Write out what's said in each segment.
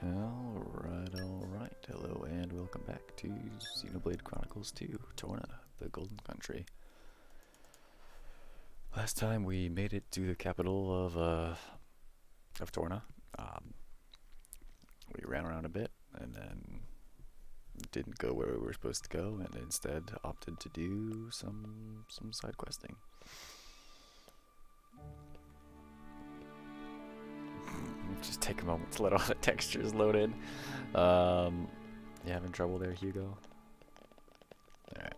Alright. Hello and welcome back to Xenoblade Chronicles 2, Torna, the Golden Country. Last time we made it to the capital of Torna. We ran around a bit and then didn't go where we were supposed to go and instead opted to do some side questing. Just take a moment to let all the textures load in. You having trouble there, Hugo? Alright.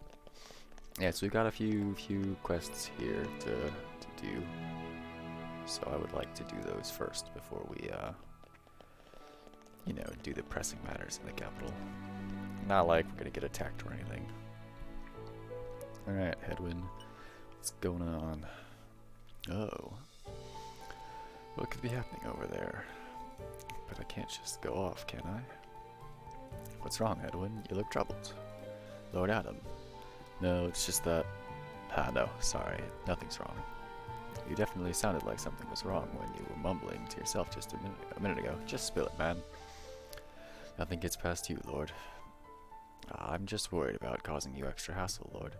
Yeah, so we've got a few quests here to do. So I would like to do those first before we, do the pressing matters in the capital. Not like we're gonna get attacked or anything. Alright, Hedwyn. What's going on? Oh. What could be happening over there? But I can't just go off, can I? What's wrong, Edwin? You look troubled. Lord Adam. No, it's just that... no, sorry. Nothing's wrong. You definitely sounded like something was wrong when you were mumbling to yourself just a minute ago. Just spill it, man. Nothing gets past you, Lord. I'm just worried about causing you extra hassle, Lord.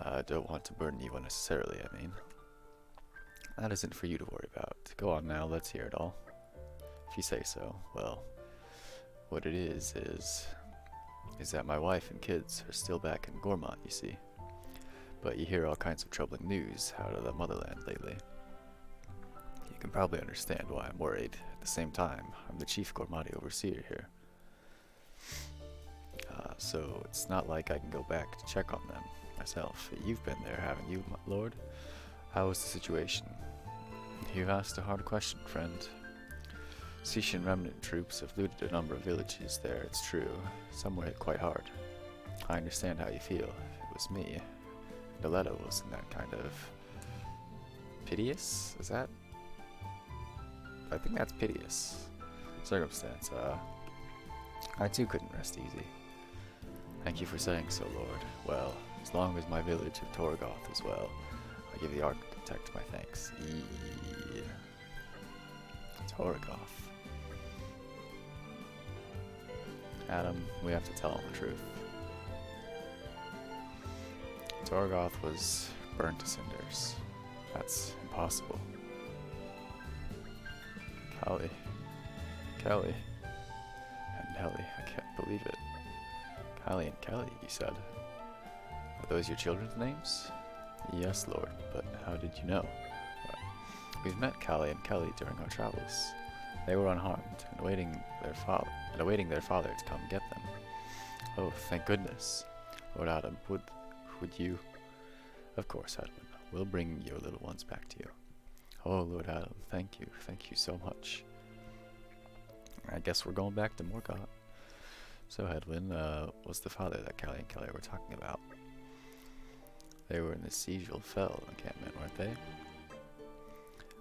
I don't want to burden you unnecessarily, I mean. That isn't for you to worry about. Go on now, let's hear it all. If you say so. Well, what it is that my wife and kids are still back in Gormont, you see. But you hear all kinds of troubling news out of the motherland lately. You can probably understand why I'm worried. At the same time, I'm the chief Gormati overseer here. So it's not like I can go back to check on them myself. You've been there, haven't you, my lord? How is the situation? You've asked a hard question, friend. Sishan remnant troops have looted a number of villages there, it's true. Some were hit quite hard. I understand how you feel. If it was me, Galetta was in that kind of... piteous? Is that? I think that's piteous. Circumstance, I too couldn't rest easy. Thank you for saying so, Lord. Well, as long as my village of Torgoth is well, I give the architect my thanks. Torgoth. Adam, we have to tell him the truth. Torgoth was burned to cinders. That's impossible. Kelly, and Nelly, I can't believe it. Callie and Kelly, you said. Are those your children's names? Yes, Lord, but how did you know? We've met Callie and Kelly during our travels. They were unharmed and awaiting their father to come get them. Oh, thank goodness. Lord Adam, would you? Of course, Edwin. We'll bring your little ones back to you. Oh, Lord Adam, thank you so much. I guess we're going back to Morgoth. So, Edwin, was the father that Callie and Kelly were talking about? They were in the Siegel Fell encampment, weren't they?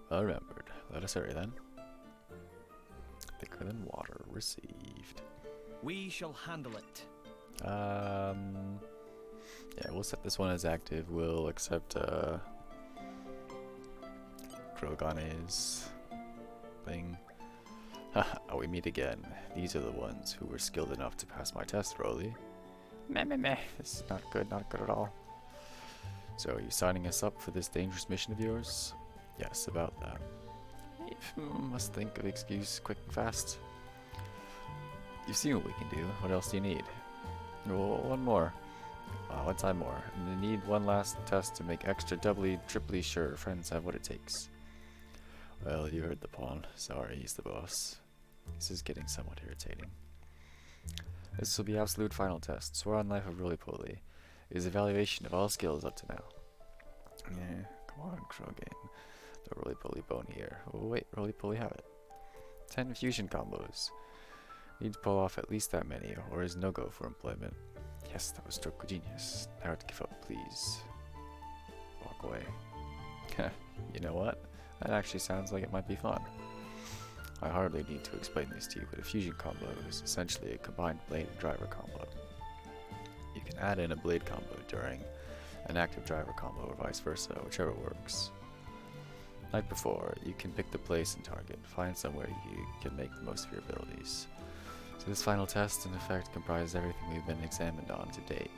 Well remembered. Let us hurry then. Thicker than water received. We shall handle it. Yeah, we'll set this one as active. We'll accept Krogane's thing. Haha, we meet again. These are the ones who were skilled enough to pass my test, Rolly. Meh. This is not good at all. So, are you signing us up for this dangerous mission of yours? Yes, about that. Must think of an excuse quick and fast. You've seen what we can do. What else do you need? Well, one more. One time more. And you need one last test to make extra doubly, triply sure friends have what it takes. Well, you heard the pawn. Sorry, he's the boss. This is getting somewhat irritating. This will be absolute final test. Swear on life of roly-poly. It is evaluation of all skills up to now. Yeah, come on, Krogan. The roly-poly bone here. Oh wait, roly-poly have it. 10 fusion combos. Need to pull off at least that many, or is no-go for employment. Yes, that was stroke of genius. Now to give up, please. Walk away. You know what? That actually sounds like it might be fun. I hardly need to explain this to you, but a fusion combo is essentially a combined blade and driver combo. You can add in a blade combo during an active driver combo or vice versa, whichever works. Like before, you can pick the place and target. Find somewhere you can make the most of your abilities. So this final test, in effect, comprises everything we've been examined on to date.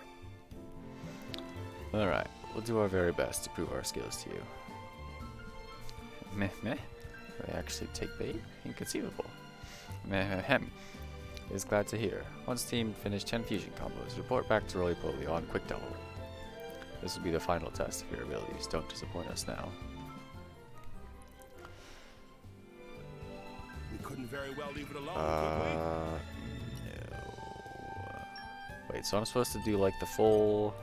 Alright, we'll do our very best to prove our skills to you. Meh meh? They actually take bait? Inconceivable. Meh hem. It is glad to hear. Once team finish 10 fusion combos, report back to Roly-Poly on Quick Double. This will be the final test of your abilities. Don't disappoint us now. We couldn't very well leave it alone, could we? No. Wait, so I'm supposed to do like the full...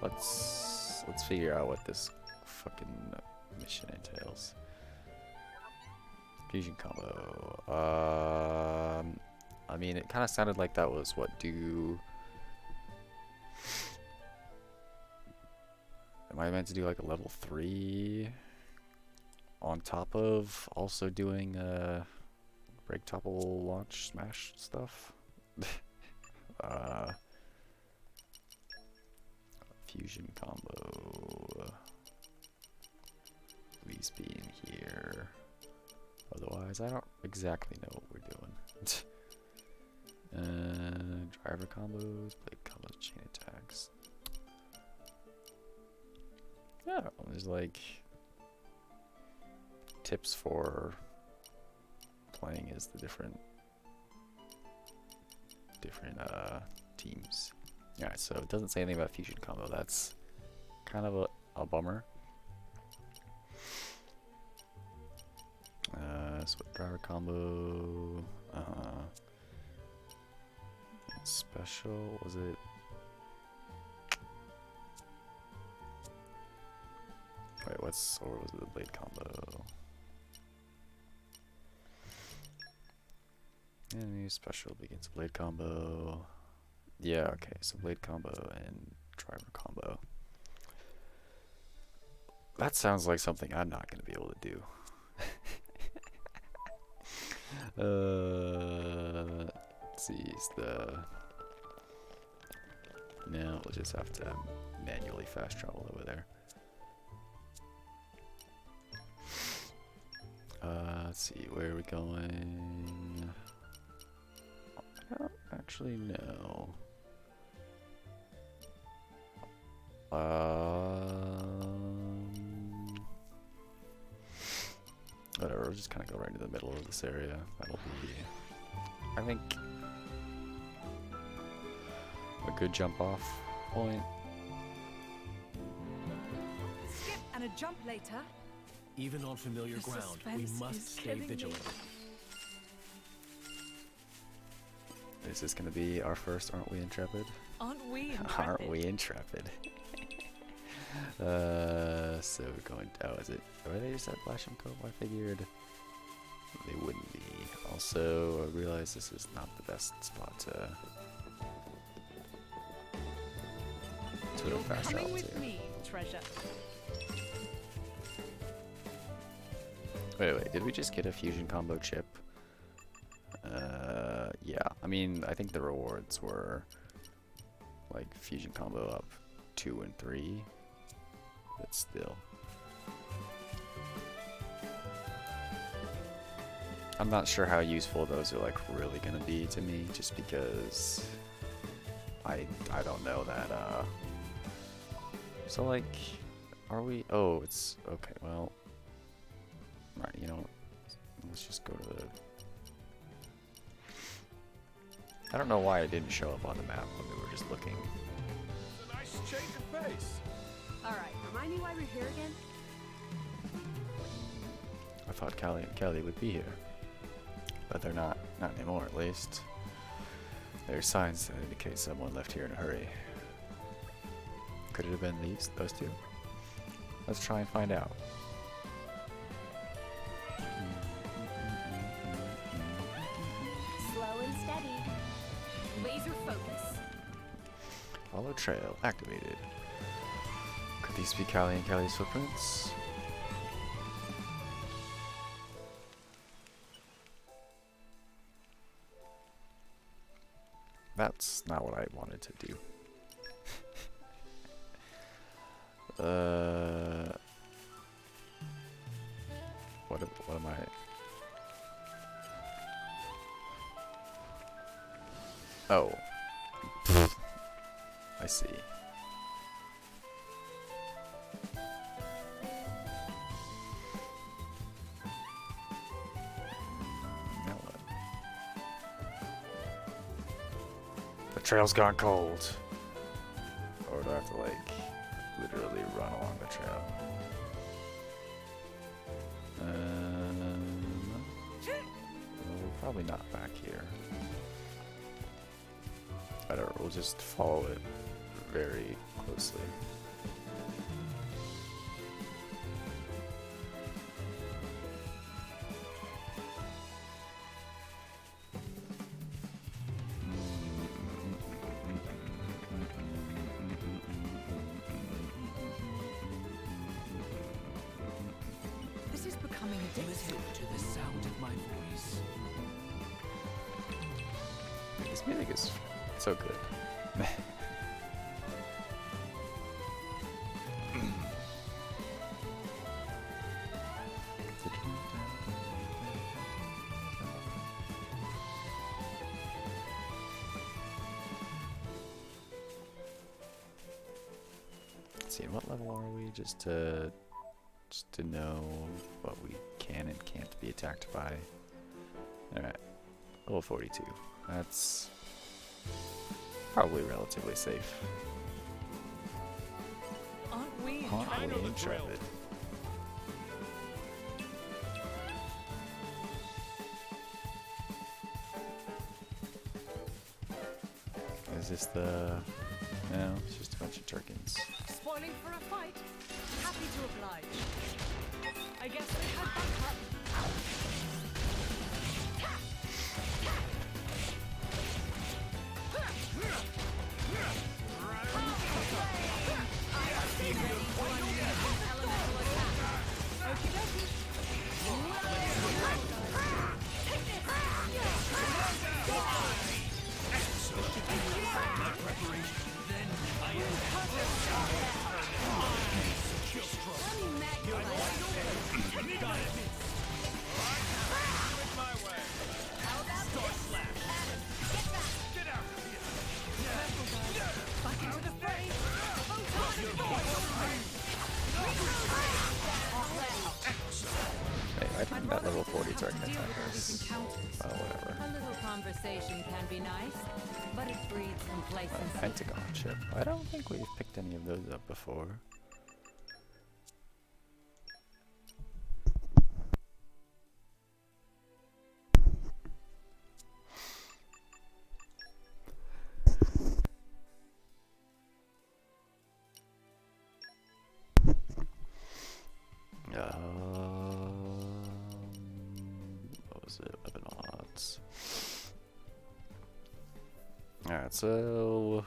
Let's figure out what this fucking mission entails. Fusion combo. I mean, it kind of sounded like that was what do... Am I meant to do like a level 3 on top of also doing break topple launch smash stuff? Fusion combo. Please be in here. Otherwise, I don't exactly know what we're doing. Driver combos, blade combos, chain attacks. Yeah, there's like tips for playing as the different teams. Alright, so it doesn't say anything about fusion combo. That's kind of a bummer. So driver combo, special, was it? Wait, or was it the blade combo? Enemy special begins blade combo. Yeah, okay, so blade combo and driver combo. That sounds like something I'm not going to be able to do. Let's see, is the... No, we'll just have to manually fast travel over there. Let's see, where are we going? I don't actually know. Whatever, we'll just kind of go right into the middle of this area. That'll be, I think, a good jump off point. Skip and a jump later. Even on familiar The ground, we suspense must is stay killing me. vigilant. Is this going to be our first Aren't We Intrepid? Aren't we intrepid? Aren't we intrepid? So we're going. Oh, is it? Are they just at Blasham Cove? I figured they wouldn't be. Also, I realize this is not the best spot to You're fast coming travel with to. me, treasure. Wait, did we just get a fusion combo chip? Yeah. I mean, I think the rewards were like fusion combo up 2 and 3, but still. I'm not sure how useful those are like really gonna be to me, just because I don't know that. So like, are we? Oh, it's okay. Well, right. You know, let's just go to the. I don't know why it didn't show up on the map when we were just looking. It's a nice change of pace. Alright, remind me why we're here again? I thought Callie and Kelly would be here, but they're not anymore at least. There's signs that indicate someone left here in a hurry. Could it have been those two? Let's try and find out. Slow and steady. Laser focus. Follow trail activated. Could these be Callie and Kelly's footprints? That's not what I wanted to do. Oh. I see. Now what? The trail's gone cold. Or do I have to, like, literally run along the trail? Well, probably not back here. Whatever, we'll just follow it very closely. This is becoming Listen addictive. to the sound of my voice. This music is so good. Let's see, what level are we? Just to know what we can and can't be attacked by. Alright, level 42. That's probably relatively safe. Aren't we Aren't I know we the drill. intrepid? Is this the... No, it's just a bunch of Turkins. spoiling for a fight? Happy to oblige. I guess they had backup. Hey, I think that level 40 Turkin Deal attack with all is... these encounters. Oh, whatever. A little conversation can be nice, but it breeds A complacency. Pentagon ship. I don't think we've picked any of those up before. What was it? Weapon odds. Alright, so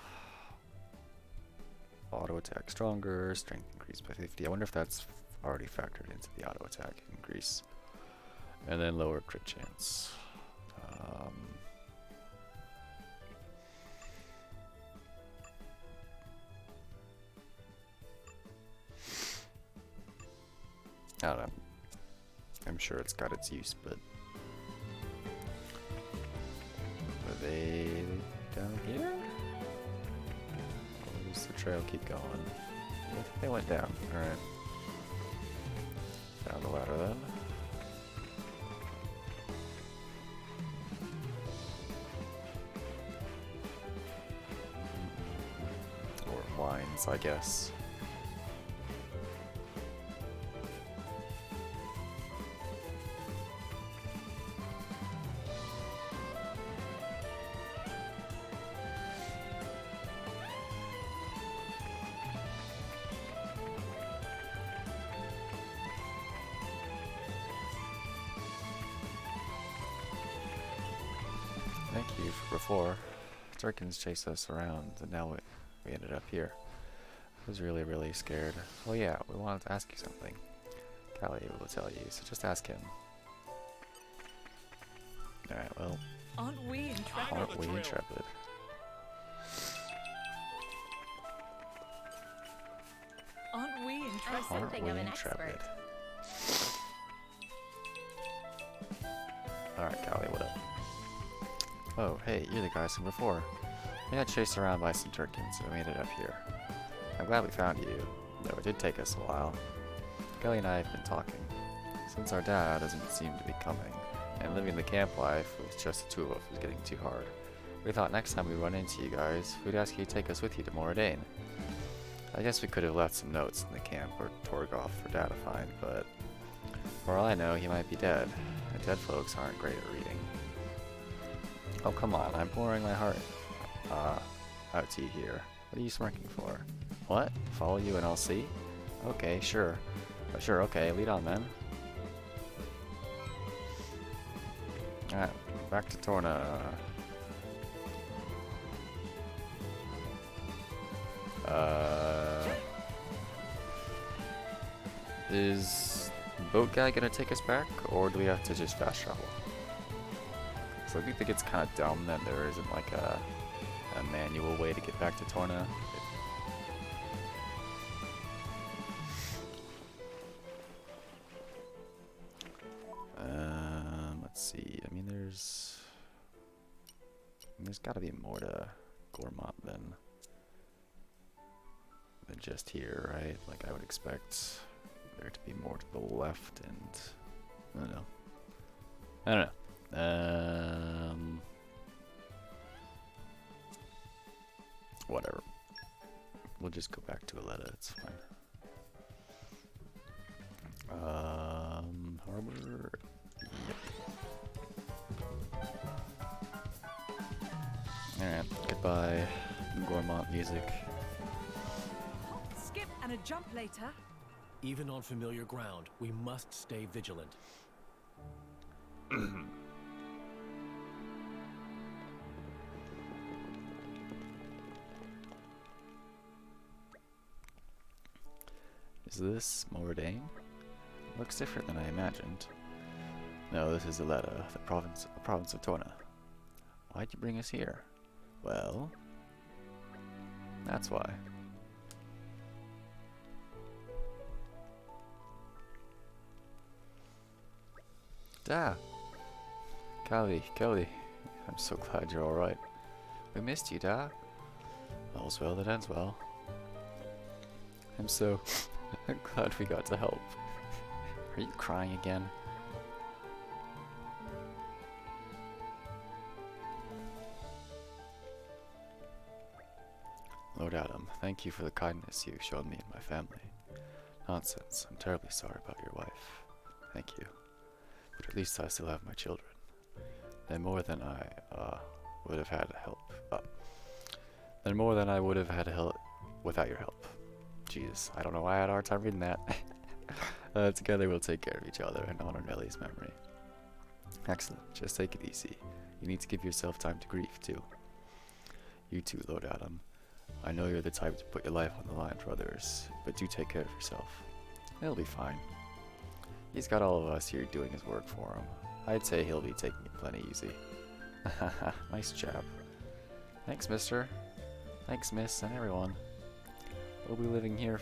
auto attack stronger, strength increased by 50. I wonder if that's already factored into the auto attack increase. And then lower crit chance. I don't know. I'm sure it's got its use, but are they down here? Or does the trail keep going? I think they went down. Alright. Down the ladder then. Or lines, I guess. Thank you for before. Turkins chased us around, and now we ended up here. I was really, really scared. Oh yeah, we wanted to ask you something. Callie will tell you, so just ask him. Alright, well, Aren't we intrepid? aren't we intrepid? Aren't we intrepid? Aren't we intrepid? Alright, Callie, what up? Oh, hey, you're the guys from before. We got chased around by some Turkins, so we made it up here. I'm glad we found you, though it did take us a while. Kelly and I have been talking. Since our dad doesn't seem to be coming, and living the camp life with just the two of us was getting too hard, we thought next time we run into you guys, we'd ask you to take us with you to Moradane. I guess we could have left some notes in the camp or Torgoth for Dad to find, but for all I know, he might be dead. And dead folks aren't great at reading. Oh, come on, I'm pouring my heart out to you here. What are you smirking for? What? Follow you and I'll see? Okay, sure. Sure, okay, lead on then. Alright, back to Torna. Is the boat guy gonna take us back, or do we have to just fast travel? So I think it's kind of dumb that there isn't like a manual way to get back to Torna. Let's see. I mean, there's got to be more to Gormont than just here, right? Like I would expect there to be more to the left, and I don't know. Whatever. We'll just go back to Aletta, it's fine. Harbor. Yep. Alright, goodbye, Gormont music. Hop, skip, and a jump later. Even on familiar ground, we must stay vigilant. Is this Moradane? Looks different than I imagined. No, this is Aletta, the province of Torna. Why'd you bring us here? Well, that's why. Da! Kelly, I'm so glad you're alright. We missed you, Da. All's well that ends well. I'm so glad we got to help. Are you crying again? Lord Adam, thank you for the kindness you've shown me and my family. Nonsense, I'm terribly sorry about your wife. Thank you. But at least I still have my children. They're more than I would have had help. They're more than I would have had help without your help. Jesus, I don't know why I had a hard time reading that. Together we'll take care of each other and honor Nellie's memory. Excellent, just take it easy. You need to give yourself time to grieve, too. You too, Lord Adam. I know you're the type to put your life on the line for others, but do take care of yourself. It'll be fine. He's got all of us here doing his work for him. I'd say he'll be taking it plenty easy. Haha, nice chap. Thanks, mister. Thanks, miss, and everyone. We'll be living here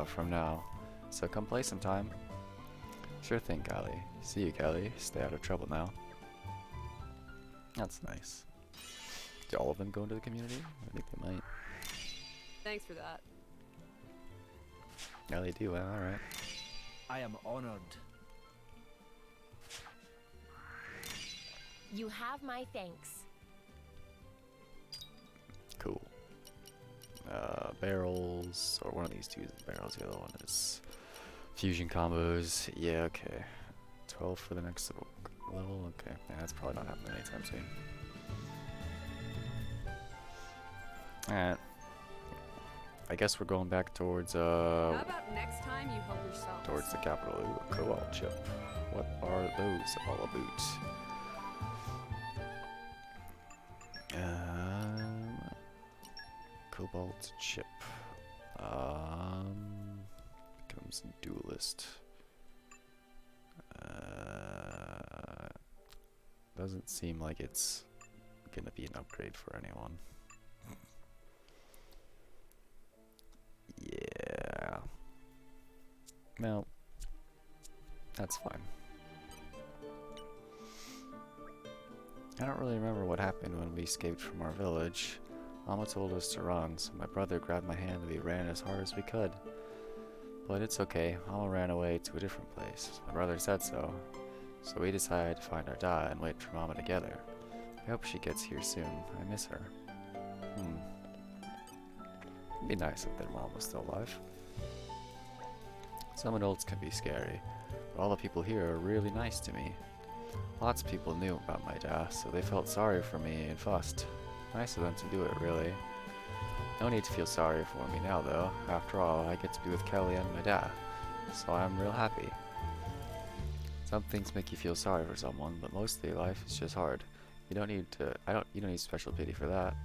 from now, so come play sometime. Sure thing, Callie. See you, Kelly. Stay out of trouble now. That's nice. Do all of them go into the community? I think they might. Thanks for that. Yeah, they do. Well, alright. I am honored. You have my thanks. Cool. Barrels, or one of these two is barrels, the other one is fusion combos. Yeah, okay. 12 for the next level, okay. Yeah, that's probably not happening anytime soon. Alright. I guess we're going back towards, How about next time you help yourself? towards the capital. Ooh, a cobalt chip. What are those all about? Cobalt chip. Becomes duelist. Doesn't seem like it's gonna be an upgrade for anyone. Yeah. Well, that's fine. I don't really remember what happened when we escaped from our village. Mama told us to run, so my brother grabbed my hand and we ran as hard as we could. But it's okay, Mama ran away to a different place. My brother said so. So we decided to find our dad and wait for Mama together. I hope she gets here soon. I miss her. It'd be nice if their mom was still alive. Some adults can be scary, but all the people here are really nice to me. Lots of people knew about my dad, so they felt sorry for me and fussed. Nice of them to do it, really. No need to feel sorry for me now, though. After all, I get to be with Kelly and my dad, so I'm real happy. Some things make you feel sorry for someone, but mostly life is just hard. You don't need special pity for that.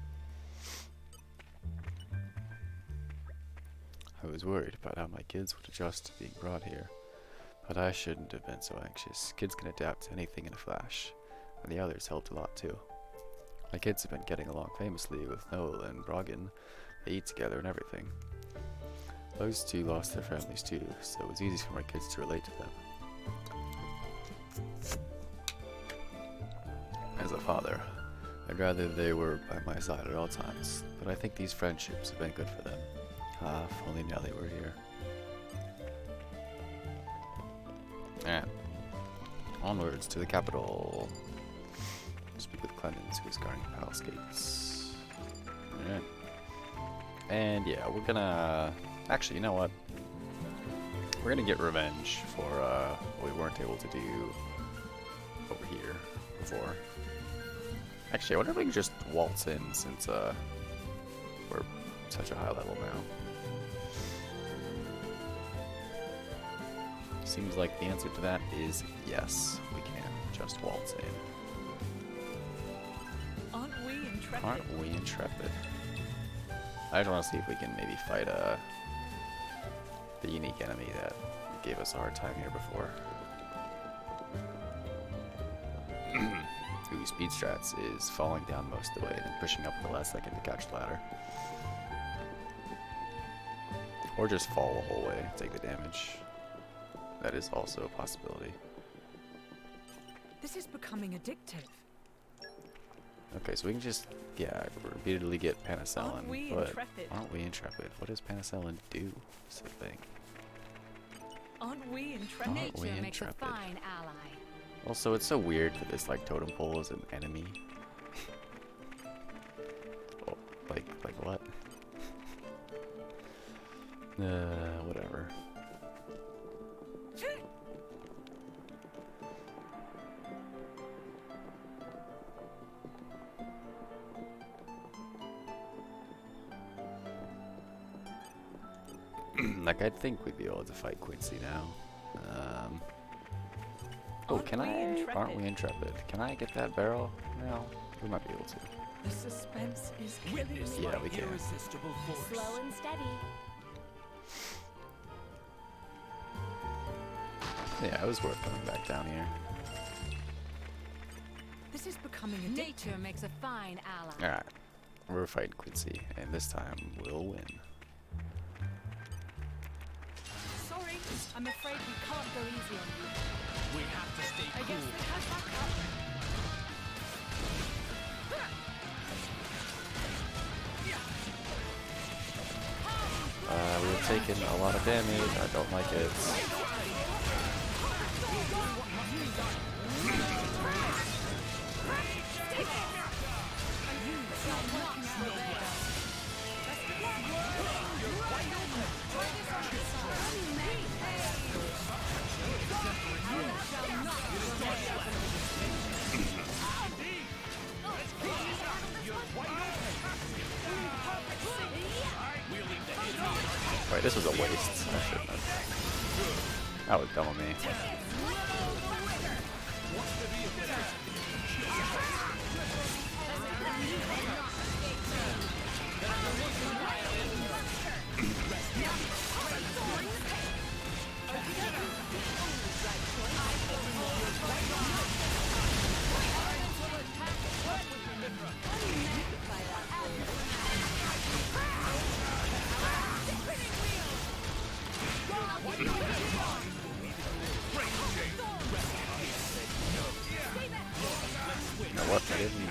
I was worried about how my kids would adjust to being brought here, but I shouldn't have been so anxious. Kids can adapt to anything in a flash, and the others helped a lot too. My kids have been getting along famously with Noel and Brogan. They eat together and everything. Those two lost their families too, so it was easy for my kids to relate to them. As a father, I'd rather they were by my side at all times, but I think these friendships have been good for them. Ah, if only Nellie were here. And onwards to the capital. Speak with Clemens, who's guarding the palace gates. Alright. And yeah, we're gonna... Actually, you know what? We're gonna get revenge for what we weren't able to do over here before. Actually, I wonder if we can just waltz in since we're such a high level now. Seems like the answer to that is yes, we can just waltz in. Aren't we intrepid? Aren't we intrepid? I just want to see if we can maybe fight the unique enemy that gave us a hard time here before. Ooh, speed strats is falling down most of the way and then pushing up at the last second to catch the ladder. Or just fall the whole way and take the damage. That is also a possibility. This is becoming addictive. Okay, so we can just, yeah, repeatedly get Penicillin, Aren't we but intrepid? aren't we intrepid? What does Penicillin do? Is the thing. Aren't we intrepid? Aren't we Nature makes a intrepid? fine ally. Also, it's so weird that this like totem pole is an enemy. Oh, like what? Whatever. Like, I think we'd be able to fight Quincy now. Oh, Aren't can we I? Aren't intrepid? we intrepid? Can I get that barrel? No, we might be able to. The suspense is killing me. Yeah, we can. Irresistible force. Slow and steady. Yeah, it was worth coming back down here. This is becoming addictive. Nature makes a fine ally. Alright, we're fighting Quincy, and this time we'll win. Sorry, I'm afraid we can't go easy on you. We have to stay I guess cool. they had backup. We've taken a lot of damage. I don't like it. Wait, this was a waste. I shouldn't have. That was dumb of me. what? I didn't.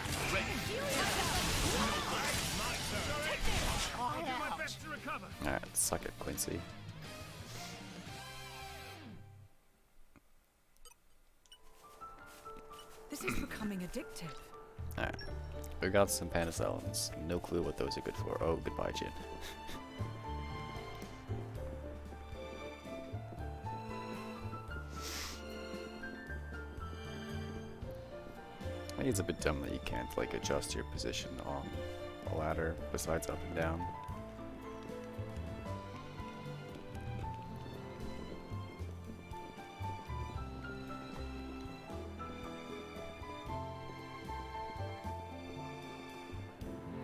Alright, suck it, Quincy. This is becoming addictive. Alright. We got some penicillins. No clue what those are good for. Oh, goodbye, Jin. I think it's a bit dumb that you can't like adjust your position on a ladder besides up and down.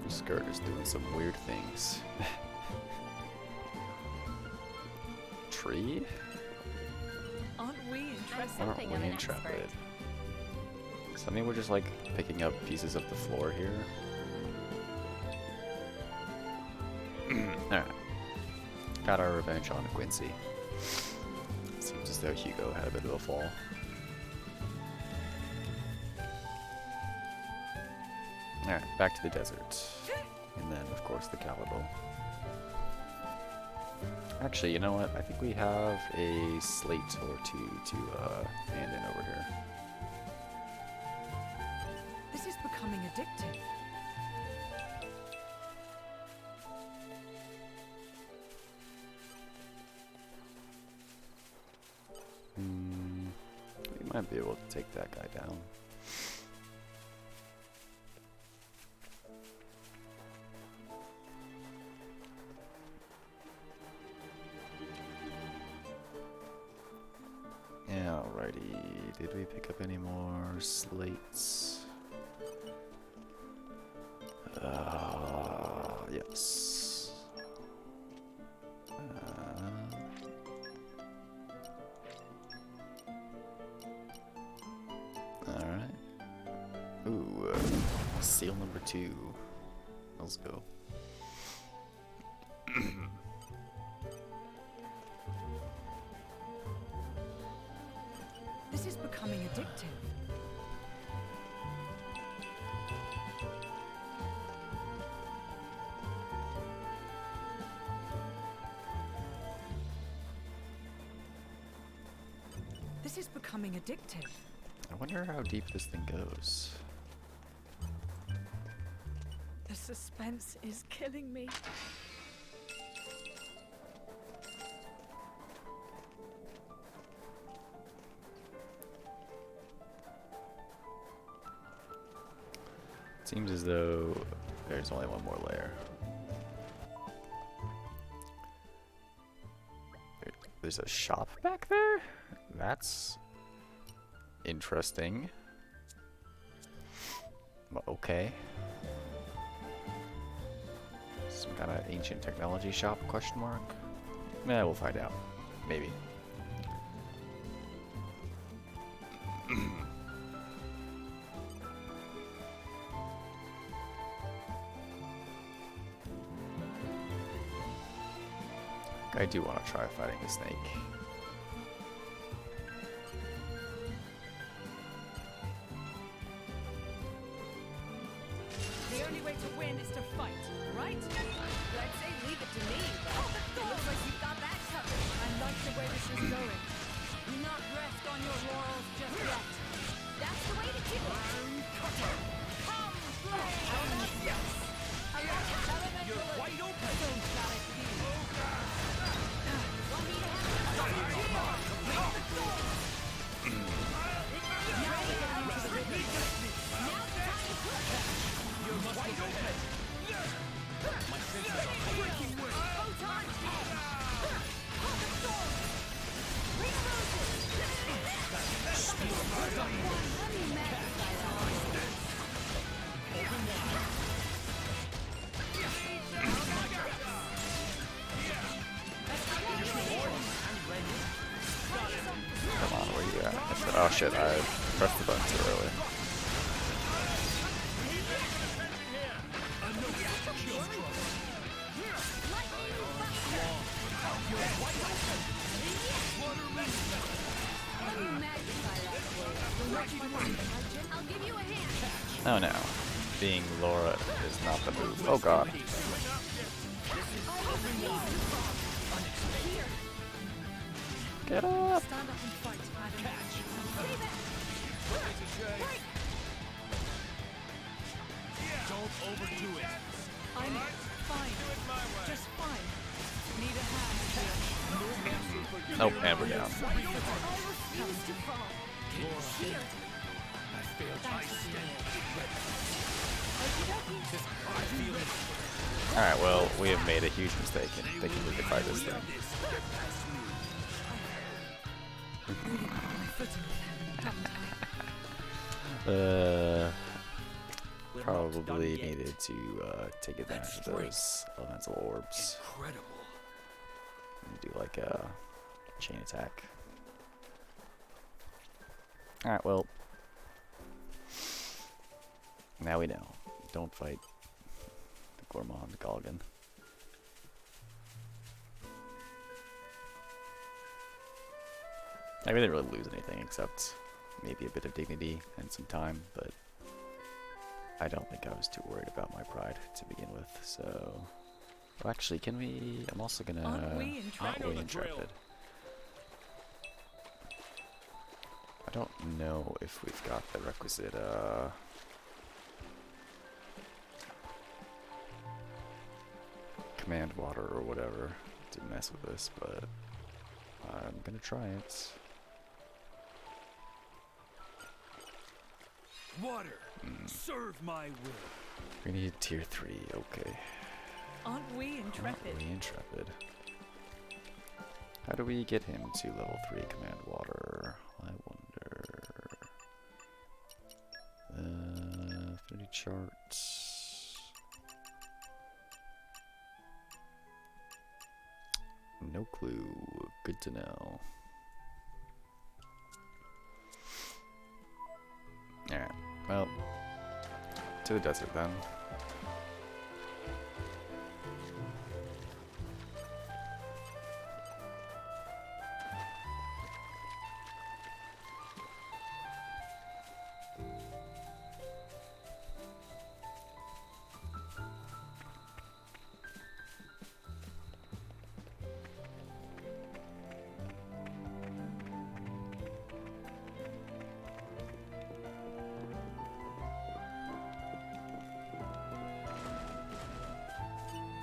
Skirt is doing some weird things. Tree? Aren't we interested? Aren't Something we of an intrepid? expert. So I mean we're just like picking up pieces of the floor here. Alright. Got our revenge on Quincy. Seems as though Hugo had a bit of a fall. Alright, back to the desert. And then, of course, the capital. Actually, you know what? I think we have a slate or two to hand in over here. This is becoming addictive. We might be able to take that guy down. Alrighty, did we pick up any more slates? Yes. Alright. Ooh, seal number 2. Let's go. This is becoming addictive. This is becoming addictive. I wonder how deep this thing goes. The suspense is killing me. Seems as though there's only one more layer. There's a shop back there? That's interesting. Okay. Some kind of ancient technology shop, question mark? Yeah, we'll find out. Maybe. I do want to try fighting the snake. The only way to win is to fight, right? I'd say leave it to me, but it looks like you've got that covered. I like the way this is going. Do not rest on your laurels just yet. That's the way to do it. Come, flame! Yes! You're wide open! Don't shot at you. Want me to have Come on, where you at? Oh shit, I pressed the button too early. Let me magnify that for you. I'll give you a hand. Oh no. Being Laura is not the move. Oh god. Get up! Stand up and fight, madam. Don't overdo it. I'm fine. Just fine. Need a hand here. Oh, and we're down. I refuse to fall. Here. I failed to understand. Alright, well, we have made a huge mistake in thinking we could fight this thing. Probably needed to take advantage of those elemental orbs. Incredible. And do like a chain attack. Alright, well. Now we know. Don't fight the Gourmand Galgan. I didn't really lose anything except maybe a bit of dignity and some time, but I don't think I was too worried about my pride to begin with, so... Well, actually, can we... I'm also gonna... Aren't we intrepid? I don't know if we've got the requisite, command water or whatever to mess with this, but I'm gonna try it. Water, serve my will. We need tier 3, okay. Aren't we intrepid? Aren't we intrepid? How do we get him to level 3 command water? I wonder. Affinity charts. No clue. Good to know. Alright, well, to the desert then.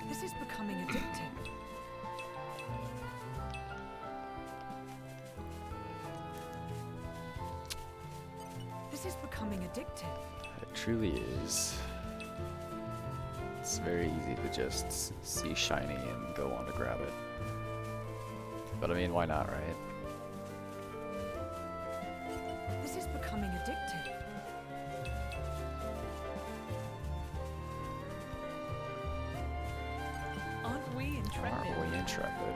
This is becoming addictive. This is becoming addictive. It truly is. It's very easy to just see shiny and go on to grab it. But I mean, why not, right? This is becoming addictive. Aren't we intrepid? Aren't we intrepid?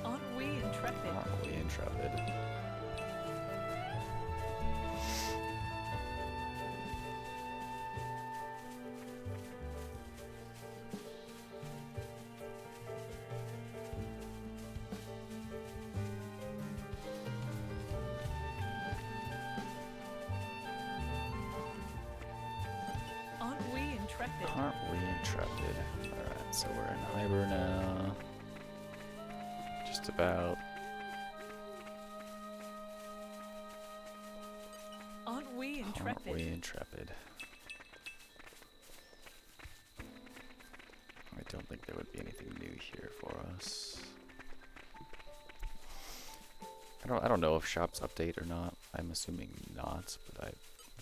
Aren't we intrepid? Aren't we intrepid? Aren't we intrepid? Aren't we intrepid? Alright, so we're in Hyber now. Just about. Aren't we Aren't intrepid? we intrepid? I don't think there would be anything new here for us. I don't know if shops update or not. I'm assuming not, but I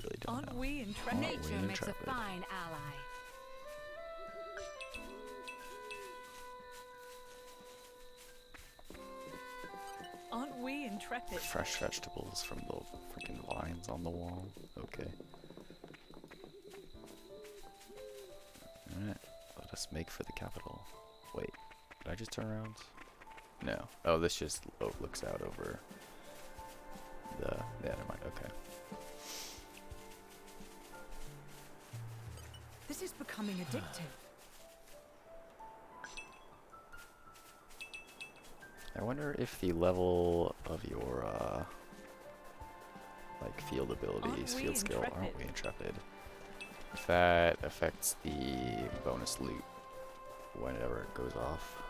really don't Aren't know. we intrepid? Aren't we Nature makes a intrepid? fine ally. Aren't we intrepid? Fresh vegetables from the freaking vines on the wall. Okay. Alright, let us make for the capital. Wait, did I just turn around? No. Oh, this just looks out over the... Yeah, never mind, okay. This is becoming addictive. I wonder if the level of your like field abilities, Aren't we field skill, aren't intrepid? we intrepid? If that affects the bonus loot whenever it goes off.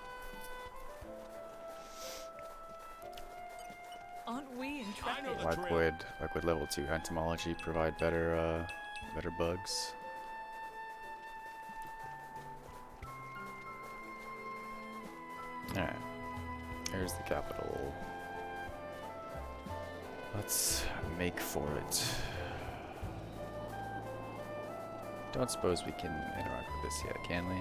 Aren't we intrepid? Like would level 2 entomology provide better better bugs? Alright. Here's the capital. Let's make for it. Don't suppose we can interact with this yet, can we?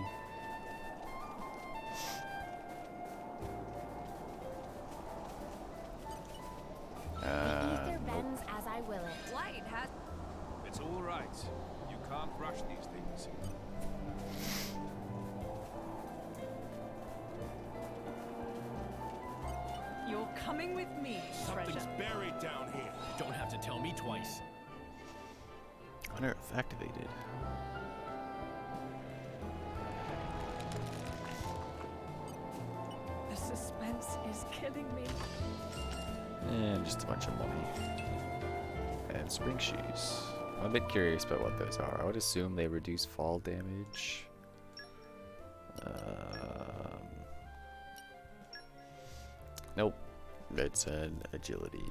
Ether Nope. bends as I will it. Light has. It's all right. You can't rush these things. You're coming with me, Something's treasure. buried down here. Don't have to tell me twice. On Earth activated. The suspense is killing me. And just a bunch of money. And spring shoes. I'm a bit curious about what those are. I would assume they reduce fall damage. Nope. It's an agility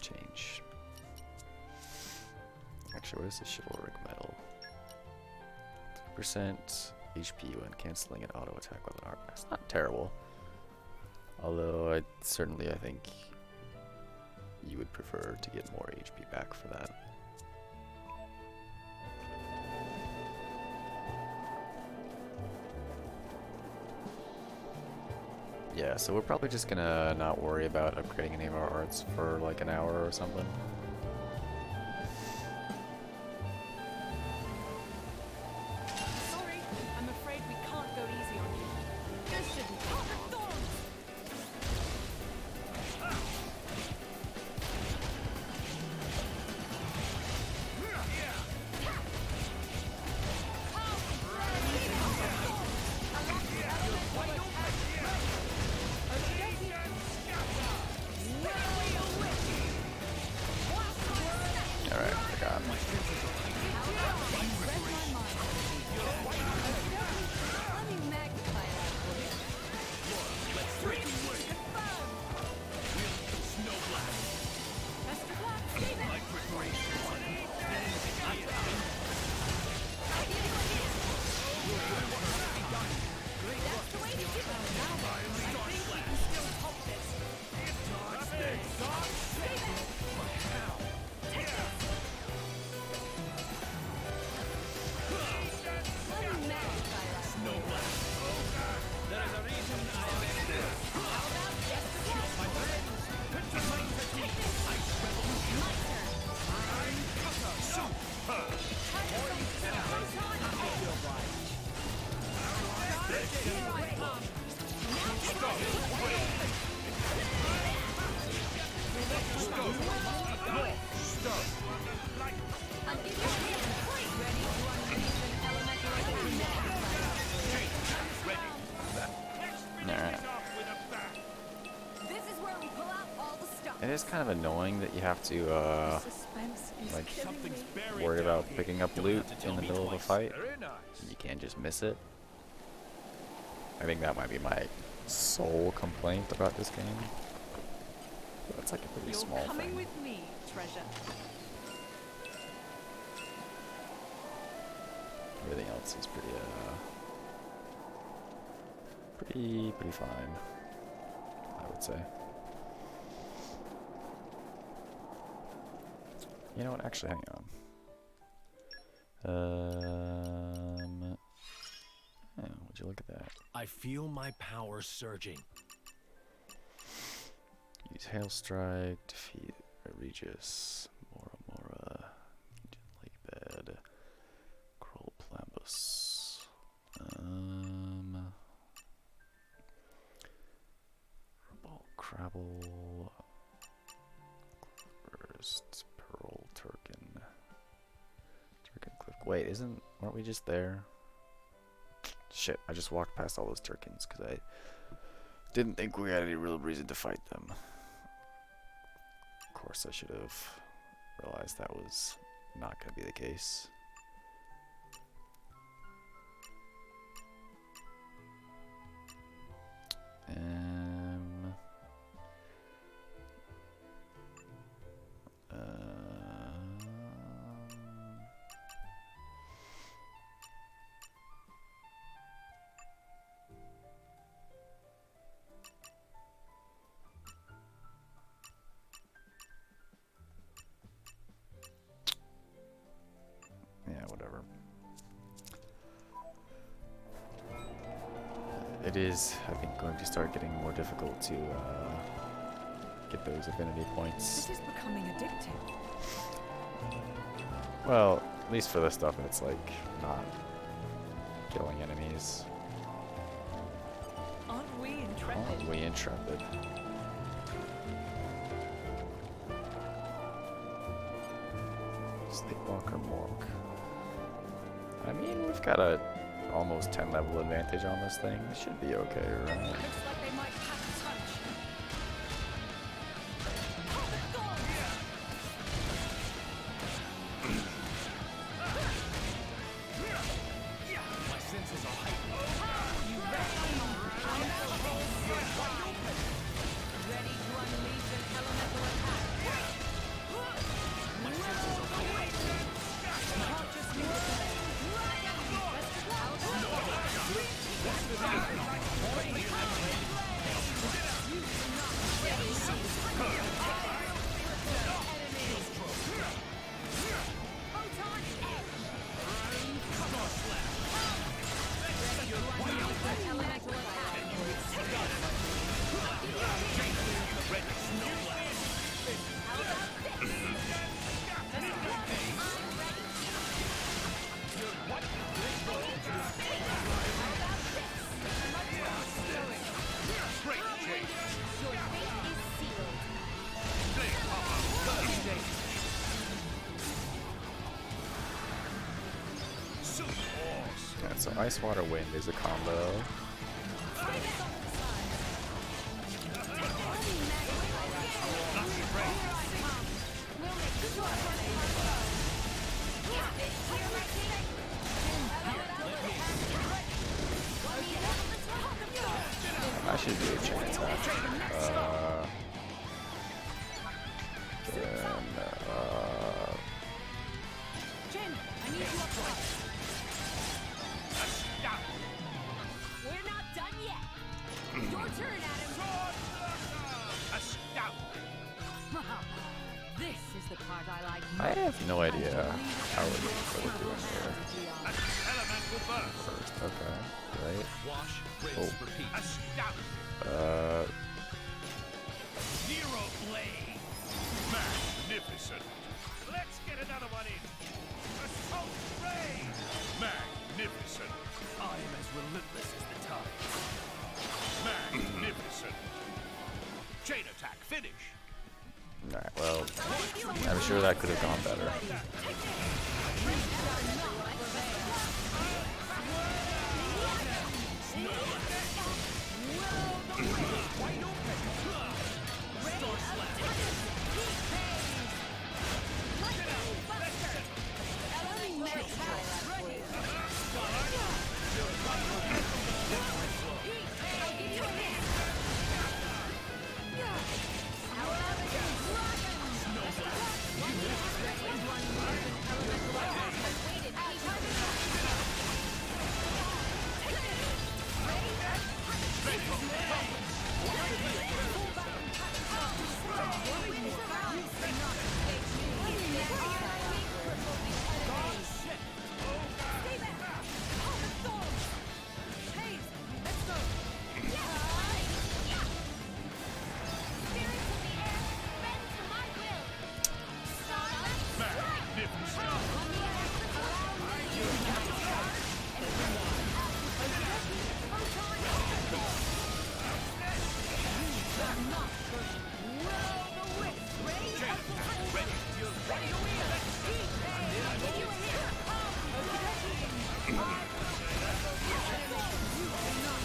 change. Actually, what is the chivalric medal? 2% HP when canceling an auto attack with an arc. That's not terrible. Although I think you would prefer to get more HP back for that. Yeah, so we're probably just gonna not worry about upgrading any of our arts for like an hour or something. Sorry, I'm afraid we can't go easy on you. This shouldn't be the thorns! Alright, I got him. Alright. This is where we pull out all the stuff. It is kind of annoying that you have to Suspense is like, killing me. Something's buried worry down about here. picking up Don't loot have to tell in the me middle of a twice. fight. Very nice. You can't just miss it. I think that might be my sole complaint about this game. But that's like a pretty You're small coming thing. with me, treasure. Everything else is pretty pretty fine, I would say. You know what? Actually, hang on. Oh, would you look at that? I feel my power surging. Use Hail Strike, defeat Regis, Mora, Lake Bed, Kroll Plambus. Ball Crabble, First Pearl Turkin, Cliff. Wait, weren't we just there? Shit, I just walked past all those Turkins because I Didn't think we had any real reason to fight them. Of course, I should have realized that was not going to be the case. Yeah, whatever. It is, I think, going to start getting more difficult to get those affinity points. This is becoming addictive. Well, at least for the stuff that's like not killing enemies. Aren't we intrepid? Aren't we intrepid? Sleepwalker Mork. I mean, we've got a almost 10 level advantage on this thing. It should be okay, right? Looks like they might have a touch. My senses are heightened. Ready to unleash an elemental attack. My senses are heightened. Elemental attack. Your fate is sealed. Yeah, so Ice Water Wind is a combo. I should do a chain attack. Jin, I need you up front. We're not done yet. Your turn, Adam. This is the part I like I have no idea how we're doing here. First, okay, right. Wash, rinse, Oh. repeat. Zero blade. Magnificent. Let's get another one in. Assault ray. Magnificent. I am as relentless as the tide. Magnificent. Chain attack finish. Alright, well, I'm sure that could have gone better.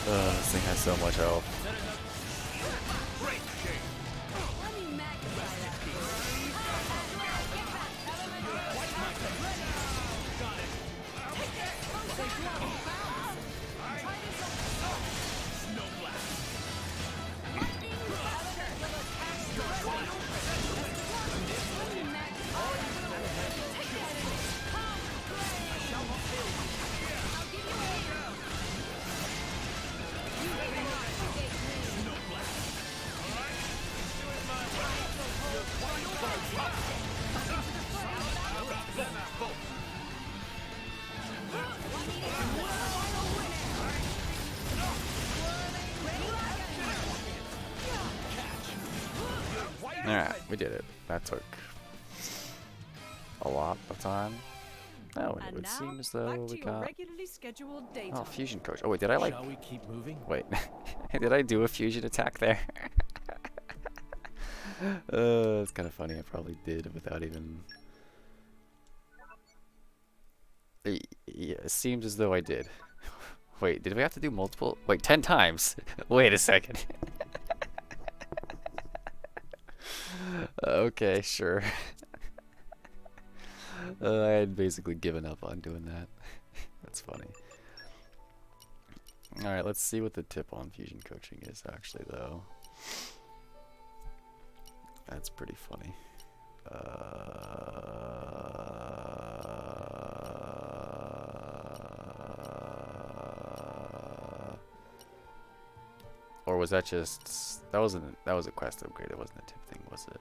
This thing has so much health. Alright, we did it. That took a lot of time. Oh, and it And would now, seem as though back to we your got... regularly scheduled daytime. Oh, fusion coach. Oh, wait, did I like... Shall we keep moving? Wait, did I do a fusion attack there? It's kind of funny. I probably did without even... Yeah, it seems as though I did. Wait, did we have to do multiple? Wait, 10 times? Wait a second. Okay, sure. I had basically given up on doing that. That's funny. Alright, let's see what the tip on fusion coaching is actually, though. That's pretty funny. Or was that just... That was a quest upgrade, it wasn't a tip thing, was it?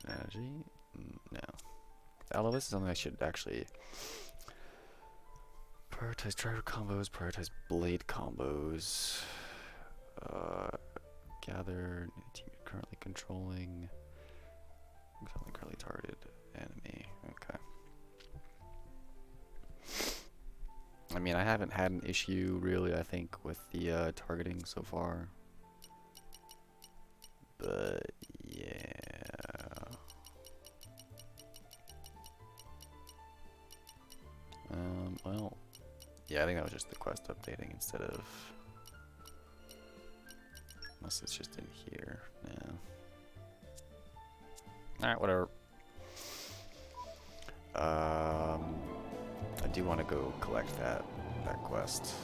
Strategy? No. All of this is something I should actually prioritize. Driver combos, prioritize blade combos. Gather team you're currently controlling. Currently targeted enemy. Okay. I mean, I haven't had an issue really, I think, with the targeting so far. But yeah. Well, yeah, I think that was just the quest updating instead of... Unless it's just in here. Yeah. Alright, whatever. I do want to go collect that quest.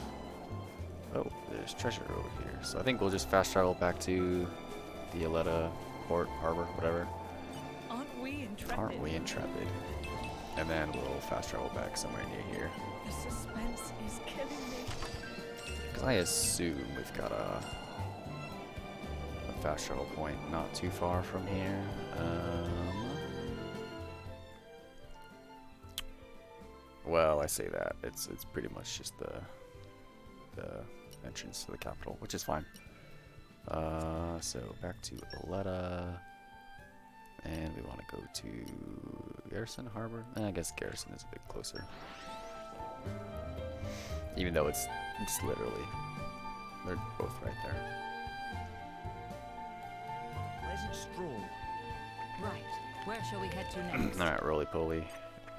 Oh, there's treasure over here. So I think we'll just fast travel back to the Aletta port, harbor, whatever. Aren't we intrepid? Aren't we intrepid? And then we'll fast travel back somewhere near here. The suspense is killing me. Because I assume we've got a fast travel point not too far from here. Well, I say that. It's pretty much just the entrance to the capital, which is fine. So back to Aletta. And we want to go to Garrison Harbor. I guess Garrison is a bit closer. Even though it's literally, they're both right there. Pleasant stroll. Right. Where shall we head to next? Alright, roly poly.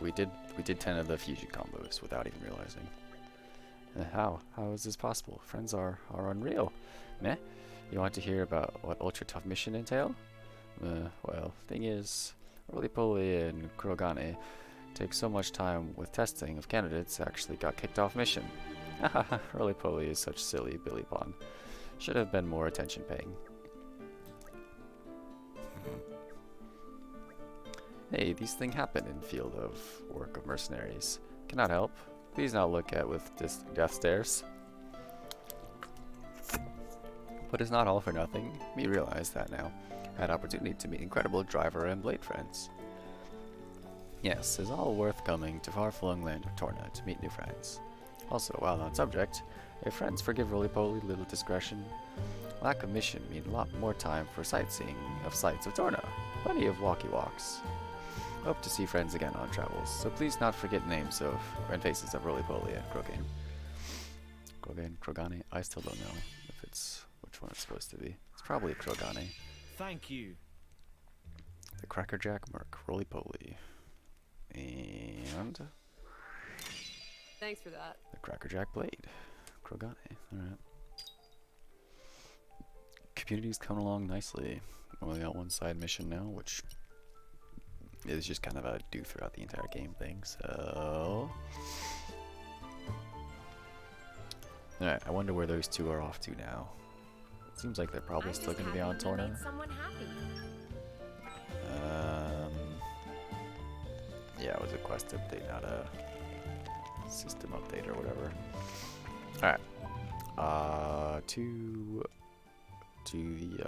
We did 10 of the fusion combos without even realizing. How is this possible? Friends are unreal. Meh? You want to hear about what ultra tough mission entail? Well, thing is, roly-poly and Kurogane take so much time with testing of candidates actually got kicked off mission. Hahaha, roly-poly is such silly Billy Pond. Should have been more attention paying. Hey, these things happen in field of work of mercenaries. Cannot help. Please not look at with death stares. But it's not all for nothing. We realize that now. Had opportunity to meet incredible driver and blade friends. Yes, it's all worth coming to far-flung land of Torna to meet new friends. Also, while on subject, if friends forgive roly-poly little discretion, lack of mission mean a lot more time for sightseeing of sights of Torna. Plenty of walkie-walks. Hope to see friends again on travels, so please not forget names of and faces of roly-poly and Krogane. I still don't know if it's which one it's supposed to be. It's probably Krogane. Thank you. The Crackerjack Merc, roly-poly. And Thanks for that. the Crackerjack Blade, Krogane. Alright. Community's coming along nicely. Only got one side mission now, which is just kind of a do throughout the entire game thing, so... Alright, I wonder where those two are off to now. It seems like they're probably still going to be on Torna. Someone happy. Yeah, it was a quest update, not a system update or whatever. Alright. To the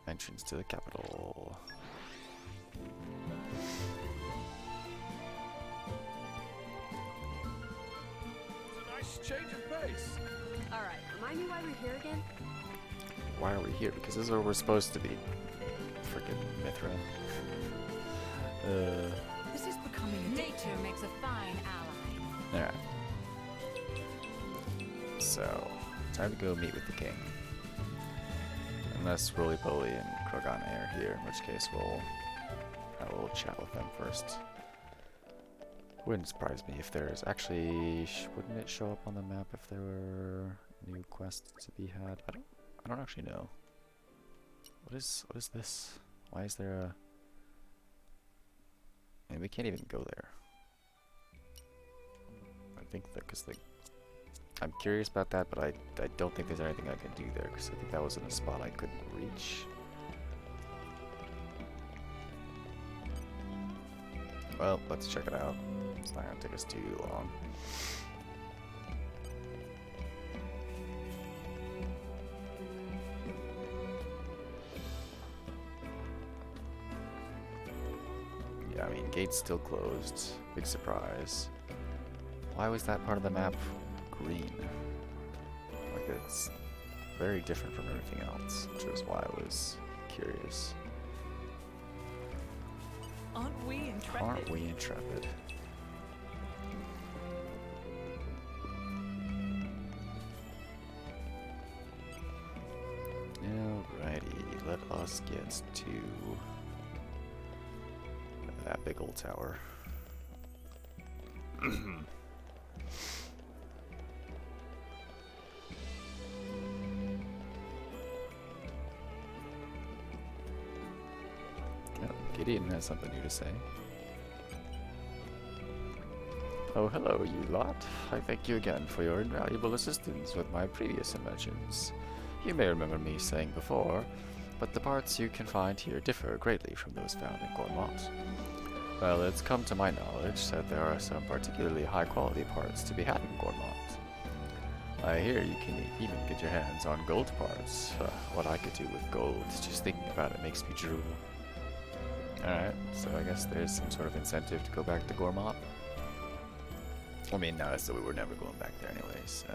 entrance to the capital. It's a nice change of pace. Alright, remind me why we're here again? Why are we here? Because this is where we're supposed to be. Freaking Mithra. This is becoming a Nature makes a fine ally. Alright. So, time to go meet with the king. Unless Roly Poly and Krogane are here, in which case we'll have a little chat with them first. Wouldn't surprise me if there's actually wouldn't it show up on the map if there were new quests to be had? I don't actually know. What is this? Why is there a I mean, we can't even go there. I think that because I'm curious about that, but I don't think there's anything I can do there because I think that was in a spot I couldn't reach. Well, let's check it out. It's not gonna take us too long. Yeah, I mean, gate's still closed. Big surprise. Why was that part of the map green? Like, it's very different from everything else, which is why I was curious. Aren't we intrepid? Aren't we intrepid? Alrighty, let us get to that big old tower. Gideon has something new to say. Oh, hello, you lot. I thank you again for your invaluable assistance with my previous inventions. You may remember me saying before, but the parts you can find here differ greatly from those found in Gormont. Well, it's come to my knowledge that there are some particularly high-quality parts to be had in Gormont. I hear you can even get your hands on gold parts. What I could do with gold, just thinking about it makes me drool. Alright, so I guess there's some sort of incentive to go back to Gormont. I mean, no, so we were never going back there anyway, so...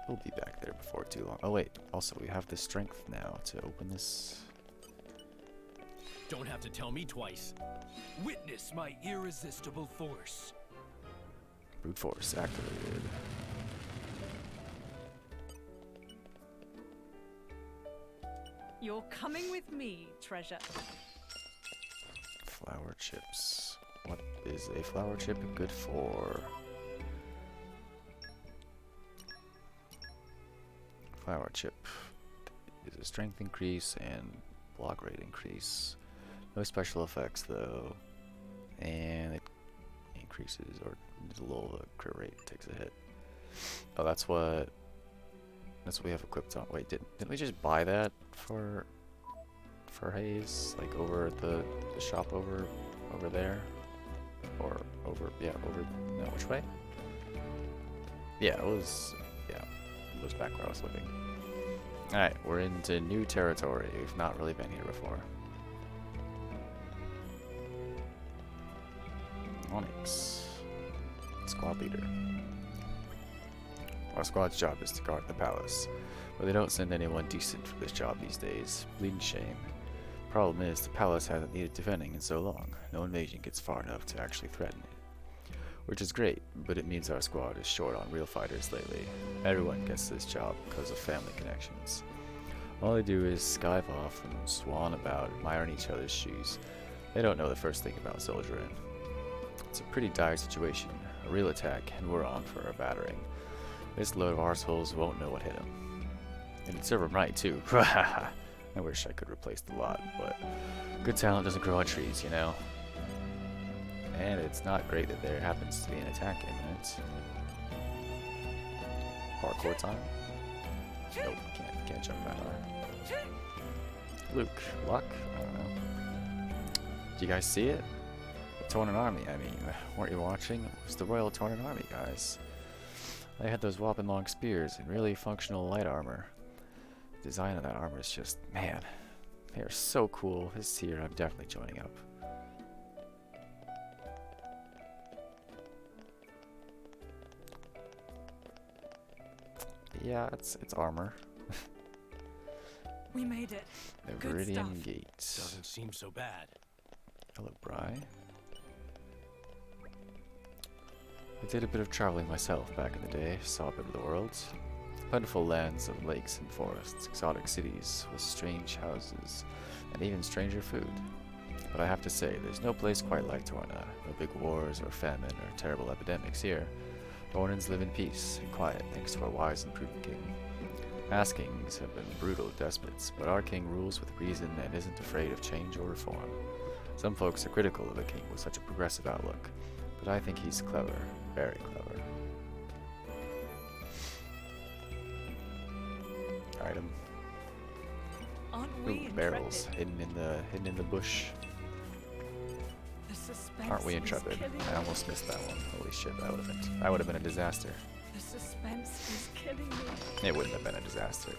We'll be back there before too long. Oh wait, also we have the strength now to open this. Don't have to tell me twice. Witness my irresistible force. Brute force activated. You're coming with me, treasure. Flower chips. What is a flower chip good for? Flower chip is a strength increase and block rate increase. No special effects though, and it increases or does a little crit rate, takes a hit. Oh, that's what we have equipped on. Wait, didn't we just buy that for Hayes, like over at the shop over there, or over no, which way? Yeah, it was back where I was looking. Alright, we're into new territory. We've not really been here before. Onyx. Squad leader. Our squad's job is to guard the palace, but they don't send anyone decent for this job these days. Bleeding shame. Problem is, the palace hasn't needed defending in so long. No invasion gets far enough to actually threaten it. Which is great, but it means our squad is short on real fighters lately. Everyone gets this job because of family connections. All they do is skive off and swan about, admiring each other's shoes. They don't know the first thing about soldiering. It's a pretty dire situation, a real attack, and we're on for a battering. This load of arseholes won't know what hit them. And it'd serve them right, too. I wish I could replace the lot, but good talent doesn't grow on trees, you know? And it's not great that there happens to be an attack imminent. Parkour time? Nope, can't jump that high. Luke, luck? I don't know. Do you guys see it? The Tornan army, I mean, weren't you watching? It was the Royal Tornan army, guys. They had those whopping long spears and really functional light armor. The design of that armor is just, man, they are so cool. This tier, I'm definitely joining up. Yeah, it's armor. We made it. The Good Viridian stuff. Gate. Doesn't seem so bad. Hello, Bry. I did a bit of traveling myself back in the day, saw a bit of the world. Plentiful lands of lakes and forests, exotic cities with strange houses, and even stranger food. But I have to say, there's no place quite like Torna. No big wars or famine or terrible epidemics here. Tornans live in peace and quiet thanks to our wise and prudent king. Past kings have been brutal despots, but our king rules with reason and isn't afraid of change or reform. Some folks are critical of a king with such a progressive outlook, but I think he's clever, very clever. Item. Aren't we Ooh, barrels intrepid? hidden in the bush. The suspense Aren't we is intrepid? killing I me. almost missed that one. Holy shit, that would have been a disaster. The suspense is killing me. It wouldn't have been a disaster,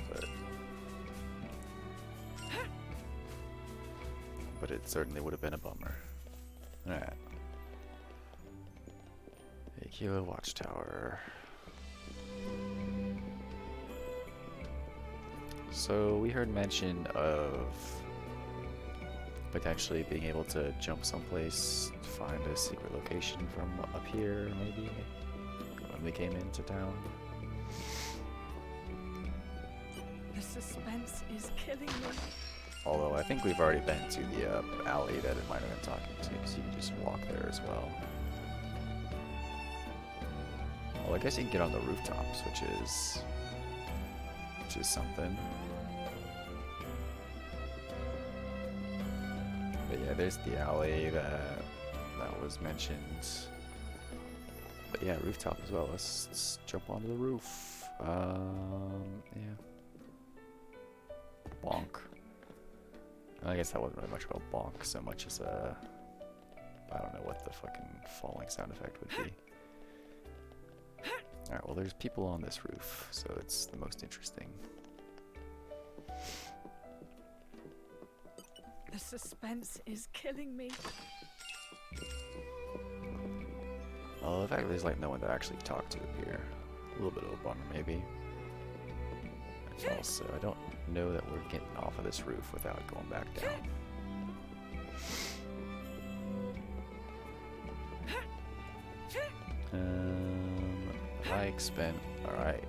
but it certainly would have been a bummer. Alright. Akila Watchtower. So we heard mention of potentially being able to jump someplace to find a secret location from up here, maybe, when we came into town. The suspense is killing me. Although I think we've already been to the alley that it might have been talking to, because you can just walk there as well. Well, I guess you can get on the rooftops, which is something. But yeah, there's the alley that was mentioned. But yeah, rooftop as well. Let's jump onto the roof. Yeah. Bonk. I guess that wasn't really much of a bonk so much as a... I don't know what the fucking falling sound effect would be. Alright, well there's people on this roof, so it's the most interesting. The suspense is killing me. Well, the fact that there's like no one to actually talk to up here. A little bit of a bummer maybe. Also, I don't know that we're getting off of this roof without going back down.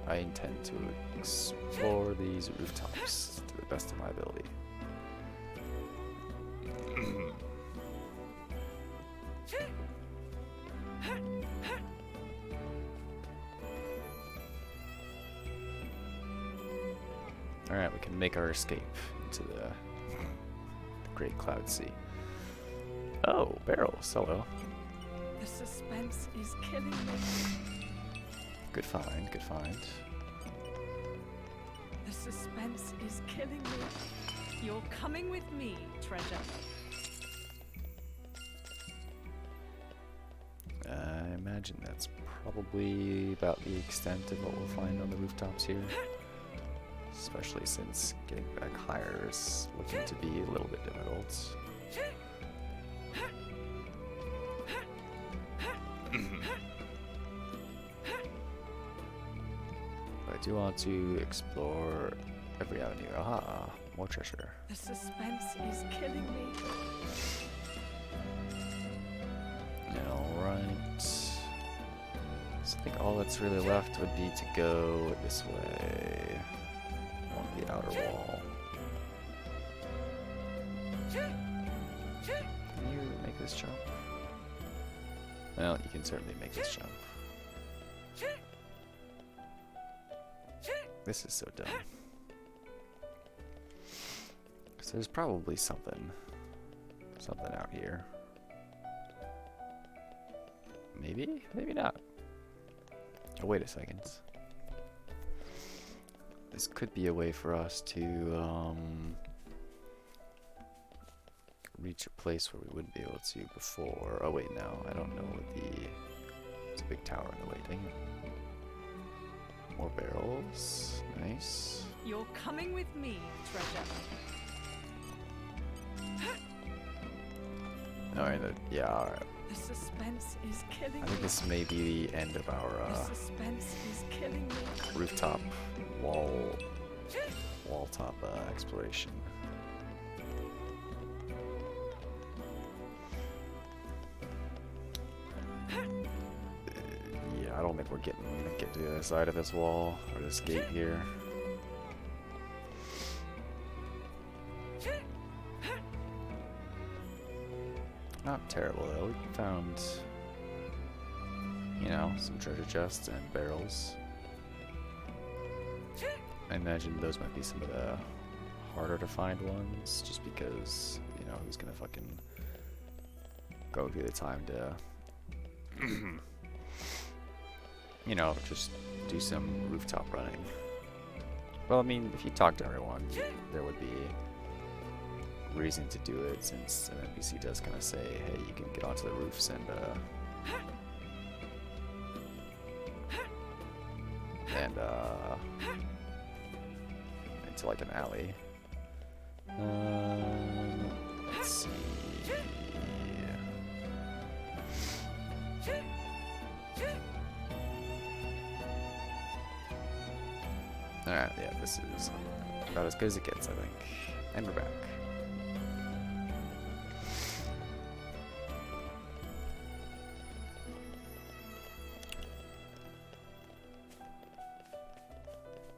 I intend to explore these rooftops to the best of my ability. Alright, we can make our escape into the Great Cloud Sea. Oh, barrels, hello. The suspense is killing me. Good find, good find. The suspense is killing me. You're coming with me, treasure. I imagine that's probably about the extent of what we'll find on the rooftops here. Especially since getting back higher is looking to be a little bit difficult. But I do want to explore every avenue. Aha, more treasure. The suspense is killing me. Alright. So I think all that's really left would be to go this way. Along the outer wall. Can you make this jump? Well, you can certainly make this jump. This is so dumb. So there's probably something out here. Maybe? Maybe not. Oh, wait a second. This could be a way for us to reach a place where we wouldn't be able to before. Oh wait, no, I don't know what there's a big tower in the way. Dang it. More barrels. Nice. You're coming with me, treasure. Alright, yeah, alright. The suspense is killing I think me. this may be the end of our The suspense is killing me. rooftop wall top exploration. Yeah, I don't think we're gonna get to the other side of this wall or this gate here. Not terrible though. We found, you know, some treasure chests and barrels. I imagine those might be some of the harder to find ones, just because, you know, who's gonna fucking go through the time to, you know, just do some rooftop running. Well, I mean, if you talk to everyone, there would be reason to do it, since an NPC does kind of say, hey, you can get onto the roofs and into like an alley. Let's see. Alright, yeah, this is about as good as it gets, I think. And we're back.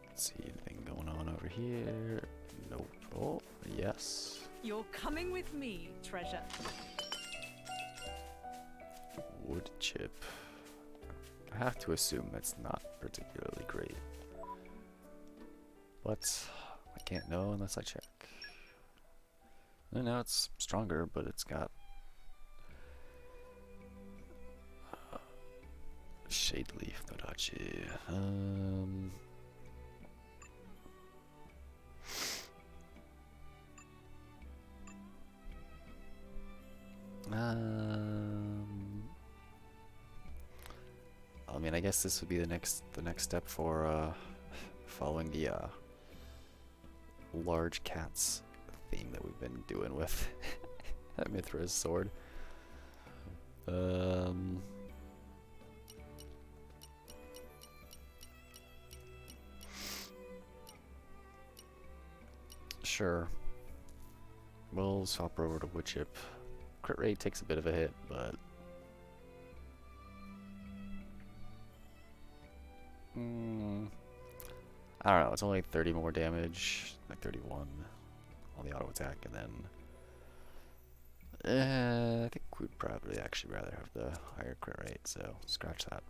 Let's see, anything going on over here? Nope. Oh, yes. You're coming with me, treasure. Wood chip. I have to assume that's not particularly great. But I can't know unless I check. I know it's stronger, but it's got shade leaf nodachi. I mean, I guess this would be the next step for following the large cats theme that we've been doing with Mithra's sword. Sure. We'll swap over to wood chip. Crit rate takes a bit of a hit, but I don't know, it's only 30 more damage, like 31 on the auto attack, and then I think we'd probably actually rather have the higher crit rate, so scratch that.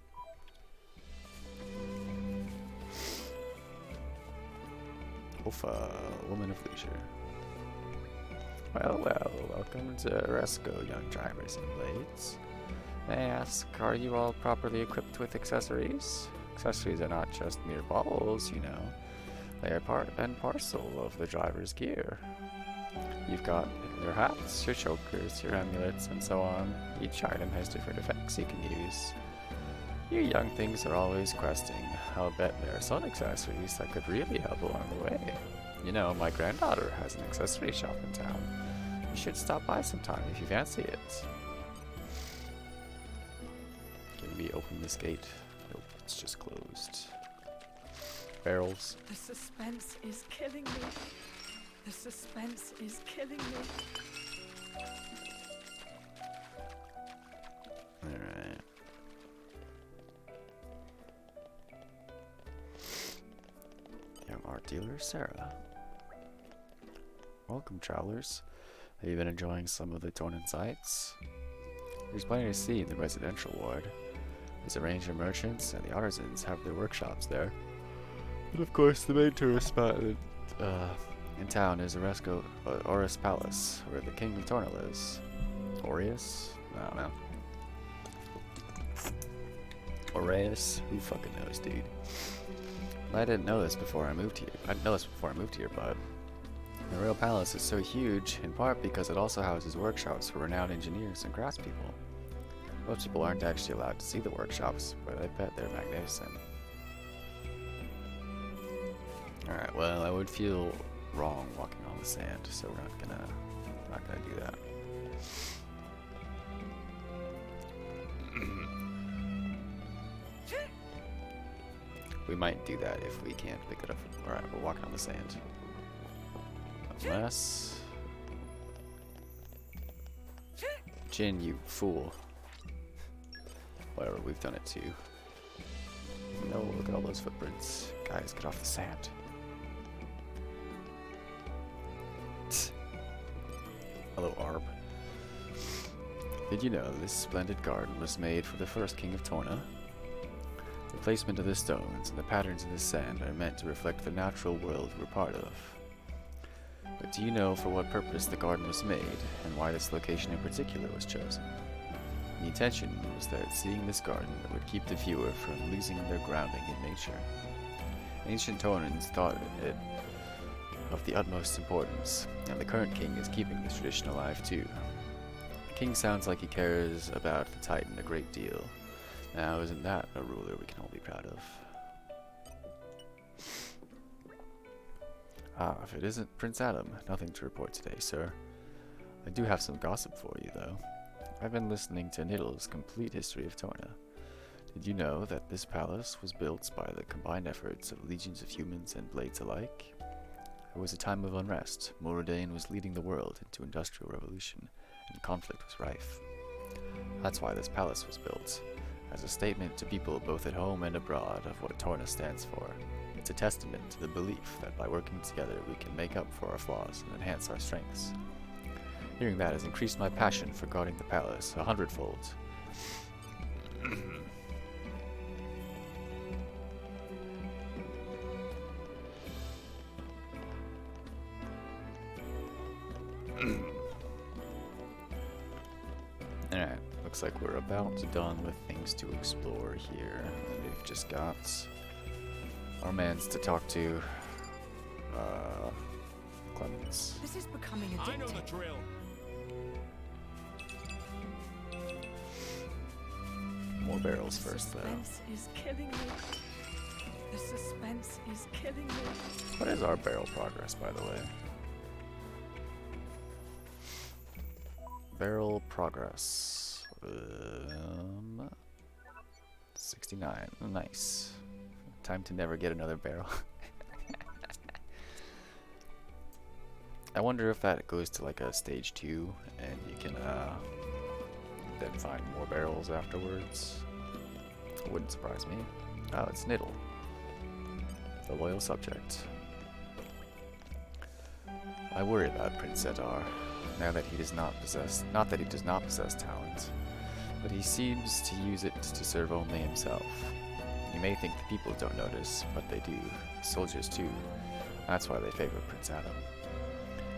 Alpha, Woman of Leisure. Well, welcome to Resco, young drivers and blades. May I ask, are you all properly equipped with accessories? Accessories are not just mere baubles, you know. They are part and parcel of the driver's gear. You've got your hats, your chokers, your amulets, and so on. Each item has different effects you can use. You young things are always questing. I'll bet there are some accessories that could really help along the way. You know, my granddaughter has an accessory shop in town. You should stop by sometime if you fancy it. Can we open this gate? Nope, it's just closed. Barrels. The suspense is killing me. The suspense is killing me. Alright. Young art dealer, Sarah. Welcome, travelers. Have you been enjoying some of the Tornan sights? There's plenty to see in the residential ward. There's a range of merchants, and the artisans have their workshops there. But of course, the main tourist spot in town is Oresco, Oris Palace, where the king of Torna lives. Aureus? I don't know. Aureus? Who fucking knows, dude? I didn't know this before I moved here. I didn't know this before I moved here, but the royal palace is so huge, in part because it also houses workshops for renowned engineers and craftspeople. Most people aren't actually allowed to see the workshops, but I bet they're magnificent. Alright, well, I would feel wrong walking on the sand, so we're not gonna do that. We might do that if we can't pick it up. Alright, we're walking on the sand. Unless... Jin, you fool. Whatever, we've done it too. No, look at all those footprints. Guys, get off the sand. Hello, Arb. Did you know this splendid garden was made for the first king of Torna? The placement of the stones and the patterns in the sand are meant to reflect the natural world we're part of. But do you know for what purpose the garden was made, and why this location in particular was chosen? The intention was that seeing this garden would keep the viewer from losing their grounding in nature. Ancient Tornans thought it of the utmost importance, and the current king is keeping this tradition alive too. The king sounds like he cares about the Titan a great deal. Now, isn't that a ruler we can all be proud of? Ah, if it isn't Prince Adam, nothing to report today, sir. I do have some gossip for you, though. I've been listening to Niddle's complete history of Torna. Did you know that this palace was built by the combined efforts of legions of humans and blades alike? It was a time of unrest. Moradane was leading the world into industrial revolution, and conflict was rife. That's why this palace was built, as a statement to people both at home and abroad of what Torna stands for. It's a testament to the belief that by working together we can make up for our flaws and enhance our strengths. Hearing that has increased my passion for guarding the palace 100-fold. Alright, looks like we're about done with things to explore here. And we've just got our mans to talk to. Clemens. This is becoming I know the addictive. drill. More barrels first, though. Suspense is killing me. The suspense is killing me. What is our barrel progress, by the way? Barrel progress. 69. Nice. Time to never get another barrel. I wonder if that goes to like a stage 2 and you can then find more barrels afterwards. It wouldn't surprise me. Oh, it's Niddle, the loyal subject. I worry about Prince Zedar, now that he does not possess, not that he does not possess talent, but he seems to use it to serve only himself. You may think the people don't notice, but they do. Soldiers too. That's why they favor Prince Adam.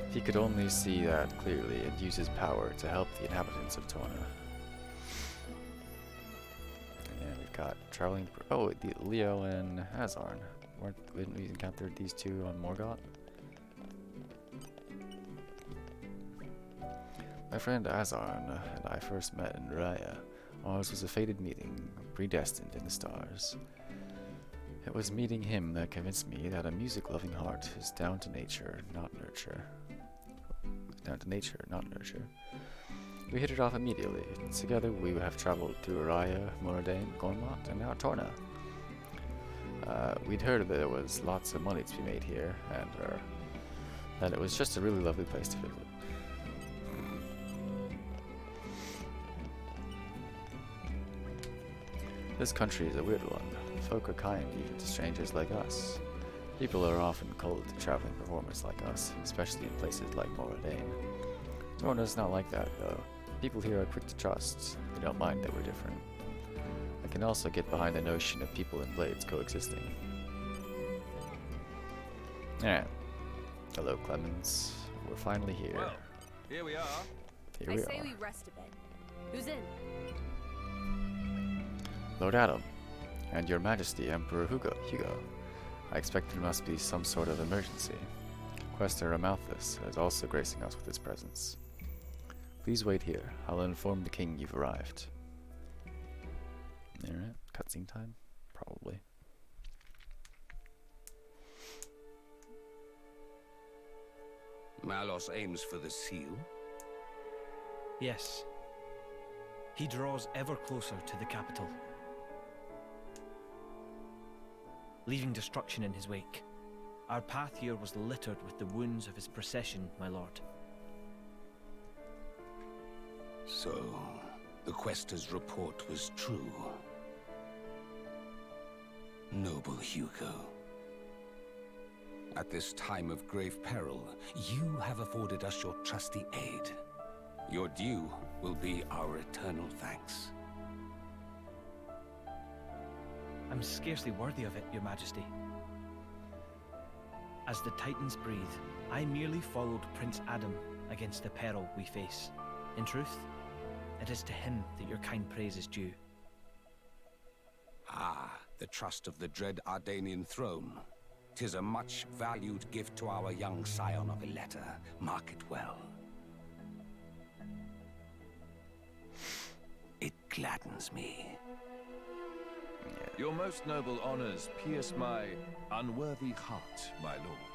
If he could only see that clearly and use his power to help the inhabitants of Torna. And we've got traveling. Oh, Leo and Hazarn. Didn't we encounter these two on Morgoth? My friend Azarn and I first met in Raya. Ours was a fated meeting, predestined in the stars. It was meeting him that convinced me that a music-loving heart is down to nature, not nurture. We hit it off immediately. Together we have traveled through Raya, Moradane, Gormott, and now Torna. We'd heard that there was lots of money to be made here, and that it was just a really lovely place to visit. This country is a weird one. Folk are kind even to strangers like us. People are often cold to traveling performers like us, especially in places like Moradane. Torna's not like that, though. People here are quick to trust. They don't mind that we're different. I can also get behind the notion of people and blades coexisting. Alright. Hello, Clemens. We're finally here. Well, here we are. I say we rest a bit. Who's in? Lord Adam, and Your Majesty, Emperor Hugo. I expect there must be some sort of emergency. Quester Amalthus is also gracing us with his presence. Please wait here. I'll inform the king you've arrived. Alright, cutscene time? Probably. Malos aims for the seal? Yes. He draws ever closer to the capital. leaving destruction in his wake. Our path here was littered with the wounds of his procession, my lord. So, the Quester's report was true. Noble Hugo. At this time of grave peril, you have afforded us your trusty aid. Your due will be our eternal thanks. I'm scarcely worthy of it, your majesty. As the Titans breathe, I merely followed Prince Adam against the peril we face. In truth, it is to him that your kind praise is due. Ah, the trust of the dread Ardanian throne. 'Tis a much valued gift to our young scion of Ileta. Mark it well. It gladdens me. Your most noble honors pierce my unworthy heart, my lord.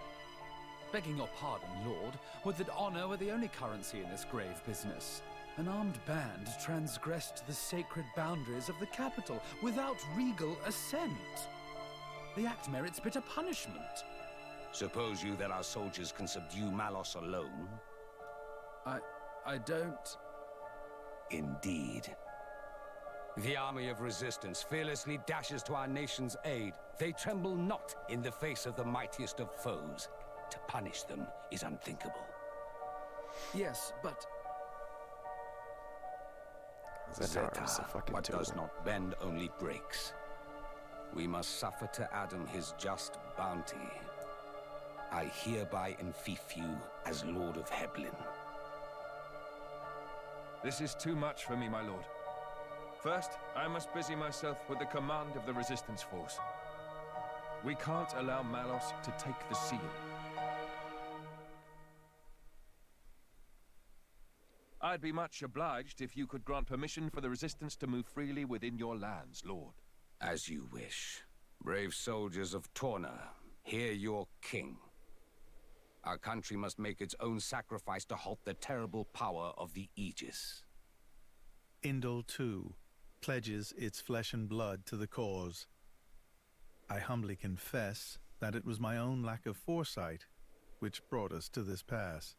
Begging your pardon, Lord, would that honor were the only currency in this grave business. An armed band transgressed the sacred boundaries of the capital without regal assent. The act merits bitter punishment. Suppose you that our soldiers can subdue Malos alone? I don't... Indeed. The army of resistance fearlessly dashes to our nation's aid. They tremble not in the face of the mightiest of foes. To punish them is unthinkable. Yes, but... Zetar is a fucking what tool. does not bend only breaks. We must suffer to Adam his just bounty. I hereby enfeoff you as Lord of Heblin. This is too much for me, my lord. First, I must busy myself with the command of the resistance force. We can't allow Malos to take the seal. I'd be much obliged if you could grant permission for the resistance to move freely within your lands, lord. As you wish. Brave soldiers of Torna, hear your king. Our country must make its own sacrifice to halt the terrible power of the Aegis. Indol, too, pledges its flesh and blood to the cause. I humbly confess that it was my own lack of foresight which brought us to this pass.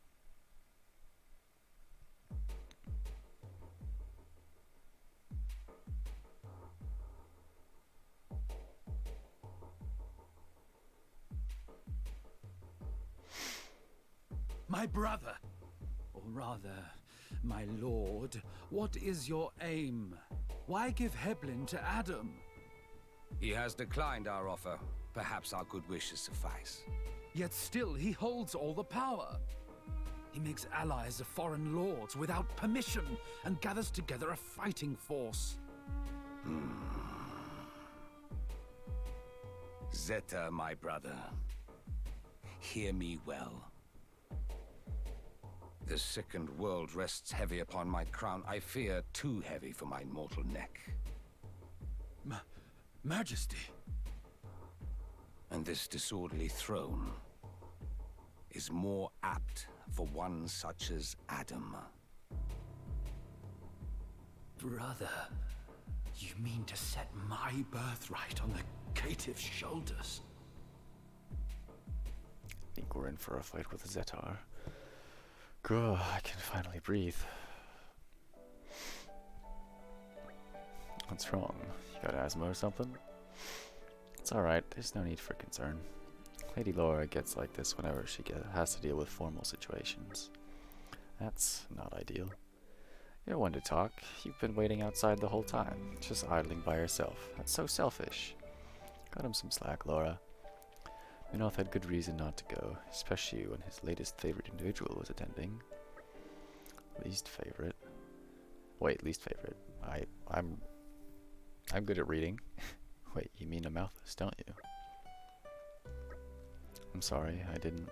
My brother, or rather, my lord, what is your aim? Why give Heblin to Adam? He has declined our offer. Perhaps our good wishes suffice. Yet still he holds all the power. He makes allies of foreign lords without permission and gathers together a fighting force. Zeta, my brother, hear me well. The sickened world rests heavy upon my crown. I fear too heavy for my mortal neck. Majesty. And this disorderly throne is more apt for one such as Adam. Brother, you mean to set my birthright on the caitiff's shoulders? I think we're in for a fight with Zetar. Grr, I can finally breathe. What's wrong? You got asthma or something? It's alright, there's no need for concern. Lady Laura gets like this whenever she has to deal with formal situations. That's not ideal. You're one to talk. You've been waiting outside the whole time, just idling by yourself. That's so selfish. Cut him some slack, Laura. Minoth had good reason not to go, especially when his latest favorite individual was attending. Least favorite? Wait, least favorite. I'm good at reading. Wait, you mean a mouthless, don't you? I'm sorry, I didn't.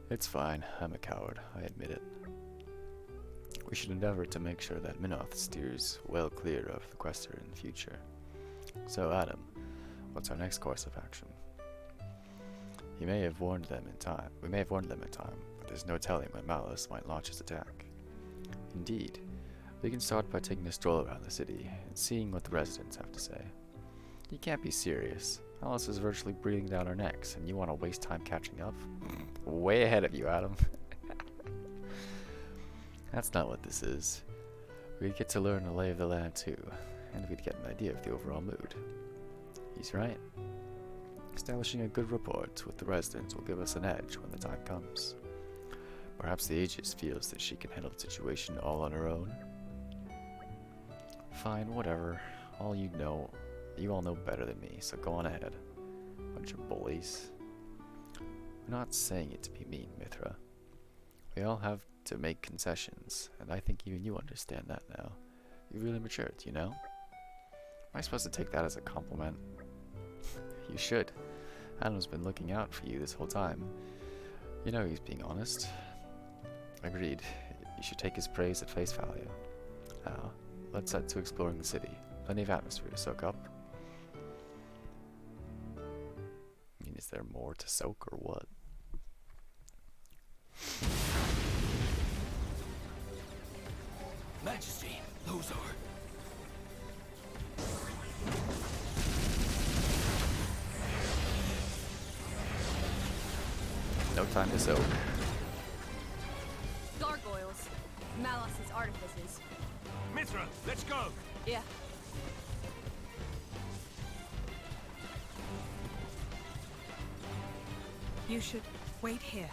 It's fine, I'm a coward, I admit it. We should endeavor to make sure that Minoth steers well clear of the Quester in the future. So, Adam, what's our next course of action? We may have warned them in time, but there's no telling when Malos might launch his attack. Indeed, we can start by taking a stroll around the city and seeing what the residents have to say. You can't be serious. Malos is virtually breathing down our necks, and you want to waste time catching up? Way ahead of you, Adam. That's not what this is. We'd get to learn the lay of the land too, and we'd get an idea of the overall mood. He's right. Establishing a good rapport with the residents will give us an edge when the time comes. Perhaps the Aegis feels that she can handle the situation all on her own. Fine, whatever. You all know better than me, so go on ahead. Bunch of bullies. I'm not saying it to be mean, Mithra. We all have to make concessions, and I think even you understand that now. You've really matured, you know? Am I supposed to take that as a compliment? You should. Adam's been looking out for you this whole time. You know he's being honest. Agreed. You should take his praise at face value. Now, let's set to exploring the city. Plenty of atmosphere to soak up. I mean, is there more to soak or what? Majesty, those are... No time to soak. Gargoyles. Malos' artifices. Mithra, let's go! Yeah. You should wait here.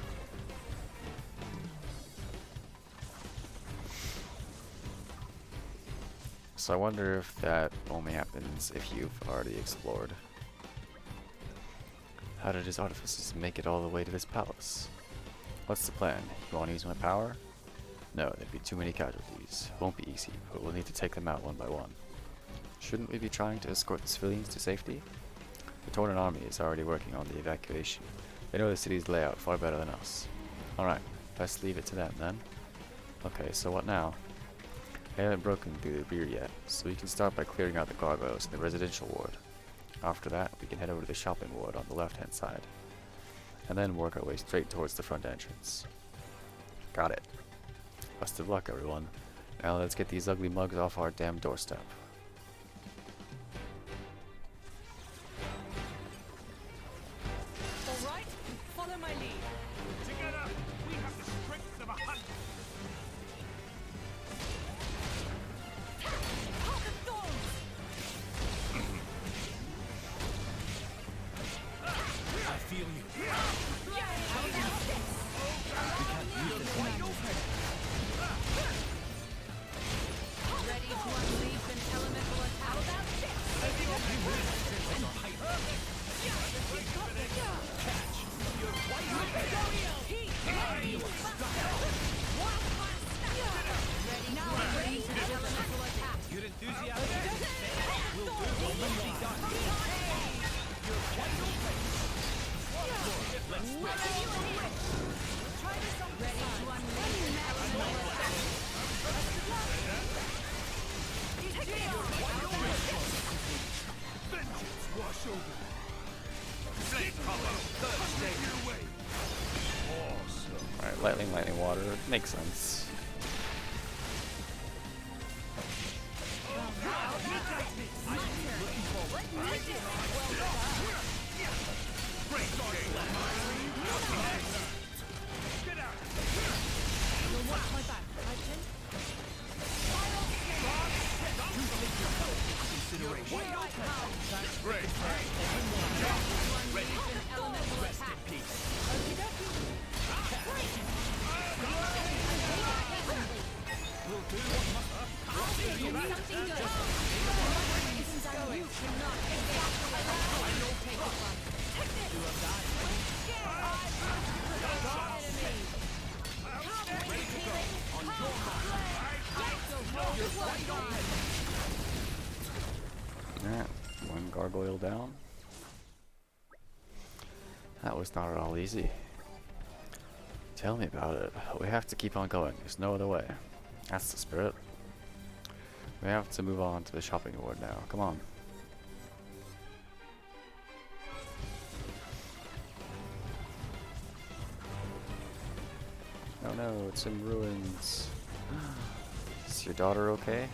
So I wonder if that only happens if you've already explored. How did his artifices make it all the way to this palace? What's the plan? You want to use my power? No, there'd be too many casualties. Won't be easy, but we'll need to take them out one by one. Shouldn't we be trying to escort the civilians to safety? The Tornan army is already working on the evacuation. They know the city's layout far better than us. Alright, best leave it to them then. Okay, so what now? I haven't broken through the rear yet, so we can start by clearing out the gargoyles in the residential ward. After that, we can head over to the shopping ward on the left-hand side, and then work our way straight towards the front entrance. Got it. Best of luck, everyone. Now let's get these ugly mugs off our damn doorstep. All right, follow my lead. Together, we have the strength of a hundred. Heart of Thorns! I feel you. Ready to unleash an elemental attack. Ready to unleash an elemental attack. Your enthusiasm will do what must be done. Ready to unleash an elemental attack. Vengeance wash over. Flame cover, third stage away. Awesome. Alright, lightning, water. Makes sense. You'll watch my back, right, Jin? That's great. Unleash an elemental attack. Something good. You cannot take the fun. Alright, one gargoyle down. That was not at all easy. Tell me about it. We have to keep on going. There's no other way. That's the spirit. We have to move on to the shopping ward now. Come on. Oh no, it's in ruins. Is your daughter okay?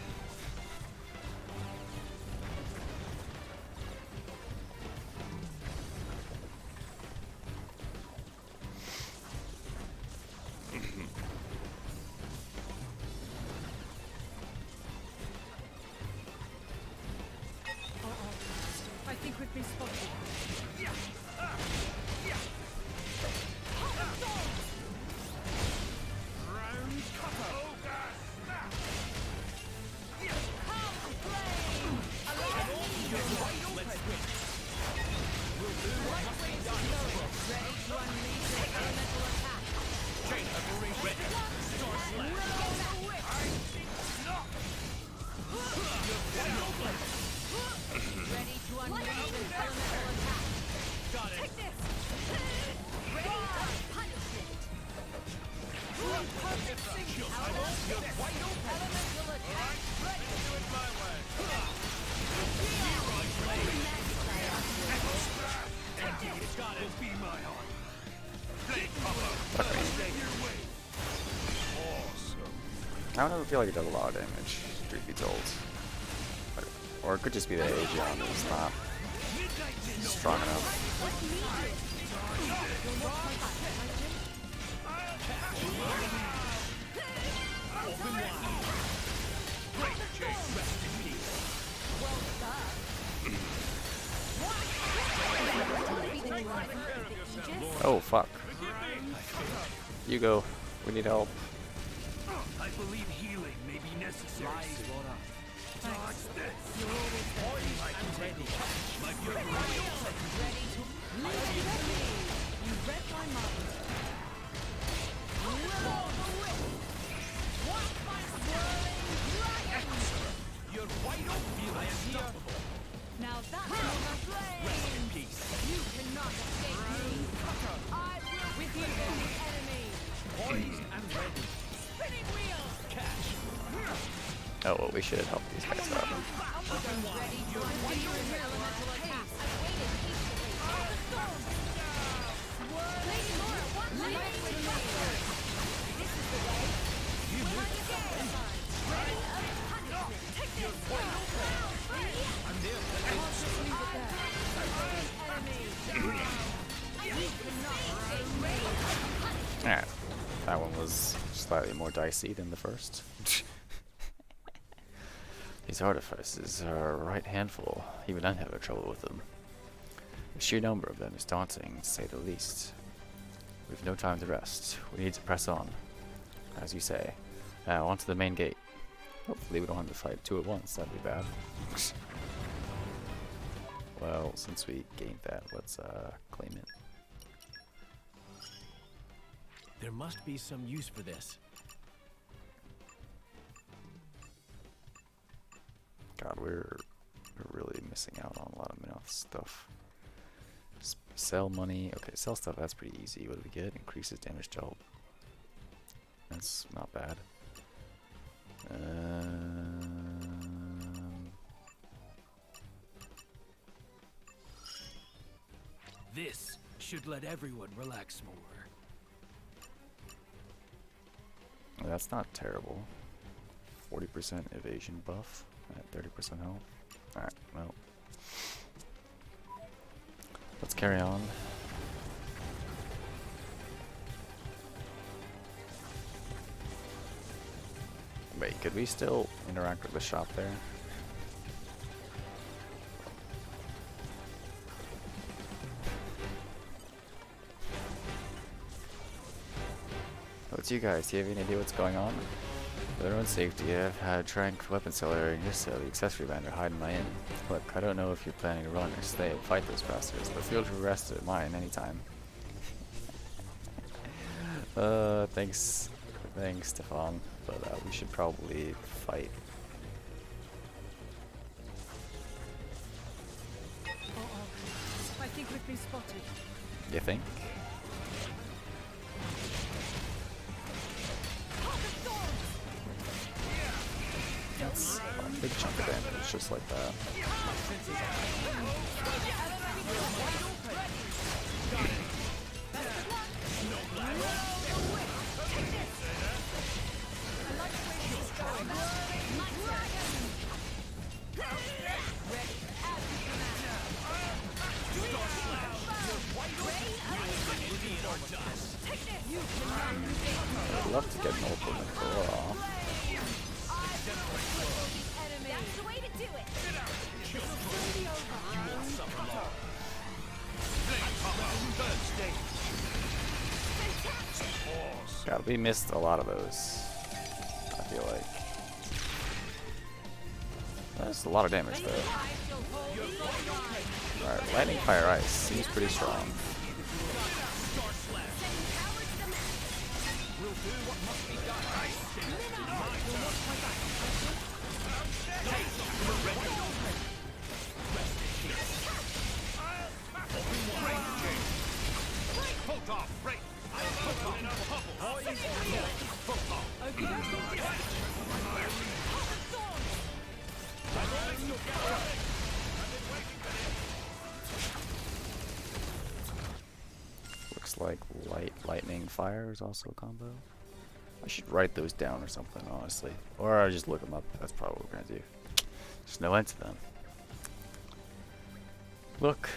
Fuck me. I don't feel like it does a lot of damage. 3 feet old. Or it could just be the Aegon is not strong enough. Oh fuck. You go. We need help. I believe healing may be necessary. Dodge this. You read my mind. You're wide open. I am unstoppable. Now that's my flame. Rest in peace. You cannot escape me. I will With you, enemy. Poised and ready. spinning wheel. Catch. Oh well, we should help these guys out. Ready to your elemental attack. I waited patiently. Wait more at one time. This is the way. Mine again. Ready of punishment. Take this. I'm there. Just leave it there. Enemy. You cannot escape me. Alright. That one was slightly more dicey than the first. These artifices are a right handful. Even I'm having trouble with them. The sheer number of them is daunting, to say the least. We've no time to rest. We need to press on. As you say. Now, onto the main gate. Hopefully we don't have to fight 2 at once. That'd be bad. Well, since we gained that, let's claim it. There must be some use for this. God, we're really missing out on a lot of Minoth stuff. Sell money. Okay, sell stuff, that's pretty easy. What do we get? Increases damage dealt. That's not bad. This should let everyone relax more. That's not terrible. 40% evasion buff at 30% health. Alright, well. Let's carry on. Wait, could we still interact with the shop there? What's you guys? Do you have any idea what's going on? For their own safety, I've had Trank weapon seller and just the accessory vendor hide in my inn. Look, I don't know if you're planning to run or stay and fight those bastards, but feel free to rest at mine anytime. Thanks, Stefan, but we should probably fight. I think we've been spotted. You think? That's a big chunk of damage, just like that. I'd love to get an ultimate for off. That's the way to do it. God, we missed a lot of those. I feel like. That's a lot of damage though. Alright, lightning, fire, ice seems pretty strong. looks like lightning, fire is also a combo. I should write those down or something, honestly. Or I just look them up. That's probably what we're gonna do. There's no end to them. Look.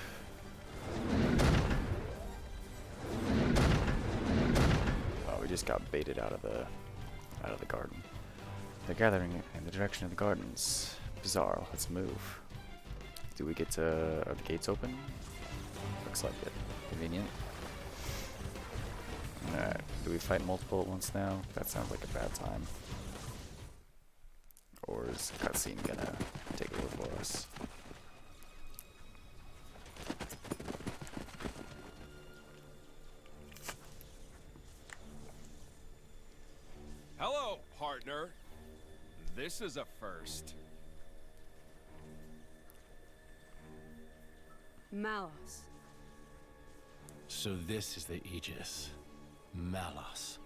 Oh, we just got baited out of the garden. They're gathering in the direction of the gardens. Bizarre. Let's move. Do we get to... Are the gates open? Looks like it. Convenient. Alright. Do we fight multiple at once now? That sounds like a bad time. Or is the cutscene gonna take over for us? Hello, partner. This is a first. Malos. So this is the Aegis. Malos.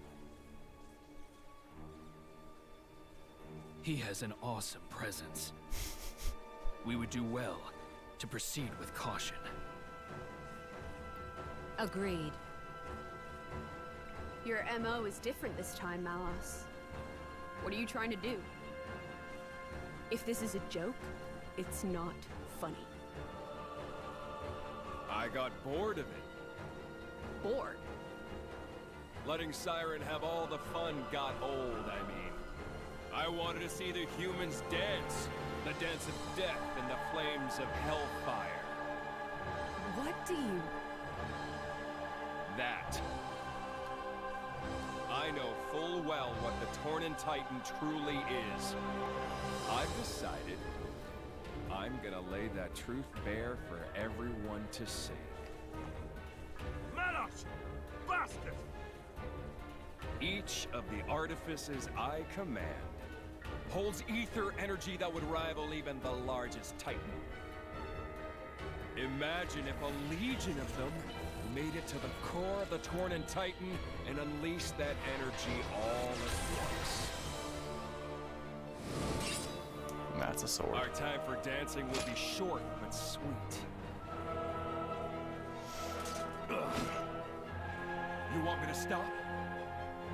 He has an awesome presence. We would do well to proceed with caution. Agreed. Your MO is different this time, Malos. What are you trying to do? If this is a joke, it's not funny. I got bored of it. Bored? Letting Siren have all the fun got old, I mean. I wanted to see the humans dance. The dance of death and the flames of hellfire. What do you... That. I know full well what the Tornan Titan truly is. I've decided I'm gonna lay that truth bare for everyone to see. Malos! Bastard! Each of the artifices I command holds ether energy that would rival even the largest Titan. Imagine if a legion of them made it to the core of the Tornan Titan and unleashed that energy all at once. That's a sword. Our time for dancing would be short but sweet. Ugh. You want me to stop?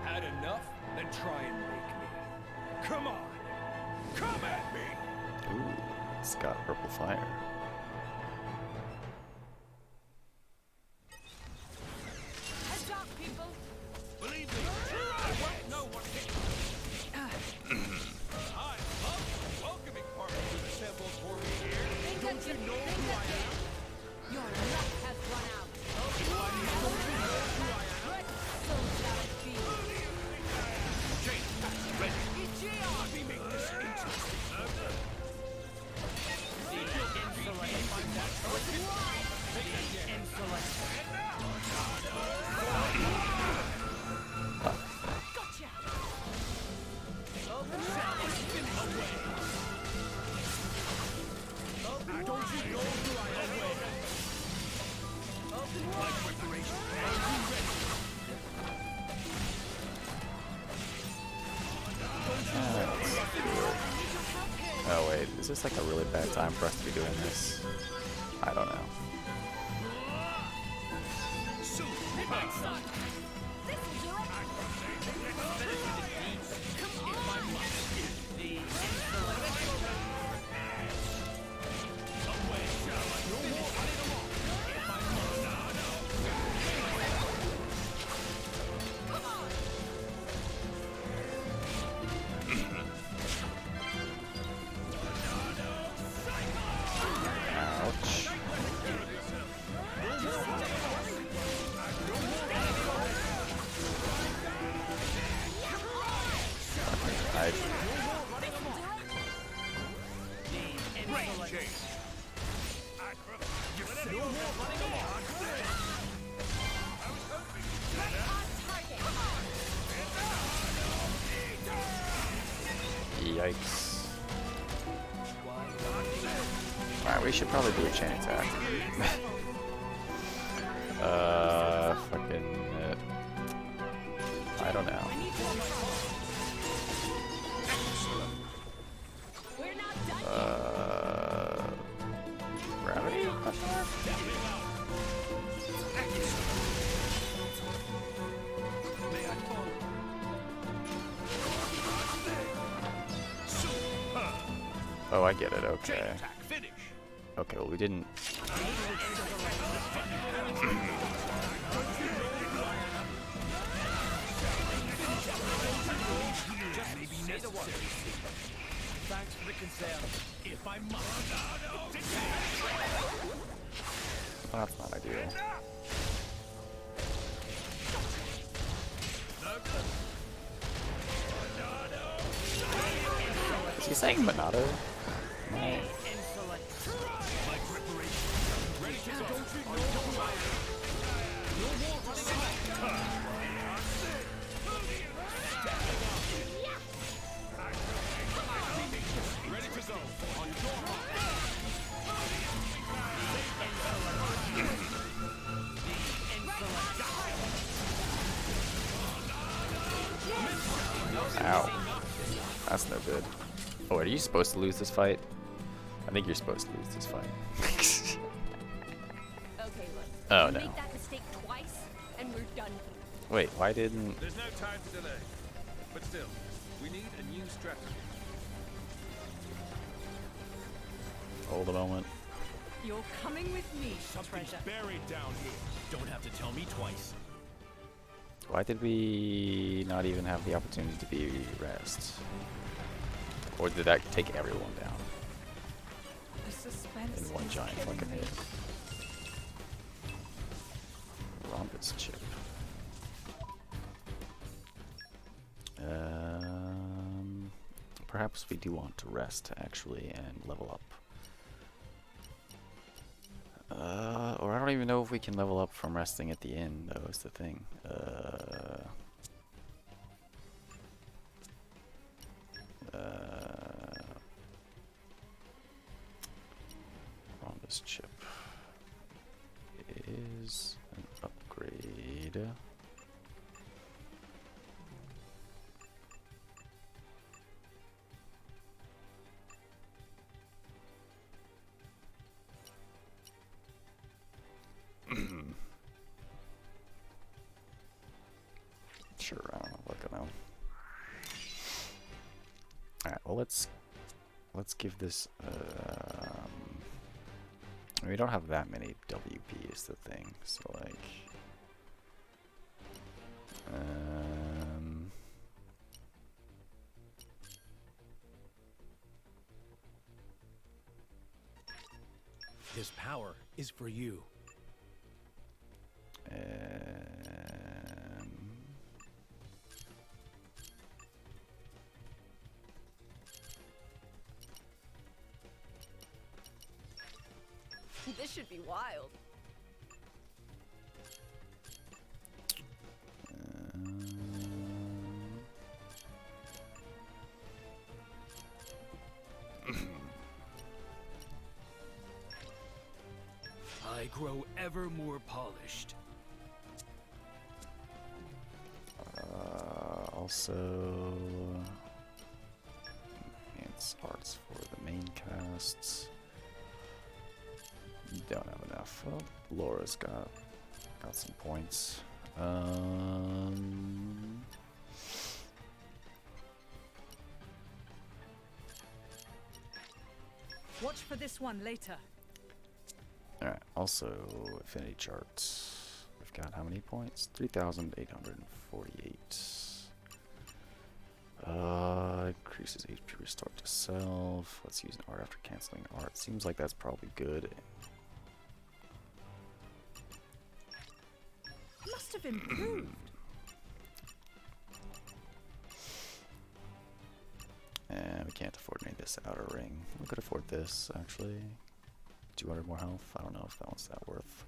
Had enough? Then try and make me. Come on! Come at me! Ooh, it's got purple fire. Heads up, people! Believe me, I won't know what hit me. I love welcoming parties to the temple for me here. Don't you know who I am? Your luck has run out. So shall it be. Let me make this interesting. Gotcha! Don't you know who I am? My preparation. Oh wait, is this like a really bad time for us to be doing this? I don't know. Ouch. Yikes. Alright, we should probably do a chain attack. Fucking... I don't know. Gravity? Oh, I get it. Chain Okay. attack, finish. Okay, well, we didn't. Thanks for the concern. If I must. Well, that's not ideal. Is he saying Monado? No. Ow. That's no good. Oh, are you supposed to lose this fight? I think you're supposed to lose this fight. Okay, look. Oh, you no. make that mistake twice, and we're done here. Wait, why didn't... There's no time to delay. But still, we need a new strategy. Hold a moment. You're coming with me, Something's treasure. buried down here. Don't have to tell me twice. Why did we not even have the opportunity to be rest? Or did that take everyone down The suspense in one is giant killing fucking me. hit? Rhombus chip. Perhaps we do want to rest actually and level up. Or I don't even know if we can level up from resting at the end, though, is the thing. Rhombus chip is an upgrade. Sure, I don't know. Look, I know. Alright, well, let's give this. We don't have that many WP is the thing, so like. This power is for you. This should be wild. I grow ever more polished. Also, enhance arts for the main casts. You don't have enough. Well, Laura's got some points. Watch for this one later. Alright, also affinity charts. We've got how many points? 3,848. Increases HP restored to self. Let's use an art after canceling art. Seems like that's probably good. Must have improved. And we can't afford any of this outer ring. We could afford this, actually. 200 more health. I don't know if that one's that worth.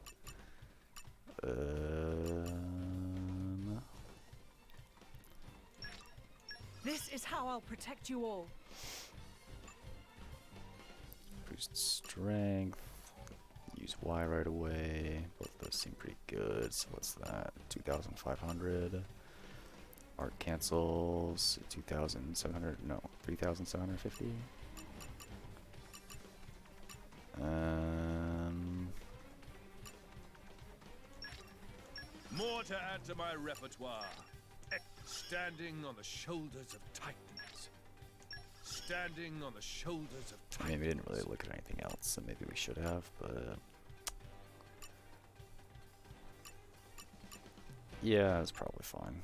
This is how I'll protect you all. Boost strength. Use Y right away. Both of those seem pretty good. So what's that? 2,500. Art cancels. 2,700. No, 3,750. More to add to my repertoire. Standing on the shoulders of titans. standing on the shoulders of I mean, we didn't really look at anything else, so maybe we should have, but... Yeah, it's probably fine.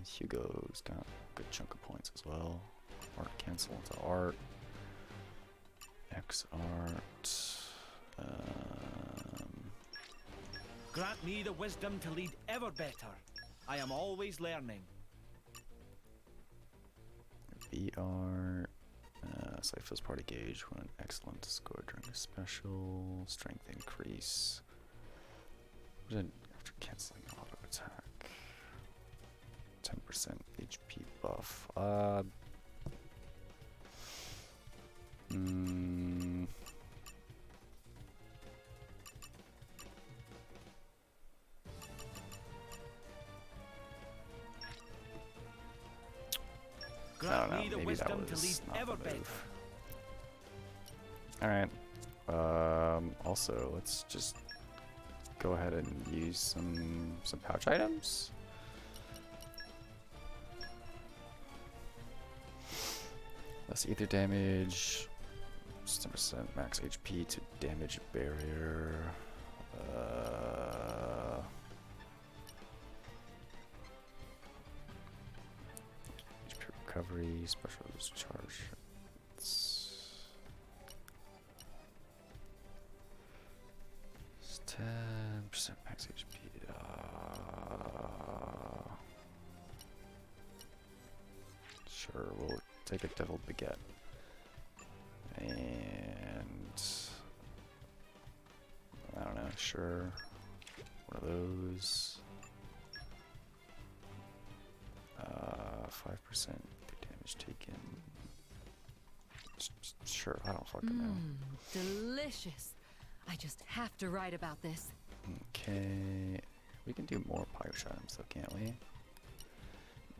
Hugo's got a good chunk of points as well. Art cancel into art. X art. Grant me the wisdom to lead ever better. I am always learning. V art. Cypher's party gauge when excellent score during a special. Strength increase. After canceling auto attack. 10% HP buff. I don't know, maybe that was not the move. Alright. Also, let's just go ahead and use some pouch items. Less ether damage. 10% max HP to damage barrier. HP recovery, special discharge. It's 10% max HP. Sure, we'll take a devil baguette. And I don't know, sure. What are those? 5% damage taken. Sure, I don't fucking know. Delicious. I just have to write about this. Okay, we can do more pouch items though, can't we?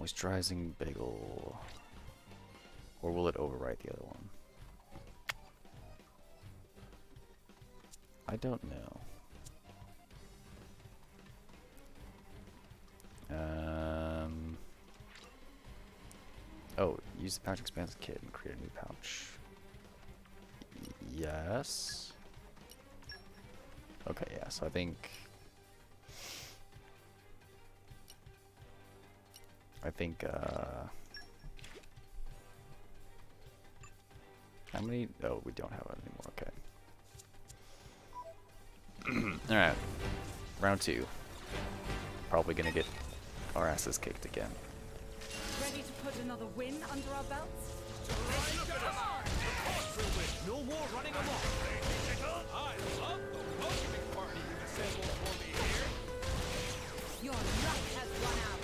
Moisturizing bagel. Or will it overwrite the other one? I don't know. Oh, use the pouch expansive kit and create a new pouch. Yes. Okay, yeah, so I think how many? Oh, we don't have it anymore, okay. Alright. Round 2. Probably gonna get our asses kicked again. Ready to put another win under our belts? No more running amok. I love the welcoming party you've assembled for me here. Your luck has run out.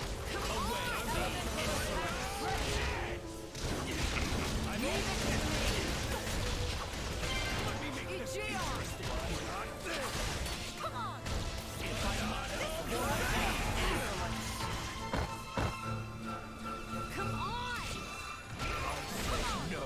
Come on! Come on! Come on! No.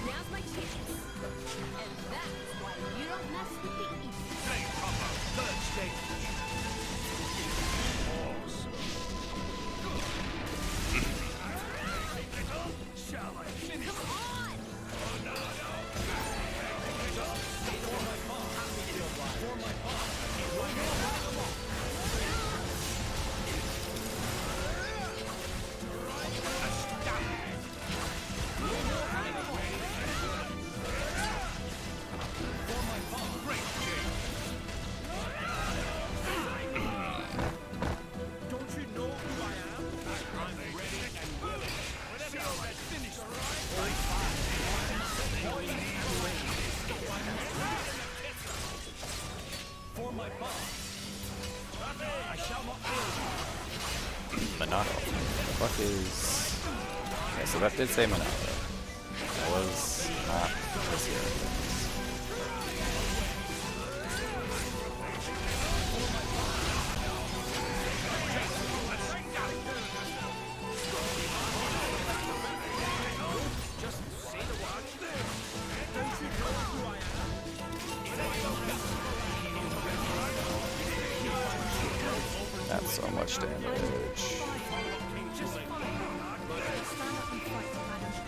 Now's my chance. And that's why you don't mess with the easy. Shall I finish? Come on! Don't you know who I am? I'm ready and willing. Shall I finish? For my boss. I shall not fail. Monado. The fuck is... Okay, so that did say Monado. That was not this year. That's so much damage. Just fine. Stand up and fight, madam.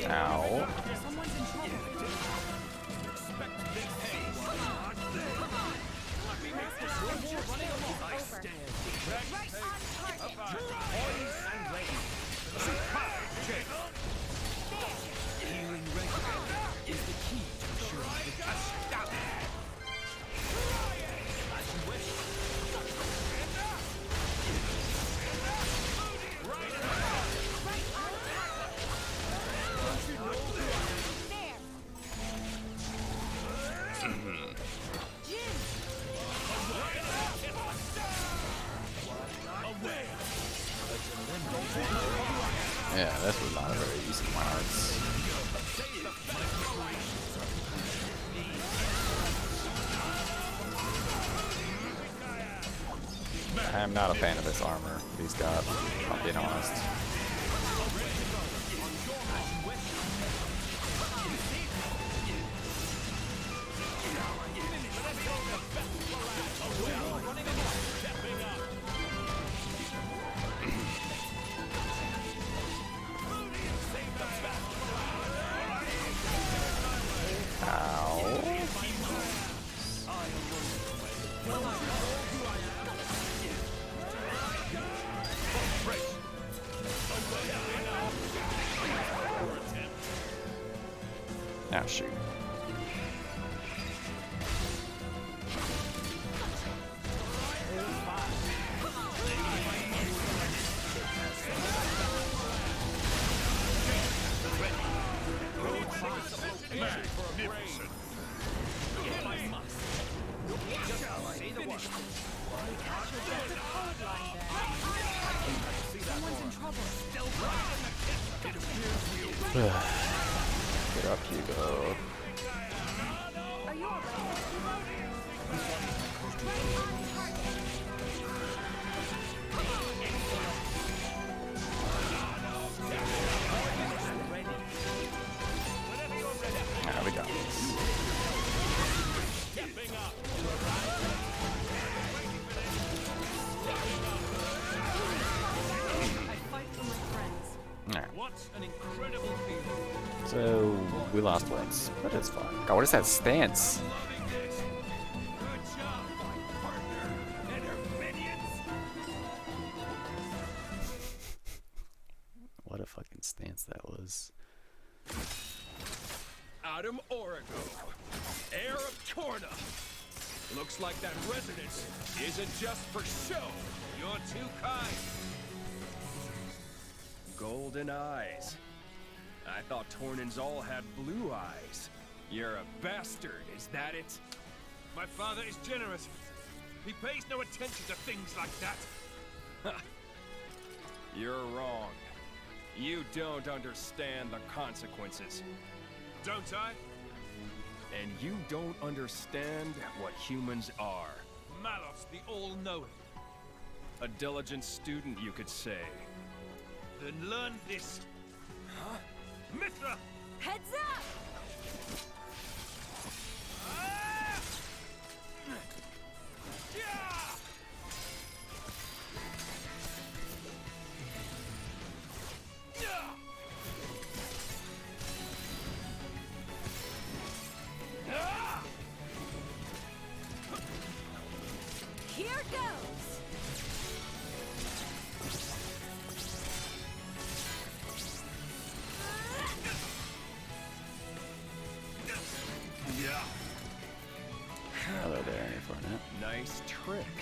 Ow. Someone's in trouble. Right on target. Healing regularly is the key to ensuring the touchdown. As you wish. Yeah, this was not a very easy Mars. I am not a fan of this armor he's got, if I'm being honest. Now shoot. Someone's in trouble. Get up, Hugo. Are you alright? Now we got this. I fight for my friends. Alright. What an incredible feeling. So we lost once, but it's fine. God, what is that stance? What a fucking stance that was. Adam Origo, heir of Torna. Looks like that residence isn't just for show. You're too kind. Golden eyes. I thought Tornans all had blue eyes. You're a bastard, is that it? My father is generous. He pays no attention to things like that. You're wrong. You don't understand the consequences. Don't I? And you don't understand what humans are. Malos, the all-knowing. A diligent student, you could say. Then learn this. Huh? Mithra! Heads up! Ah! Yeah! Yeah! Ah! Here goes! Yeah. Hello there, Annie Fournette. Nice trick.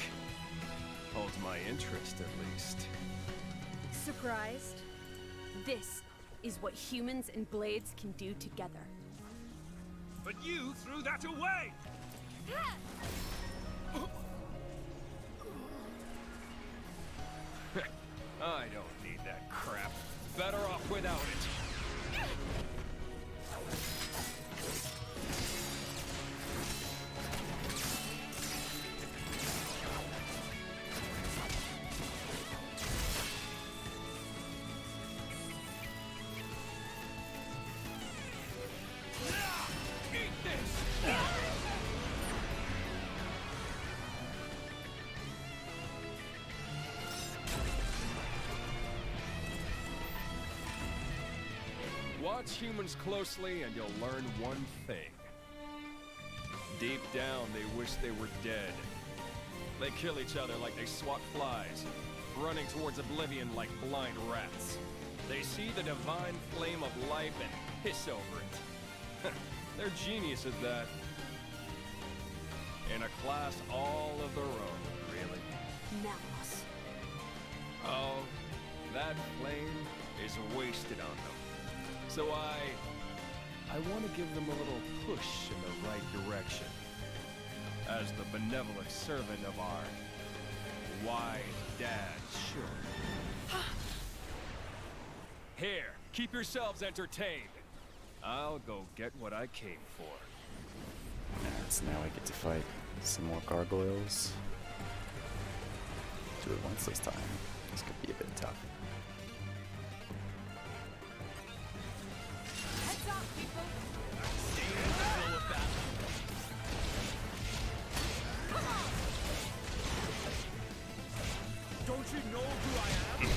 Holds my interest, at least. Surprised? This is what humans and blades can do together. But you threw that away! I don't need that crap. Better off without it. Watch humans closely and you'll learn one thing. Deep down, they wish they were dead. They kill each other like they swat flies, running towards oblivion like blind rats. They see the divine flame of life and hiss over it. They're genius at that. In a class all of their own, really. Malos. Oh, that flame is wasted on them. So I want to give them a little push in the right direction. As the benevolent servant of our wise dad should. Here, keep yourselves entertained. I'll go get what I came for. So now I get to fight some more gargoyles. Do it once this time. This could be a bit tough. Heads up, people. Come on. Don't you know who I am?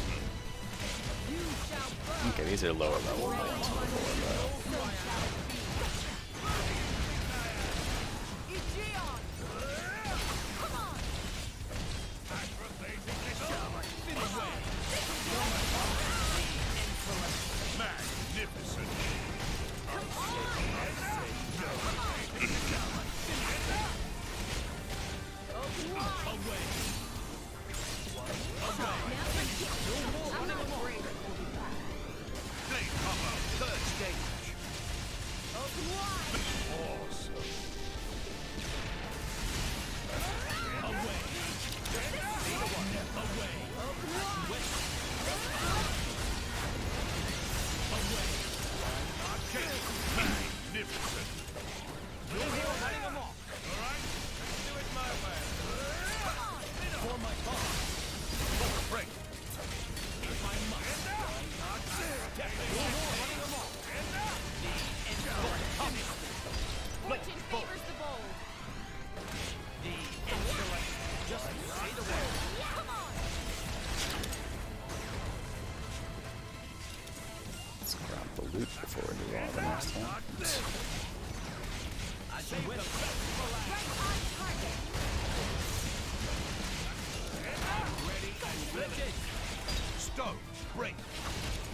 You shall burn. Okay, these are lower level ones before, but Aegeon. Come on. Magnificent. Come on. Away. Flame combo, third stage. Awesome. Away. Magnificent. You're running them off. All right, let's do it my way. For my cause. For break. If I must. Running them off. Fortune favors the bold. The intellect. Just say the word. Come on. let's grab the loot before we do all the next one. I say win. Right on target. Ready and willing. Stone, break.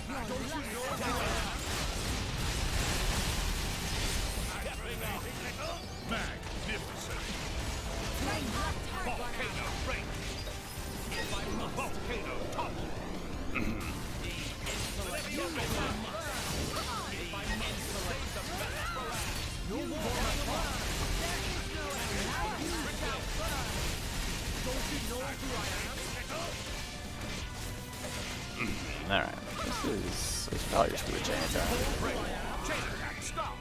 Don't you know who I am? Magnificent. Volcano break. If I must. Volcano topple. If I must. Save the best for last. No more. Don't you know who I am? Alright, this is probably just be a chain attack. Chain attack, stop.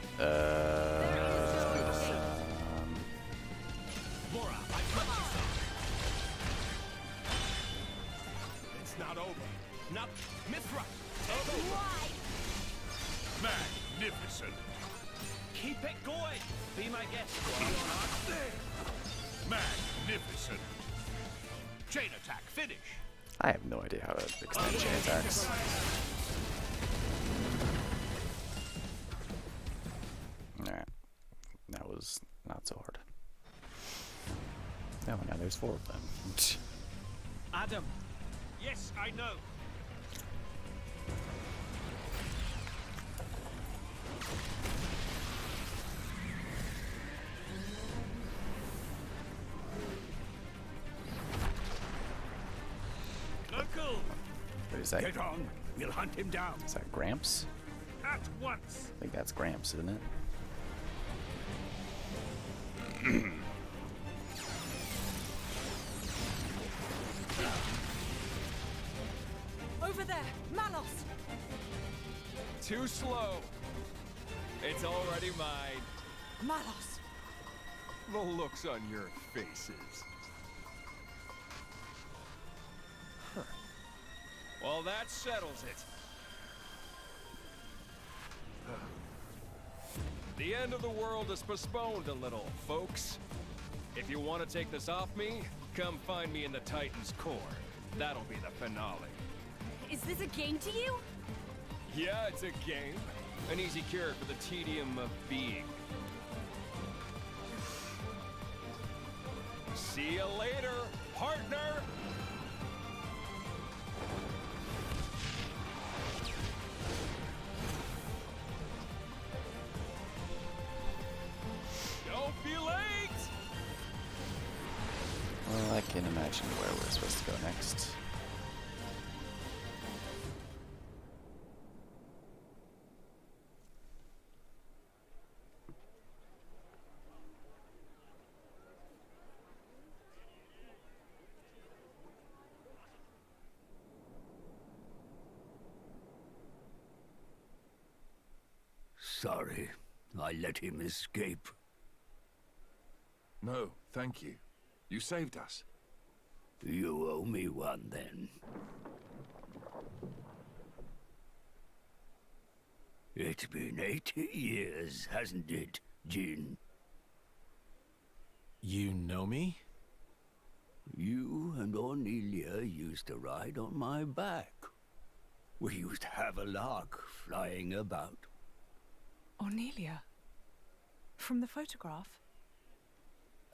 Laura, I cut you some. It's not over. Not Mithra. Wide. Magnificent. Keep it going. Be my guest. Magnificent. Chain attack, finish. I have no idea how to extend chain attacks. Alright, that was not so hard. Oh, now there's 4 of them. Adam. Yes, I know. Local. What is that? Get on. We'll hunt him down. Is that Gramps? At once. I think that's Gramps, isn't it? Over there, Malos. Too slow. It's already mine. Malos. The looks on your faces. Huh. Well, that settles it. The end of the world is postponed a little, folks. If you want to take this off me, come find me in the Titan's core. That'll be the finale. Is this a game to you? Yeah, it's a game. An easy cure for the tedium of being. See you later, partner! Don't be late! Well, I can imagine where we're supposed to go next. Sorry, I let him escape. No, thank you. You saved us. You owe me one, then. It's been 80 years, hasn't it, Jin? You know me? You and Ornelia used to ride on my back. We used to have a lark flying about. Ornelia? From the photograph?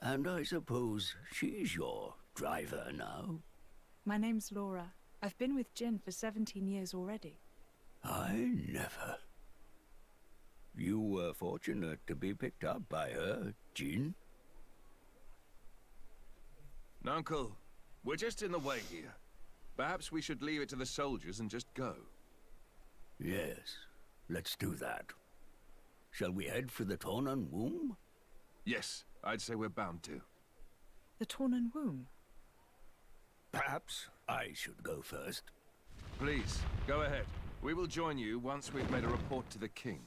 And I suppose she's your driver now? My name's Laura. I've been with Jin for 17 years already. I never. You were fortunate to be picked up by her, Jin. Uncle, we're just in the way here. Perhaps we should leave it to the soldiers and just go. Yes, let's do that. Shall we head for the Tornan womb? Yes, I'd say we're bound to. The Tornan womb? Perhaps I should go first. Please, go ahead. We will join you once we've made a report to the king.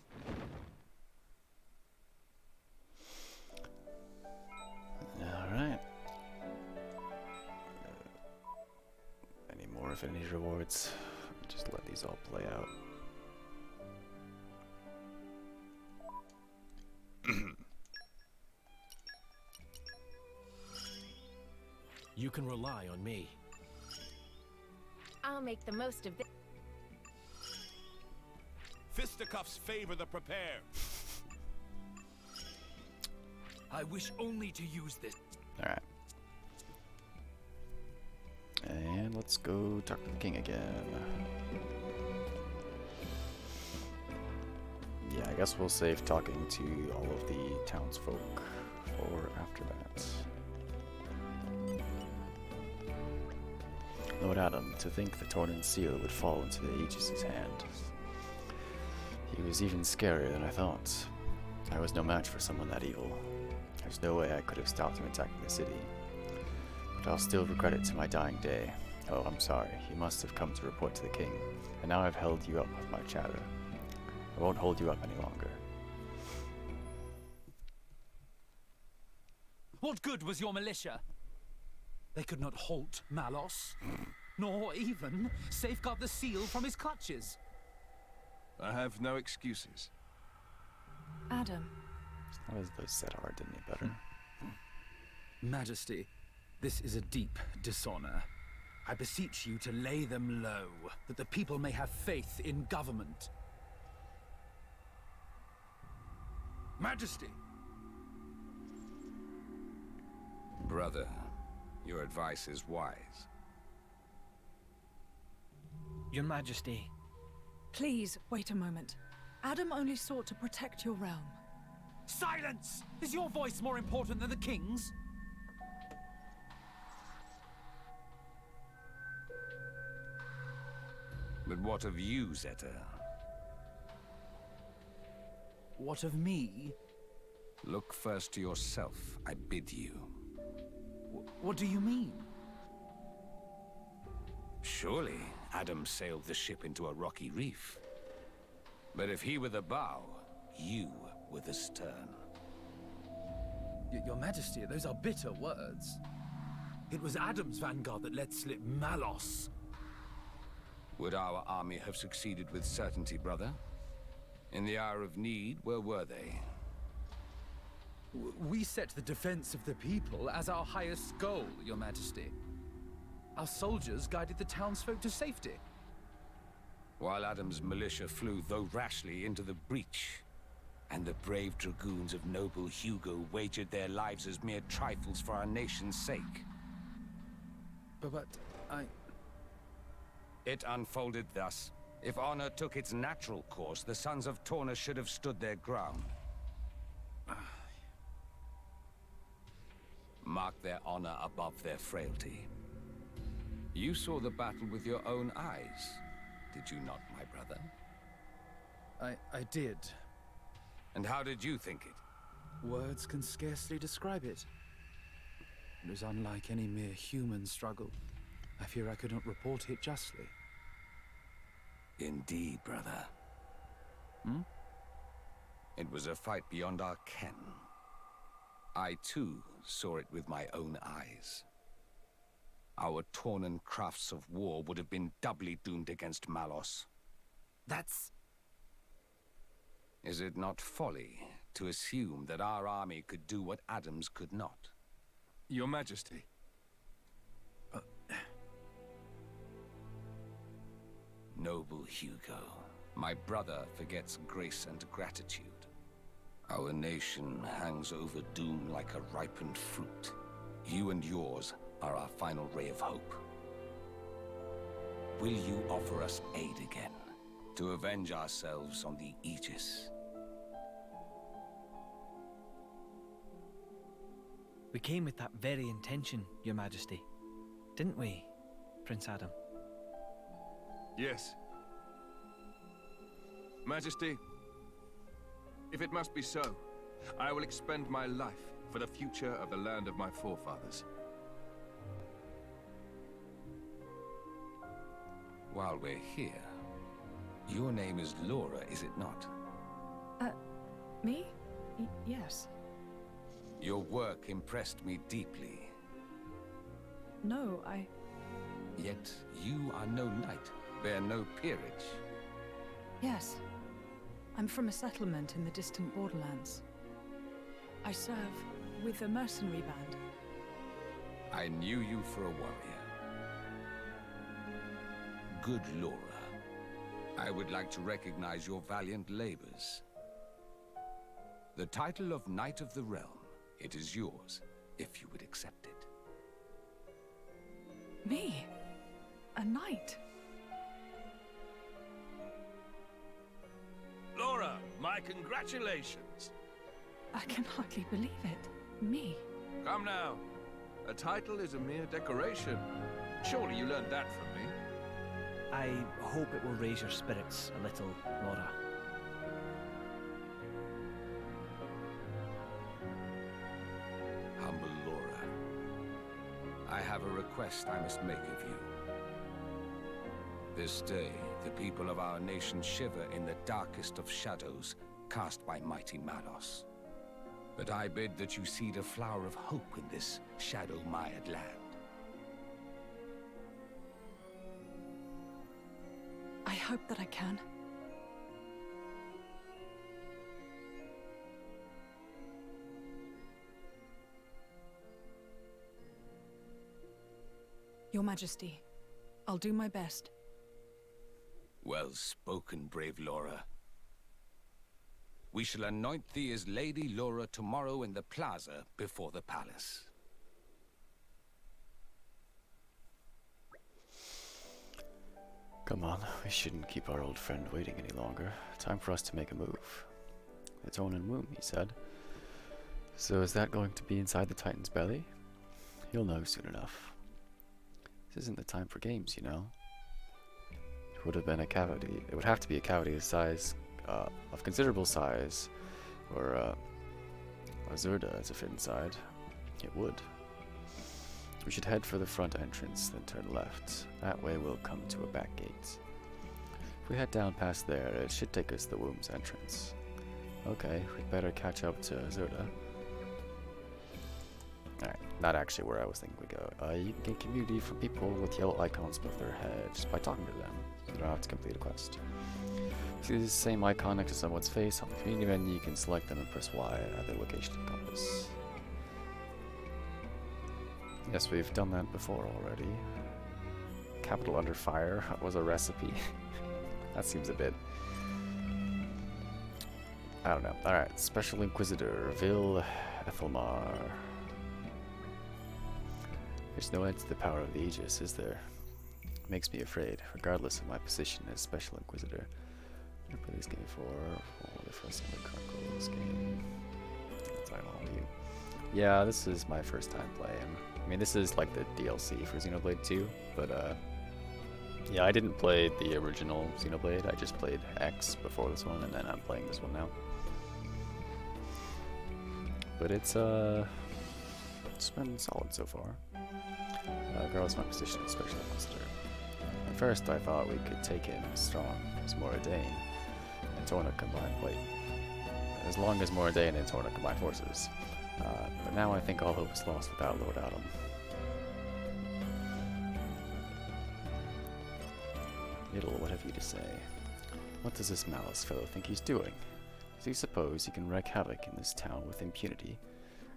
Alright. Any more affinity rewards? Just let these all play out. You can rely on me. I'll make the most of this. Fisticuffs favor the prepared. I wish only to use this. Alright. And let's go talk to the king again. Yeah, I guess we'll save talking to all of the townsfolk for after that. Lord Adam, to think the Tornan seal would fall into the Aegis' hand. He was even scarier than I thought. I was no match for someone that evil. There's no way I could have stopped him attacking the city. But I'll still regret it to my dying day. Oh, I'm sorry. He must have come to report to the king. And now I've held you up with my chatter. I won't hold you up any longer. What good was your militia? They could not halt Malos, nor even safeguard the seal from his clutches. I have no excuses. Adam. It's not as though Sedar did any better. Majesty, this is a deep dishonor. I beseech you to lay them low, that the people may have faith in government. Majesty! Brother, your advice is wise. Your Majesty. Please, wait a moment. Adam only sought to protect your realm. Silence! Is your voice more important than the king's? But what of you, Zeta? What of me? Look first to yourself, I bid you. What do you mean? Surely Adam sailed the ship into a rocky reef. But if he were the bow, you were the stern. Your Majesty, those are bitter words. It was Adam's vanguard that let slip Malos. Would our army have succeeded with certainty, brother? In the hour of need, where were they? We set the defense of the people as our highest goal, Your Majesty. Our soldiers guided the townsfolk to safety. While Adam's militia flew, though rashly, into the breach, and the brave dragoons of noble Hugo wagered their lives as mere trifles for our nation's sake. But It unfolded thus. If honor took its natural course, the sons of Torna should have stood their ground. Mark their honor above their frailty. You saw the battle with your own eyes, did you not, my brother? I did. And how did you think it? Words can scarcely describe it. It was unlike any mere human struggle. I fear I couldn't report it justly. Indeed, brother. It was a fight beyond our ken. I, too, saw it with my own eyes. Our Tornan crafts of war would have been doubly doomed against Malos. That's... Is it not folly to assume that our army could do what Adam's could not? Your Majesty. Noble Hugo, my brother forgets grace and gratitude. Our nation hangs over doom like a ripened fruit. You and yours are our final ray of hope. Will you offer us aid again, to avenge ourselves on the Aegis? We came with that very intention, Your Majesty. Didn't we, Prince Adam? Yes. Majesty, if it must be so, I will expend my life for the future of the land of my forefathers. While we're here, your name is Laura, is it not? Me? Yes. Your work impressed me deeply. No, Yet you are no knight, bear no peerage. Yes. I'm from a settlement in the distant borderlands. I serve with a mercenary band. I knew you for a warrior. Good Laura, I would like to recognize your valiant labors. The title of Knight of the Realm, it is yours, if you would accept it. Me? A knight? Laura, my congratulations. I can hardly believe it. Me? Come now. A title is a mere decoration. Surely you learned that from me. I hope it will raise your spirits a little, Laura. Humble Laura, I have a request I must make of you. This day, the people of our nation shiver in the darkest of shadows cast by mighty Malos. But I bid that you seed a flower of hope in this shadow-mired land. I hope that I can. Your Majesty, I'll do my best. Well spoken, brave Laura. We shall anoint thee as Lady Laura tomorrow in the plaza before the palace. Come on, we shouldn't keep our old friend waiting any longer. Time for us to make a move. The Tornan womb, he said. So is that going to be inside the Titan's belly? You'll know soon enough. This isn't the time for games, you know. It would have been a cavity. It would have to be a cavity of size, of considerable size, or a Zerda to fit inside. It would. We should head for the front entrance, then turn left. That way we'll come to a back gate. If we head down past there, it should take us to the womb's entrance. Okay, we'd better catch up to Zerda. Alright, not actually where I was thinking we go. You can gain community from people with yellow icons above their head just by talking to them. You don't have to complete a quest. See the same icon next to someone's face on the community menu, you can select them and press Y at their location and compass. Yes, we've done that before already. Capital under fire was a recipe. That seems a bit... I don't know. Alright, Special Inquisitor, Vil Ethelmar. There's no end to the power of the Aegis, is there? It makes me afraid, regardless of my position as Special Inquisitor. I play this game for the first Chronicles game. Time all you. Yeah, this is my first time playing. I mean, this is like the DLC for Xenoblade 2, but yeah, I didn't play the original Xenoblade. I just played X before this one, and then I'm playing this one now. But it's been solid so far. Regardless of my position as Special Inquisitor. At first, I thought we could take him as strong as Moradane and Torna combined. Wait, as long as Moradane and Torna combined forces. But now I think all hope is lost without Lord Adam. Idle, what have you to say? What does this Malos fellow think he's doing? Does he suppose he can wreak havoc in this town with impunity?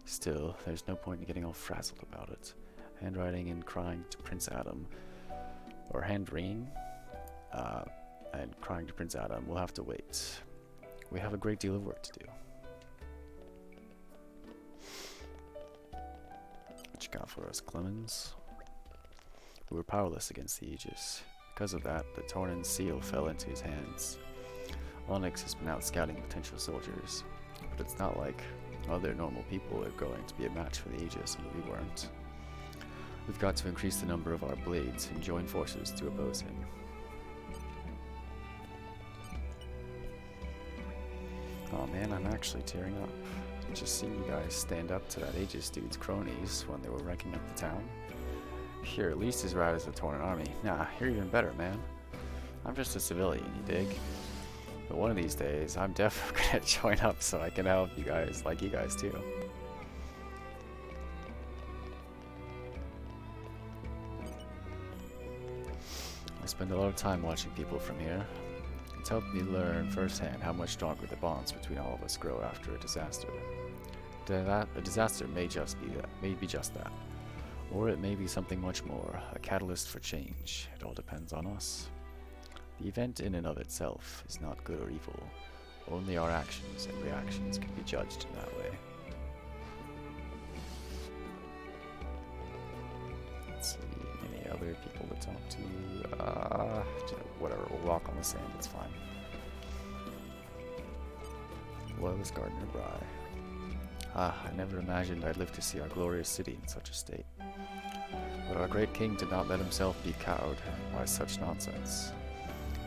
Still, there's no point in getting all frazzled about it. Handwriting and crying to Prince Adam, or hand-wringing, and crying to Prince Adam will have to wait. We have a great deal of work to do. What you got for us, Clemens? We were powerless against the Aegis. Because of that, the Tornan seal fell into his hands. Onyx has been out scouting potential soldiers, but it's not like other normal people are going to be a match for the Aegis, and we weren't. We've got to increase the number of our blades and join forces to oppose him. Oh man, I'm actually tearing up. Just seeing you guys stand up to that Aegis dude's cronies when they were wrecking up the town. You're at least as rad as the Tornan army. Nah, you're even better, man. I'm just a civilian, you dig? But one of these days, I'm definitely gonna join up so I can help you guys, like you guys too. I spend a lot of time watching people from here. It's helped me learn firsthand how much stronger the bonds between all of us grow after a disaster. A disaster may just be that, or it may be something much more, a catalyst for change. It all depends on us. The event in and of itself is not good or evil. Only our actions and reactions can be judged in that way. Let's see, any other people to talk to? Whatever, we'll walk on the sand, it's fine. Lois Gardner Bry. I never imagined I'd live to see our glorious city in such a state. But our great king did not let himself be cowed by such nonsense.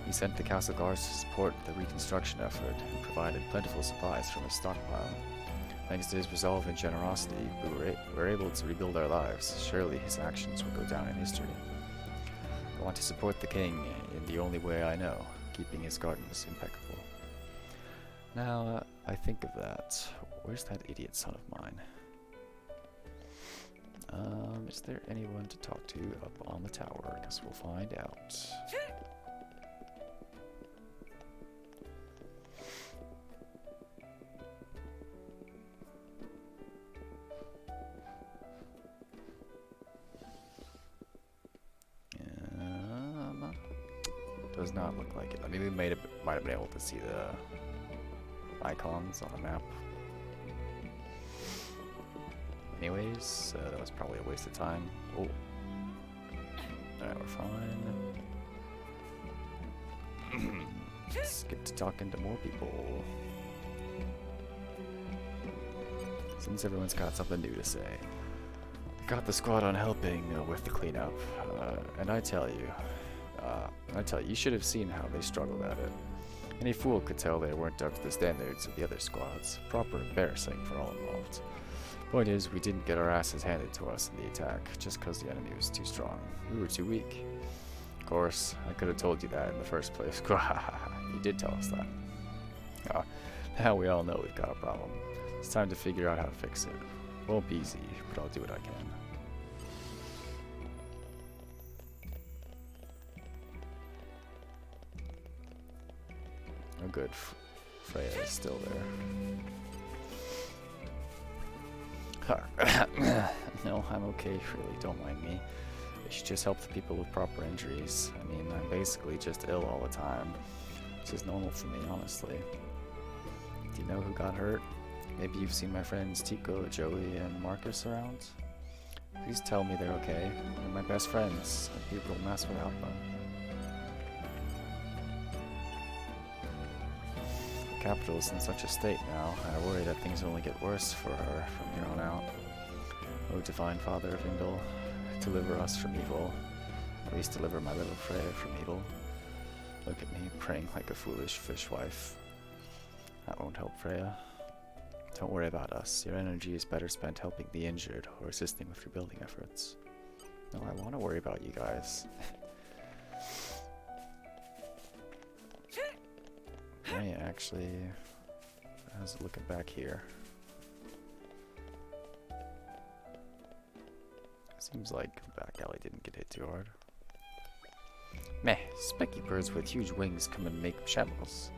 He sent the castle guards to support the reconstruction effort and provided plentiful supplies from his stockpile. Thanks to his resolve and generosity, we were able to rebuild our lives. Surely his actions will go down in history. I want to support the king in the only way I know, keeping his gardens impeccable. Now, I think of that. Where's that idiot son of mine? Is there anyone to talk to up on the tower? I guess we'll find out. Does not look like it. I mean, we might have been able to see the icons on the map. Anyways, that was probably a waste of time. Oh. Alright, we're fine. Let's get to talking to more people. Since everyone's got something new to say. Got the squad on helping with the cleanup. And I tell you, you should have seen how they struggled at it. Any fool could tell they weren't up to the standards of the other squads. Proper embarrassing for all involved. Point is, we didn't get our asses handed to us in the attack, just because the enemy was too strong. We were too weak. Of course, I could have told you that in the first place. You did tell us that. Now we all know we've got a problem. It's time to figure out how to fix it. Won't be easy, but I'll do what I can. Oh good, Freya is still there. No, I'm okay, really, don't mind me. You should just help the people with proper injuries. I mean, I'm basically just ill all the time. This is normal for me, honestly. Do you know who got hurt? Maybe you've seen my friends Tico, Joey, and Marcus around? Please tell me they're okay. They're my best friends. I'd be a real mess without them. The capital's in such a state now, I worry that things will only get worse for her from here on out. O divine Father of Indol, deliver us from evil. At least deliver my little Freya from evil. Look at me, praying like a foolish fishwife. That won't help Freya. Don't worry about us. Your energy is better spent helping the injured or assisting with rebuilding efforts. No, I want to worry about you guys. Hey, actually, I was looking back here. Seems like the back alley didn't get hit too hard. Meh, specky birds with huge wings come and make shambles.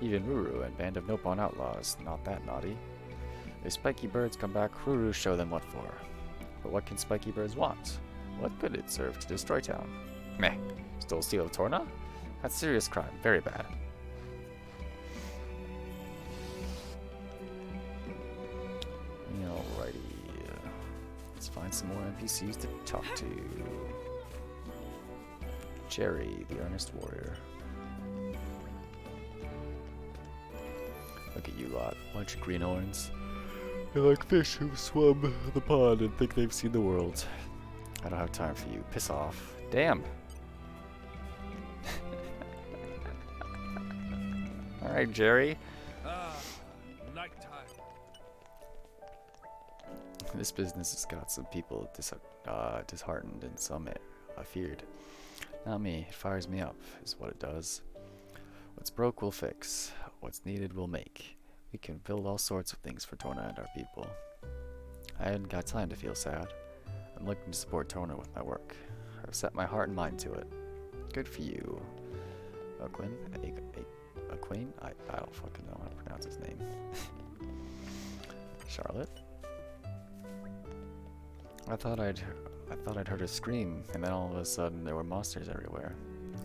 Even Ruru and Band of Nopon outlaws, not that naughty. If spiky birds come back, Ruru show them what for. But what can spiky birds want? What could it serve to destroy town? Meh, stole seal of Torna? That's serious crime, very bad. Alrighty, let's find some more NPCs to talk to. Jerry, the earnest warrior. Look at you lot, bunch of greenhorns. They're like fish who've swum the pond and think they've seen the world. I don't have time for you. Piss off. Damn. Alright, Jerry. Nighttime. This business has got some people disheartened and some feared. Not me. It fires me up, is what it does. What's broke, we'll fix. What's needed, we'll make. We can build all sorts of things for Torna and our people. I hadn't got time to feel sad. I'm looking to support Torna with my work. I've set my heart and mind to it. Good for you. Aquin? Aquin? I don't fucking know how to pronounce his name. Charlotte? I thought I'd heard a scream, and then all of a sudden there were monsters everywhere.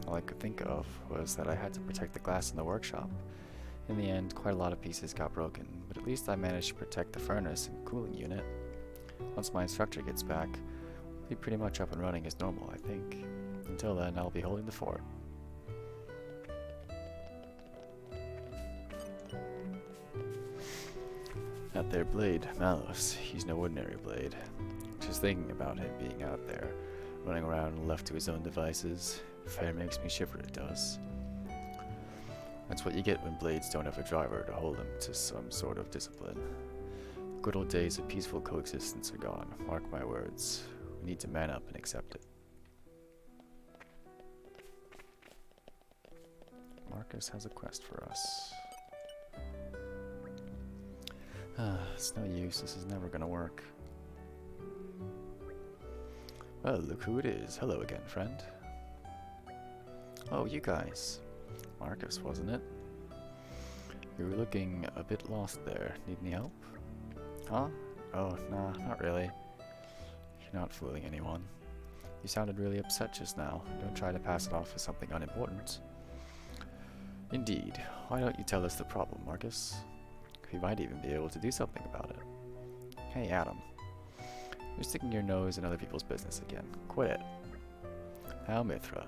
All I could think of was that I had to protect the glass in the workshop. In the end, quite a lot of pieces got broken, but at least I managed to protect the furnace and cooling unit. Once my instructor gets back, we'll be pretty much up and running as normal, I think. Until then, I'll be holding the fort. That there blade, Malos, he's no ordinary blade. Just thinking about him being out there, running around left to his own devices, fair makes me shiver, it does. That's what you get when blades don't have a driver to hold them to some sort of discipline. The good old days of peaceful coexistence are gone, mark my words. We need to man up and accept it. Marcus has a quest for us. It's no use, this is never gonna work. Well, look who it is. Hello again, friend. Oh, you guys. Marcus, wasn't it? You were looking a bit lost there. Need any help? Huh? Oh, nah, not really. You're not fooling anyone. You sounded really upset just now. Don't try to pass it off as something unimportant. Indeed. Why don't you tell us the problem, Marcus? We might even be able to do something about it. Hey, Adam. You're sticking your nose in other people's business again. Quit it. Now, Mithra,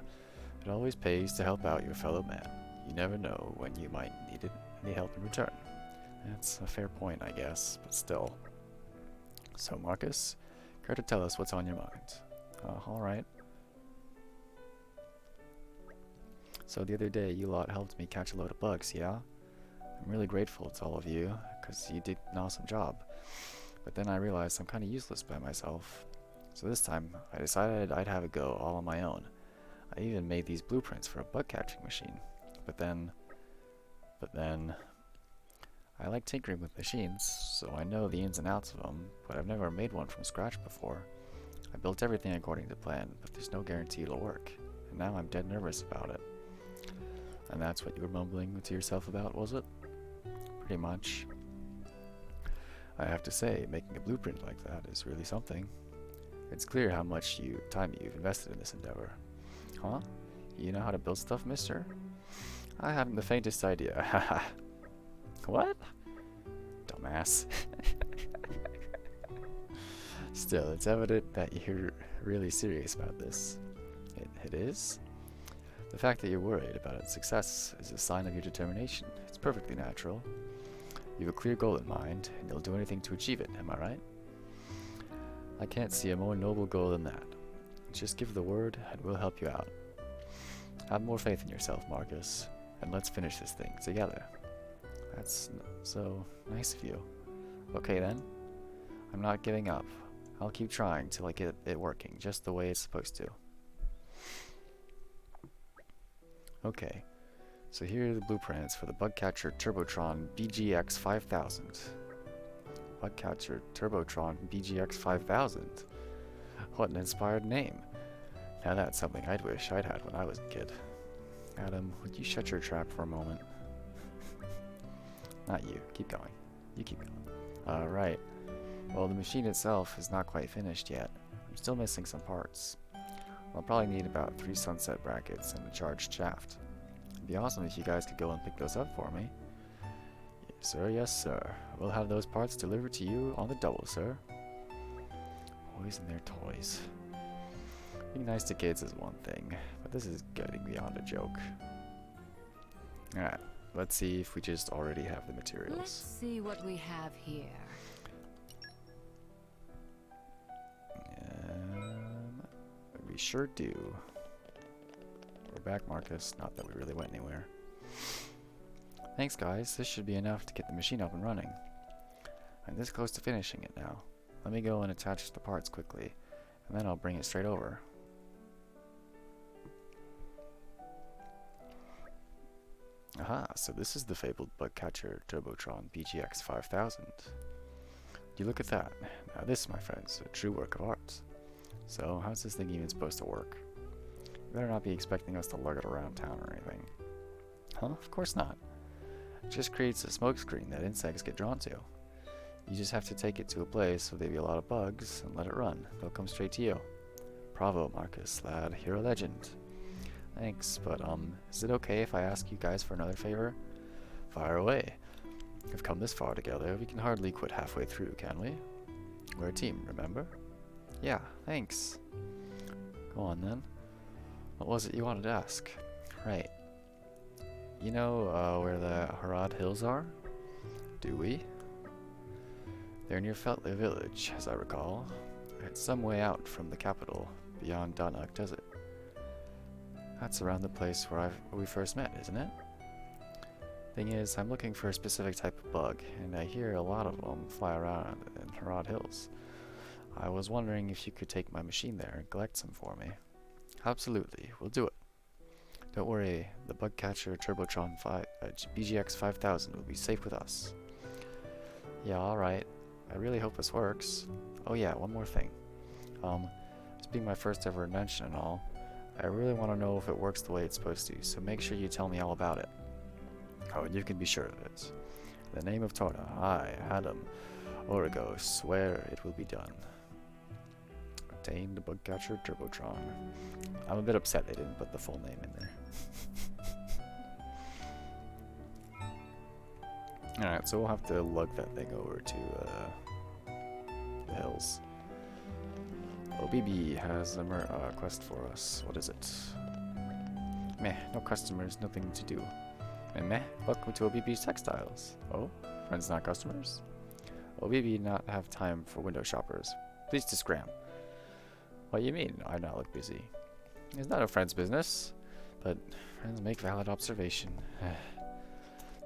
it always pays to help out your fellow man. You never know when you might need any help in return. That's a fair point, I guess, but still. So, Marcus, care to tell us what's on your mind? Alright. So the other day, you lot helped me catch a load of bugs, yeah? I'm really grateful to all of you, because you did an awesome job. But then I realized I'm kind of useless by myself. So this time, I decided I'd have a go all on my own. I even made these blueprints for a bug catching machine. But then, I like tinkering with machines, so I know the ins and outs of them, but I've never made one from scratch before. I built everything according to plan, but there's no guarantee it'll work, and now I'm dead nervous about it. And that's what you were mumbling to yourself about, was it? Pretty much. I have to say, making a blueprint like that is really something. It's clear how much time you've invested in this endeavor. Huh? You know how to build stuff, mister? I haven't the faintest idea. Haha. What? Dumbass. Still, it's evident that you're really serious about this. It is? The fact that you're worried about its success is a sign of your determination. It's perfectly natural. You have a clear goal in mind, and you'll do anything to achieve it, am I right? I can't see a more noble goal than that. Just give the word, and we'll help you out. Have more faith in yourself, Marcus, and let's finish this thing together. That's so nice of you. Okay then. I'm not giving up. I'll keep trying till I get it working just the way it's supposed to. Okay, so here are the blueprints for the Bugcatcher Turbotron BGX 5000. Bugcatcher Turbotron BGX 5000. What an inspired name. Now that's something I'd wish I'd had when I was a kid. Adam, would you shut your trap for a moment? Not you. Keep going. You keep going. Alright. Well, the machine itself is not quite finished yet. I'm still missing some parts. I'll probably need about 3 sunset brackets and a charged shaft. It'd be awesome if you guys could go and pick those up for me. Yes, sir. Yes, sir. We'll have those parts delivered to you on the double, sir. Boys and their toys. Being nice to kids is one thing, but this is getting beyond a joke. Alright, let's see if we just already have the materials. Let's see what we have here. We sure do. We're back, Marcus. Not that we really went anywhere. Thanks, guys. This should be enough to get the machine up and running. I'm this close to finishing it now. Let me go and attach the parts quickly, and then I'll bring it straight over. Aha, so this is the fabled Bugcatcher Turbotron BGX 5000. You look at that. Now this, my friends, is a true work of art. So, how's this thing even supposed to work? You better not be expecting us to lug it around town or anything. Huh? Of course not. It just creates a smokescreen that insects get drawn to. You just have to take it to a place where there'll be a lot of bugs and let it run. They'll come straight to you. Bravo, Marcus, lad. You're a legend. Thanks, but is it okay if I ask you guys for another favor? Fire away. We've come this far together, we can hardly quit halfway through, can we? We're a team, remember? Yeah, thanks. Go on then. What was it you wanted to ask? Right. You know where the Harad Hills are? Do we? They're near Feltley village, as I recall. It's some way out from the capital, beyond Danak Desert. That's around the place where we first met, isn't it? Thing is, I'm looking for a specific type of bug, and I hear a lot of them fly around in Harad Hills. I was wondering if you could take my machine there and collect some for me. Absolutely, we'll do it. Don't worry, the Bugcatcher Turbotron BGX 5000 will be safe with us. Yeah, alright. I really hope this works. Oh yeah, one more thing. This being my first ever invention and all, I really want to know if it works the way it's supposed to, so make sure you tell me all about it. Oh, and you can be sure of it. In the name of Torna, I, Adam, Origo, swear it will be done. Obtain the Bugcatcher Turbotron. I'm a bit upset they didn't put the full name in there. Alright, so we'll have to lug that thing over to the hills. OBB has a quest for us. What is it? Meh, no customers, nothing to do. Meh, welcome to OBB's Textiles. Oh, friends not customers? OBB not have time for window shoppers. Please to scram. What you mean, I not look busy? It's not a friend's business, but friends make valid observation.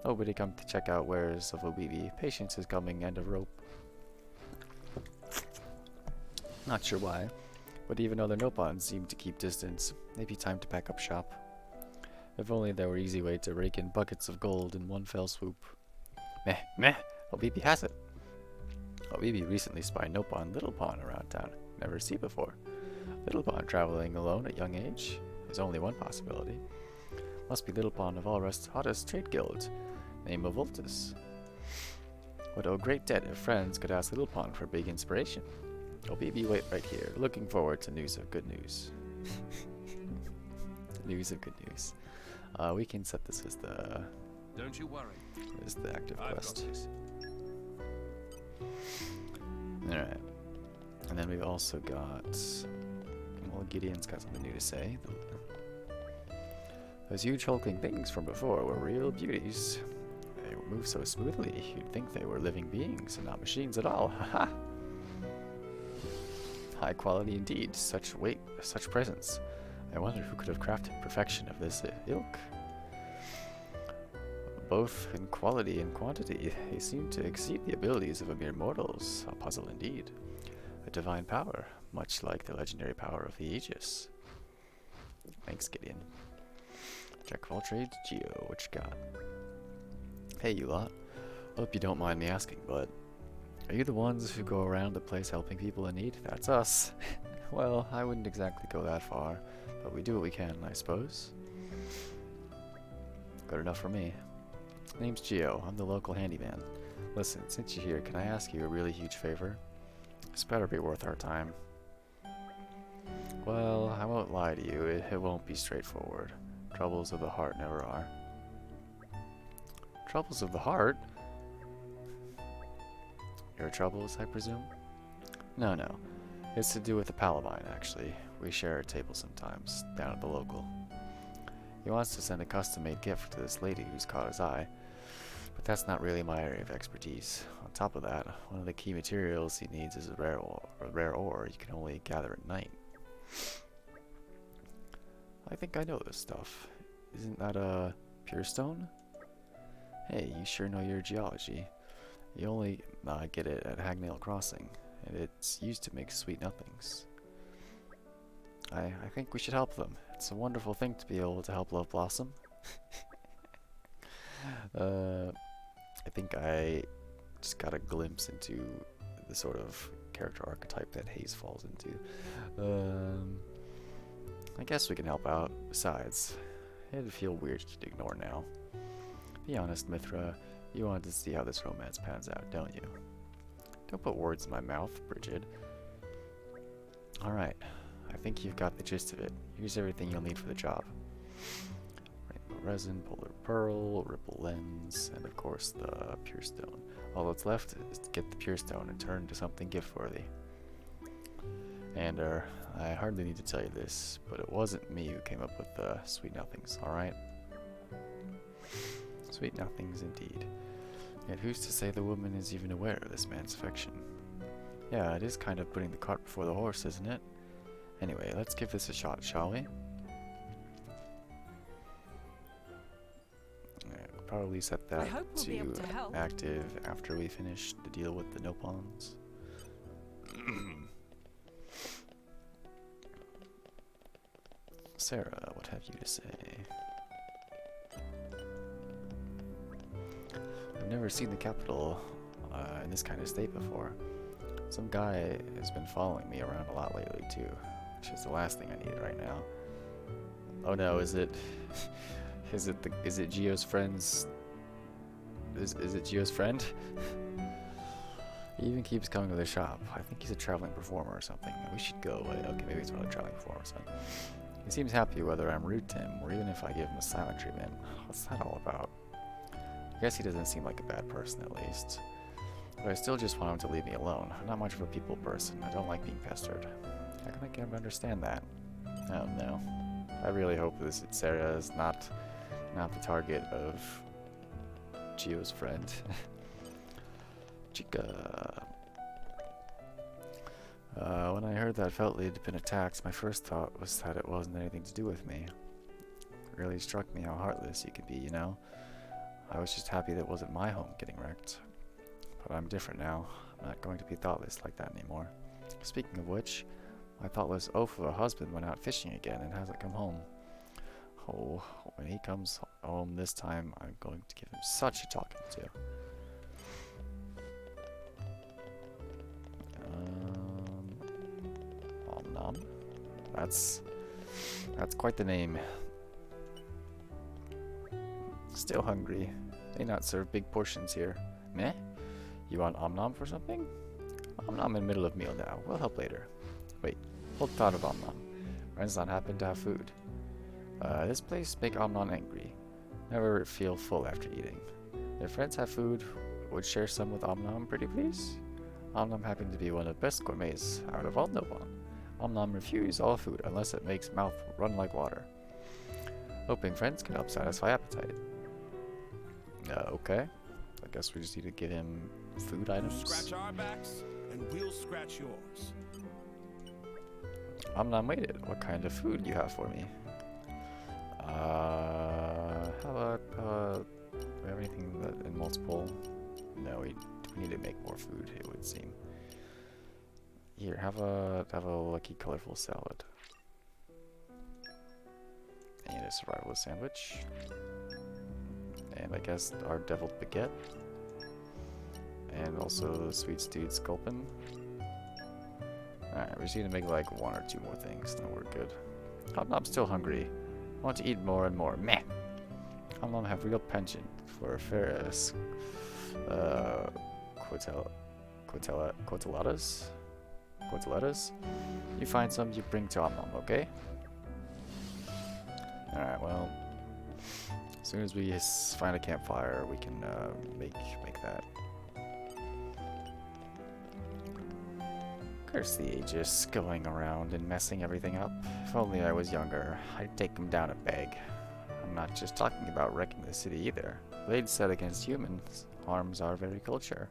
Nobody come to check out wares of OBB. Patience is coming, end of rope. Not sure why, but even though the Nopons seem to keep distance, maybe time to pack up shop. If only there were easy way to rake in buckets of gold in one fell swoop. Meh, meh, OBB has it. OBB recently spied Nopon Little Pon around town. Never see before. Little Pon traveling alone at young age? There's only one possibility. Must be Little Pon of Alrest's hottest trade guild, name of Voltus. Would owe great debt if friends could ask Little Pon for big inspiration. Oh, baby, wait right here. Looking forward to news of good news. News of good news. We can set this as the Don't you worry. active I've got quest. this. Alright. And then we've also got... Well, Gideon's got something new to say. Those huge hulking things from before were real beauties. They move so smoothly, you'd think they were living beings and not machines at all. Haha! High quality indeed. Such weight, such presence. I wonder who could have crafted perfection of this ilk. Both in quality and quantity, they seem to exceed the abilities of a mere mortals. A puzzle indeed. A divine power, much like the legendary power of the Aegis. Thanks, Gideon. Jack of all trades, Geo, what you got? Hey, you lot. Hope you don't mind me asking, but are you the ones who go around the place helping people in need? That's us. Well, I wouldn't exactly go that far, but we do what we can, I suppose. Good enough for me. Name's Geo. I'm the local handyman. Listen, since you're here, can I ask you a really huge favor? This better be worth our time. Well, I won't lie to you. It won't be straightforward. Troubles of the heart never are. Troubles of the heart? Your troubles, I presume? No. It's to do with the pal of mine, actually. We share a table sometimes, down at the local. He wants to send a custom-made gift to this lady who's caught his eye, but that's not really my area of expertise. On top of that, one of the key materials he needs is a rare ore you can only gather at night. I think I know this stuff. Isn't that a pure stone? Hey, you sure know your geology. You only get it at Hagnail Crossing, and it's used to make sweet nothings. I think we should help them. It's a wonderful thing to be able to help love blossom. I think I just got a glimpse into the sort of character archetype that Haze falls into. I guess we can help out. Besides, it'd feel weird to ignore now. Be honest, Mithra, you wanted to see how this romance pans out, don't you? Don't put words in my mouth, Bridget. Alright, I think you've got the gist of it. Here's everything you'll need for the job. Rainbow resin, polar pearl, ripple lens, and of course the pure stone. All that's left is to get the pure stone and turn into something gift-worthy. And, I hardly need to tell you this, but it wasn't me who came up with the sweet nothings, alright? Sweet nothings indeed. Yet who's to say the woman is even aware of this man's affection? Yeah, it is kind of putting the cart before the horse, isn't it? Anyway, let's give this a shot, shall we? We'll probably set that we'll be able to help. active after we finish the deal with the Nopons. Sarah, what have you to say? I've never seen the capital in this kind of state before. Some guy has been following me around a lot lately too, which is the last thing I need right now. Oh no, is it Geo's friend's? Is it Geo's friend? He even keeps coming to the shop. I think he's a traveling performer or something. We should go. Okay, maybe he's one of the traveling performers then. He seems happy whether I'm rude to him, or even if I give him a silent treatment. What's that all about? I guess he doesn't seem like a bad person, at least. But I still just want him to leave me alone. I'm not much of a people person. I don't like being pestered. How can I get him to understand that? Oh no. I really hope this Sarah is not the target of Geo's friend. Chica. When I heard that Feltley had been attacked, my first thought was that it wasn't anything to do with me. It really struck me how heartless you could be, you know? I was just happy that it wasn't my home getting wrecked. But I'm different now. I'm not going to be thoughtless like that anymore. Speaking of which, my thoughtless oaf of a husband went out fishing again and hasn't come home. Oh, when he comes home this time, I'm going to give him such a talking to. Nom. That's quite the name. Still hungry. They not serve big portions here. Meh? You want Om Nom for something? I'm in the middle of meal now. We'll help later. Wait, hold thought of Omnom. Friends not happen to have food. This place make Omnon angry. Never feel full after eating. If friends have food, would share some with Omnom, pretty please? Omnom happened to be one of the best gourmets out of all no one. Omnom refuse all food unless it makes mouth run like water. Hoping friends can help satisfy appetite. Okay. I guess we just need to give him food items. Scratch our backs, and we'll scratch yours. Omnom waited. What kind of food you have for me? How about, do we have anything that in multiple? No, we need to make more food, it would seem. Here, have a lucky colorful salad. And a survivalist sandwich. And I guess our deviled baguette. And also the sweet stewed sculpin. Alright, we just need to make like one or two more things, then we're good. Omnom's still hungry. I want to eat more and more. Meh! Omnom have real penchant for Ferris. Quotelladas? You find some, you bring to Omnom, okay? Alright, well, as soon as we find a campfire, we can make that. Curse the Aegis, going around and messing everything up. If only I was younger, I'd take him down a peg. I'm not just talking about wrecking the city either. Blades set against humans harms our very culture.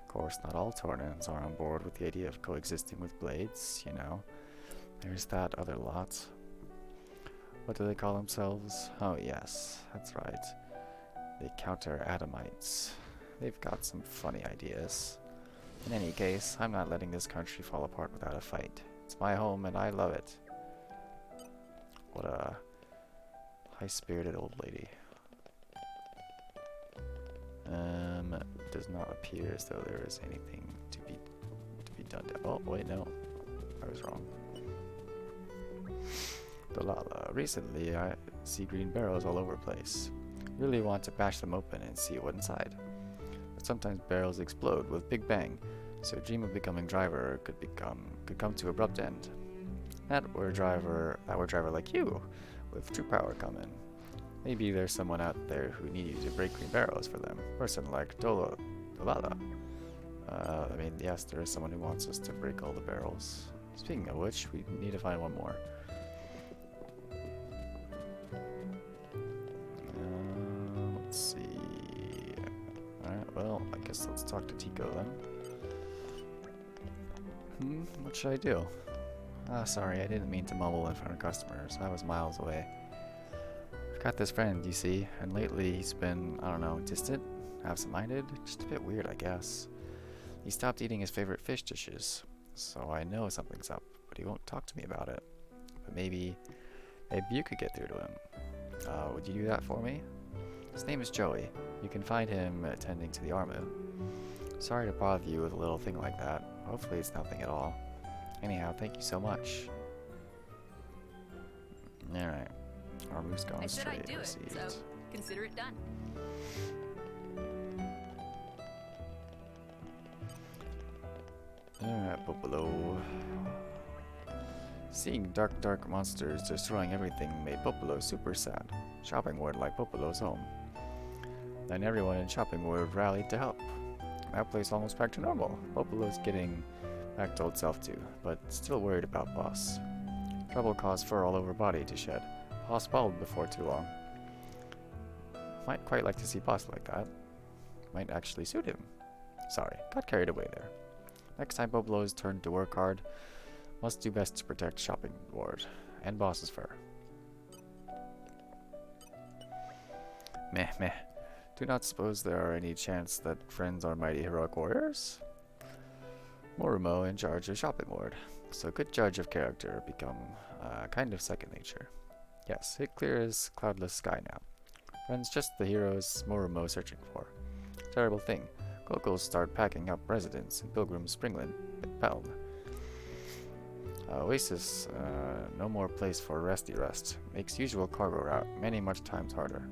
Of course, not all Tornans are on board with the idea of coexisting with blades, you know. There's that other lot. What do they call themselves? Oh yes, that's right. They counter Adamites. They've got some funny ideas. In any case, I'm not letting this country fall apart without a fight. It's my home and I love it. What a high-spirited old lady. Does not appear as though there is anything to be done. Oh wait, no, I was wrong. Delilah, recently I see green barrels all over the place. Really want to bash them open and see what's inside. But sometimes barrels explode with big bang, so a dream of becoming driver could come to abrupt end. That were driver like you, with true power come in. Maybe there's someone out there who need you to break green barrels for them. Person like Delilah. I mean, yes, there is someone who wants us to break all the barrels. Speaking of which, we need to find one more. Let's see. Alright, well, I guess let's talk to Tico then. What should I do? Ah, sorry, I didn't mean to mumble in front of customers. I was miles away. I've got this friend, you see, and lately he's been, I don't know, distant, absent-minded, just a bit weird, I guess. He stopped eating his favorite fish dishes, so I know something's up, but he won't talk to me about it. But maybe you could get through to him. Would you do that for me? His name is Joey. You can find him attending to the Armu. Sorry to bother you with a little thing like that. Hopefully it's nothing at all. Anyhow, thank you so much. Alright. Armu's gone I said straight. I'd do it, so consider it done. Alright, Popolo. Seeing dark monsters destroying everything made Popolo super sad. Shopping Ward like Popolo's home. Then everyone in Shopping Ward rallied to help. That place almost back to normal. Popolo's getting back to old self too, but still worried about Boss. Trouble caused fur all over body to shed. Boss bald before too long. Might quite like to see Boss like that. Might actually suit him. Sorry, got carried away there. Next time Popolo is turned to work hard, must do best to protect Shopping Ward and Boss's fur. Meh. Do not suppose there are any chance that friends are mighty heroic warriors? Morumo in charge of Shopping Ward, so good judge of character become kind of second nature. Yes, it clears cloudless sky now. Friends just the heroes Morumo searching for. Terrible thing. Locals start packing up residents in Pilgrim Springland, Pelm. Oasis, no more place for resty rest. Makes usual cargo route much times harder.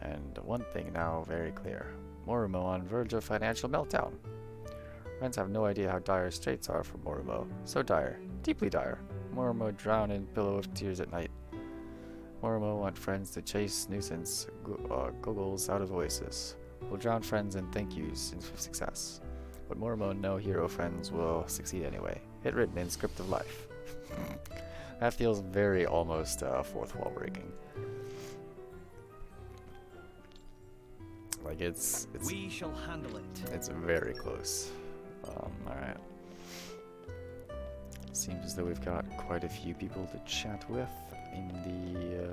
And one thing now very clear. Morumo on verge of financial meltdown. Friends have no idea how dire straits are for Moromo. So dire. Deeply dire. Moromo drown in pillow of tears at night. Moromo want friends to chase nuisance goggles out of oasis. Will drown friends in thank yous in success. But Moromo no hero friends will succeed anyway. It written in script of life. That feels very almost fourth wall breaking. Like it's We shall handle it. It's very close. Alright. Seems as though we've got quite a few people to chat with in the,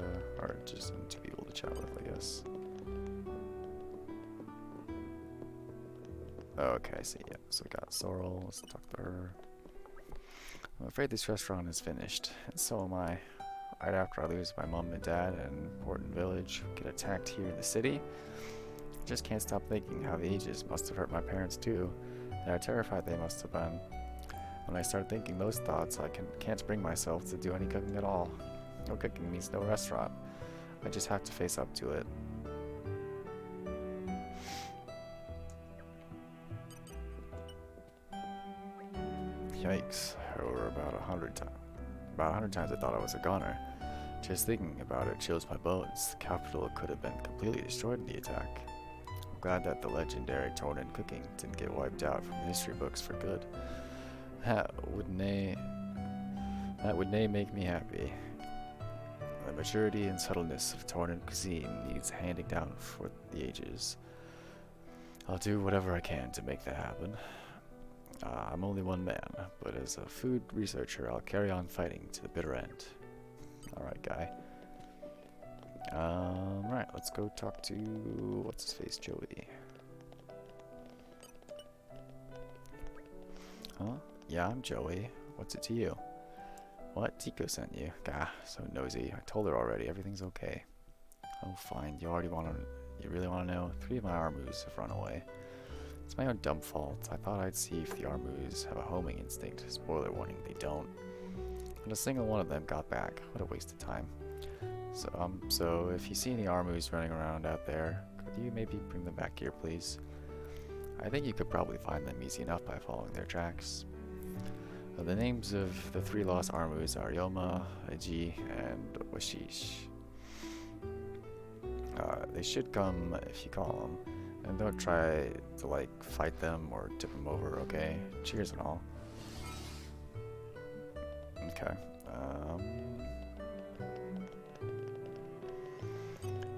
or just 2 people to chat with, I guess. Okay, I see, yeah. So we got Sorrel, let's talk to her. I'm afraid this restaurant is finished, and so am I. Right after I lose my mom and dad and important village, get attacked here in the city, I just can't stop thinking how the ages must have hurt my parents too, and how terrified they must have been. When I start thinking those thoughts, I can't bring myself to do any cooking at all. No cooking means no restaurant. I just have to face up to it. Yikes, or about 100 times. About 100 times I thought I was a goner. Just thinking about it chills my bones. The capital could have been completely destroyed in the attack. I'm glad that the legendary Tornan cooking didn't get wiped out from the history books for good. That would nay make me happy. The maturity and subtleness of Tornan cuisine needs handing down for the ages. I'll do whatever I can to make that happen. I'm only one man, but as a food researcher, I'll carry on fighting to the bitter end. Alright, guy. Right, let's go talk to, what's his face, Joey. Huh? Yeah, I'm Joey. What's it to you? What? Tico sent you? Gah, so nosy. I told her already, everything's okay. Oh, fine. You really want to know? 3 of my Armus have run away. It's my own dumb fault. I thought I'd see if the Armus have a homing instinct. Spoiler warning, they don't. Not a single one of them got back. What a waste of time. So if you see any Armus running around out there, could you maybe bring them back here, please? I think you could probably find them easy enough by following their tracks. The names of the 3 lost Armus are Yoma, Aji, and Washish. They should come if you call them. And don't try to, like, fight them or tip them over, okay? Cheers and all. Okay.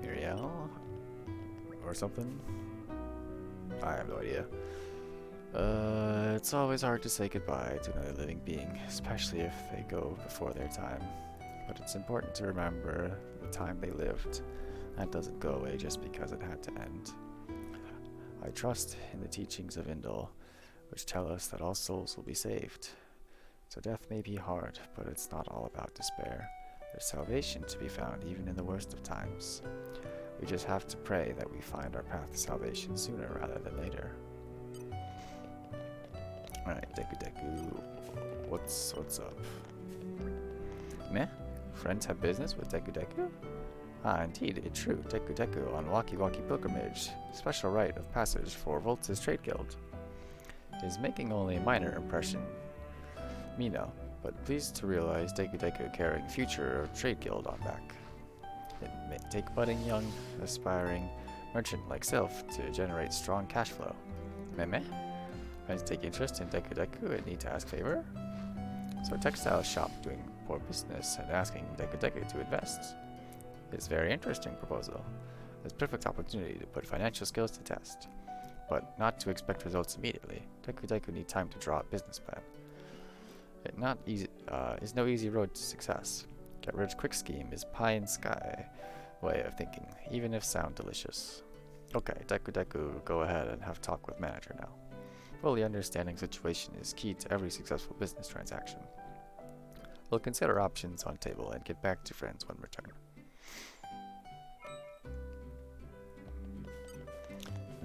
Muriel? Or something? I have no idea. It's always hard to say goodbye to another living being, especially if they go before their time. But it's important to remember the time they lived. That doesn't go away just because it had to end. I trust in the teachings of Indul, which tell us that all souls will be saved. So death may be hard, but it's not all about despair. There's salvation to be found even in the worst of times. We just have to pray that we find our path to salvation sooner rather than later. Alright, Deku Deku, what's up? Meh? Friends have business with Deku Deku? Ah, indeed, it's true. Deku Deku on Waki Waki Pilgrimage, special rite of passage for Volta's Trade Guild, is making only a minor impression. Me no, but pleased to realize Deku Deku carrying future of Trade Guild on back. It may take budding young, aspiring merchant like self to generate strong cash flow. Meh? Friends take interest in Deku Deku and need to ask favor? So a textile shop doing poor business and asking Deku Deku to invest. It's a very interesting proposal. It's a perfect opportunity to put financial skills to test, but not to expect results immediately. Deku Deku need time to draw a business plan. It's no easy road to success. Get rich quick scheme is pie in sky way of thinking, even if sound delicious. Okay, Deku Deku, go ahead and have talk with manager now. Fully understanding situation is key to every successful business transaction. We'll consider options on table and get back to friends when return.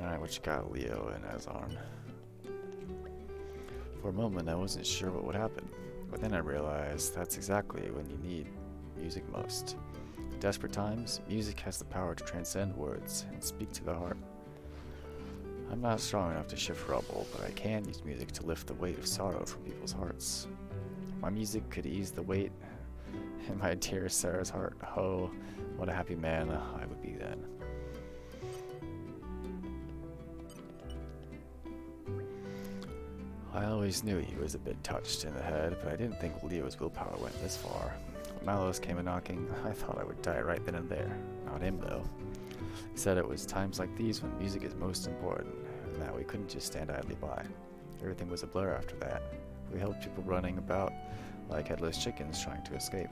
Alright, what you got, Leo and Azarn? For a moment, I wasn't sure what would happen, but then I realized that's exactly when you need music most. In desperate times, music has the power to transcend words and speak to the heart. I'm not strong enough to shift rubble, but I can use music to lift the weight of sorrow from people's hearts. My music could ease the weight in my dear Sarah's heart. Oh, what a happy man I would be then. I always knew he was a bit touched in the head, but I didn't think Leo's willpower went this far. When Malos came a knocking, I thought I would die right then and there. Not him, though. He said it was times like these when music is most important, and that we couldn't just stand idly by. Everything was a blur after that. We helped people running about like headless chickens trying to escape.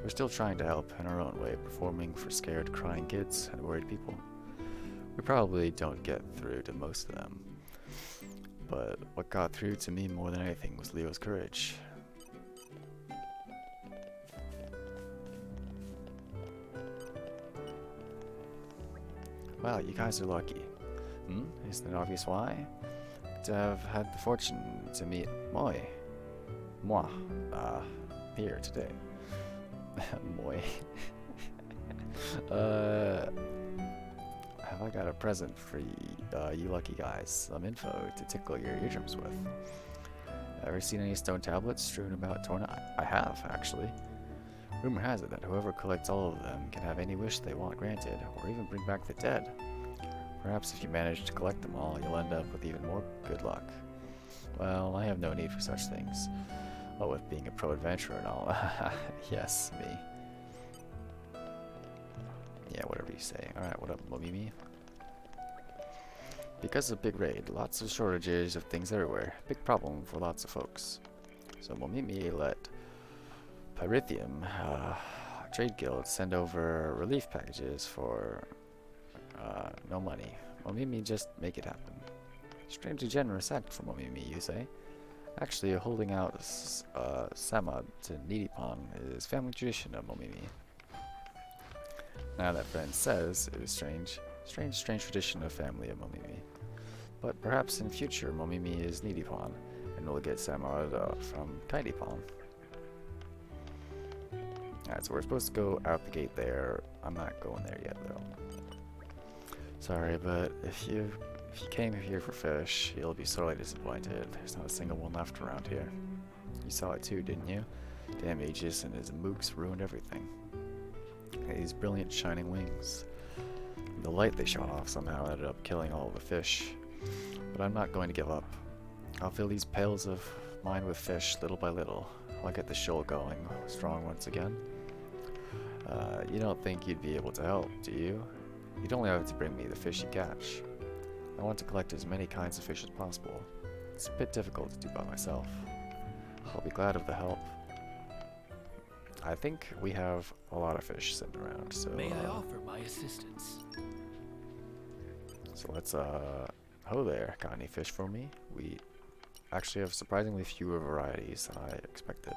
We're still trying to help in our own way, performing for scared, crying kids and worried people. We probably don't get through to most of them. But what got through to me more than anything was Leo's courage. Well, you guys are lucky. Isn't it obvious why? To have had the fortune to meet moi, here today. Moi. Have I got a present for you lucky guys? Some info to tickle your eardrums with. Ever seen any stone tablets strewn about Torna? I have, actually. Rumor has it that whoever collects all of them can have any wish they want granted, or even bring back the dead. Perhaps if you manage to collect them all, you'll end up with even more good luck. Well, I have no need for such things. What with being a pro adventurer and all. Yes, me. Yeah, whatever you say. Alright, what up, Momimi? Because of Big Raid, lots of shortages of things everywhere. Big problem for lots of folks. So Momimi let Pyrithium, trade guild, send over relief packages for no money. Momimi just make it happen. Strangely generous act from Momimi, you say? Actually, holding out Samad to Needypon is family tradition of Momimi. Now that friend says it is strange tradition of family of Momimi. But perhaps in future Momimi is Needypon, and we'll get Samad from Tidypon. Alright, so we're supposed to go out the gate there. I'm not going there yet, though. Sorry, but if you came here for fish, you'll be sorely disappointed. There's not a single one left around here. You saw it too, didn't you? Damn Aegis and his mooks ruined everything. These brilliant shining wings. The light they shot off somehow ended up killing all the fish. But I'm not going to give up. I'll fill these pails of mine with fish little by little. I'll get the shoal going strong once again. You don't think you'd be able to help, do you? You'd only have to bring me the fish you catch. I want to collect as many kinds of fish as possible. It's a bit difficult to do by myself. I'll be glad of the help. I think we have a lot of fish sitting around, so... May I offer my assistance? So let's, ho there, got any fish for me? We actually have surprisingly fewer varieties than I expected.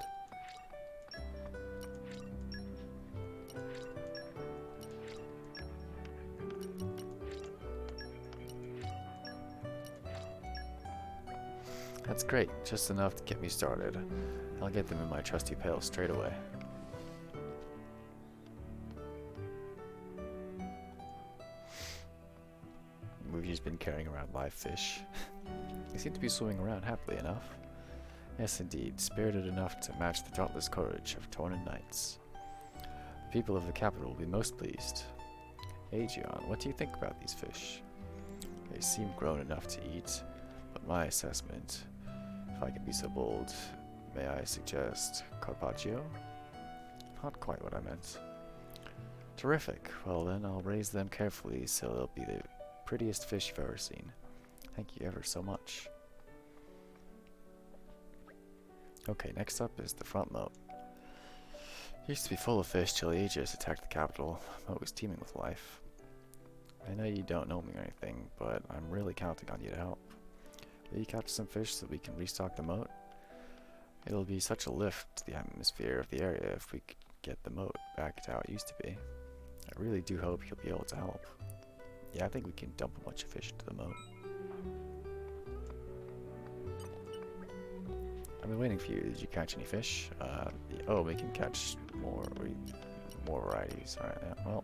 That's great, just enough to get me started. I'll get them in my trusty pail straight away. We've just been carrying around live fish. They seem to be swimming around happily enough. Yes, indeed, spirited enough to match the dauntless courage of Tornan knights. The people of the capital will be most pleased. Aegeon, what do you think about these fish? They seem grown enough to eat, but my assessment, if I can be so bold, may I suggest carpaccio? Not quite what I meant. Terrific. Well then, I'll raise them carefully so they'll be the prettiest fish you've ever seen. Thank you ever so much. Okay, next up is the front moat. It used to be full of fish till Aegis attacked the capital. The moat was teeming with life. I know you don't know me or anything, but I'm really counting on you to help. Will you catch some fish so we can restock the moat? It'll be such a lift to the atmosphere of the area if we could get the moat back to how it used to be. I really do hope you'll be able to help. Yeah, I think we can dump a bunch of fish into the moat. I've been waiting for you. Did you catch any fish? Oh, we can catch more varieties. Alright, yeah, well,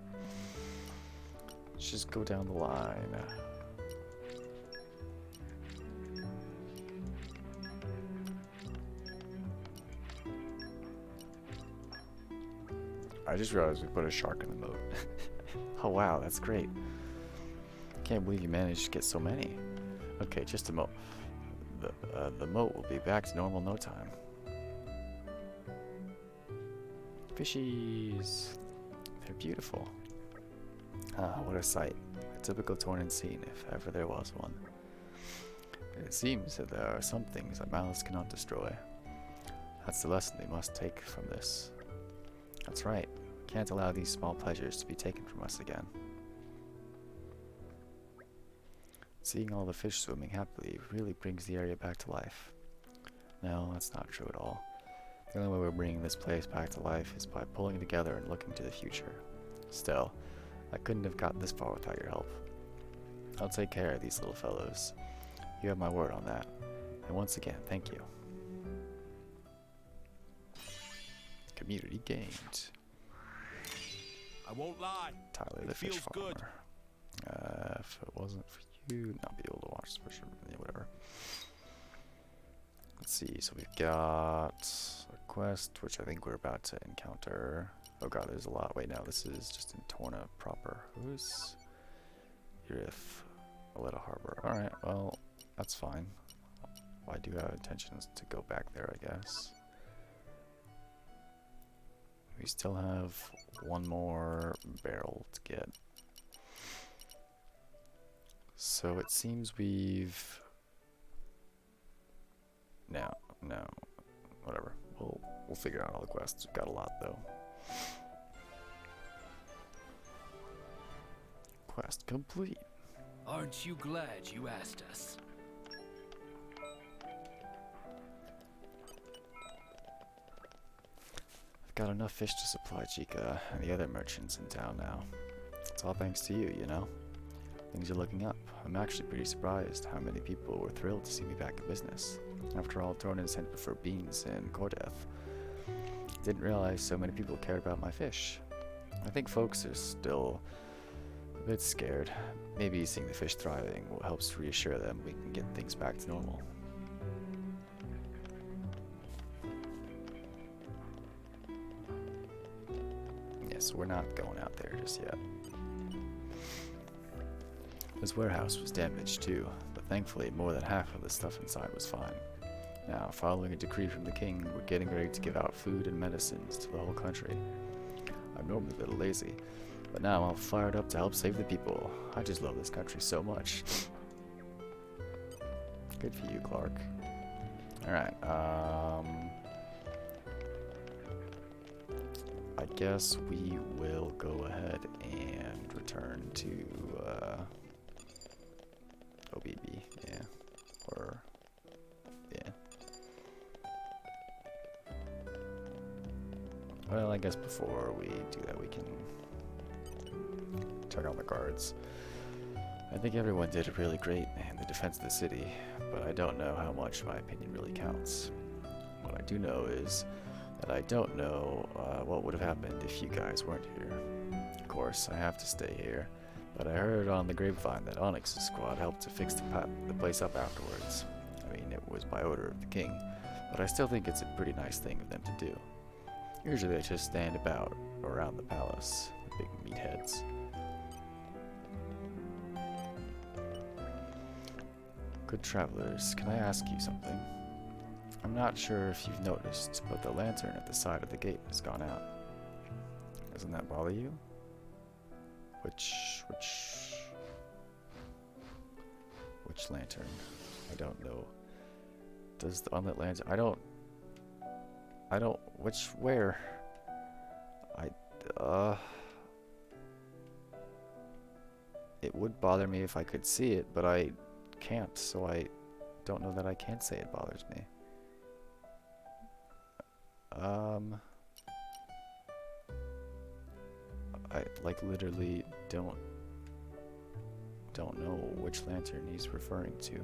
let's just go down the line. I just realized we put a shark in the moat. Oh wow, that's great. Can't believe you managed to get so many. Okay, just a moat. The moat will be back to normal in no time. Fishies. They're beautiful. Ah, what a sight. A typical Tornan scene, if ever there was one. It seems that there are some things that Malos cannot destroy. That's the lesson they must take from this. That's right. Can't allow these small pleasures to be taken from us again. Seeing all the fish swimming happily really brings the area back to life. No, that's not true at all. The only way we're bringing this place back to life is by pulling together and looking to the future. Still, I couldn't have gotten this far without your help. I'll take care of these little fellows. You have my word on that. And once again, thank you. Community gained. I won't lie. Tyler the fish farmer. If it wasn't for you, not be able to watch this picture. Yeah, whatever. Let's see. So we've got a quest, which I think we're about to encounter. Oh god, there's a lot. Wait, no, this is just in Torna proper. Who's Irith? Aletta Harbor. Alright, well, that's fine. I do have intentions to go back there, I guess. We still have one more barrel to get. So it seems we've... No, whatever. We'll figure out all the quests. We've got a lot, though. Quest complete. Aren't you glad you asked us? I've got enough fish to supply Chica and the other merchants in town now. It's all thanks to you, you know? Things are looking up. I'm actually pretty surprised how many people were thrilled to see me back in business. After all, Tornan sent for beans and Cordeth. Didn't realize so many people cared about my fish. I think folks are still a bit scared. Maybe seeing the fish thriving helps reassure them we can get things back to normal. Yes, we're not going out there just yet. This warehouse was damaged too, but thankfully more than half of the stuff inside was fine. Now, following a decree from the king, we're getting ready to give out food and medicines to the whole country. I'm normally a little lazy, but now I'm all fired up to help save the people. I just love this country so much. Good for you, Clark. Alright, I guess we will go ahead and return to, OBB, yeah, or, yeah. Well, I guess before we do that, we can check out the guards. I think everyone did really great in the defense of the city, but I don't know how much my opinion really counts. What I do know is that I don't know what would have happened if you guys weren't here. Of course, I have to stay here, but I heard on the grapevine that Onyx's squad helped to fix the place up afterwards. I mean, it was by order of the king, but I still think it's a pretty nice thing of them to do. Usually they just stand about around the palace, the big meatheads. Good travelers, can I ask you something? I'm not sure if you've noticed, but the lantern at the side of the gate has gone out. Doesn't that bother you? Which lantern? I don't know. Does the unlit lantern... where? It would bother me if I could see it, but I can't, so I don't know that I can say it bothers me. I literally don't know which lantern he's referring to.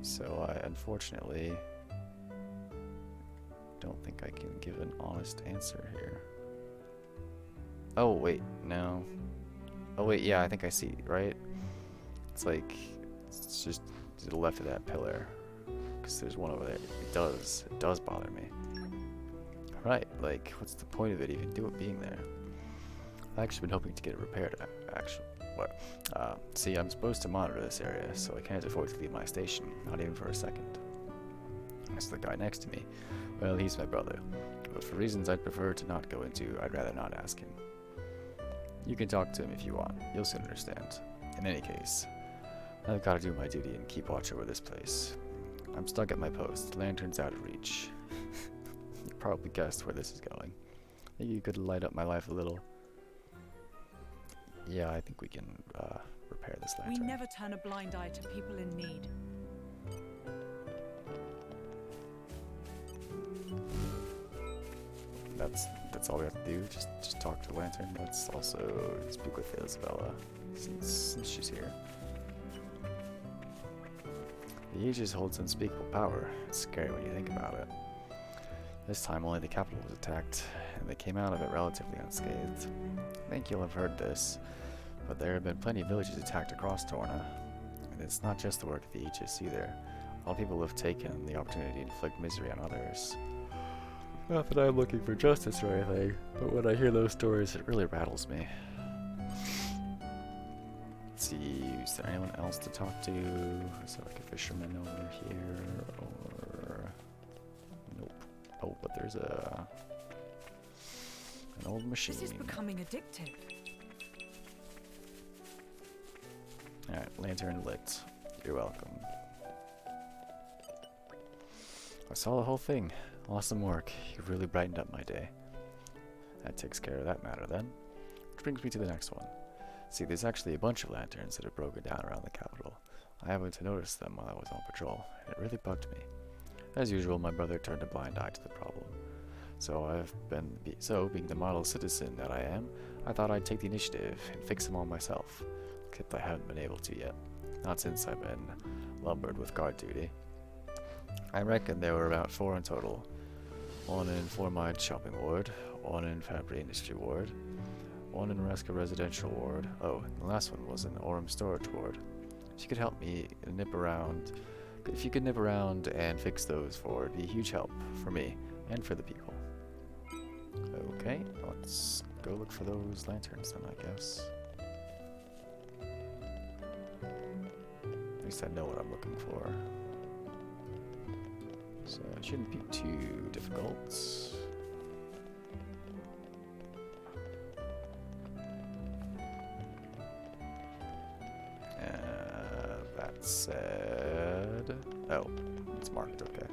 So I unfortunately don't think I can give an honest answer here. Oh wait, no. Oh wait, yeah, I think I see, right? It's like, it's just to the left of that pillar. because there's one over there. It does bother me. Right, like, what's the point of it even being there? I've actually been hoping to get it repaired, actually. What? See, I'm supposed to monitor this area, so I can't afford to leave my station, not even for a second. That's the guy next to me. Well, he's my brother, but for reasons I'd prefer to not go into, I'd rather not ask him. You can talk to him if you want, you'll soon understand. In any case, I've got to do my duty and keep watch over this place. I'm stuck at my post, lantern's out of reach. You probably guessed where this is going. Think you could light up my life a little? Yeah, I think we can repair this lantern. We never turn a blind eye to people in need. That's all we have to do. Just talk to the lantern. Let's also speak with Isabella since she's here. The Aegis holds unspeakable power. It's scary when you think about it. This time only the capital was attacked, and they came out of it relatively unscathed. I think you'll have heard this, but there have been plenty of villages attacked across Torna. And it's not just the work of the Aegis either. A lot of people have taken the opportunity to inflict misery on others. Not that I'm looking for justice or anything, but when I hear those stories, it really rattles me. Let's see, is there anyone else to talk to? Is there like a fisherman over here, or... Nope. Oh, but there's an old machine. This is becoming addictive. Alright, lantern lit. You're welcome. I saw the whole thing. Awesome work. You really brightened up my day. That takes care of that matter then. Which brings me to the next one. See, there's actually a bunch of lanterns that have broken down around the capital. I happened to notice them while I was on patrol, and it really bugged me. As usual, my brother turned a blind eye to the problem. So being the model citizen that I am, I thought I'd take the initiative and fix them all myself. Except I haven't been able to yet. Not since I've been lumbered with guard duty. I reckon there were about 4 in total. One in Flormide Shopping Ward, one in Fabry Industry Ward, one in Reska Residential Ward. Oh, and the last one was in Orem Storage Ward. If you could help me nip around, and fix those four, it'd be a huge help for me and for the people. Okay, let's go look for those lanterns then, I guess. At least I know what I'm looking for. So it shouldn't be too difficult. That said... Oh, it's marked, okay.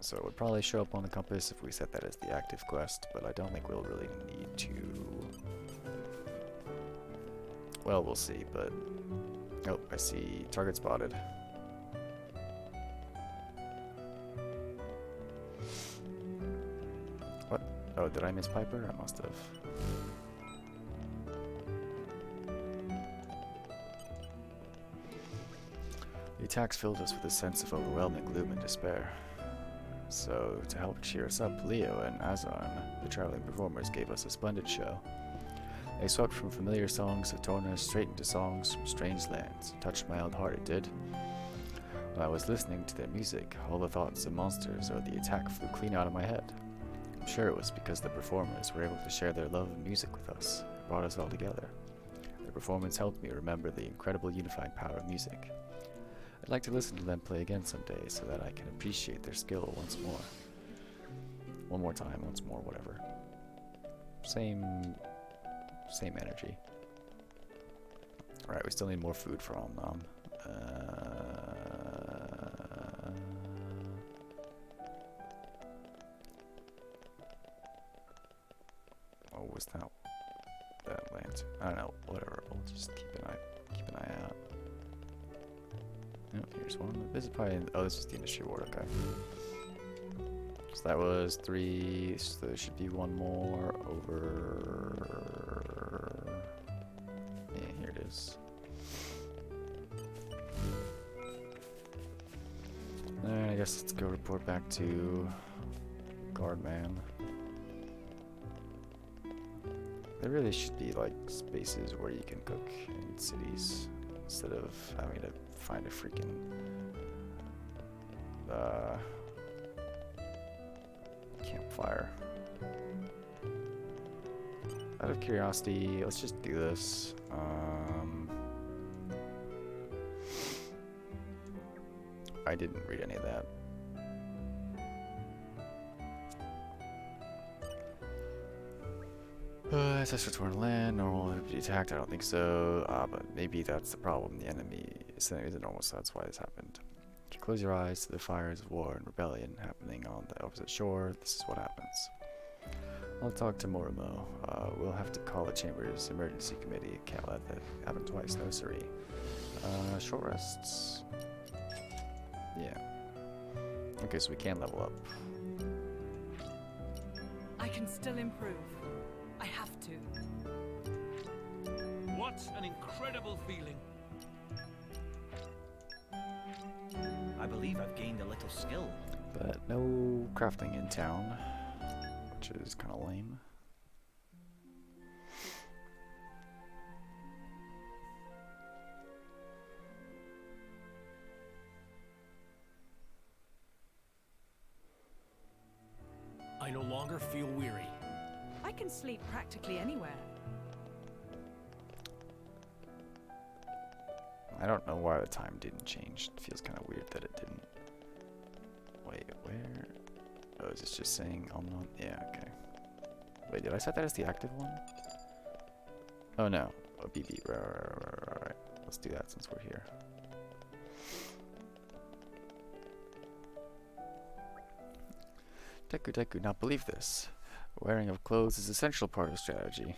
So it would probably show up on the compass if we set that as the active quest, but I don't think we'll really need to... Well, we'll see, but... Oh, I see target spotted. What? Oh, did I miss Piper? I must have. The attacks filled us with a sense of overwhelming gloom and despair. So, to help cheer us up, Leo and Azarn, the traveling performers, gave us a splendid show. They swept from familiar songs of Torna straight into songs from strange lands. Touched my old heart, it did. When I was listening to their music, all the thoughts of monsters or the attack flew clean out of my head. I'm sure it was because the performers were able to share their love of music with us. It brought us all together. Their performance helped me remember the incredible unifying power of music. I'd like to listen to them play again someday so that I can appreciate their skill once more. One more time, once more, whatever. Same energy. Alright, we still need more food for Om-Nom. What was that lantern? I don't know, whatever. We'll just keep an eye out. Oh, here's one. This is probably this is the industry ward, okay. So that was 3, so there should be one more over... Yeah, here it is. Alright, I guess let's go report back to Guardman. There really should be like spaces where you can cook in cities instead of having to find a freaking campfire. Out of curiosity, let's just do this. I didn't read any of that. Access to Torna land, normal to be attacked, I don't think so. But maybe that's the problem. The enemy is normal, so that's why this happened. If you close your eyes to the fires of war and rebellion happening on the opposite shore, this is what happens. I'll talk to Morimo. We'll have to call the Chamber's emergency committee. Can't let that happen twice, no siree. Short rests. Yeah. Okay, so we can level up. I can still improve. I have to. What an incredible feeling. I believe I've gained a little skill. But no crafting in town, which is kind of lame. I no longer feel weary. I can sleep practically anywhere. I don't know why the time didn't change. It feels kind of weird that it didn't. Wait, where? Oh, is this just saying I'm not? Yeah, okay. Wait, did I set that as the active one? Oh no. Oh, BB. Right. Let's do that since we're here. Deku, not believe this. Wearing of clothes is an essential part of strategy.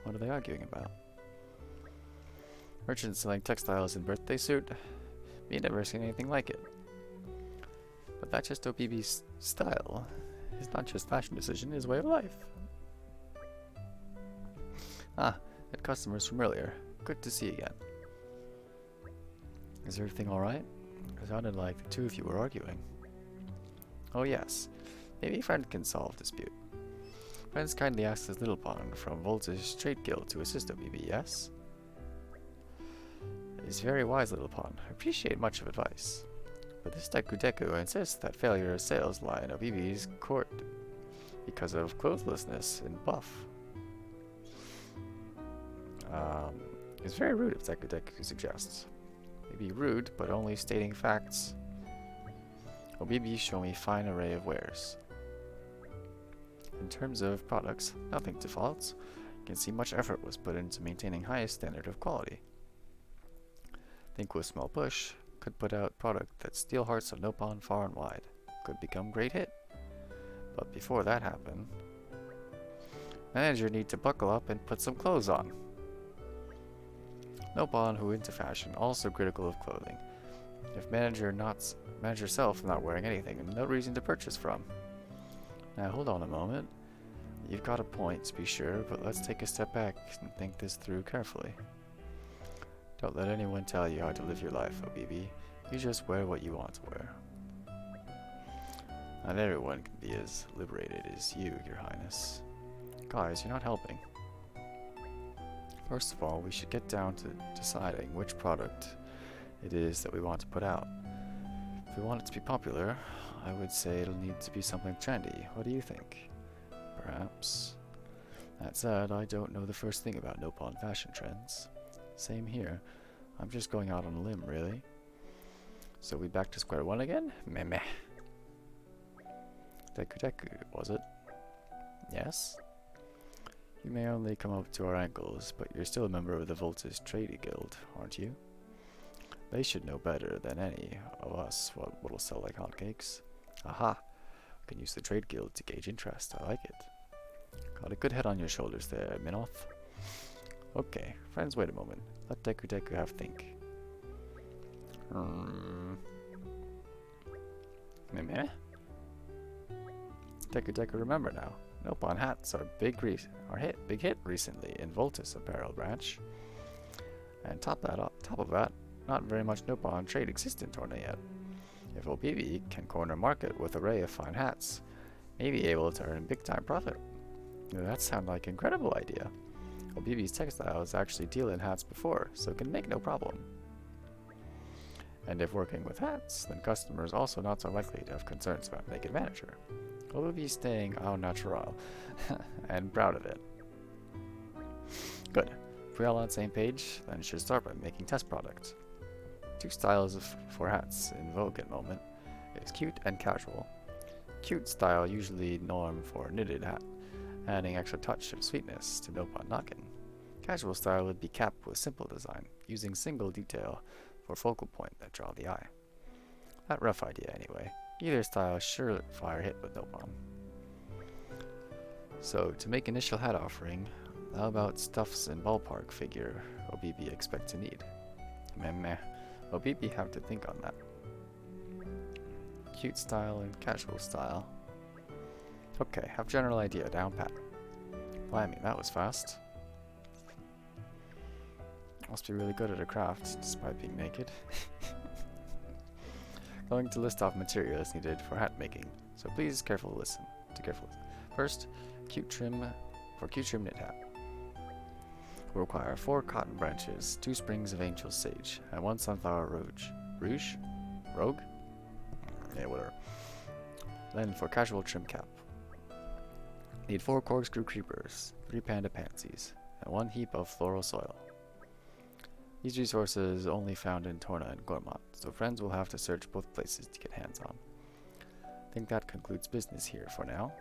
What are they arguing about? Merchants selling textiles in birthday suit? Me never seen anything like it. But that's just OPB's style. It's not just fashion decision, it's way of life. Ah, had customers from earlier. Good to see you again. Is everything alright? It sounded like the two of you were arguing. Oh yes. Maybe a friend can solve dispute. Friends kindly asked his little pawn from Volta's trade guild to assist OBB, yes? It is very wise, little pawn. I appreciate much of advice. But this Deku insists that failure of sales lie in OBB's court because of clothlessness and buff. It's very rude of Deku suggests. Maybe rude, but only stating facts. OBB show me fine array of wares. In terms of products, nothing to faults. You can see much effort was put into maintaining highest standard of quality. Think with small push, could put out product that steal hearts of Nopon far and wide. Could become great hit. But before that happened, manager need to buckle up and put some clothes on. Nopon who into fashion, also critical of clothing. If manager self not wearing anything, no reason to purchase from. Now hold on a moment. You've got a point to be sure, but let's take a step back and think this through carefully. Don't let anyone tell you how to live your life, OBB. You just wear what you want to wear. Not everyone can be as liberated as you, Your Highness. Guys, you're not helping. First of all, we should get down to deciding which product it is that we want to put out. If we want it to be popular, I would say it'll need to be something trendy. What do you think? Perhaps. That said, I don't know the first thing about Nopon fashion trends. Same here. I'm just going out on a limb, really. So we back to square one again? Meh. Deku, was it? Yes? You may only come up to our ankles, but you're still a member of the Volta's Trading Guild, aren't you? They should know better than any of us what'll sell like hotcakes. Aha! We can use the Trade Guild to gauge interest. I like it. Got a good head on your shoulders there, Minoth. Okay, friends, wait a moment. Let Deku have think. Meh? Deku, remember now. Nopon hats are big hit recently in Voltus apparel branch. And top of that, not very much Nopon trade exists in Torna yet. If OBB can corner market with array of fine hats, may be able to earn big time profit. Now, that sounds like an incredible idea. Obibi's textiles actually deal in hats before, so it can make no problem. And if working with hats, then customers also not so likely to have concerns about naked manager. Obibi's staying au natural, and proud of it. Good. If we're all on the same page, then should start by making test products. Two styles for hats in vogue at the moment is cute and casual. Cute style usually norm for knitted hat, adding extra touch of sweetness to nope on knockin'. Casual style would be cap with simple design, using single detail for focal point that draw the eye. That rough idea anyway. Either style is surefire hit with nope on. So to make initial hat offering, how about stuffs and ballpark figure Obibi expect to need? Meh. Obibi have to think on that. Cute style and casual style. Okay, have general idea down pat. Blimey, that was fast. Must be really good at a craft, despite being naked. Going to list off materials needed for hat making, so please careful listen. First, cute trim knit hat. Will require 4 cotton branches, 2 sprigs of angel sage, and 1 sunflower rouge. Rogue? Yeah, whatever. Then for casual trim cap, need 4 corkscrew creepers, 3 panda pansies, and 1 heap of floral soil. These resources only found in Torna and Gormont, so friends will have to search both places to get hands on. I think that concludes business here for now.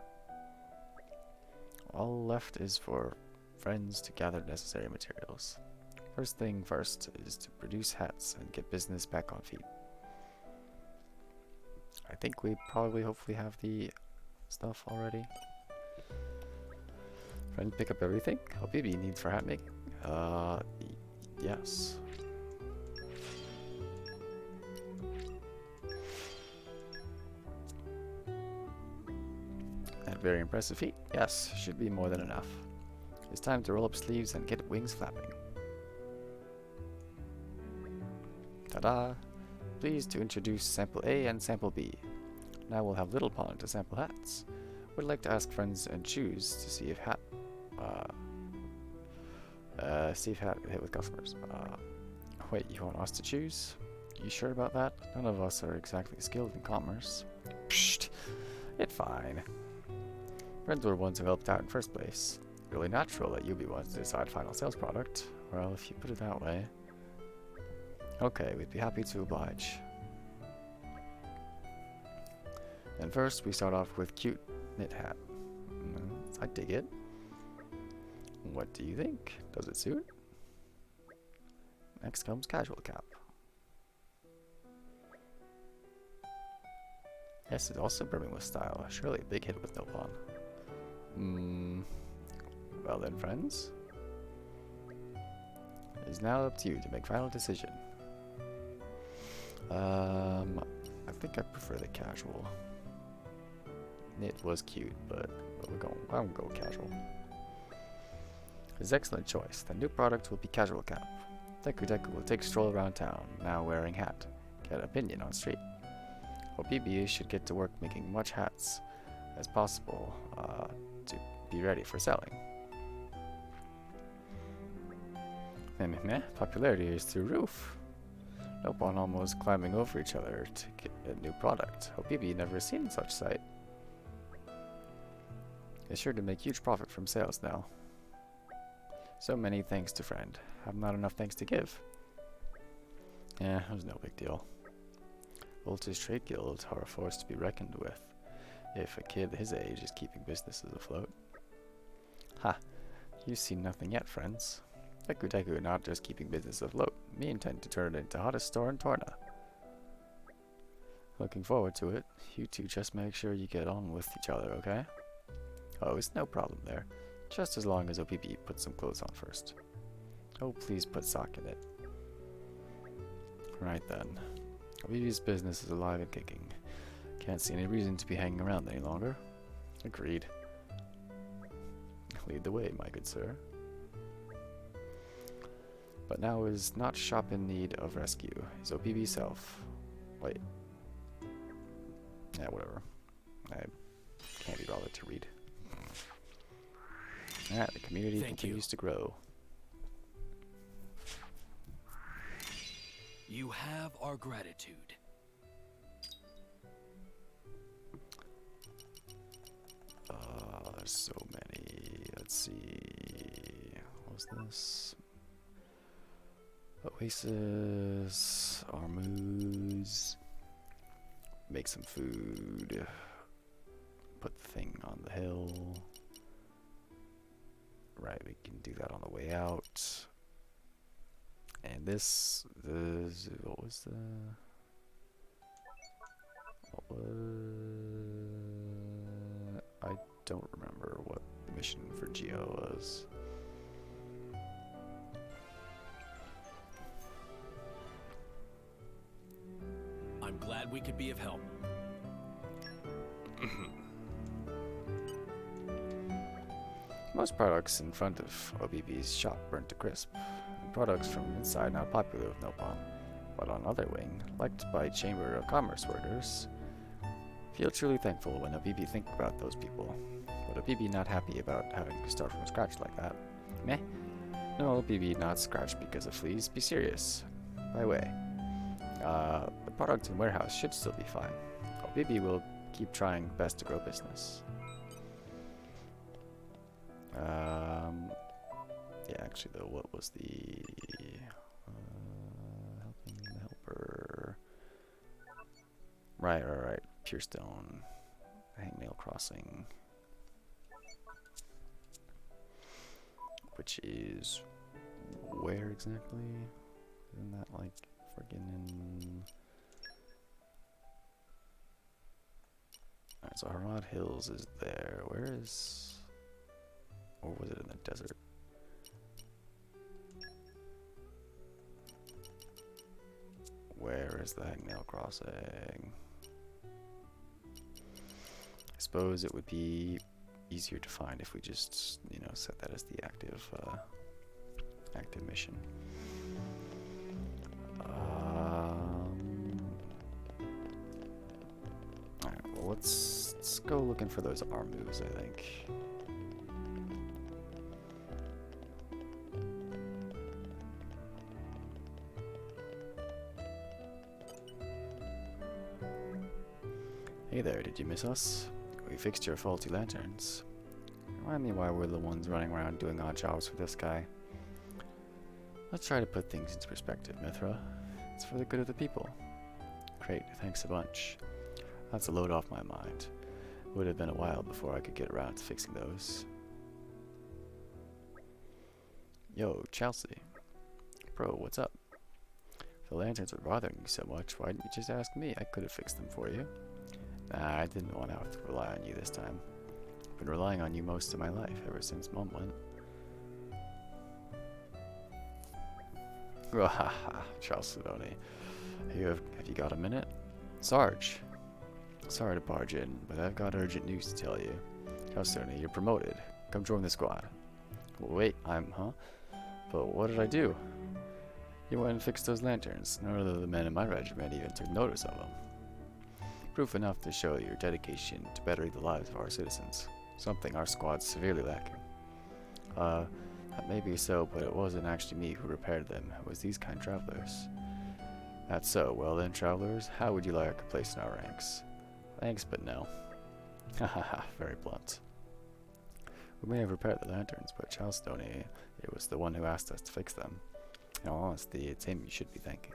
All left is for friends to gather necessary materials. First thing first is to produce hats and get business back on feet. I think we probably hopefully have the stuff already. Friend pick up everything? Obibi needs for hat making? Yes. That very impressive feat? Yes, should be more than enough. It's time to roll up sleeves and get wings flapping. Ta-da! Pleased to introduce Sample A and Sample B. Now we'll have Little Pond to sample hats. Would like to ask friends and choose to see if hat hit with customers. Wait, you want us to choose? You sure about that? None of us are exactly skilled in commerce. Psst! It's fine. Friends were the ones who helped out in first place. Really natural that you'll be ones to decide final sales product. Well, if you put it that way. Okay, we'd be happy to oblige. And first, we start off with cute knit hat. I dig it. What do you think? Does it suit? Next comes casual cap. Yes, it's also brimming with style. Surely a big hit with no pawn. Well then, friends. It is now up to you to make final decision. I think I prefer the casual. Knit was cute, but I'm gonna go casual. It's an excellent choice. The new product will be casual cap. Deku will take a stroll around town, now wearing hat. Get opinion on street. Obibi should get to work making much hats as possible to be ready for selling. Meh, popularity is through roof. Nope on almost climbing over each other to get a new product. Obibi never seen such sight. Is sure to make huge profit from sales now. So many thanks to friend. Have not enough thanks to give. Yeah, it was no big deal. Voltage Trade Guild are a force to be reckoned with, if a kid his age is keeping businesses afloat. Ha! You've seen nothing yet, friends. Deku not just keeping business afloat. Me intend to turn it into hottest store in Torna. Looking forward to it. You two just make sure you get on with each other, okay? Oh, it's no problem there. Just as long as Obibi puts some clothes on first. Oh, please put sock in it. Right then. Obibi's business is alive and kicking. Can't see any reason to be hanging around any longer. Agreed. Lead the way, my good sir. But now is not shop in need of rescue. Is Obibi self. Wait. Yeah, whatever. I can't be bothered to read. Alright, the community Thank continues to grow. You have our gratitude. There's so many. Let's see. What was this? Oasis, Armuz. Make some food. Put the thing on the hill. Right, we can do that on the way out. And this, what was the... What was... I don't remember what the mission for Geo was. I'm glad we could be of help. Most products in front of OBB's shop burnt to crisp. And products from inside not popular with Nopon, but on other wing, liked by Chamber of Commerce workers. Feel truly thankful when OBB think about those people. But OBB not happy about having to start from scratch like that. Meh. No, OBB not scratch because of fleas. Be serious. By the way, the product in warehouse should still be fine. OBB will keep trying best to grow business. Yeah, actually though, what was the helping the helper? Right. Pure Stone, Hangnail Crossing, which is where exactly? Isn't that like friggin' in? Alright, so Harad Hills is there. Where is? Or was it in the desert? Where is the Hangnail Crossing? I suppose it would be easier to find if we just, you know, set that as the active mission. Alright, well let's go looking for those Armus, I think. Hey there, did you miss us? We fixed your faulty lanterns. Remind me why we're the ones running around doing odd jobs for this guy. Let's try to put things into perspective, Mithra. It's for the good of the people. Great, thanks a bunch. That's a load off my mind. It would have been a while before I could get around to fixing those. Yo, Chelsea. Bro, what's up? If the lanterns were bothering you so much, why didn't you just ask me? I could have fixed them for you. Nah, I didn't want to have to rely on you this time. I've been relying on you most of my life, ever since Mom went. Wahaha, Charles Sidoni. Have you got a minute? Sarge. Sorry to barge in, but I've got urgent news to tell you. Charles Sidoni, you're promoted. Come join the squad. Wait, huh? But what did I do? You went and fixed those lanterns. None of the men in my regiment even took notice of them. Proof enough to show your dedication to bettering the lives of our citizens. Something our squad's severely lacking. That may be so, but it wasn't actually me who repaired them. It was these kind travelers. That's so. Well then, travelers, how would you like a place in our ranks? Thanks, but no. Hahaha, very blunt. We may have repaired the lanterns, but Chalstone, it was the one who asked us to fix them. In all honesty, it's him you should be thanking.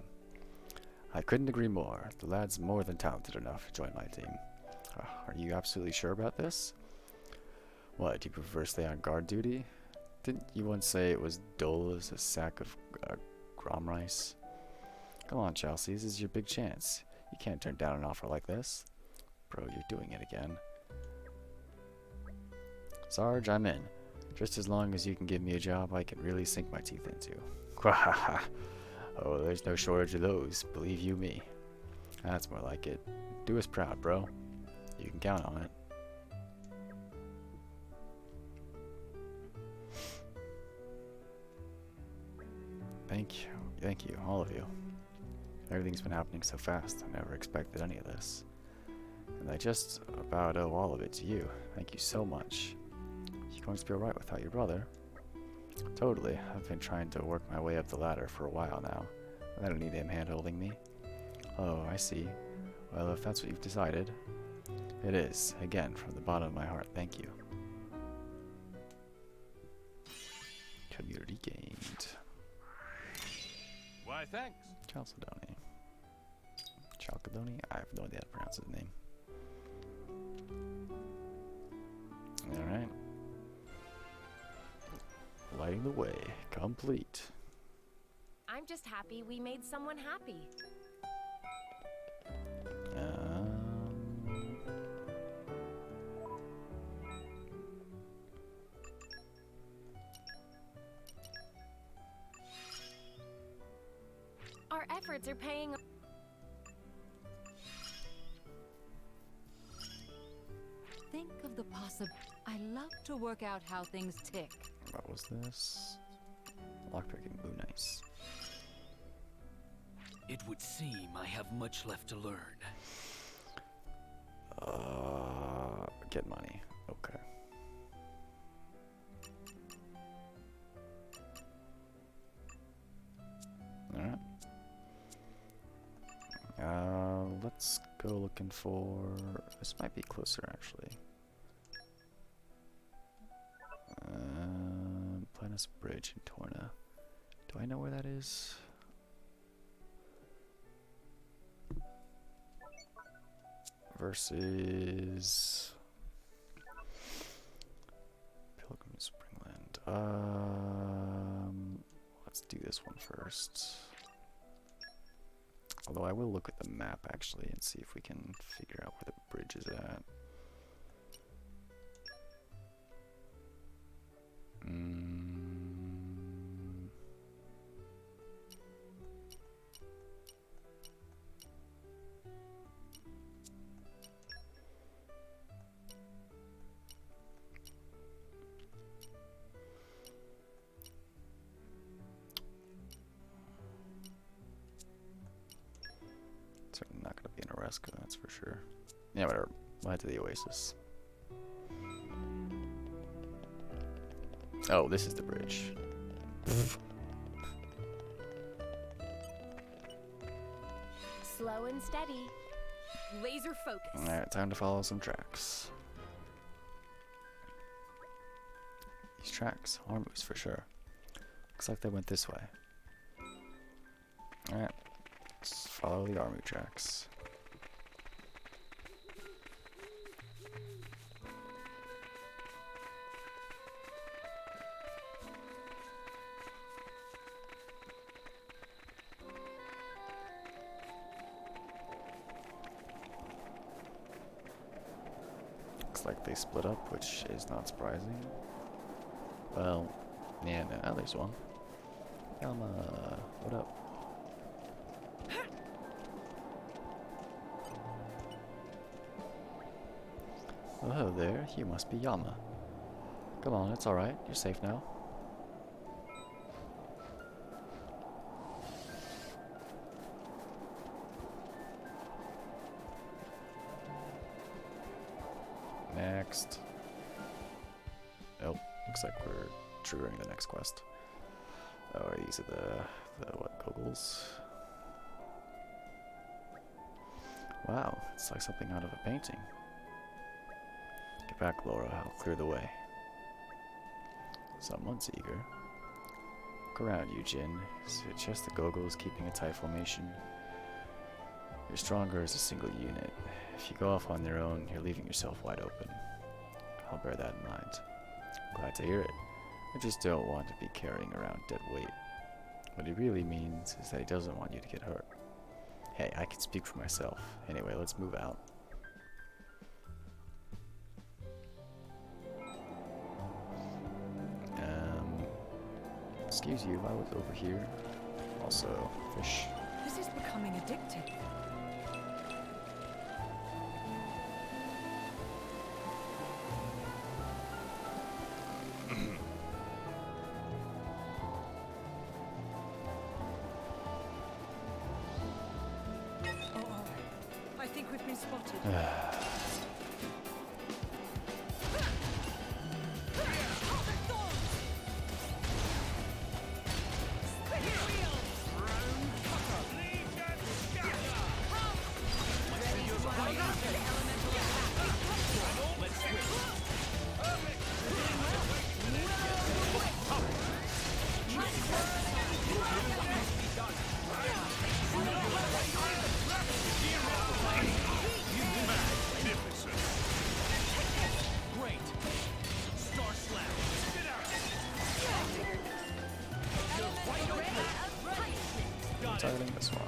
I couldn't agree more. The lad's more than talented enough to join my team. Are you absolutely sure about this? What, do you prefer to stay on guard duty? Didn't you once say it was dull as a sack of grom rice? Come on, Chelsea, this is your big chance. You can't turn down an offer like this. Bro, you're doing it again. Sarge, I'm in. Just as long as you can give me a job I can really sink my teeth into. Quahaha. Oh, there's no shortage of those, believe you me. That's more like it. Do us proud, bro. You can count on it. Thank you, all of you. Everything's been happening so fast, I never expected any of this. And I just about owe all of it to you. Thank you so much. You going to be alright without your brother. Totally. I've been trying to work my way up the ladder for a while now. I don't need him hand-holding me. Oh, I see. Well, if that's what you've decided. It is. Again, from the bottom of my heart, thank you. Community gained. Why, thanks. Chalcedony. Chalcedony? I have no idea how to pronounce his name. Alright. Lighting the way. Complete. I'm just happy we made someone happy. Our efforts are paying. Think of the I love to work out how things tick. What was this? Lockpicking. Ooh, nice. It would seem I have much left to learn. Get money. Okay. Alright. Let's go looking for... This might be closer, actually. Planus Bridge in Torna. Do I know where that is? Versus... Pilgrim Springland. Let's do this one first. Although I will look at the map actually and see if we can figure out where the bridge is at. Certainly not going to be in Oresco, that's for sure. Yeah, whatever. We'll head to the Oasis. Oh, this is the bridge. Slow and steady. Laser focus. Alright, time to follow some tracks. These tracks, Hormuz for sure. Looks like they went this way. Alright, let's follow the army tracks. Looks like they split up, which is not surprising. Well, yeah, no, there's one. Yama, what up? Oh, hello there, you must be Yama. Come on, it's alright, you're safe now. Next. Oh, looks like we're triggering the next quest. Oh, these are the what, goggles? Wow, it's like something out of a painting. Get back, Laura, I'll clear the way. Someone's eager. Look around you, Jin. Is it just the goggles keeping a tight formation? You're stronger as a single unit. If you go off on your own, you're leaving yourself wide open. I'll bear that in mind. Glad to hear it. I just don't want to be carrying around dead weight. What he really means is that he doesn't want you to get hurt. Hey, I can speak for myself. Anyway, let's move out. Excuse you, I was over here. Also, fish. This is becoming addictive. I think we've been spotted. Targeting this one.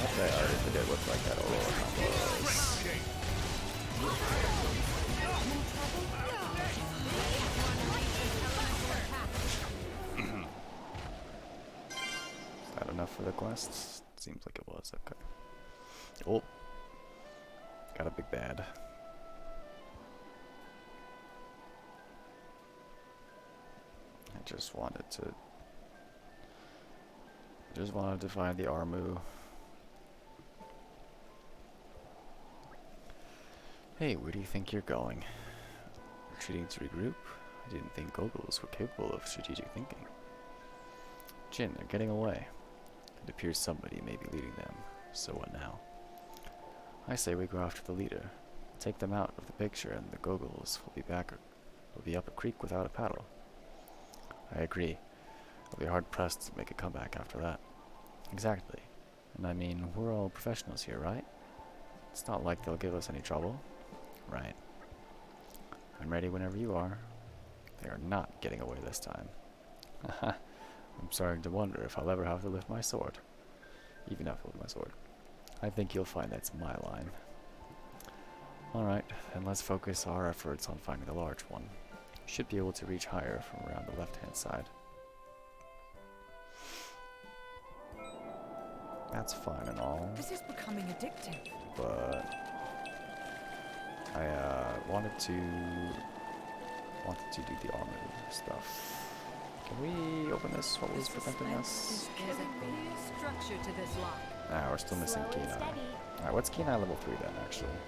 Okay, I already did look like that Aurora combos. Is that enough for the quests? Seems like it was. Okay. Oh, got a big bad. I just wanted to find the Armu. Hey, where do you think you're going? Retreating to regroup? I didn't think Goggles were capable of strategic thinking. Jin, they're getting away. It appears somebody may be leading them. So what now? I say we go after the leader. Take them out of the picture and the Goggles will be up a creek without a paddle. I agree. They'll be hard pressed to make a comeback after that. Exactly. And I mean, we're all professionals here, right? It's not like they'll give us any trouble. Right. I'm ready whenever you are. They are not getting away this time. Haha. I'm starting to wonder if I'll ever have to lift my sword. Even have to lift my sword. I think you'll find that's my line. Alright, then let's focus our efforts on finding the large one. Should be able to reach higher from around the left-hand side. That's fine and all. This is becoming addictive. But I wanted to do the armor stuff. Can we open this? What was preventing us? There's a clear structure to this lock. Ah, we're still missing Kenai. Alright, what's Kenai level 3 then, actually?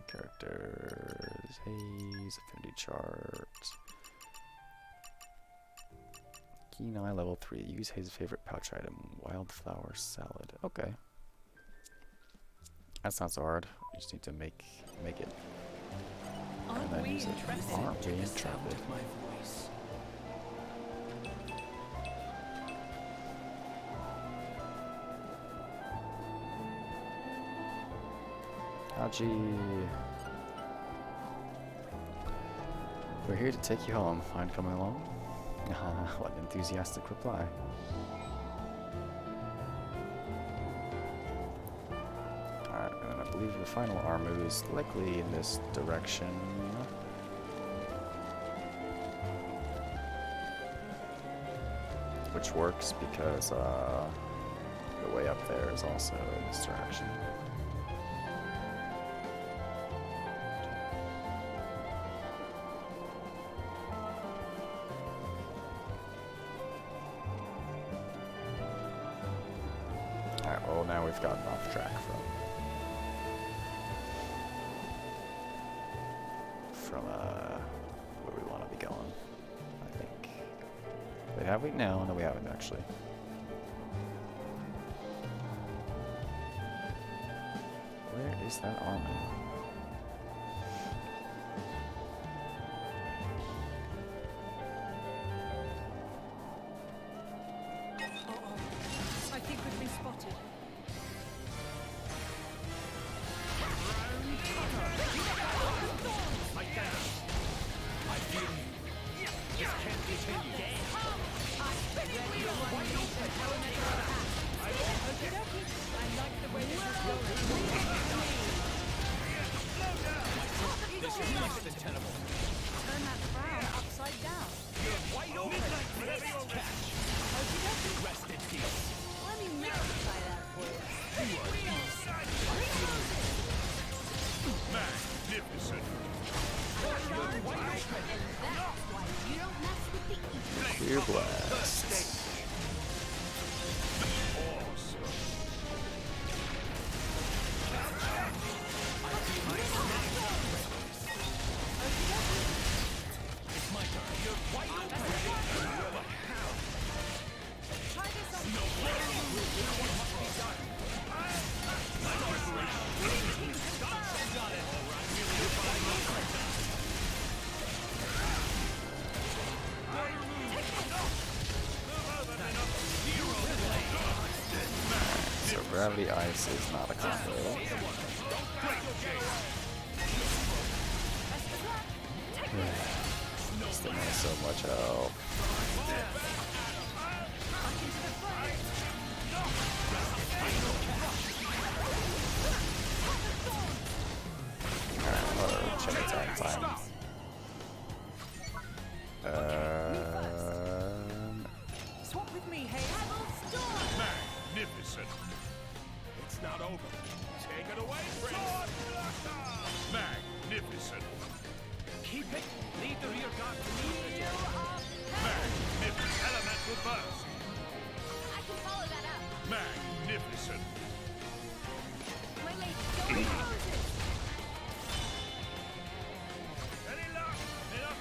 Characters, Haze, affinity chart. Kenai level 3. Use Haze's favorite pouch item, wildflower salad. Okay. That's not so hard. You just need to make it. And then use it. Aren't we intrepid? My voice. Haji. We're here to take you home. Mind coming along? What an enthusiastic reply. Alright, and I believe the final Armu is likely in this direction. Which works because the way up there is also in this direction. Alright, well now we've gotten off track from where we want to be going, I think. Wait, have we? No, we haven't actually. Where is that armor? I think we've been spotted. Gravity Ice is not a combo. Still has so much help. Alright, another chain attack time. Swap with me, hey. Magnificent. It's not over. Take it away, Prince. Magnificent. Keep it. Lead the rear guard to me. Magnificent. Elemental burst. I can follow that up. Magnificent. My lady, go Moses. Any luck? Enough.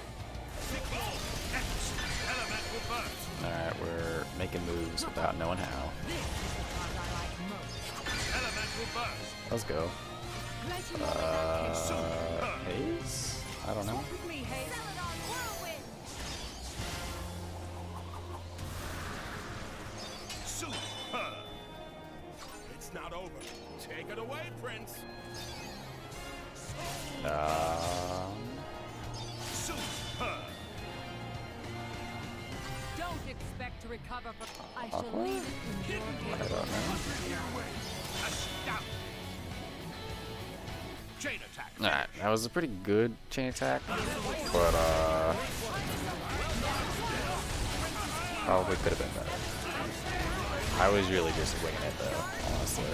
Sickle. Excellent. Elemental burst. Alright, we're making moves without knowing how. Elemental burst. Let's go. Haze? I don't know. Swap with me, hey. Celadon whirlwind. Super. It's not over. Take it away, Prince. Super. Don't expect to recover from... I shall leave it in your I don't know. Astounding. Chain attack. Alright, that was a pretty good chain attack, but probably could have been better. I was really just winging it though, honestly.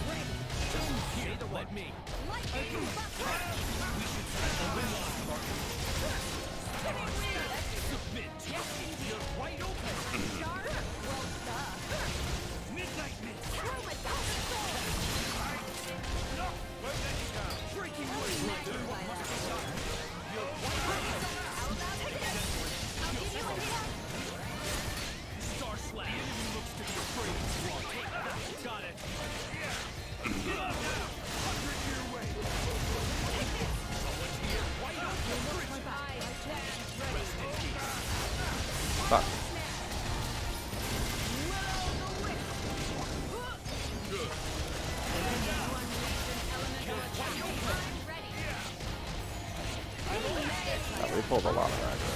Let me. Submit. You're wide open. Midnight Mist. Breaking away. You're wide open. Star Slash. The enemy looks to be afraid. Got it. 100-year way. Someone's here. Wide open. Rest in peace. Fuck. Oh, we pulled a lot of aggro.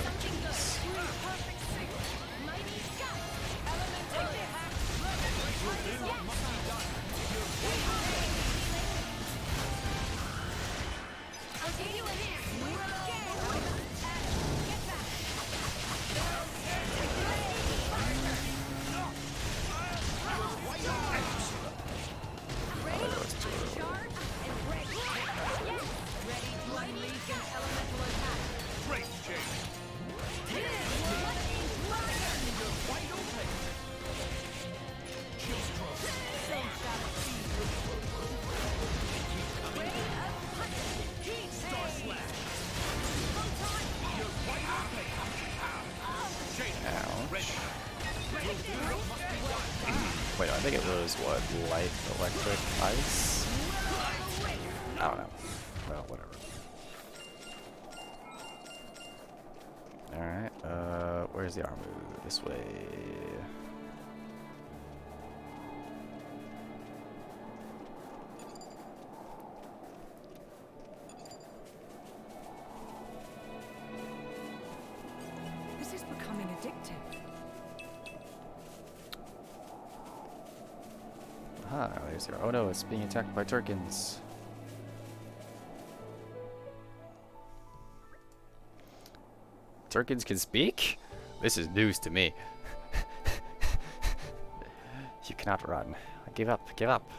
I'll give you a hand. Great chain. Star Slash. Ouch. Wait, I think it was what? Light, electric, ice? I don't know. Well, whatever. Alright, where's the armor? This way. This is becoming addictive. Ah, there's your. Oh no, it's being attacked by Turkins. Turkins can speak? This is news to me. You cannot run. Give up, give up.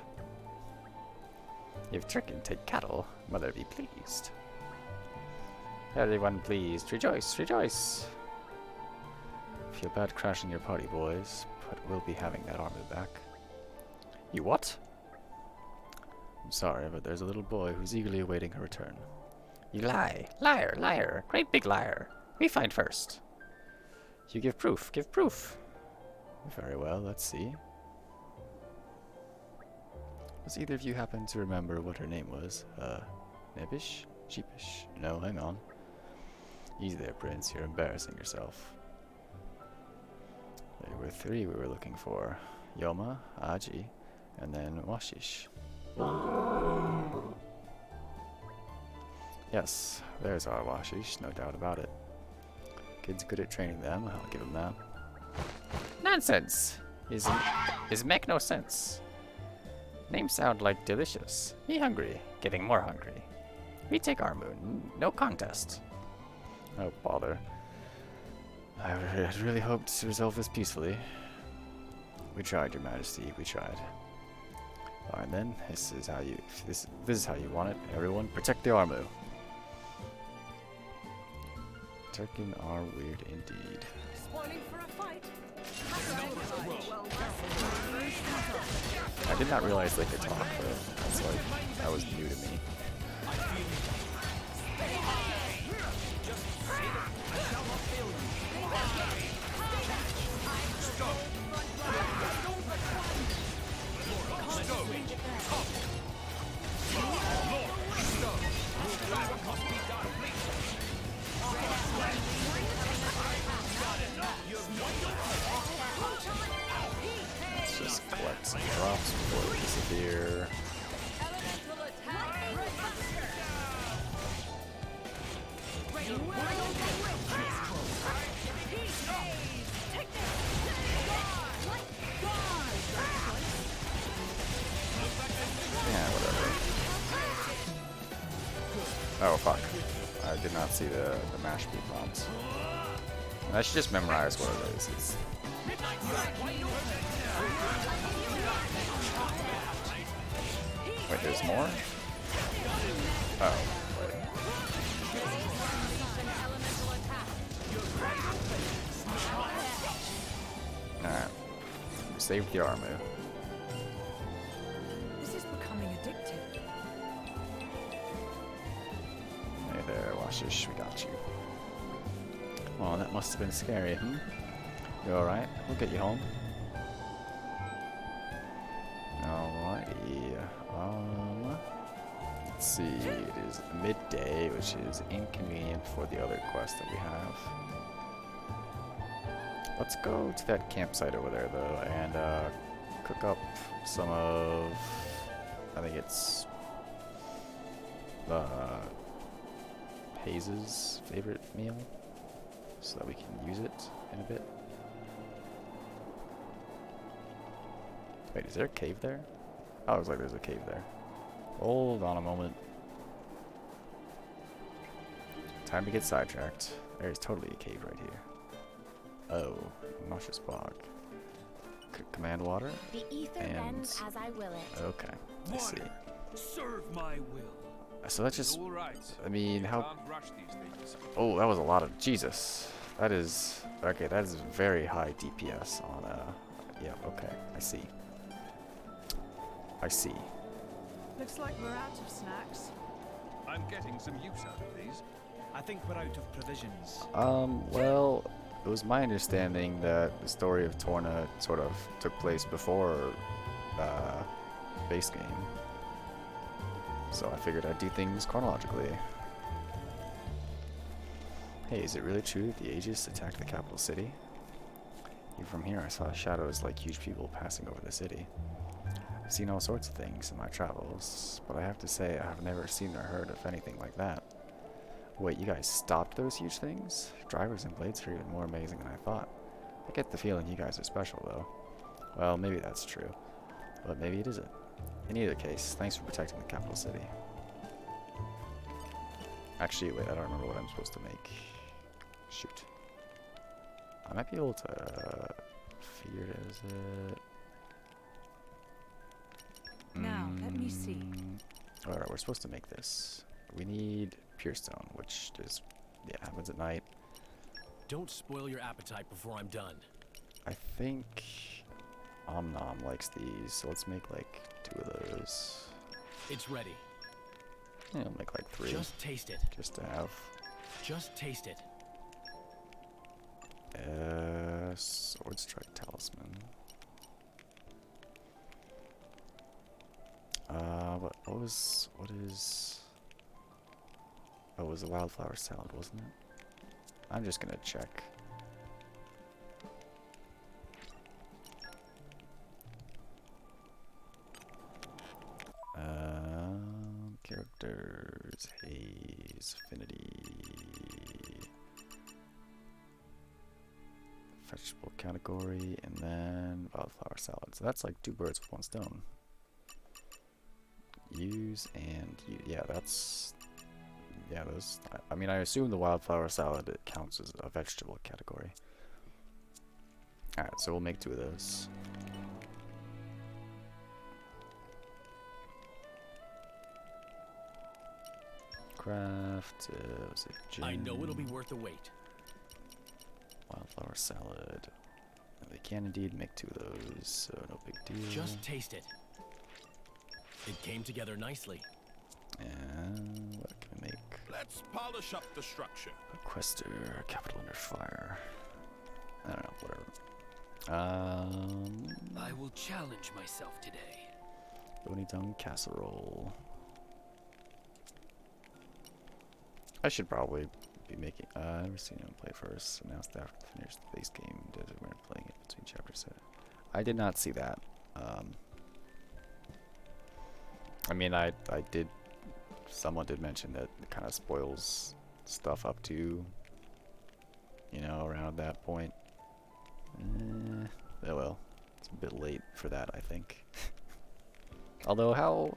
If Turkin take cattle, mother be pleased. Everyone pleased, rejoice, rejoice. Feel bad crashing your party, boys, but we'll be having that armor back. You what? I'm sorry, but there's a little boy who's eagerly awaiting her return. You lie! Liar! Liar! Great big liar! We find first. You give proof. Give proof. Very well, let's see. Does either of you happen to remember what her name was? Nebbish? Sheepish? No, hang on. Easy there, Prince. You're embarrassing yourself. There were three we were looking for. Yoma, Aji, And then Washish. Yes, there's our Washish, no doubt about it. Kid's good at training them, I'll give him that. Nonsense! Is make no sense. Names sound like delicious. Me hungry, getting more hungry. We take our moon, no contest. Oh, bother. I really hoped to resolve this peacefully. We tried, Your Majesty, we tried. Alright then, this is how you want it. Everyone, protect the Armu. Turkin are weird indeed. Spoiling for a fight. I did not realize they could talk, though. That's like, that was new to me. Let's just collect some drops before they disappear. Yeah, whatever. Oh, fuck. I did not see the mash beat bombs. I should just memorize what it is. Wait, there's more? Oh, wait. Alright. Save the Armu. This is becoming addictive. Hey there, Washish, we got you. Oh, that must have been scary, hmm? You alright? We'll get you home. Alrighty. Let's see. It is midday, which is inconvenient for the other quest that we have. Let's go to that campsite over there, though, and cook up some of... I think it's... Hayes' favorite meal, so that we can use it in a bit. Wait, is there a cave there? Oh, it was like there's a cave there. Hold on a moment. Time to get sidetracked. There's totally a cave right here. Oh, nauseous bog. Command water? The ether And- bends as I will it. Okay, I see. Serve my will. So that's just... All right. I mean, You how... can't rush these things. Oh, that was a lot of... Jesus. That is... Okay, that is very high DPS on, yeah, okay. I see. I see. Looks like we're out of snacks. I'm getting some use out of these. I think we're out of provisions. Well, it was my understanding that the story of Torna sort of took place before, base game. So I figured I'd do things chronologically. Hey, is it really true that the Aegis attacked the capital city? Even from here I saw shadows like huge people passing over the city. I've seen all sorts of things in my travels, but I have to say I have never seen or heard of anything like that. Wait, you guys stopped those huge things? Drivers and blades are even more amazing than I thought. I get the feeling you guys are special though. Well, maybe that's true, but maybe it isn't. In either case, thanks for protecting the capital city. Actually, wait, I don't remember what I'm supposed to make. Shoot. I might be able to figure it as it. Now, let me see. Alright, we're supposed to make this. We need pure stone, which is, yeah, happens at night. Don't spoil your appetite before I'm done. I think Omnom likes these, so let's make like 2 of those. It's ready. Yeah, I'll make like 3. Just taste it. Just to have. Just taste it. Sword Strike Talisman. What is... Oh, it was a wildflower salad, wasn't it? I'm just gonna check. is haze, affinity, vegetable category, and then wildflower salad. So that's like 2 birds with 1 stone. Use and yeah, that's those. I mean, I assume the wildflower salad it counts as a vegetable category. All right, so we'll make 2 of those. Craft. Was it gin? I know it'll be worth the wait. Wildflower salad. And they can indeed make 2 of those, so no big deal. Just taste it. It came together nicely. And what can we make? Let's polish up the structure. A quester, capital under fire. I don't know, whatever. I will challenge myself today. Bony tongue casserole. I should probably be making. I've never seen him play first. Announced after finished the base game. Did it when playing it between chapters. I did not see that. I mean, I did. Someone did mention that it kind of spoils stuff up to, you know, around that point. Oh well, it's a bit late for that, I think. Although how,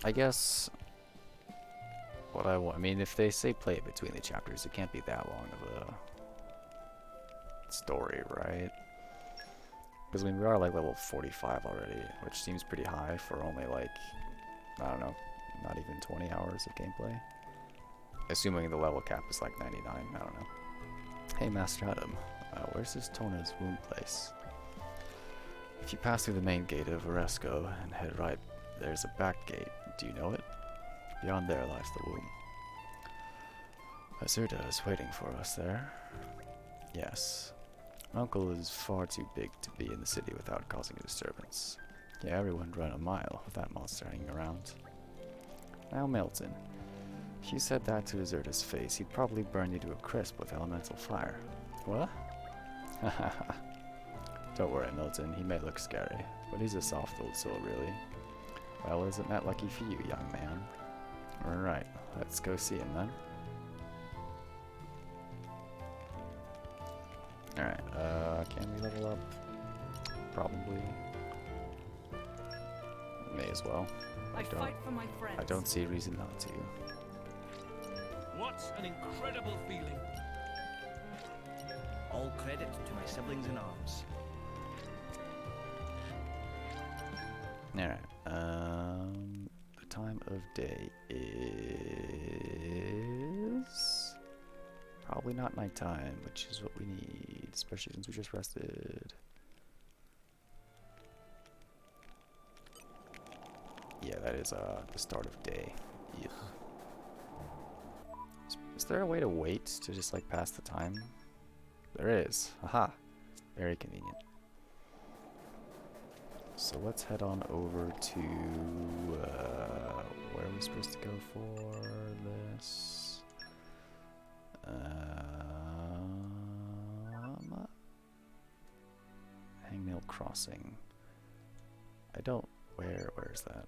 I guess what I want. I mean, if they say play it between the chapters, it can't be that long of a story, right? Because I mean, we are like level 45 already, which seems pretty high for only like, I don't know, not even 20 hours of gameplay. Assuming the level cap is like 99, I don't know. Hey Master Adam, where's this Torna's womb place? If you pass through the main gate of Oresco and head right, there's a back gate. Do you know it? Beyond there lies the womb. Azurda is waiting for us there. Yes. My uncle is far too big to be in the city without causing a disturbance. Yeah, everyone run a mile with that monster hanging around. Now Milton. If you said that to Azurda's face, he'd probably burn you to a crisp with elemental fire. What? Don't worry, Milton. He may look scary, but he's a soft old soul, really. Well, isn't that lucky for you, young man? Alright, let's go see him then. Alright, can we level up? Probably. May as well. I fight for my friends. I don't see a reason not to. What an incredible feeling. All credit to my siblings in arms. Alright, the time of day is probably not nighttime, which is what we need, especially since we just rested. Yeah, that is the start of day. Ugh. Is there a way to wait to just like pass the time? There is. Aha. Very convenient. So let's head on over to where are we supposed to go for this? Hangnail Crossing. I don't. Where is that?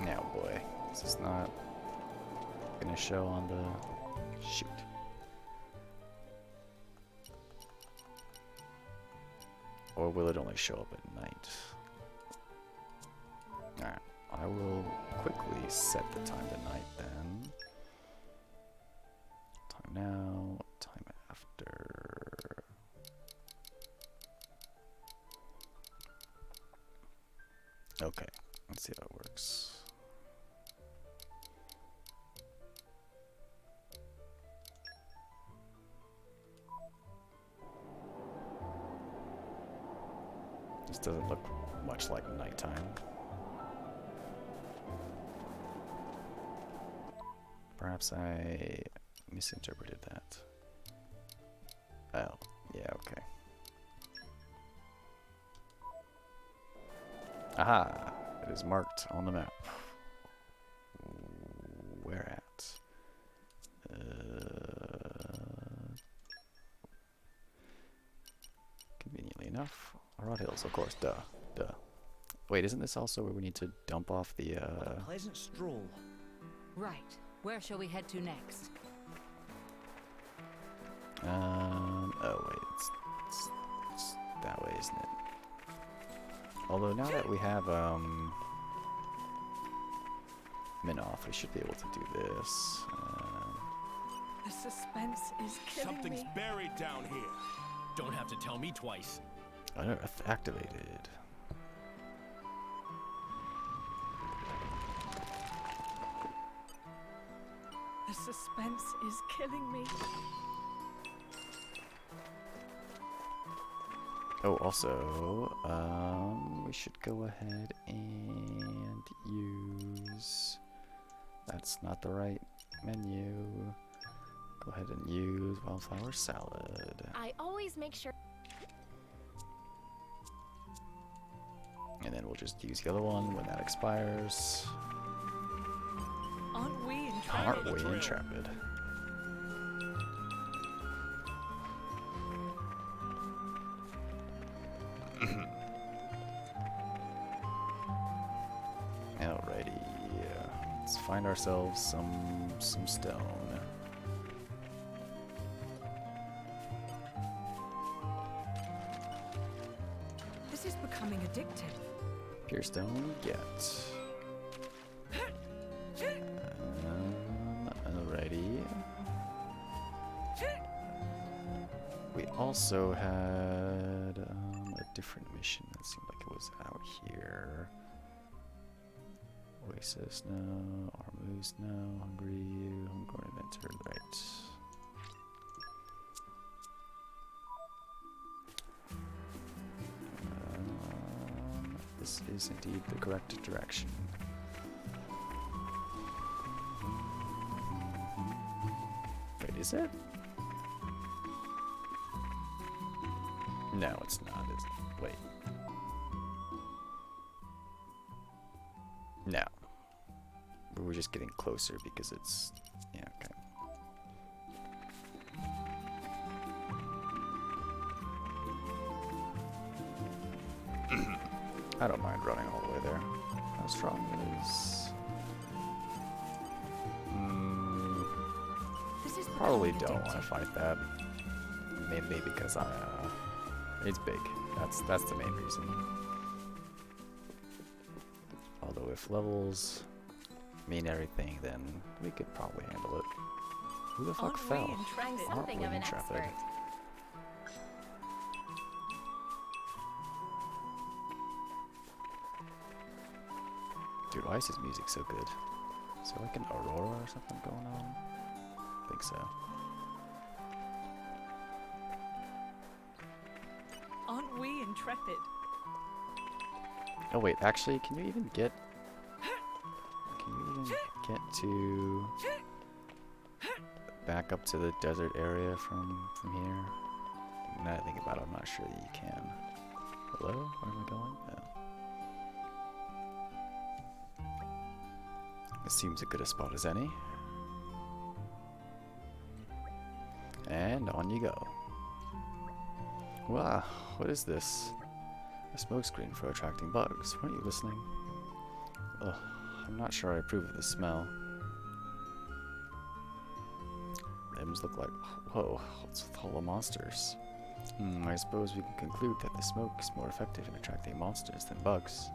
Now, boy, this is not gonna show on the shoot. Or will it only show up at night? Alright, I will quickly set the time to night then. Time now, time after. Okay, let's see how it works. This doesn't look much like nighttime. Perhaps I misinterpreted that. Oh, yeah, okay. Aha! It is marked on the map. Where at? enough? Rod Hills, of course. Duh. Wait, isn't this also where we need to dump off the, A pleasant stroll. Right. Where shall we head to next? Oh wait, it's that way, isn't it? Although now that we have, Minoff, we should be able to do this. The suspense is killing Something's me. buried down here. Don't have to tell me twice. Unearth activated. The suspense is killing me. Oh, also, we should go ahead and use... That's not the right menu. Go ahead and use wildflower salad. I always make sure. And then we'll just use the other one when that expires. Aren't we intrepid? Aren't we intrepid? Alrighty, let's find ourselves some stone. This is becoming addictive. Pure stone, get. Alrighty. We also had a different mission that seemed like it was out here. Oasis, no. Armoose, no. Hungry, you. Homegrown inventor, right. This is indeed the correct direction. Wait, is it? No, it's not, is it? Wait. No. We were just getting closer because it's... Yeah, okay. I don't mind running all the way there. How strong is... This is Probably becoming don't want to addictive. fight that. Mainly because it's big. That's the main reason. Although if levels mean everything, then we could probably handle it. Who the fuck Aren't we fell? intrepid? I'm Aren't something we of an intrepid? expert. Dude, why is his music so good? Is there like an aurora or something going on? I think so. Aren't we intrepid? Oh wait, actually, can you even get... Can you even get to... Back up to the desert area from here? Now that I think about it, I'm not sure that you can. Hello? Where am I going? Oh. This seems as good a spot as any. And on you go. Wow, what is this? A smokescreen for attracting bugs. Weren't you listening? Ugh, I'm not sure I approve of the smell. Limbs look like... Whoa, what's with all the monsters? I suppose we can conclude that the smoke is more effective in attracting monsters than bugs.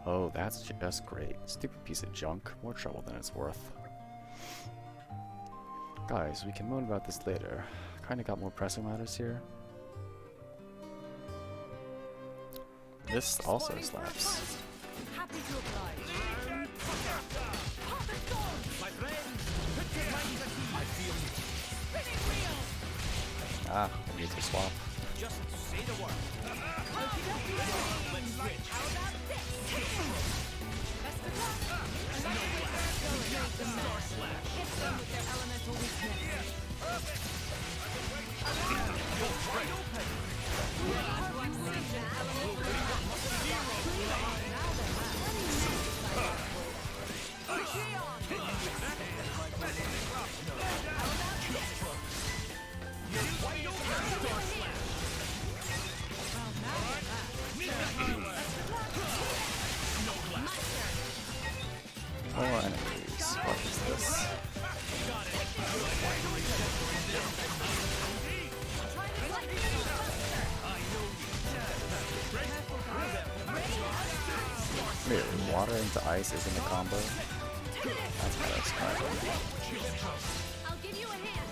Oh, that's just great. Stupid piece of junk. More trouble than it's worth. Guys, we can moan about this later. Kinda got more pressing matters here. This also slaps. Happy to oblige. My friends, I feel Ah, we need to swap. just say the word. Let's switch. How about this? Best of luck. Hit them with their elemental weakness. this. Wait, water into ice isn't a combo? That's kind of smart. I'll give you a hand.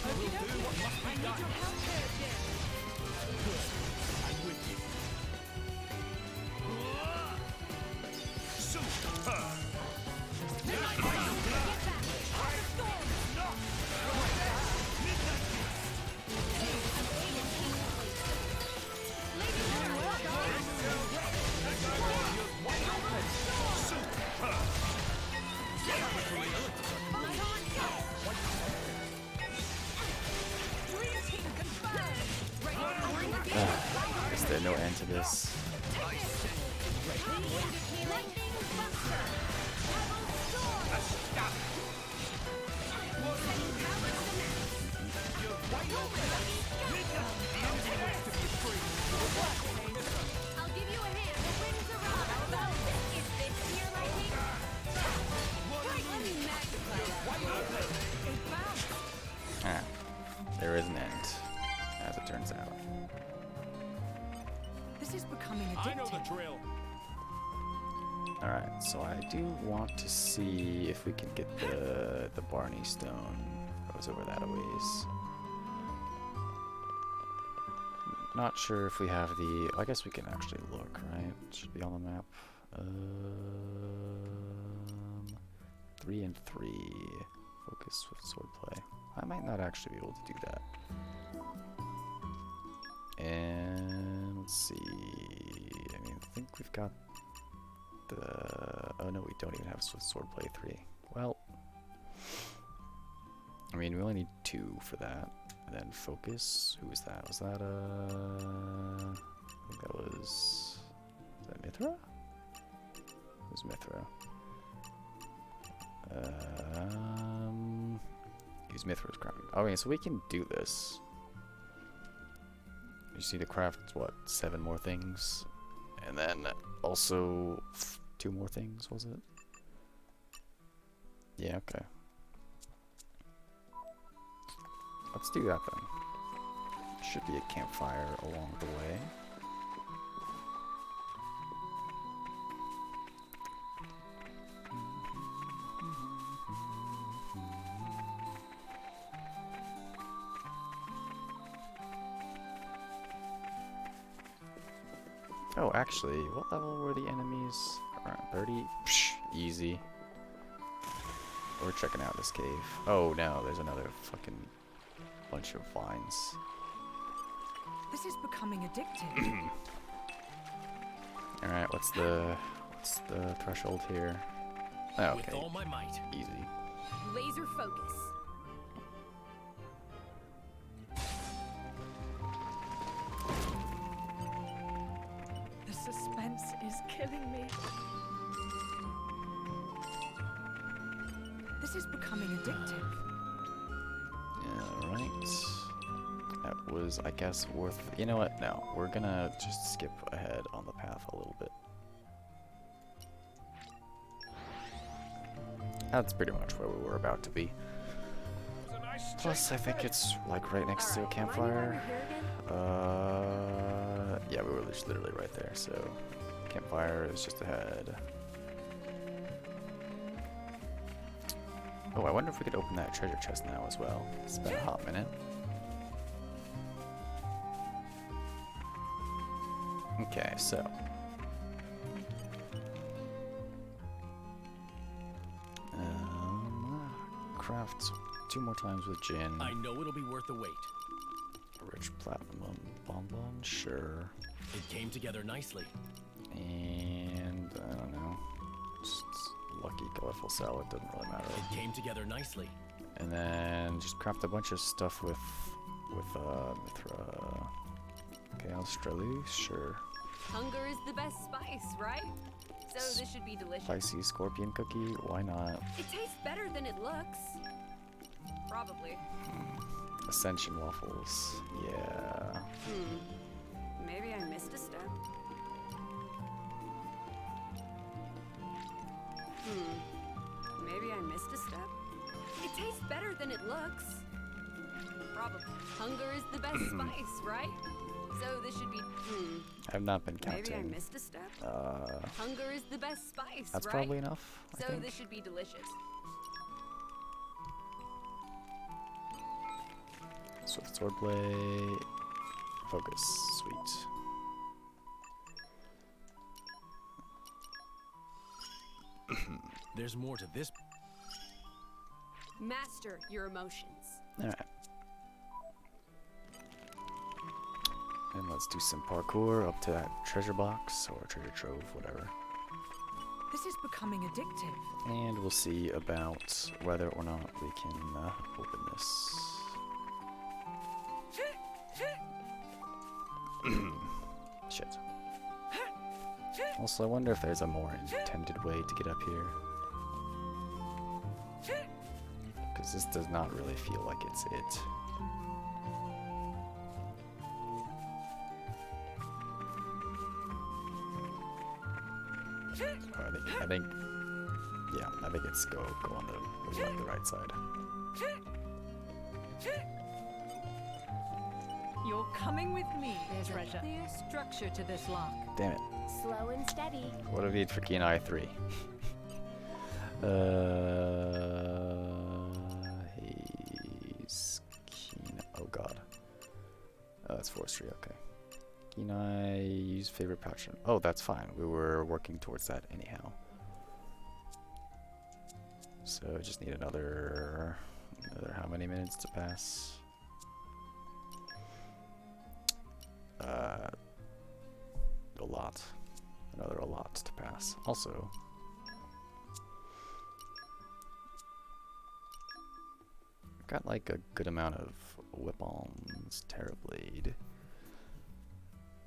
I need your help there, Jim. I'm with you. Super! Is there no end to this? I'll give you a hand. The wings are up. Is this your lightning? Let me magnify that. It bounced. Ah, there is an end, as it turns out. This is becoming I know the addictive. drill. Alright, so I do want to see if we can get the Barney Stone. That was over that a ways. Not sure if we have the... I guess we can actually look, right? It should be on the map. 3 and 3. Focus with swordplay. I might not actually be able to do that. And let's see. I mean, I think we've got the... Oh no, we don't even have swordplay 3. Well, I mean, we only need 2 for that. And then focus. Who was that? Was that I think that was that Mithra? It was Mithra. Use Mithra's crafting. Oh yeah, so we can do this. You see the craft, what, 7 more things? And then also 2 more things, was it? Yeah, okay. Let's do that then. Should be a campfire along the way. Oh, actually, what level were the enemies? Around 30? Psh, easy. We're checking out this cave. Oh no, there's another fucking bunch of vines. This is becoming addictive. Alright, what's the threshold here? Oh, With okay. all my might. Easy. Laser focus. The suspense is killing me. This is becoming addictive. Alright. That was, I guess, worth... You know what? No, we're gonna just skip ahead on the path a little bit. That's pretty much where we were about to be. Plus, I think it's like right next to a campfire. Yeah, we were just literally right there, so campfire is just ahead. Oh, I wonder if we could open that treasure chest now as well. It's been a hot minute. Okay, so craft 2 more times with gin. I know it'll be worth the wait. A rich platinum bonbon, sure. It came together nicely. And I don't know, just lucky colorful salad, doesn't really matter. It came together nicely. And then just craft a bunch of stuff with Mithra. Okay, Australia, sure. Hunger is the best spice, right? So this should be delicious. Spicy scorpion cookie, why not? It tastes better than it looks. Probably. Ascension waffles, yeah. Maybe I missed missed a step? Maybe I missed a step? It tastes better than it looks. Probably. Hunger is the best spice, right? So this should be. I've not been counting. Maybe I missed a step. Hunger is the best spice, That's right? probably enough. I So think. this should be delicious. So swordplay, focus, sweet. There's more to this. Master your emotions. All right. And let's do some parkour up to that treasure box or treasure trove, whatever. This is becoming addictive. And we'll see about whether or not we can open this. Shit. Also, I wonder if there's a more intended way to get up here. Because this does not really feel like it's it. I think, yeah, I think it's go on the right side. You're coming with me, There's treasure. a clear structure to this lock. Damn it. Slow and steady. What do we need for Kenai 3? He's Kenai. Oh god. Oh, that's forestry, okay. Kenai, use favorite patron. Oh, that's fine. We were working towards that anyhow. So I just need another how many minutes to pass? A lot. Another a lot to pass. Also, I've got like a good amount of weapons, Terrorblade,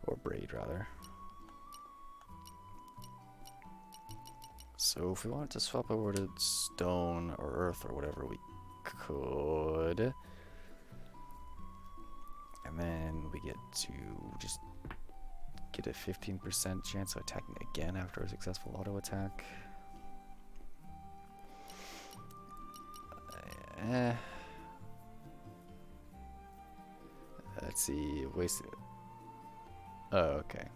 or Braid rather. So if we wanted to swap over to stone or earth or whatever, we could. And then we get to just get a 15% chance of attacking again after a successful auto attack. Let's see, wasted. Oh, okay.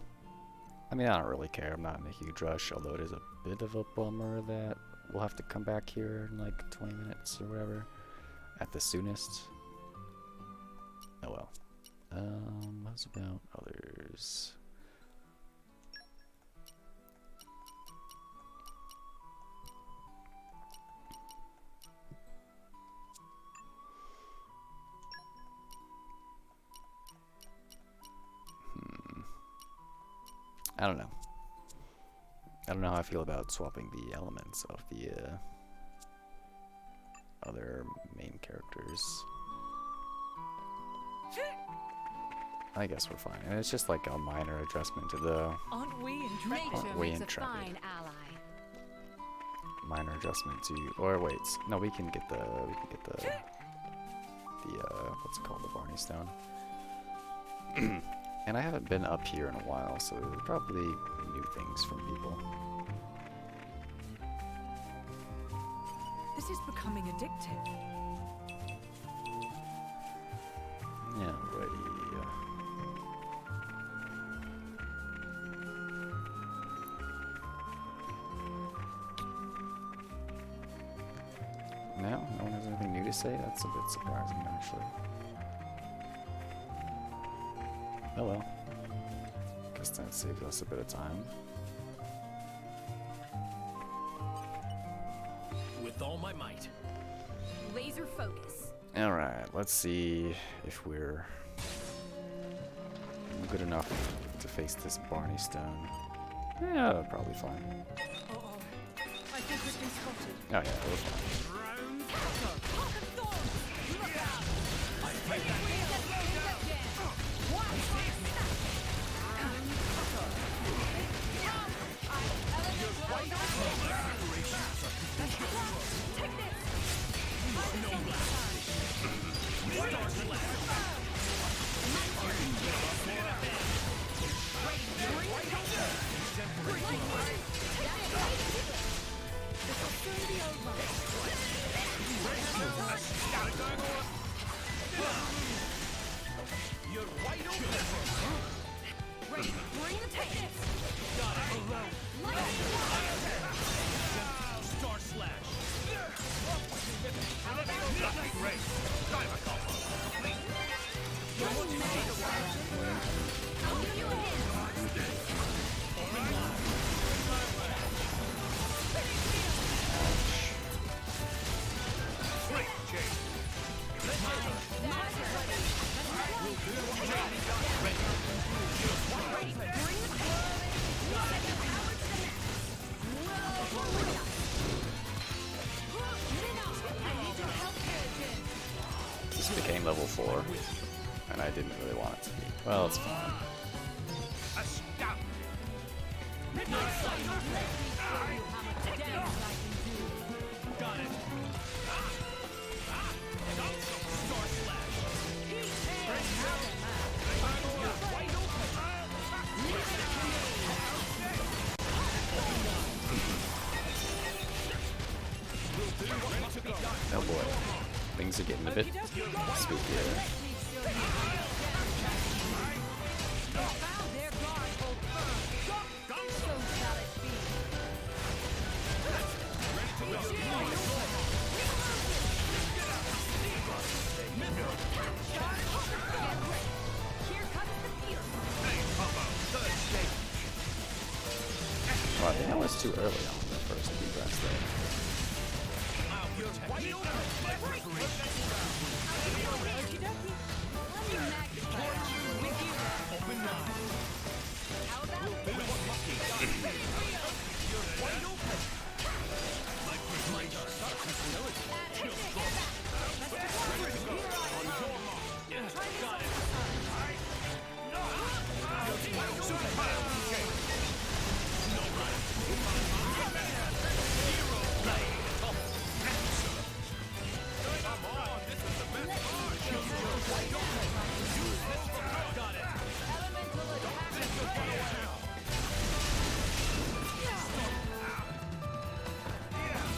I mean, I don't really care. I'm not in a huge rush, although it is a bit of a bummer that we'll have to come back here in like 20 minutes or whatever at the soonest. Oh well. What's about others? I don't know. I don't know how I feel about swapping the elements of the other main characters. I guess we're fine. And it's just like a minor adjustment to the Aren't we intrepid? Nature we makes a intrepid. fine ally. minor adjustment to, or wait, no, we can get the what's it called, the Barney Stone. And I haven't been up here in a while, so there's probably new things from people. This is becoming addictive. Yeah, ready. No one has anything new to say? That's a bit surprising, actually. Oh well. Guess that saves us a bit of time. With all my might. Laser focus. Alright, let's see if we're good enough to face this Barney Stone. Yeah, probably fine. Uh-oh. I think we've been spotted. Oh yeah, we're fine. You're wide open. Ready, bring the tank. Got it. Star slash. Midnight race. Dive combo. I'll give you a hand. Great change. This became level 4, and I didn't really want it to be. Well, it's fine. Astounding. Got it. Star slash. Oh boy. Things are getting a bit spookier. Well, I think I was too early on the first egress there.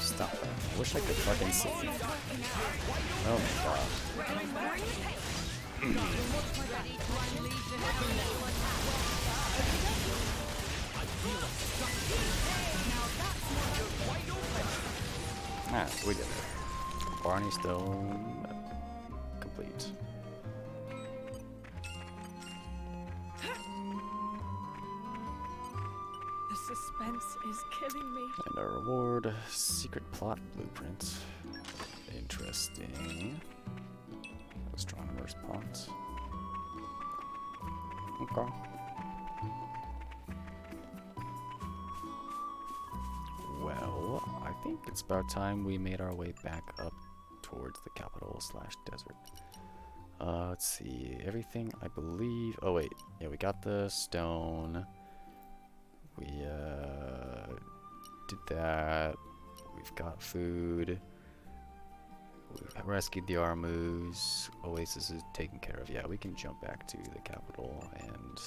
Stop it. I wish I could fucking see. Oh my god. Ah, we did it. Barney Stone complete. The suspense is killing me. And a reward, secret plot blueprint. Interesting. Astronomer's pot. Okay. Well, I think it's about time we made our way back up towards the capital / desert. Let's see, everything I believe. Oh wait, yeah, we got the stone. We did that. We've got food. We've rescued the Armus. Oasis is taken care of. Yeah, we can jump back to the capital and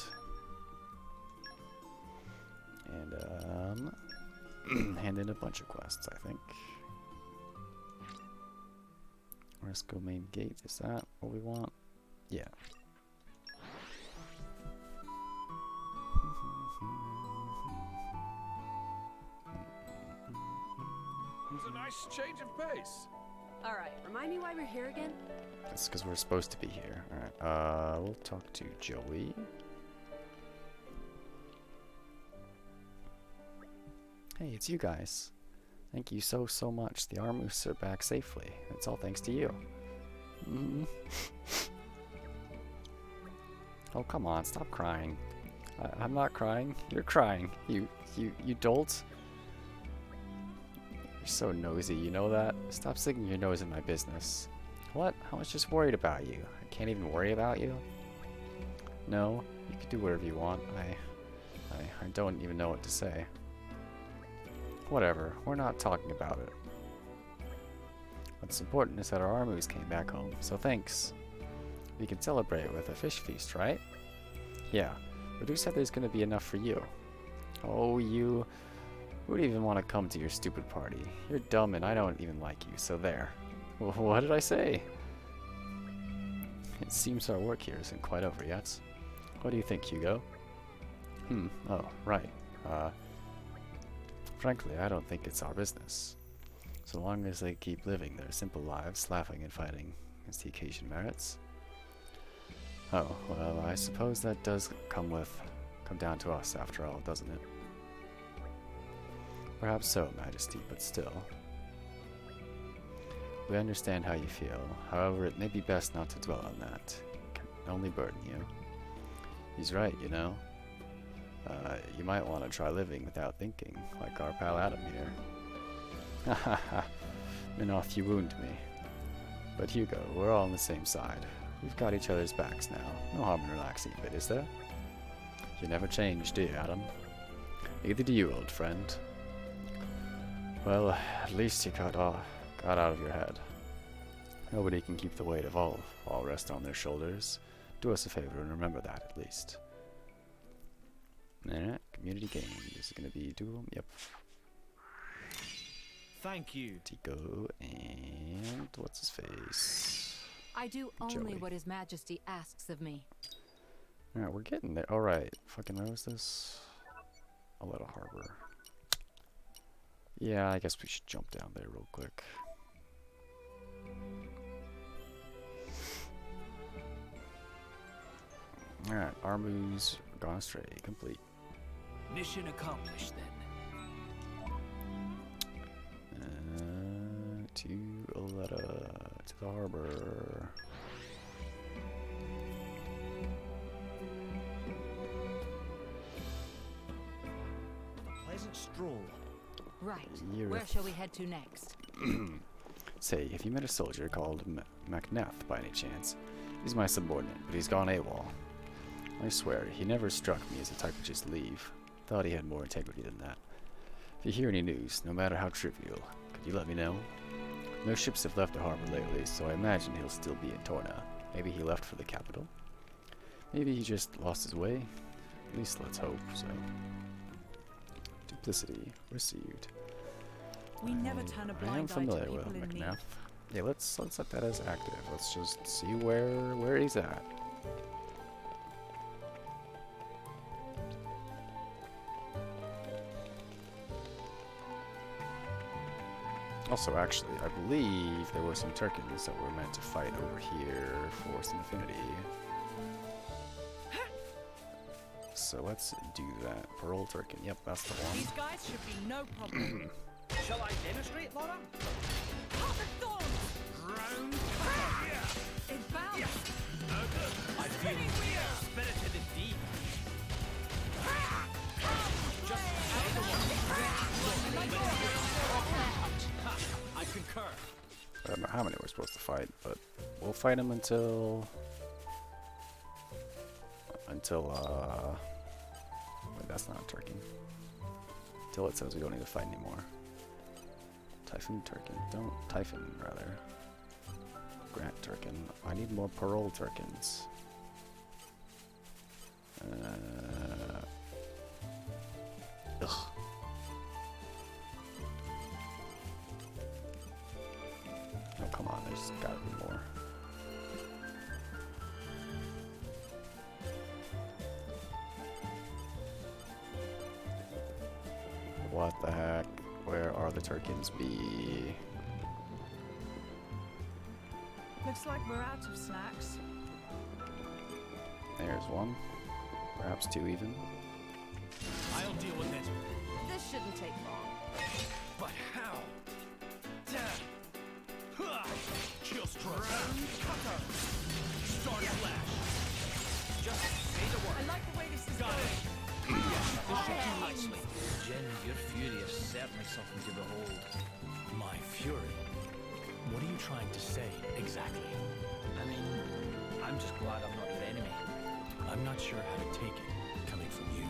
hand in a bunch of quests, I think. Let's go main gate. Is that what we want? Yeah. It was a nice change of pace. Alright, remind me why we're here again? That's because we're supposed to be here. Alright, we'll talk to Joey. Hey, it's you guys. Thank you so much. The Armus are back safely. It's all thanks to you. Oh, come on, stop crying. I'm not crying. You're crying. You dolt. You're so nosy, you know that? Stop sticking your nose in my business. What? I was just worried about you. I can't even worry about you? No, you can do whatever you want. I don't even know what to say. Whatever, we're not talking about it. What's important is that our Armus came back home, so thanks. We can celebrate with a fish feast, right? Yeah, but who said there's gonna be enough for you? Oh, you wouldn't even want to come to your stupid party. You're dumb and I don't even like you, so there. What did I say? It seems our work here isn't quite over yet. What do you think, Hugo? Oh, right. Frankly, I don't think it's our business. So long as they keep living their simple lives, laughing and fighting as the occasion merits. Oh, well, I suppose that does come down to us after all, doesn't it? Perhaps so, Majesty, but still. We understand how you feel. However, it may be best not to dwell on that. It can only burden you. He's right, you know. You might want to try living without thinking, like our pal Adam here. Ha ha ha. Minoth, you wound me. But Hugo, we're all on the same side. We've got each other's backs now. No harm in relaxing a bit, is there? You never change, do you, Adam? Neither do you, old friend. Well, at least you got out of your head. Nobody can keep the weight of all rest on their shoulders. Do us a favor and remember that, at least. Alright, community game. Is it going to be dual? Yep. Thank you. Tico and what's his face? I do only Joey. what His Majesty asks of me. Alright, we're getting there. Alright, fucking where was this? A little harbor. Yeah, I guess we should jump down there real quick. Alright, our moves gone astray. Complete. Mission accomplished then. To Aletta, to the harbor. Pleasant stroll. Right. You're Where shall we head to next? Say, if you met a soldier called Macneth by any chance, he's my subordinate, but he's gone AWOL. I swear, he never struck me as the type to just leave. Thought he had more integrity than that. If you hear any news, no matter how trivial, could you let me know? No ships have left the harbor lately, so I imagine he'll still be in Torna. Maybe he left for the capital? Maybe he just lost his way? At least let's hope so. Duplicity received. We never turn a I am blind eye to familiar with people in need. McNath. Yeah, let's set that as active. Let's just see where he's at. Also, actually, I believe there were some Turkins that were meant to fight over here for some affinity. So let's do that. Pearl Turkin. Yep, that's the one. These guys should be no problem. Shall I demonstrate, Laura? Heart of Thorns! Round It bounds! I feel spirited indeed. I concur. I don't know how many we're supposed to fight, but we'll fight him until wait, that's not a Turkin. Until it says we don't need to fight anymore. Typhoon Turkin. Don't Typhon rather. Grant Turkin. I need more parole Turkins. Ugh. Oh, come on, there's gotta be more. What the heck? Where are the Turkins be? Looks like we're out of snacks. There's one. Perhaps two even. I'll deal with it. This shouldn't take long. But how? Kill stroke. Cutter. Start flash. Just say the word. I like the way this is Got going. it. This should do nicely. Jin, your fury is certainly something to behold. My fury? What are you trying to say, exactly? I mean, I'm just glad I'm not your enemy. I'm not sure how to take it, coming from you.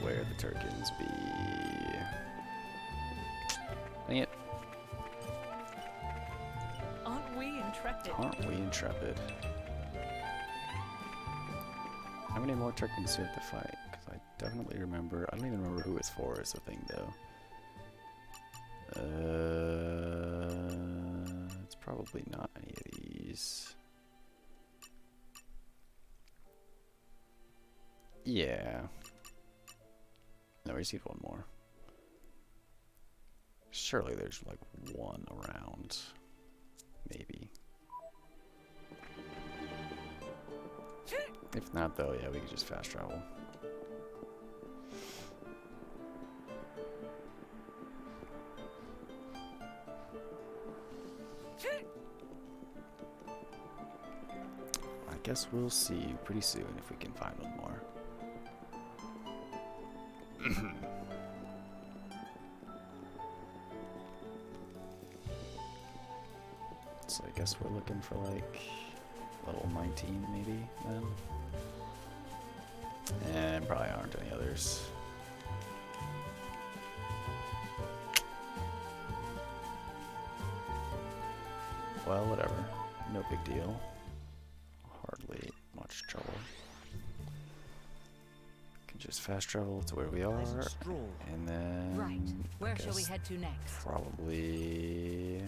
Where the Turkins be? Dang it. Aren't we intrepid? Aren't we intrepid? How many more Turkmens do we have to fight? Because I definitely remember. I don't even remember who it's for is the thing, though. It's probably not any of these. Yeah. No, we just need one more. Surely there's like one around. Maybe. If not, though, yeah, we could just fast travel. I guess we'll see pretty soon if we can find one more. So I guess we're looking for like level 19 maybe then. And probably aren't any others. Well, whatever. No big deal. Hardly much trouble. Can just fast travel to where we are, and then Right. Where shall we head to next? probably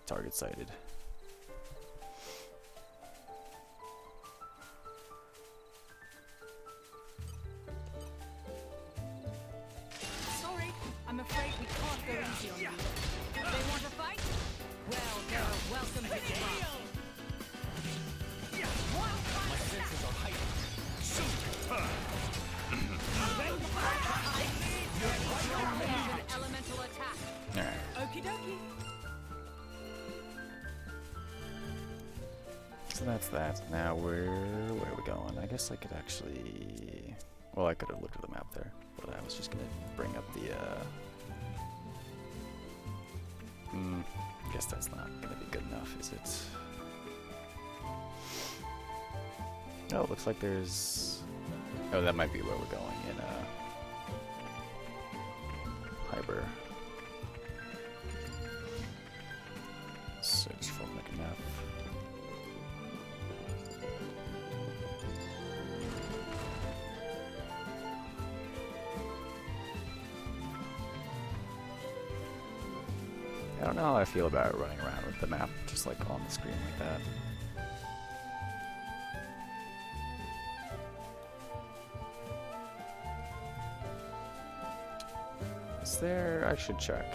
target sighted. Sorry, I'm afraid we can't go easy on you. They want to fight? Well, they're welcome to the club. My senses are heightened. An elemental attack. Alright. Okie dokie. So that's that. Now where are we going? I guess I could actually... Well, I could have looked at the map there, but I was just gonna bring up the, I guess that's not gonna be good enough, is it? Oh, it looks like there's... Oh, that might be where we're going in, Hyber. Search for map. I don't know how I feel about running around with the map just like on the screen like that. Is there... I should check.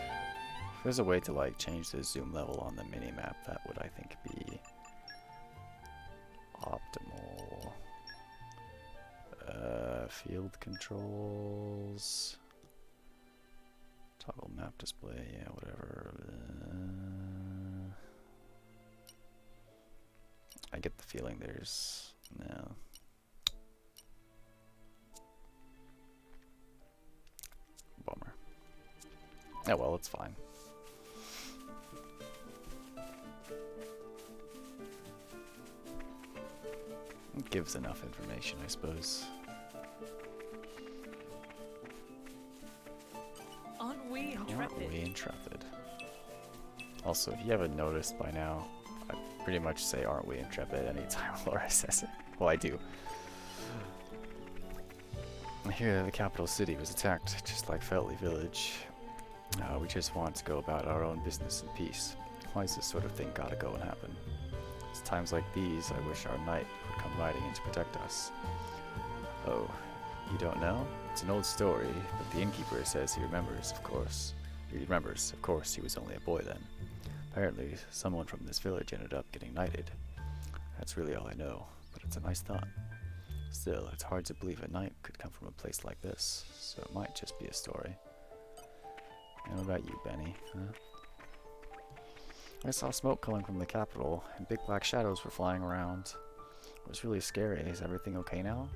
If there's a way to like change the zoom level on the mini-map, that would I think be optimal. Field controls. Toggle map display, yeah, whatever. I get the feeling there's... no. Bummer. Oh well, it's fine. It gives enough information, I suppose. Aren't we intrepid? Aren't we intrepid? Also, if you haven't noticed by now, I pretty much say "aren't we intrepid" anytime Laura says it. Well, I do. I hear the capital city was attacked, just like Feltley Village. We just want to go about our own business in peace. Why is this sort of thing gotta go and happen? It's times like these I wish our knight would come riding in to protect us. Oh, you don't know? It's an old story, but the innkeeper says he remembers, of course. He remembers, of course, he was only a boy then. Apparently, someone from this village ended up getting knighted. That's really all I know, but it's a nice thought. Still, it's hard to believe a knight could come from a place like this, so it might just be a story. And what about you, Benny, huh? I saw smoke coming from the capital, and big black shadows were flying around. It was really scary. Is everything okay now?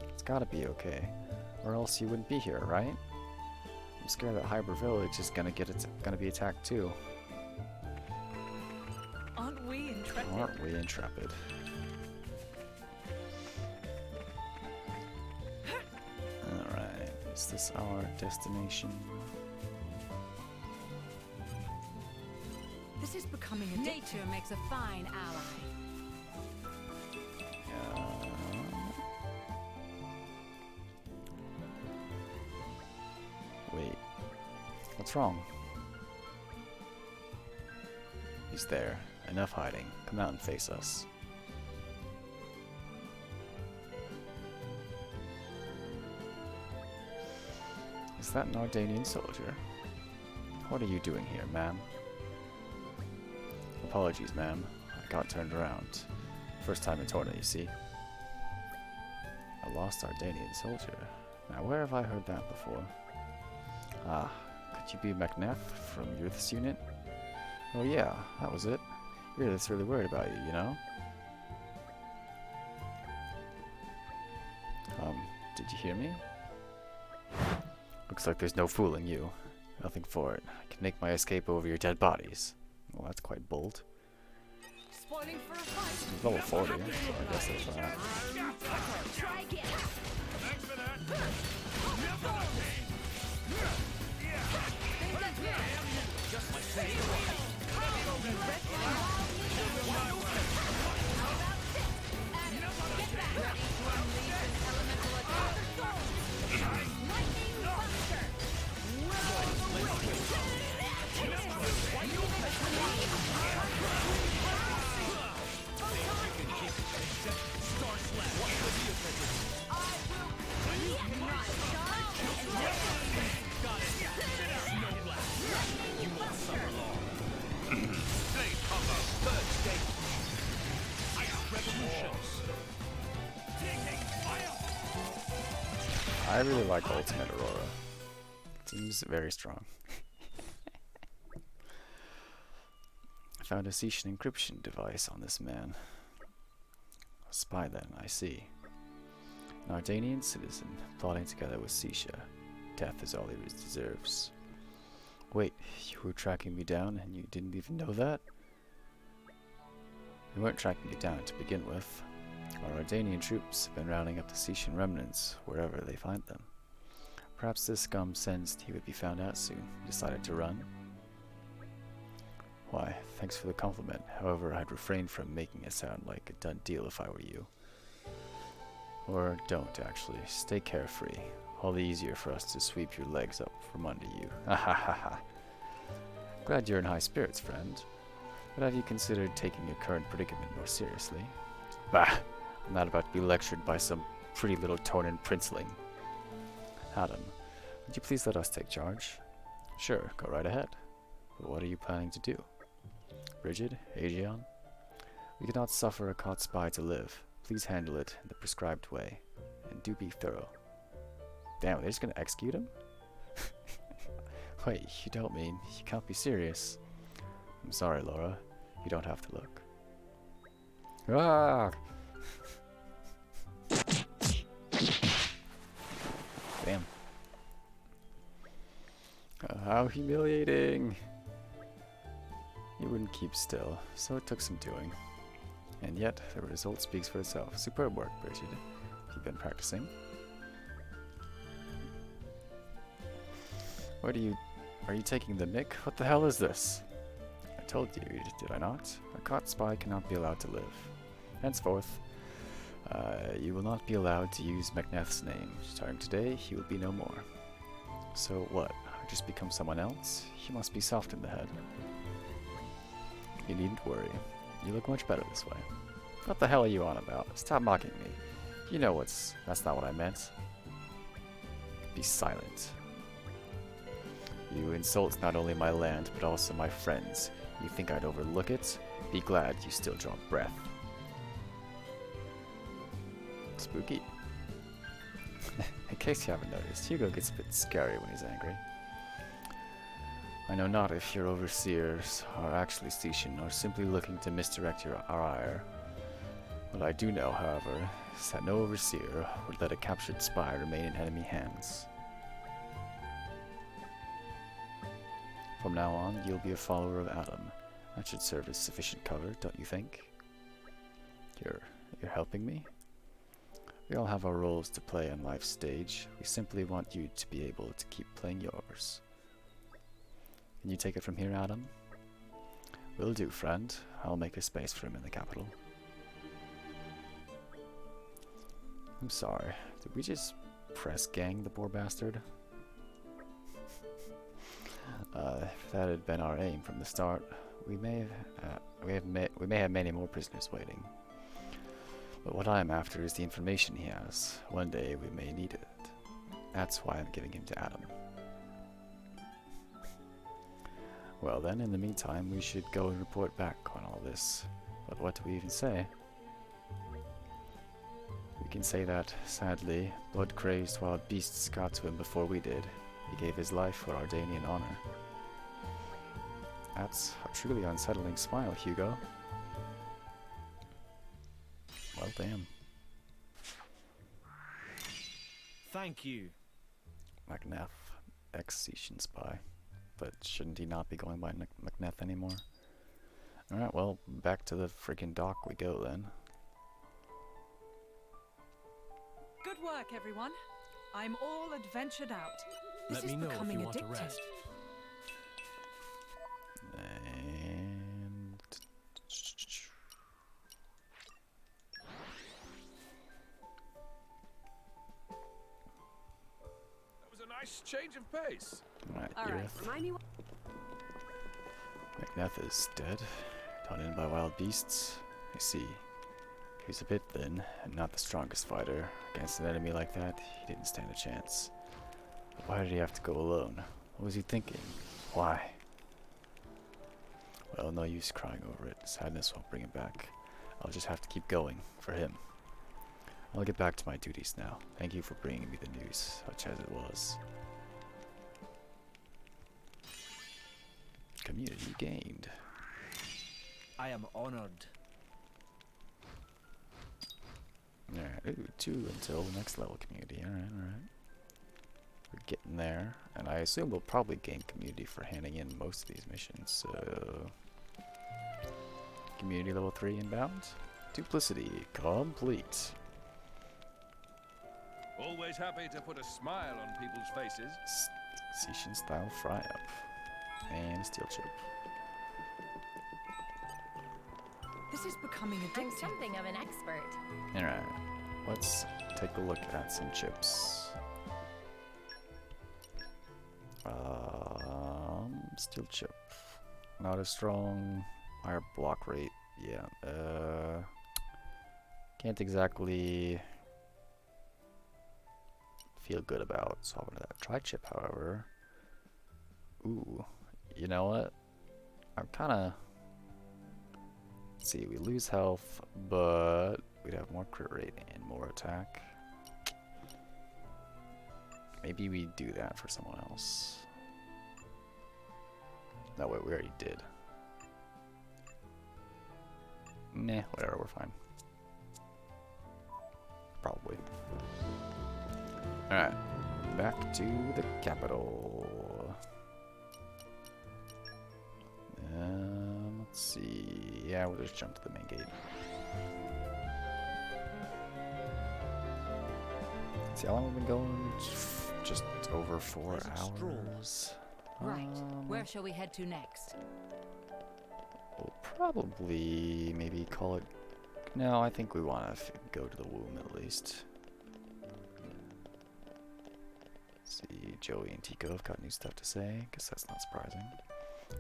It's gotta be okay, or else you wouldn't be here, right? I'm scared that Hyber Village is gonna be attacked too. Aren't we intrepid? Aren't we intrepid? Alright, is this our destination? This This is becoming a Nature makes a fine ally. Wait. What's wrong? He's there. Enough hiding. Come out and face us. Is that an Ardanian soldier? What are you doing here, ma'am? Apologies, ma'am. I got turned around. First time in Torna, you see. A lost Ardanian soldier. Now, where have I heard that before? Ah, could you be Macneth from Youth's unit? Oh yeah, that was it. You're just really worried about you, you know? Did you hear me? Looks like there's no fooling you. Nothing for it. I can make my escape over your dead bodies. Well, that's quite bold. Spoiling for a fight. Level 40, so I guess that's that. Try again. Thanks for that. Just like saying. I really like Ultimate Aurora. Seems very strong. I found a Setian encryption device on this man. A spy then, I see. An Ardanian citizen plotting together with Setia. Death is all he deserves. Wait, you were tracking me down and you didn't even know that? We weren't tracking you down to begin with. Our Ardanian troops have been rounding up the Setian remnants wherever they find them. Perhaps this scum sensed he would be found out soon and decided to run. Why, thanks for the compliment. However, I'd refrain from making it sound like a done deal if I were you. Or don't, actually. Stay carefree. All the easier for us to sweep your legs up from under you. Ha ha ha ha. Glad you're in high spirits, friend. But have you considered taking your current predicament more seriously? Bah! I'm not about to be lectured by some pretty little Tornan princeling. Adam, would you please let us take charge? Sure, go right ahead. But what are you planning to do? Brigid, Aegeon? We cannot suffer a caught spy to live. Please handle it in the prescribed way. And do be thorough. Damn, they're just gonna execute him? Wait, you don't mean... You can't be serious. I'm sorry, Laura. You don't have to look. Ah! Damn. How humiliating! He wouldn't keep still, so it took some doing. And yet, the result speaks for itself. Superb work, Brigid. You've been practicing. What are you taking the mick? What the hell is this? I told you, did I not? A caught spy cannot be allowed to live. Henceforth, you will not be allowed to use Macneth's name. Starting today, he will be no more. So what? Just become someone else? You must be soft in the head. You needn't worry. You look much better this way. What the hell are you on about? Stop mocking me. You know that's not what I meant. Be silent. You insult not only my land, but also my friends. You think I'd overlook it? Be glad you still draw breath. Spooky. In case you haven't noticed, Hugo gets a bit scary when he's angry. I know not if your overseers are actually Setian or simply looking to misdirect our ire. What I do know, however, is that no overseer would let a captured spy remain in enemy hands. From now on, you'll be a follower of Adam. That should serve as sufficient cover, don't you think? You're helping me? We all have our roles to play on life's stage. We simply want you to be able to keep playing yours. Can you take it from here, Adam? Will do, friend. I'll make a space for him in the capital. I'm sorry. Did we just press gang the poor bastard? If that had been our aim from the start, we may have many more prisoners waiting. But what I am after is the information he has. One day we may need it. That's why I'm giving him to Adam. Well then, in the meantime, we should go and report back on all this. But what do we even say? We can say that, sadly, blood-crazed wild beasts got to him before we did. He gave his life for our Danian honor. That's a truly unsettling smile, Hugo. Well, damn. Thank you. Macneth, ex-Setian spy. But shouldn't he not be going by Macneth anymore? Alright, well, back to the freaking dock we go then. Good work, everyone. I'm all adventured out. This Let is me know if becoming you want to addictive. rest. And... That was a nice change of pace. Alright, All right, Irith. remind me what... Macneth is dead, torn in by wild beasts. I see. He was a bit thin, and not the strongest fighter. Against an enemy like that, he didn't stand a chance. But why did he have to go alone? What was he thinking? Why? Well, no use crying over it. Sadness won't bring him back. I'll just have to keep going, for him. I'll get back to my duties now. Thank you for bringing me the news, such as it was. Community gained. I am honored. Alright, ooh, 2 until the next level community. Alright, alright. We're getting there. And I assume we'll probably gain community for handing in most of these missions, so... Community level 3 inbound. Duplicity complete. Always happy to put a smile on people's faces. Setian style fry up. And a steel chip. This is becoming I'm addictive. something of an expert. Alright, let's take a look at some chips. Steel chip. Not as strong. Higher block rate. Yeah. Can't exactly feel good about swapping that. Tri-chip, however. Ooh. You know what? I'm kinda... Let's see, we lose health, but we'd have more crit rate and more attack. Maybe we do that for someone else. No, wait, we already did. Nah, whatever, we're fine. Probably. Alright, back to the capital. Let's see. Yeah, we'll just jump to the main gate. See how long we've been going? Just over 4 hours. Right. Where shall we head to next? We'll probably maybe call it... No, I think we want to go to the womb at least. Let's see, Joey and Tico have got new stuff to say. Guess that's not surprising.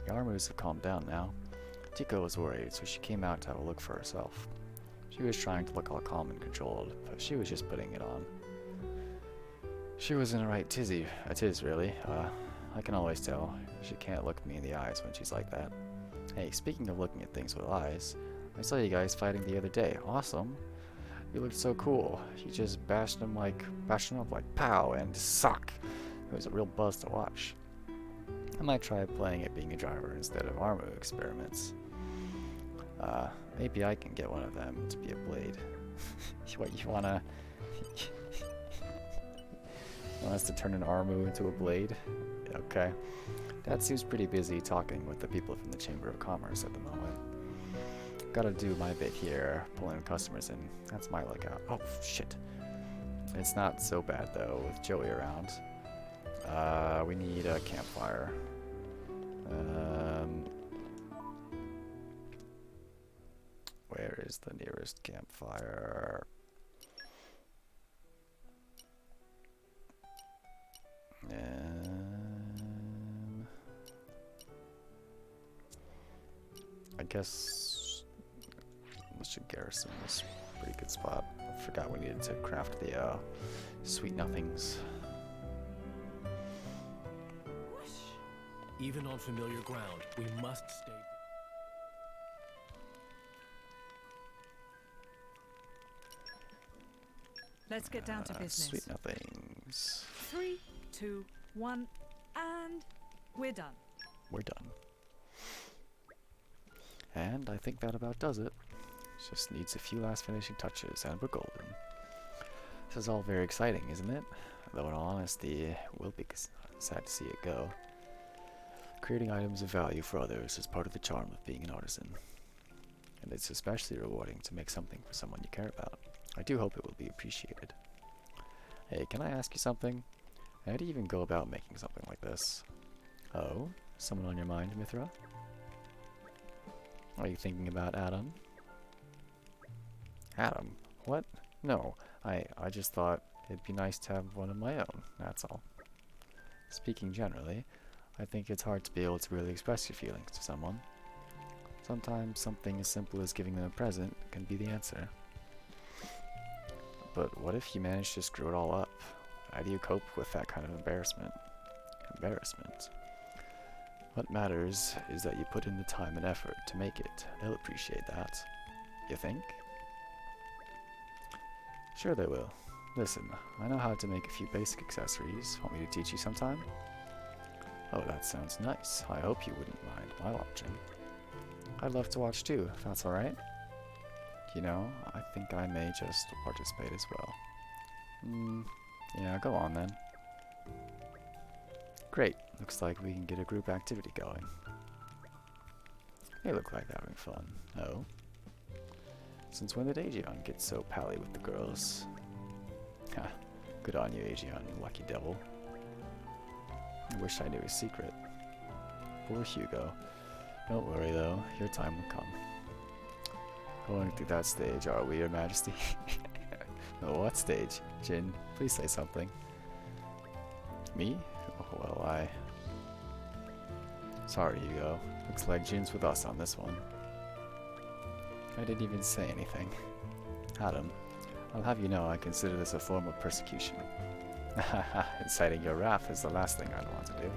The armors have calmed down now. Tico was worried, so she came out to have a look for herself. She was trying to look all calm and controlled, but she was just putting it on. She was in a right tizzy. A tiz, really. I can always tell. She can't look me in the eyes when she's like that. Hey, speaking of looking at things with eyes, I saw you guys fighting the other day. Awesome. You looked so cool. You just bashed them up like pow and suck. It was a real buzz to watch. I might try playing it being a driver instead of Armu experiments. Maybe I can get one of them to be a blade. What, you wanna... want us to turn an Armu into a blade? Okay. Dad seems pretty busy talking with the people from the Chamber of Commerce at the moment. Gotta do my bit here, pulling customers in. That's my lookout. Oh, shit. It's not so bad, though, with Joey around. We need a campfire. Where's the nearest campfire? And I guess we should garrison this pretty good spot. I forgot we needed to craft the sweet nothings. Even on familiar ground, we must stay. Let's get down to business. Sweet nothings. 3, 2, 1, and we're done. We're done. And I think that about does it. Just needs a few last finishing touches and we're golden. This is all very exciting, isn't it? Though in all honesty, it will be sad to see it go. Creating items of value for others is part of the charm of being an artisan. And it's especially rewarding to make something for someone you care about. I do hope it will be appreciated. Hey, can I ask you something? How do you even go about making something like this? Oh? Someone on your mind, Mithra? Are you thinking about Adam? Adam? What? No, I just thought it'd be nice to have one of my own, that's all. Speaking generally, I think it's hard to be able to really express your feelings to someone. Sometimes something as simple as giving them a present can be the answer. But what if you manage to screw it all up? How do you cope with that kind of embarrassment? Embarrassment? What matters is that you put in the time and effort to make it. They'll appreciate that. You think? Sure they will. Listen, I know how to make a few basic accessories. Want me to teach you sometime? Oh, that sounds nice. I hope you wouldn't mind my watching. I'd love to watch too, if that's alright. You know, I think I may just participate as well. Yeah, go on then. Great. Looks like we can get a group activity going. They look like they're having fun. Oh? Since when did Aegeon get so pally with the girls? Ha. Good on you, Aegeon, you lucky devil. I wish I knew his secret. Poor Hugo. Don't worry though, your time will come. Going through that stage, are we, Your Majesty? No, what stage? Jin, please say something. Me? Oh, well, Sorry, Hugo. Looks like Jin's with us on this one. I didn't even say anything. Adam, I'll have you know I consider this a form of persecution. Inciting your wrath is the last thing I'd want to do.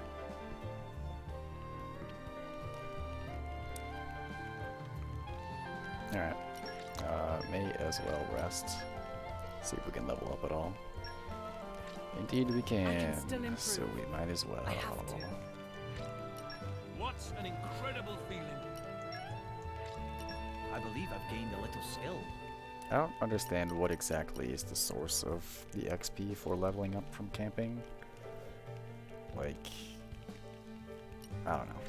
Alright. May as well rest. See if we can level up at all. Indeed we can. So we might as well. What an incredible feeling. I believe I've gained a little skill. I don't understand what exactly is the source of the XP for leveling up from camping. Like, I don't know.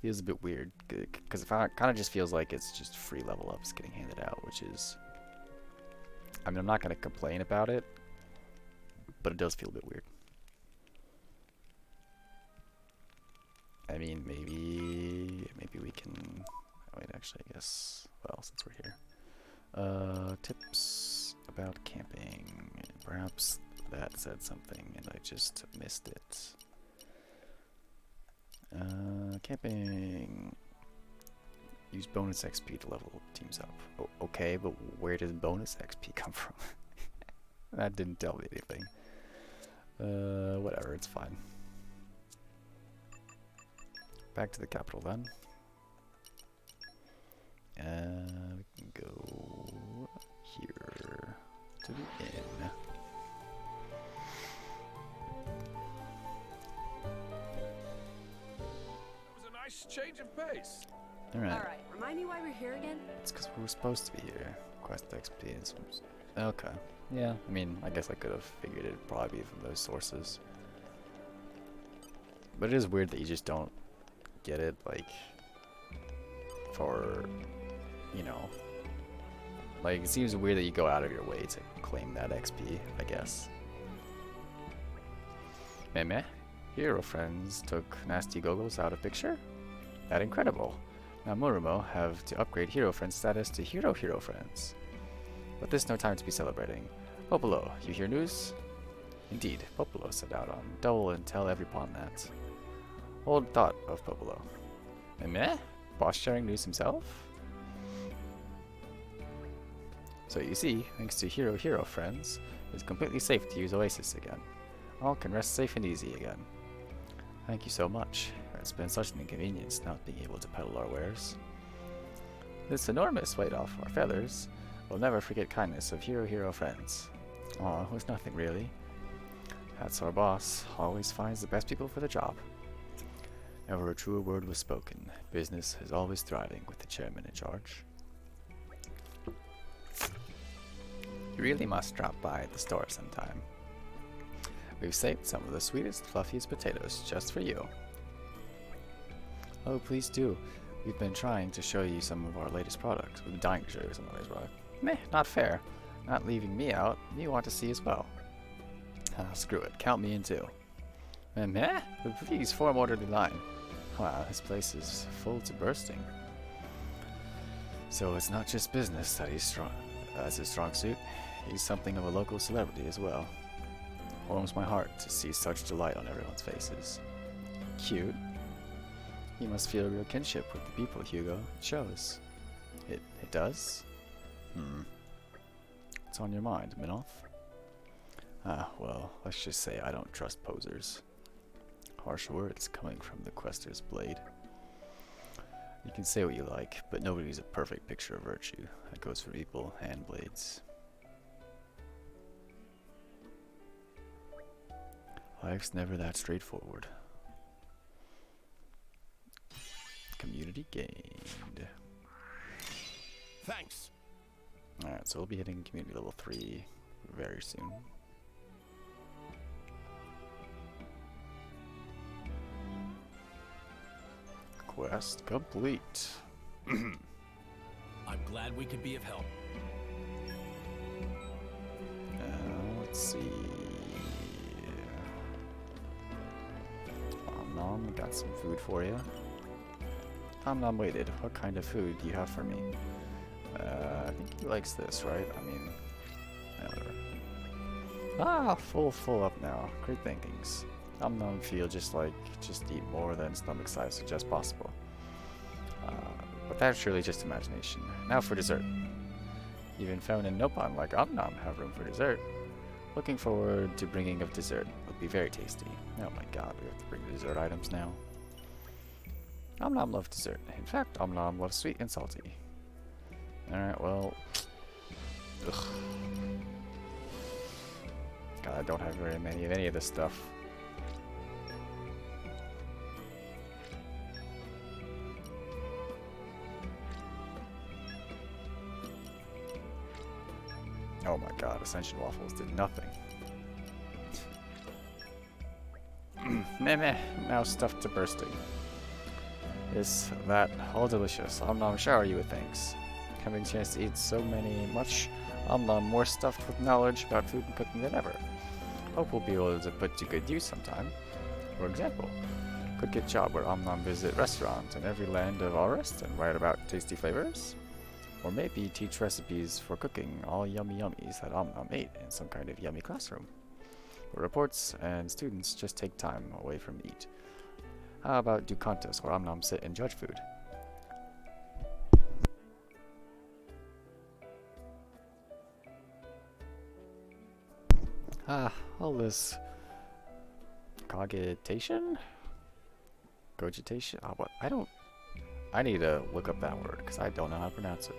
Feels a bit weird, because it kind of just feels like it's just free level ups getting handed out, which is... I mean, I'm not going to complain about it, but it does feel a bit weird. I mean, maybe we can... Oh, wait, actually, I guess... Well, since we're here. Tips about camping. Perhaps that said something and I just missed it. Camping. Use bonus XP to level teams up. Oh, okay, but where does bonus XP come from? That didn't tell me anything. Whatever, it's fine. Back to the capital then. We can go here to the inn. That was a nice change of pace. Alright, remind me why we're here again? It's because we were supposed to be here. Quest XP and some... Okay. Yeah, I mean, I guess I could have figured it'd probably be from those sources. But it is weird that you just don't get it, like, for, you know, like, it seems weird that you go out of your way to claim that XP, I guess. Meh. Hero friends took nasty goggles out of picture? That incredible. Now Murumo have to upgrade Hero Friend status to Hero Friends. But there's no time to be celebrating. Popolo, you hear news? Indeed, Popolo set out on double and tell every pawn that. Old thought of Popolo. Meh? Boss sharing news himself? So you see, thanks to Hero Friends, it's completely safe to use Oasis again. All can rest safe and easy again. Thank you so much. It's been such an inconvenience not being able to peddle our wares. This enormous weight off our feathers. We'll never forget kindness of Hero Friends. Aw, it was nothing really. That's our boss. Always finds the best people for the job. Never a truer word was spoken. Business is always thriving with the chairman in charge. You really must drop by at the store sometime. We've saved some of the sweetest, fluffiest potatoes just for you. Oh, please do. We've been trying to show you some of our latest products. We've been dying to show you some of our latest products. Meh, not fair. Not leaving me out. You want to see as well. Screw it. Count me in too. Meh? Please form orderly line. Wow, this place is full to bursting. So it's not just business that he's strong as his strong suit. He's something of a local celebrity as well. Warms my heart to see such delight on everyone's faces. Cute. You must feel a real kinship with the people, Hugo. It shows. It does? What's on your mind, Minoth? Well, let's just say I don't trust posers. Harsh words coming from the quester's blade. You can say what you like, but nobody's a perfect picture of virtue. That goes for people and blades. Life's never that straightforward. Community gained. Thanks. Alright, so we'll be hitting community level 3 very soon. Quest complete. I'm glad we could be of help. Let's see. Nom, got some food for you. Nom waited. What kind of food do you have for me? I think he likes this, right? I mean, whatever. Full up now. Great thinkings. Nom feel just eat more than stomach size suggests possible. But that's surely just imagination. Now for dessert. Even feminine Nopon like Nom have room for dessert. Looking forward to bringing of dessert. Would be very tasty. Oh my god, we have to bring dessert items now. Nom loves dessert. In fact, Nom loves sweet and salty. Alright, well... Ugh. God, I don't have very many of any of this stuff. Oh my god, Ascension Waffles did nothing. Meh, now stuffed to bursting. Is that all delicious? Nom shower you with thanks. Having a chance to eat so much Nom more stuffed with knowledge about food and cooking than ever. Hope we'll be able to put to good use sometime. For example, could get a job where Nom visit restaurants in every land of Aurist and write about tasty flavors. Or maybe teach recipes for cooking all yummy yummies that Nom ate in some kind of yummy classroom. Where reports and students just take time away from eat. How about do contests where Nom sit and judge food? All this cogitation? Cogitation? What? I need to look up that word because I don't know how to pronounce it.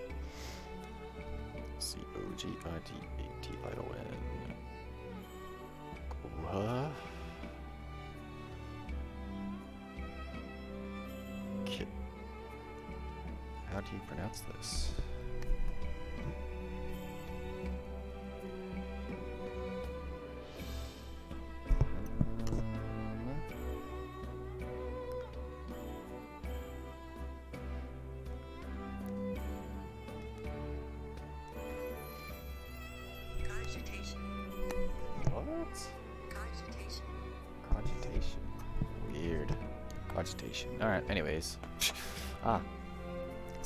C-O-G-I-T-A-T-I-O-N. How do you pronounce this? Cogitation. Weird. Cogitation. Alright, anyways.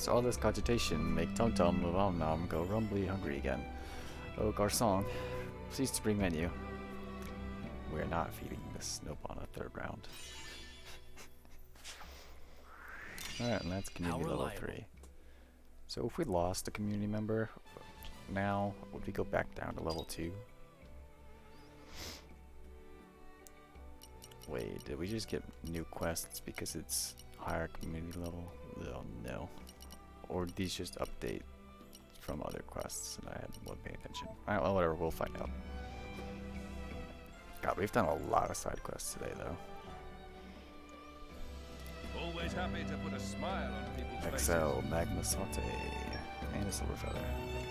So all this cogitation make Tum Tum of Om Nom go rumbly hungry again. Oh, garçon, please to bring menu. We're not feeding this nope on a third round. Alright, and that's community level 3. So if we lost a community member, now would we go back down to level 2? Wait, did we just get new quests because it's higher community level? Oh, no. Or these just update from other quests and I wasn't paying attention. Alright, well, whatever, we'll find out. God, we've done a lot of side quests today, though. Always happy to put a smile on people's faces. Excel, Magma Saute, and a Silver Feather.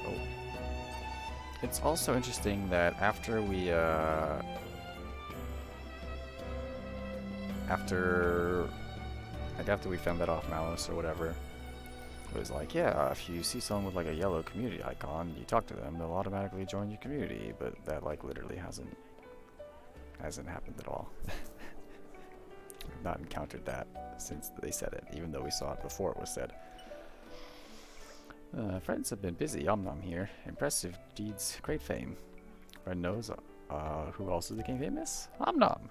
Oh. It's also interesting that after we, after we fended off Malos or whatever, it was like, yeah, if you see someone with like a yellow community icon, you talk to them, they'll automatically join your community, but that like literally hasn't happened at all. I've not encountered that since they said it, even though we saw it before it was said. Friends have been busy, Om Nom here. Impressive deeds, great fame. Friend knows who also became famous? Om Nom,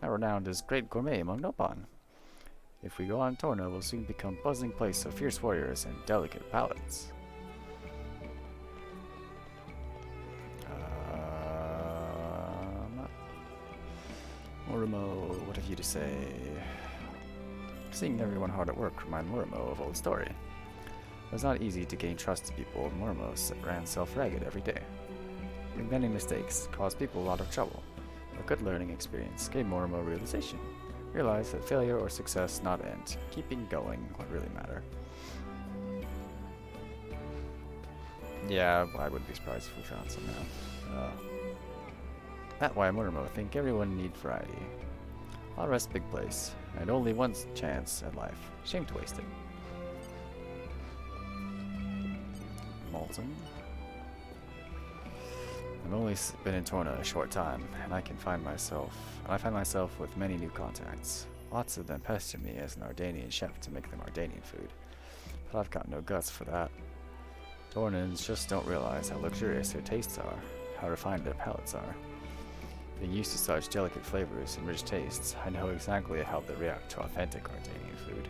now renowned as great gourmet among Nopon. If we go on Torna, we'll soon become a buzzing place of fierce warriors and delicate palates. Morimo, what have you to say? Seeing everyone hard at work reminded Morimo of old story. It was not easy to gain trust to people. Morimo ran self-ragged every day. Many mistakes caused people a lot of trouble. A good learning experience gave Morimo realization. Realize that failure or success not end. Keeping going would really matter. Yeah, I wouldn't be surprised if we found some now. That why Morimo think everyone need variety. I'll rest big place, and only one chance at life. Shame to waste it. Molten. I've only been in Torna a short time, and I find myself with many new contacts. Lots of them pester me as an Ardanian chef to make them Ardanian food, but I've got no guts for that. Tornans just don't realize how luxurious their tastes are, how refined their palates are. Being used to such delicate flavors and rich tastes, I know exactly how they react to authentic Ardanian food.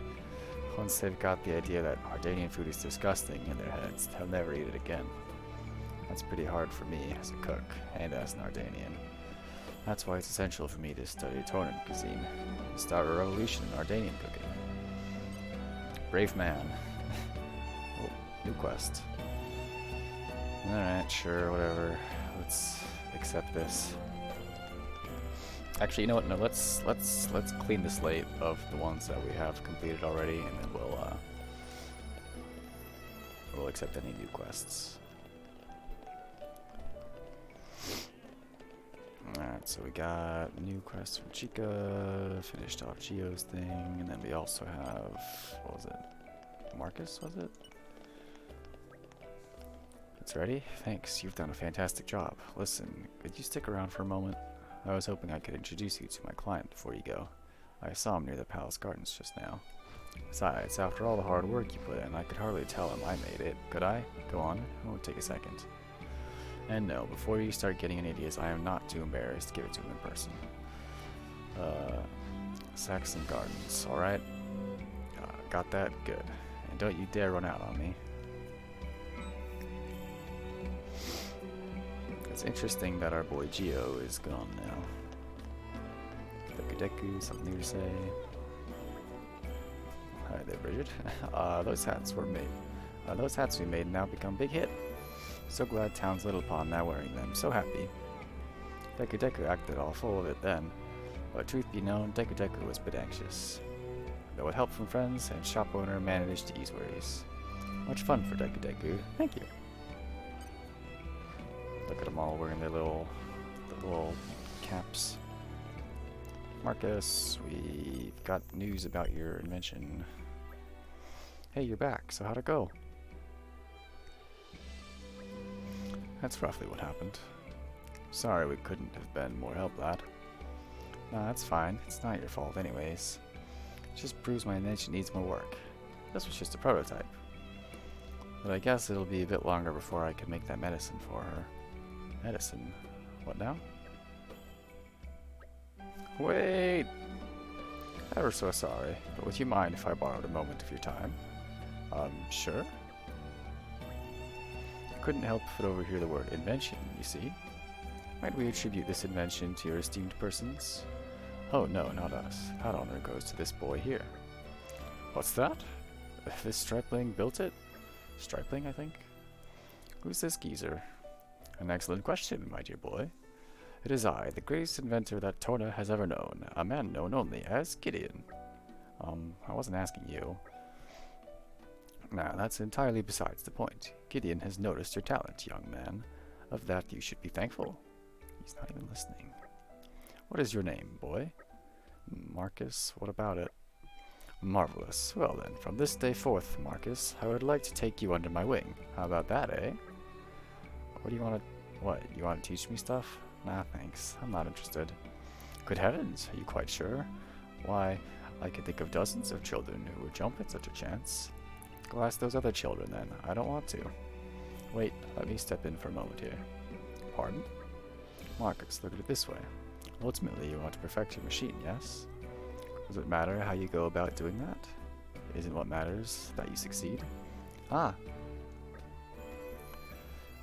Once they've got the idea that Ardanian food is disgusting in their heads, they'll never eat it again. That's pretty hard for me as a cook and as an Ardanian. That's why it's essential for me to study Tornan cuisine and start a revolution in Ardanian cooking. Brave man. Oh, new quest. Alright, sure, whatever. Let's accept this. Actually, you know what? No, let's clean the slate of the ones that we have completed already, and then we'll accept any new quests. Alright, so we got new quest from Chica, finished off Gio's thing, and then we also have, what was it? Marcus, was it? It's ready? Thanks, you've done a fantastic job. Listen, could you stick around for a moment? I was hoping I could introduce you to my client before you go. I saw him near the palace gardens just now. Besides, after all the hard work you put in, I could hardly tell him I made it. Could I? Go on, it won't take a second. And no, before you start getting any ideas, I am not too embarrassed to give it to him in person. Saxon Gardens, alright? Got that? Good. And don't you dare run out on me. It's interesting that our boy Gio is gone now. Deku Deku, something new to say? Hi there, Bridget. Those hats were made. Those hats we made now become big hit. So glad town's little pond now wearing them. So happy. Deku Deku acted all full of it then, but truth be known, Deku Deku was a bit anxious. Though with help from friends and shop owner managed to ease worries. Much fun for Deku Deku. Thank you. Look at them all wearing their little caps. Marcus, we've got news about your invention. Hey, you're back, so how'd it go? That's roughly what happened. Sorry we couldn't have been more help, lad. Nah, that's fine. It's not your fault anyways. It just proves my invention needs more work. This was just a prototype. But I guess it'll be a bit longer before I can make that medicine for her. Medicine? What now? Wait! Ever so sorry, but would you mind if I borrowed a moment of your time? Sure? I couldn't help but overhear the word invention, you see. Might we attribute this invention to your esteemed persons? Oh no, not us. That honor goes to this boy here. What's that? This stripling built it? Stripling, I think? Who's this geezer? An excellent question, my dear boy. It is I, the greatest inventor that Torna has ever known, a man known only as Gideon. I wasn't asking you. Now, that's entirely besides the point. Gideon has noticed your talent, young man. Of that you should be thankful. He's not even listening. What is your name, boy? Marcus, what about it? Marvelous. Well then, from this day forth, Marcus, I would like to take you under my wing. How about that, eh? What do you want to... What, you want to teach me stuff? Nah, thanks. I'm not interested. Good heavens, are you quite sure? Why, I can think of dozens of children who would jump at such a chance. Go ask those other children then. I don't want to. Wait, let me step in for a moment here. Pardon? Marcus, look at it this way. Ultimately, you want to perfect your machine, yes? Does it matter how you go about doing that? Isn't what matters that you succeed? Ah!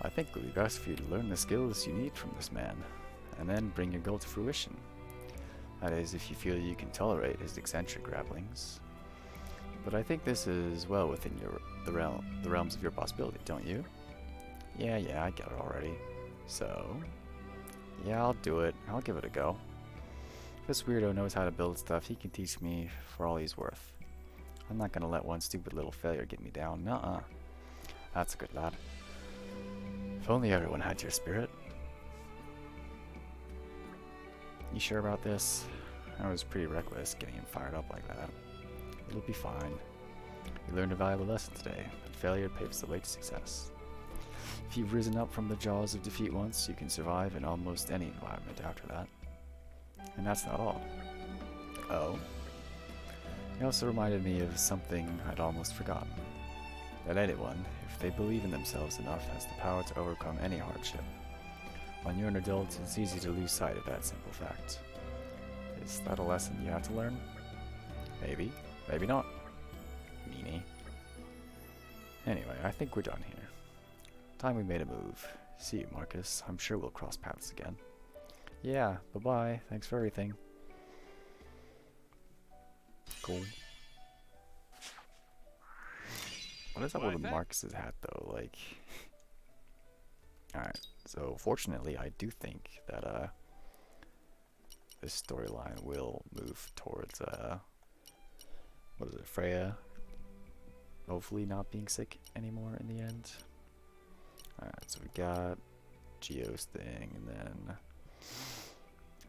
I think it would be best for you to learn the skills you need from this man, and then bring your goal to fruition. That is, if you feel you can tolerate his eccentric rabblings. But I think this is well within the realms of your possibility, don't you? Yeah, I get it already. So, yeah, I'll do it. I'll give it a go. If this weirdo knows how to build stuff, he can teach me for all he's worth. I'm not gonna let one stupid little failure get me down. Nuh-uh. That's a good lad. If only everyone had your spirit. You sure about this? I was pretty reckless getting him fired up like that. It'll be fine. You learned a valuable lesson today, that failure paves the way to success. If you've risen up from the jaws of defeat once, you can survive in almost any environment after that. And that's not all. Oh? It also reminded me of something I'd almost forgotten. That anyone, if they believe in themselves enough, has the power to overcome any hardship. When you're an adult, it's easy to lose sight of that simple fact. Is that a lesson you have to learn? Maybe. Maybe not. Meanie. Anyway, I think we're done here. Time we made a move. See you, Marcus. I'm sure we'll cross paths again. Yeah, bye-bye. Thanks for everything. Cool. What is up with Marcus's hat, though? Like... Alright, so fortunately, I do think that, this storyline will move towards, what is it, Freya? Hopefully not being sick anymore in the end. Alright, so we got Geo's thing, and then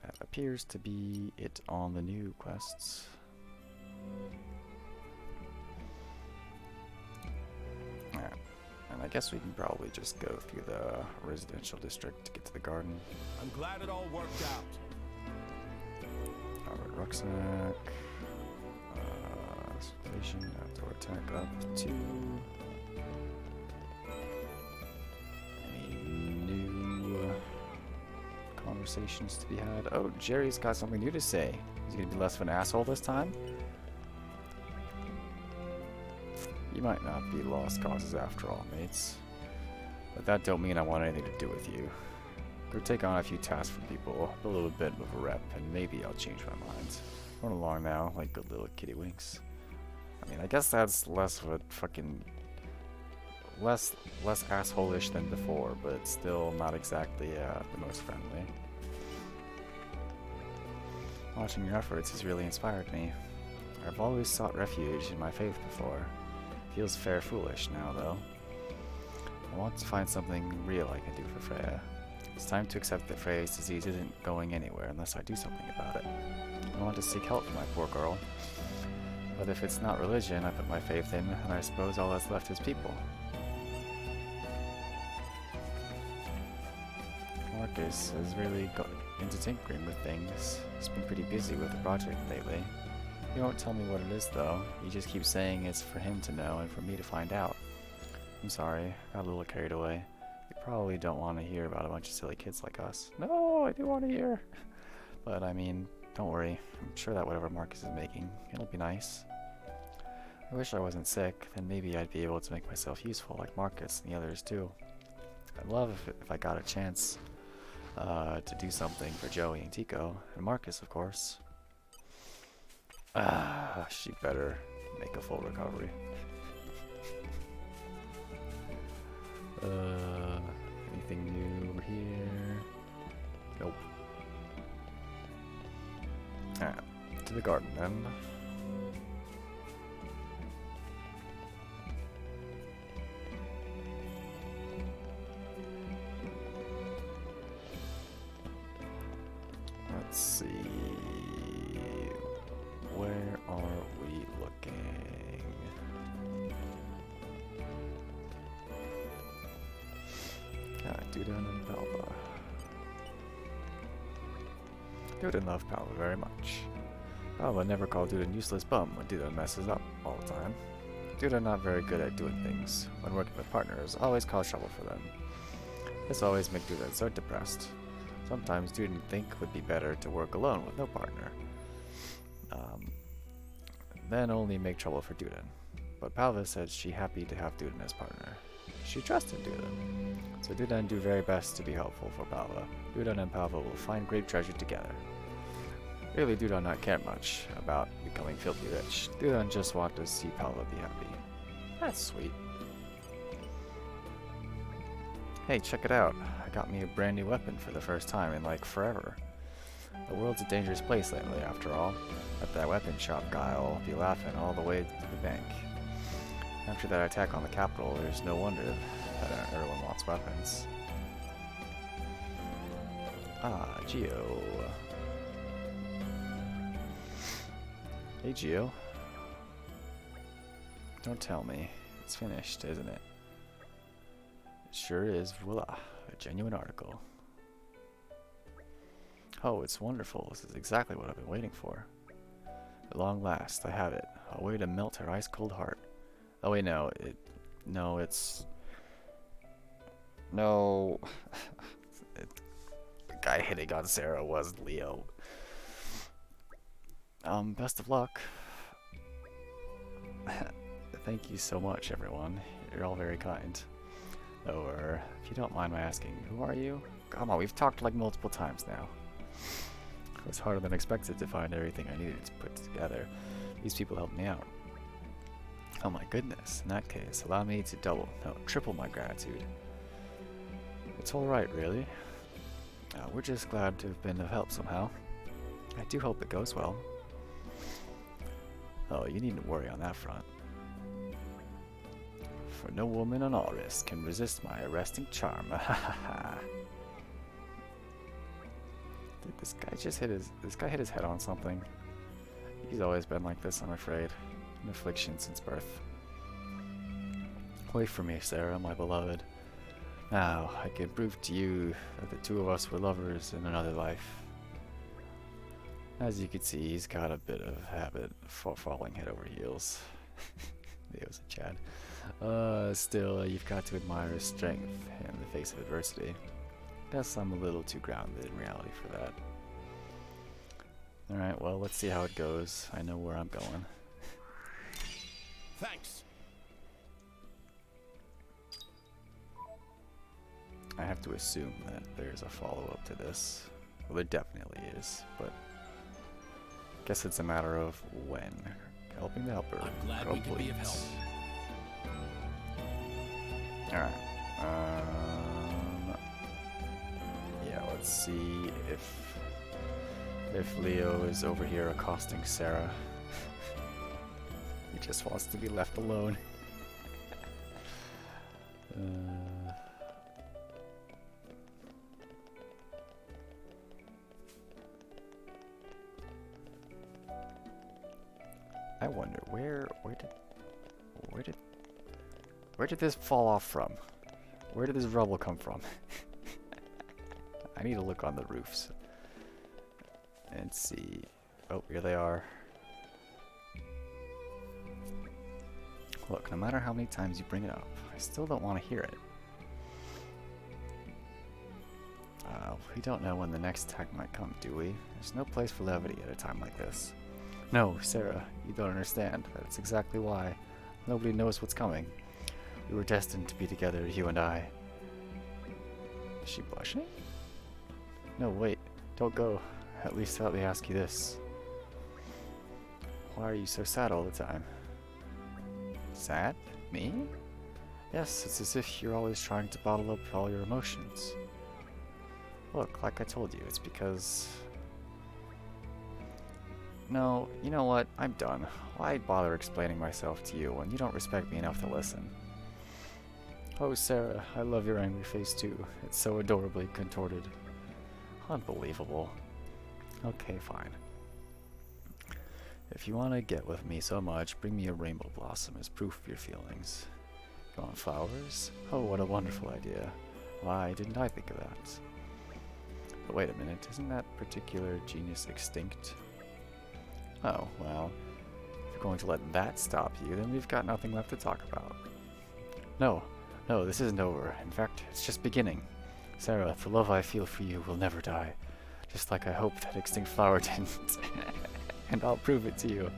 that appears to be it on the new quests. Alright, and I guess we can probably just go through the residential district to get to the garden. I'm glad it all worked out. Alright, rucksack. Station, outdoor attack up to. Any new conversations to be had? Oh, Jerry's got something new to say. He's gonna be less of an asshole this time? You might not be lost causes after all, mates. But that don't mean I want anything to do with you. Go take on a few tasks from people, a little bit of a rep, and maybe I'll change my mind. Run along now, like good little kitty winks. I mean, I guess that's less of a fucking... less asshole-ish than before, but still not exactly the most friendly. Watching your efforts has really inspired me. I've always sought refuge in my faith before. Feels fair foolish now, though. I want to find something real I can do for Freya. It's time to accept that Freya's disease isn't going anywhere unless I do something about it. I want to seek help for my poor girl. But if it's not religion I put my faith in, then I suppose all that's left is people. Marcus has really got into tinkering with things. He's been pretty busy with the project lately. He won't tell me what it is though. He just keeps saying it's for him to know and for me to find out. I'm sorry, got a little carried away. You probably don't want to hear about a bunch of silly kids like us. No, I do want to hear. But I mean, don't worry. I'm sure that whatever Marcus is making, it'll be nice. I wish I wasn't sick, then maybe I'd be able to make myself useful like Marcus and the others too. I'd love if I got a chance to do something for Joey and Tico, and Marcus, of course. She better make a full recovery. Anything new over here? Nope. Alright, to the garden then. Let's see. Where are we looking? Dudan and Palva. Dudan loved Palva very much. Palva never called Dudan useless bum when Dudan messes up all the time. Dudan not very good at doing things. When working with partners, always cause trouble for them. This always make Dudan so depressed. Sometimes Dudan think would be better to work alone with no partner. Then only make trouble for Dudan. But Palva said she happy to have Dudan as partner. She trusted Dudan. So Dudan do very best to be helpful for Palva. Dudan and Palva will find great treasure together. Really Dudan not care much about becoming filthy rich. Dudan just want to see Palva be happy. That's sweet. Hey, check it out. I got me a brand new weapon for the first time in like forever. The world's a dangerous place lately after all. At that weapon shop guy will be laughing all the way to the bank. After that attack on the capital, there's no wonder that everyone wants weapons. Ah, Geo. Hey, Geo. Don't tell me. It's finished, isn't it? It sure is. Voila. A genuine article. Oh, it's wonderful. This is exactly what I've been waiting for. At long last, I have it. A way to melt her ice-cold heart. Oh wait, no. It's... No. The guy hitting on Sarah was Leo. Best of luck. Thank you so much, everyone. You're all very kind. Or, if you don't mind my asking, who are you? Come on, we've talked like multiple times now. It was harder than expected to find everything I needed to put together. These people helped me out. Oh my goodness, in that case, allow me to triple my gratitude. It's alright, really. We're just glad to have been of help somehow. I do hope it goes well. Oh, you needn't worry on that front. For no woman on all risk can resist my arresting charm. Did this guy just hit his head on something? He's always been like this, I'm afraid. An affliction since birth. Wait for me, Sarah, my beloved. Now, I can prove to you that the two of us were lovers in another life. As you can see, he's got a bit of a habit of falling head over heels. It was a Chad. Still, you've got to admire his strength in the face of adversity. Guess I'm a little too grounded in reality for that. Alright, well, let's see how it goes. I know where I'm going. Thanks. I have to assume that there's a follow-up to this. Well, there definitely is, but I guess it's a matter of when. Helping the helper. I'm glad we can be of help. Alright. Yeah, let's see if Leo is over here accosting Sarah. He just wants to be left alone. I wonder where did this fall off from? Where did this rubble come from? I need to look on the roofs and see. Oh, here they are. Look, no matter how many times you bring it up, I still don't want to hear it. We don't know when the next attack might come, do we? There's no place for levity at a time like this. No, Sarah, you don't understand. That's exactly why. Nobody knows what's coming. We were destined to be together, you and I. Is she blushing? No, wait. Don't go. At least let me ask you this. Why are you so sad all the time? Sad? Me? Yes, it's as if you're always trying to bottle up all your emotions. Look, like I told you, it's because... No, you know what? I'm done. Why bother explaining myself to you when you don't respect me enough to listen? Oh, Sarah, I love your angry face too. It's so adorably contorted. Unbelievable. Okay, fine. If you want to get with me so much, bring me a rainbow blossom as proof of your feelings. You want flowers? Oh, what a wonderful idea. Why didn't I think of that? But wait a minute, isn't that particular genius extinct? Oh, well, if you're going to let that stop you, then we've got nothing left to talk about. No, this isn't over. In fact, it's just beginning. Sarah, the love I feel for you will never die. Just like I hope that extinct flower didn't. And I'll prove it to you.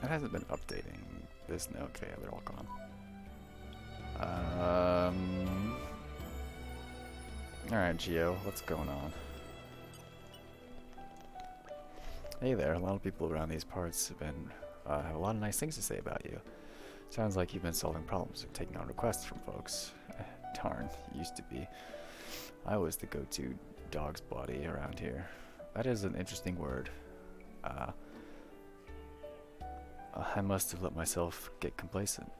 It hasn't been updating this. No, okay, they're all gone. Alright, Geo, what's going on? Hey there, a lot of people around these parts have been have a lot of nice things to say about you. Sounds like you've been solving problems and taking on requests from folks. Darn, used to be. I was the go-to dog's body around here. That is an interesting word. I must have let myself get complacent.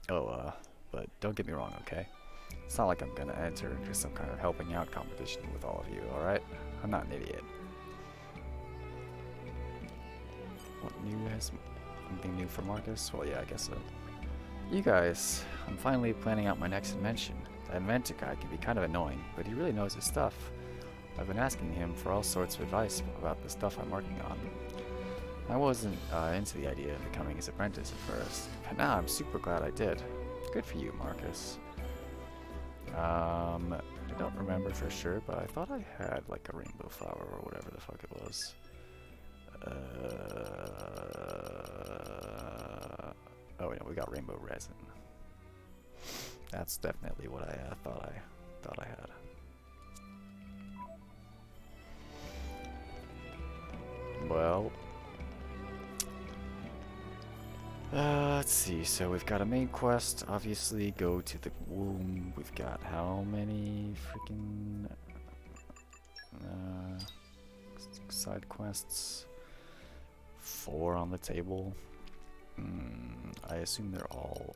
But don't get me wrong, okay? It's not like I'm gonna enter into some kind of helping out competition with all of you, alright? I'm not an idiot. What new has... Anything new for Marcus? Well, yeah, I guess so. You guys, I'm finally planning out my next invention. That inventor guy can be kind of annoying, but he really knows his stuff. I've been asking him for all sorts of advice about the stuff I'm working on. I wasn't into the idea of becoming his apprentice at first, but now I'm super glad I did. Good for you, Marcus. I don't remember for sure, but I thought I had like a rainbow flower or whatever the fuck it was. Oh yeah, we got rainbow resin. That's definitely what I thought I had. Well, let's see. So we've got a main quest. Obviously, go to the womb. We've got how many freaking side quests? 4 on the table. I assume they're all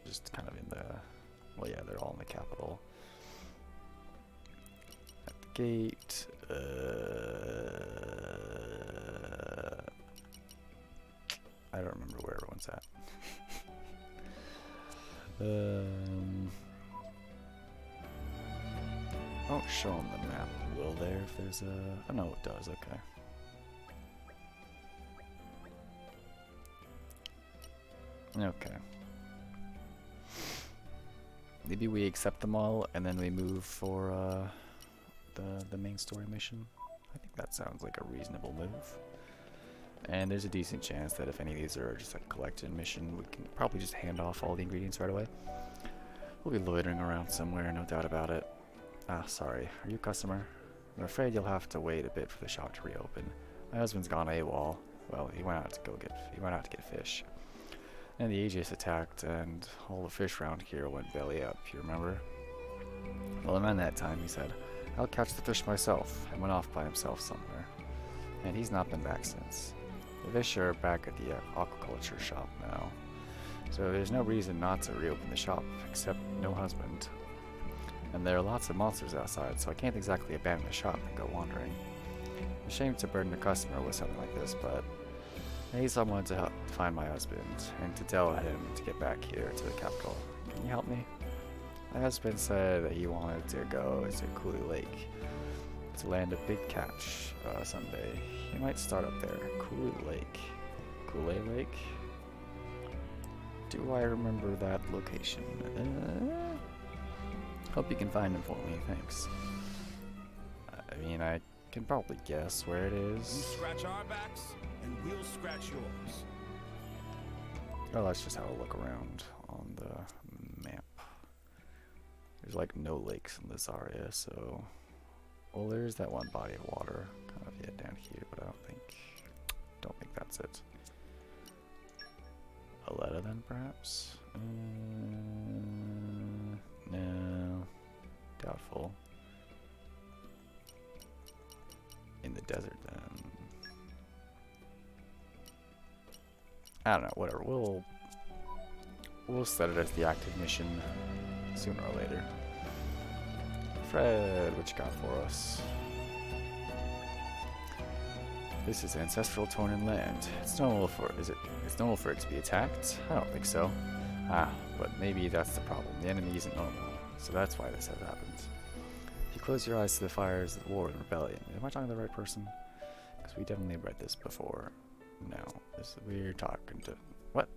just kind of in the... Well, yeah, they're all in the capital. At the gate. I don't remember where everyone's at. Won't show them the map, will there? If there's a... Oh, no, it does. Okay. Okay. Maybe we accept them all and then we move for the main story mission. I think that sounds like a reasonable move. And there's a decent chance that if any of these are just a collected mission, we can probably just hand off all the ingredients right away. We'll be loitering around somewhere, no doubt about it. Ah, sorry. Are you a customer? I'm afraid you'll have to wait a bit for the shop to reopen. My husband's gone AWOL. Well, he went out to get fish. And the Aegis attacked, and all the fish around here went belly up, you remember? Well, around that time, he said, I'll catch the fish myself, and went off by himself somewhere. And he's not been back since. The fish are back at the aquaculture shop now. So there's no reason not to reopen the shop, except no husband. And there are lots of monsters outside, so I can't exactly abandon the shop and go wandering. A shame to burden a customer with something like this, but I need someone to help find my husband, and to tell him to get back here to the capital. Can you help me? It has been said that he wanted to go to Cooley Lake to land a big catch someday. He might start up there. Cooley Lake. Cooley Lake? Do I remember that location? Hope you can find him for me, thanks. I mean, I can probably guess where it You is. scratch our backs, and we'll scratch yours. Oh, let's just have a look around on the map. There's like no lakes in this area, so... Well, there's that one body of water, kind of, yeah, down here, but I don't think that's it. Aletta then, perhaps? No. Doubtful. In the desert, then. I don't know, whatever. We'll set it as the active mission sooner or later. Fred, what you got for us? This is ancestral Tornan land. It's normal for it's normal for it to be attacked? I don't think so. Ah, but maybe that's the problem. The enemy isn't normal, so that's why this has happened. If you close your eyes to the fires of war and rebellion, am I talking to the right person? Because we definitely read this before. No, we're talking to what?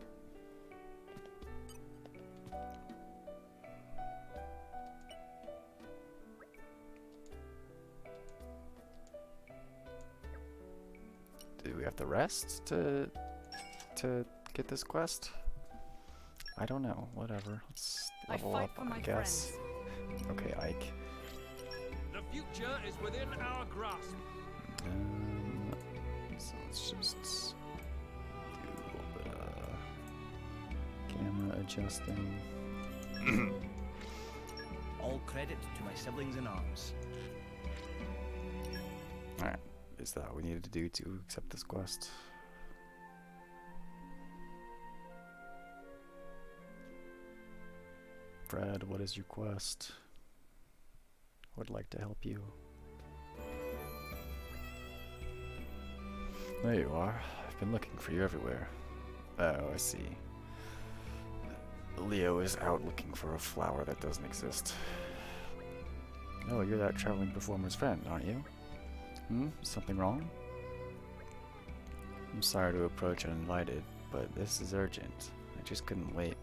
Do we have to rest to get this quest? I don't know. Whatever. Let's level up, I guess. Okay, Ike. The future is within our grasp. So let's just do a little bit of camera adjusting. All credit to my siblings in arms. Alright. Is that what we needed to do to accept this quest? Fred, what is your quest? I would like to help you. There you are. I've been looking for you everywhere. Oh, I see. Leo is out looking for a flower that doesn't exist. Oh, you're that traveling performer's friend, aren't you? Something wrong? I'm sorry to approach uninvited, but this is urgent. I just couldn't wait.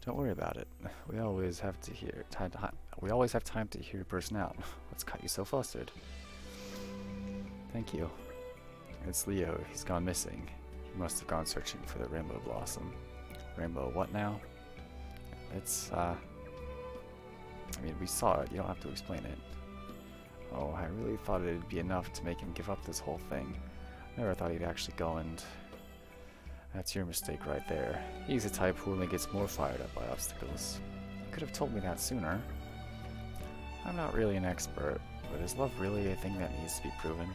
Don't worry about it. We always have time to hear your person out. What's got you so flustered? Thank you. It's Leo. He's gone missing. He must have gone searching for the rainbow blossom. Rainbow what now? It's, I mean, we saw it. You don't have to explain it. Oh, I really thought it'd be enough to make him give up this whole thing. Never thought he'd actually go and... That's your mistake right there. He's the type who only gets more fired up by obstacles. You could have told me that sooner. I'm not really an expert, but is love really a thing that needs to be proven?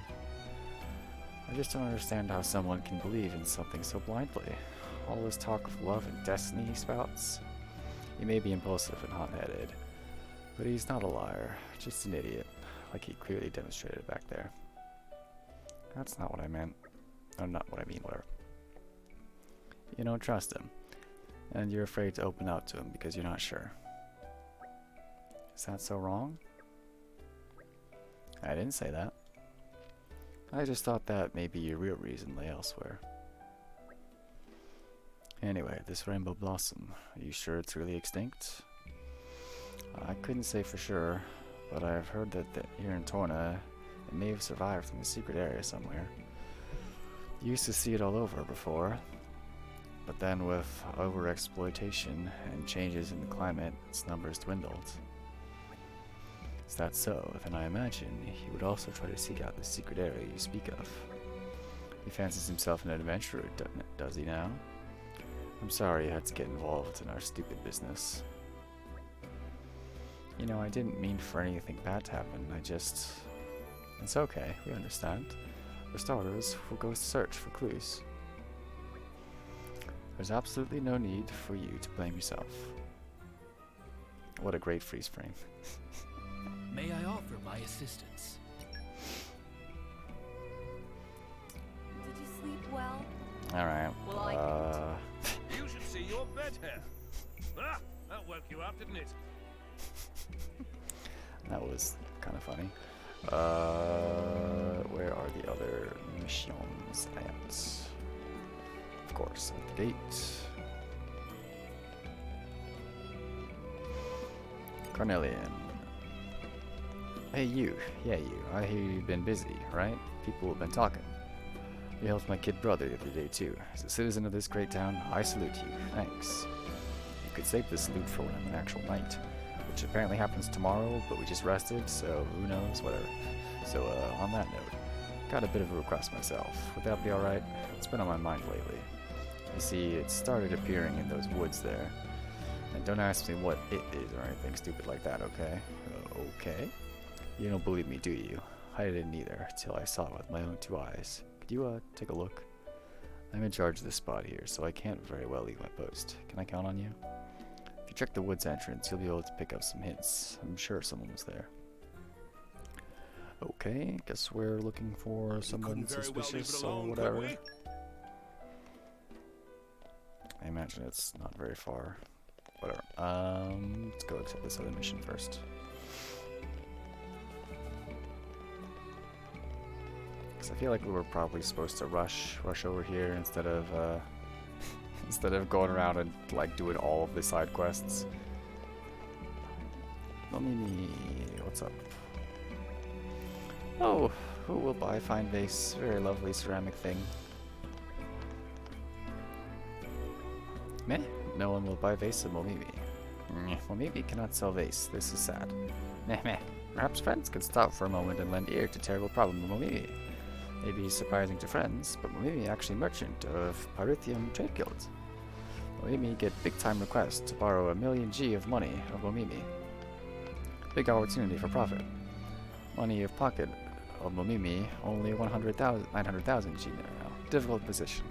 I just don't understand how someone can believe in something so blindly. All this talk of love and destiny he spouts. He may be impulsive and hot-headed, but he's not a liar, just an idiot, like he clearly demonstrated back there. That's not what I meant. Or not what I mean, whatever. You don't trust him, and you're afraid to open up to him because you're not sure. Is that so wrong? I didn't say that. I just thought that maybe your real reason lay elsewhere. Anyway, this rainbow blossom, are you sure it's really extinct? I couldn't say for sure, but I've heard that here in Torna, it may have survived in a secret area somewhere. You used to see it all over before, but then with overexploitation and changes in the climate, its numbers dwindled. Is that so? Then I imagine he would also try to seek out the secret area you speak of. He fancies himself an adventurer, does he now? I'm sorry you had to get involved in our stupid business. You know, I didn't mean for anything bad to happen, It's okay, we understand. For starters, we'll go search for clues. There's absolutely no need for you to blame yourself. What a great freeze frame. May I offer my assistance? Did you sleep well? Alright. Well, I You should see your bed hair. Ah, that woke you up, didn't it? That was kind of funny. Where are the other missions at? Of course, at the gate. Cornelian. Hey you, yeah you, I hear you've been busy, right? People have been talking. You helped my kid brother the other day too. As a citizen of this great town, I salute you. Thanks. You could save this loot for when I'm an actual knight, which apparently happens tomorrow, but we just rested, so who knows, whatever. So on that note, got a bit of a request myself. Would that be alright? It's been on my mind lately. You see, it started appearing in those woods there. And don't ask me what it is or anything stupid like that, okay? Okay? You don't believe me, do you? I didn't either, till I saw it with my own 2 eyes. Could you, take a look? I'm in charge of this spot here, so I can't very well leave my post. Can I count on you? If you check the woods entrance, you'll be able to pick up some hints. I'm sure someone was there. Okay, guess we're looking for someone suspicious or whatever. I imagine it's not very far. Whatever. Let's go accept this other mission first. Because I feel like we were probably supposed to rush over here instead of instead of going around and like doing all of the side quests. Mimi, what's up? Oh, who will buy fine vase? Very lovely ceramic thing. Meh? No one will buy vase of Momimi. Momimi cannot sell vase. This is sad. Meh meh. Perhaps friends could stop for a moment and lend ear to terrible problem of Momimi. Maybe surprising to friends, but Momimi actually merchant of Parithium Trade Guild. Momimi get big time request to borrow 1 million G of money of Momimi. Big opportunity for profit. Money of pocket of Momimi only 900,000 G now. Difficult position.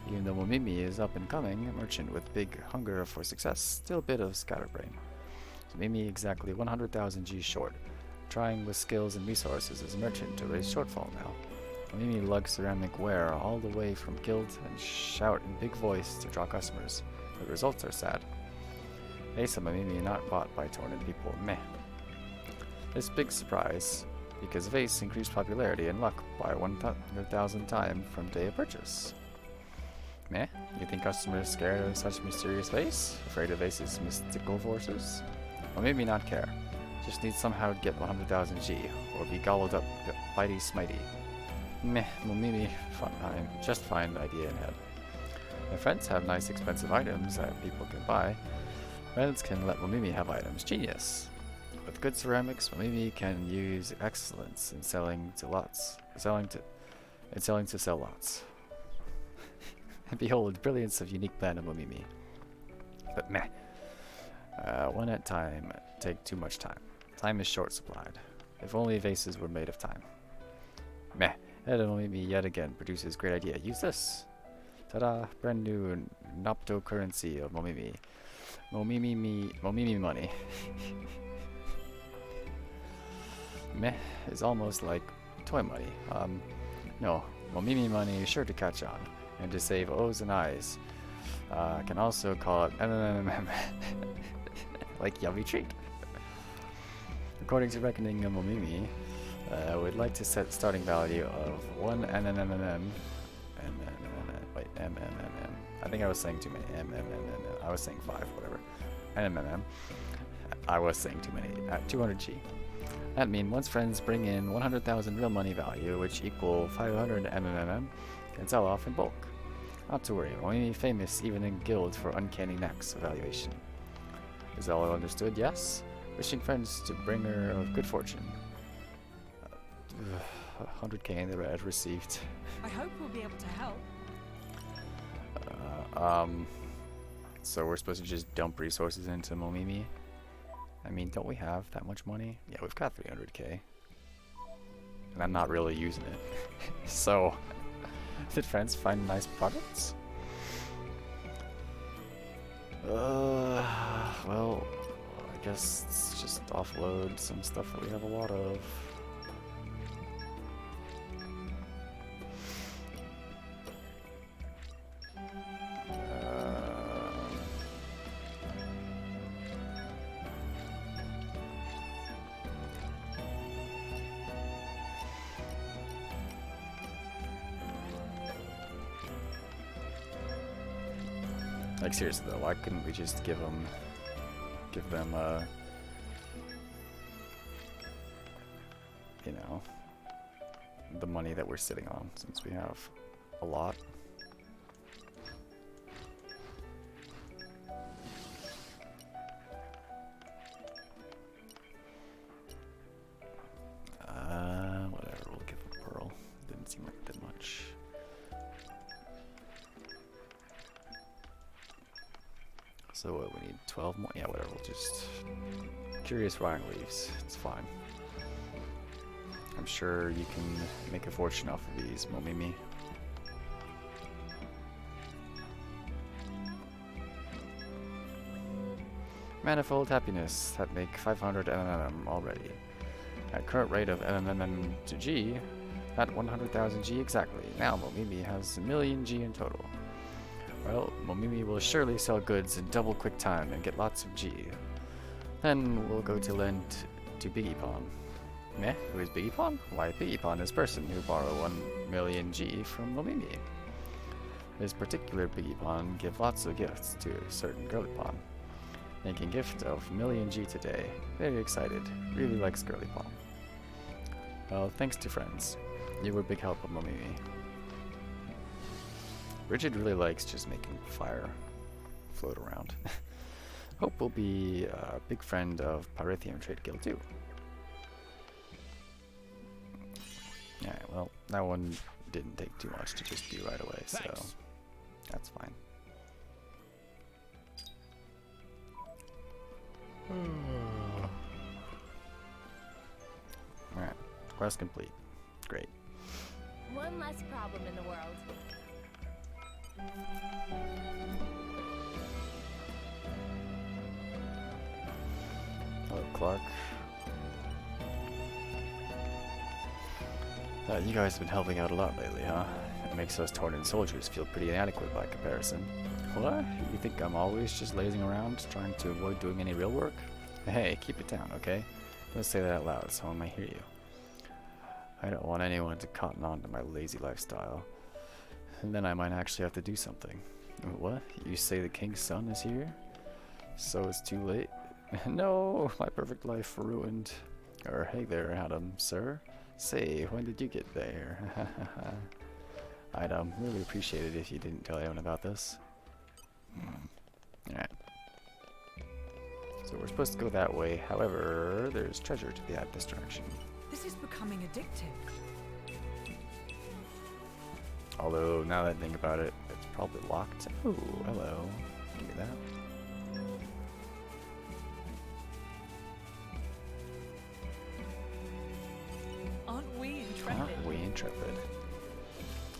Even though Momimi is up and coming, a merchant with big hunger for success, still a bit of scatterbrain. So Mimi exactly 100,000 G short, trying with skills and resources as a merchant to raise shortfall now. Mimi lugs ceramic ware all the way from guild and shout in big voice to draw customers. The results are sad. Vase of Mimi not bought by Tornan people, meh. This big surprise, because Vase increased popularity and luck by 100,000 times from day of purchase. Meh? You think customers scared of such mysterious Vase? Afraid of Vase's mystical forces? Well, maybe not care. Just need somehow to get 100,000 G, or be gobbled up bitey smitey. Meh, well maybe fine, just fine idea in head. If friends have nice expensive items that people can buy, friends can let Momimi have items. Genius! With good ceramics, Momimi can use excellence in selling to sell lots. And behold, brilliance of unique plan of Momimi. But meh. One at time take too much time. Time is short supplied. If only vases were made of time. Meh. Head of Momimi yet again produces great idea. Use this. Ta-da! Brand new Nopto currency of Momimi. Momimi money. Meh is almost like toy money. No. Momimi money is sure to catch on. And to save O's and I's. Can also call it MMMM. Like yummy treat. According to reckoning of Momimi, we'd like to set starting value of 1 NNMMM. Wait, MMMM. I think I was saying too many. I was saying 5, whatever. NMMM. I was saying too many. 200 G. That means once friends bring in 100,000 real money value, which equal 500 MMM, can sell off in bulk. Not to worry, only famous even in guild for uncanny knacks evaluation. Is all understood? Yes? Wishing friends to bring her of good fortune. 100k in the red received. I hope we'll be able to help. So we're supposed to just dump resources into Momimi? I mean, don't we have that much money? Yeah, we've got 300k. And I'm not really using it. So, did friends find nice products? Well, I guess it's just offload some stuff that we have a lot of. Like seriously though, why couldn't we just give them you know, the money that we're sitting on, since we have a lot. Whatever, we'll give a pearl. Didn't seem like it did much. So what, we need 12 more? Yeah, whatever, we'll just... Curious Ryan leaves, it's fine. I'm sure you can make a fortune off of these, Momimi. Manifold happiness that make 500 MMM already. At current rate of MMM to G, at 100,000 G exactly. Now Momimi has 1,000,000 G in total. Well, Momimi will surely sell goods in double quick time and get lots of G. Then we'll go to lend to Biggie Pong. Meh? Who is Biggie Pong? Why, Biggie Pong is person who borrow 1,000,000 G from Momimi. This particular Biggie Pong give lots of gifts to a certain girly Pong. Making gift of 1,000,000 G today. Very excited. Really likes girly Pong. Well, thanks to friends. You were a big help of Momimi. Richard really likes just making fire float around. Hope will be a big friend of Pyrithium Trade Guild too. Yeah, well, that one didn't take too much to just do right away, so that's fine. Alright, quest complete. Great. One less problem in the world. Hello, Clark. You guys have been helping out a lot lately, huh? It makes us Tornan soldiers feel pretty inadequate by comparison. What? You think I'm always just lazing around, trying to avoid doing any real work? Hey, keep it down, okay? Don't say that out loud, someone might hear you. I don't want anyone to cotton on to my lazy lifestyle. And then I might actually have to do something. What? You say the king's son is here? So it's too late? No, my perfect life ruined. Or hey there, Adam, sir. Say, when did you get there? I'd really appreciate it if you didn't tell anyone about this. Alright. So we're supposed to go that way, however, there's treasure to be at this direction. This is becoming addictive. Although, now that I think about it, it's probably locked. Ooh, hello. Give me that. Aren't we intrepid? Aren't we intrepid?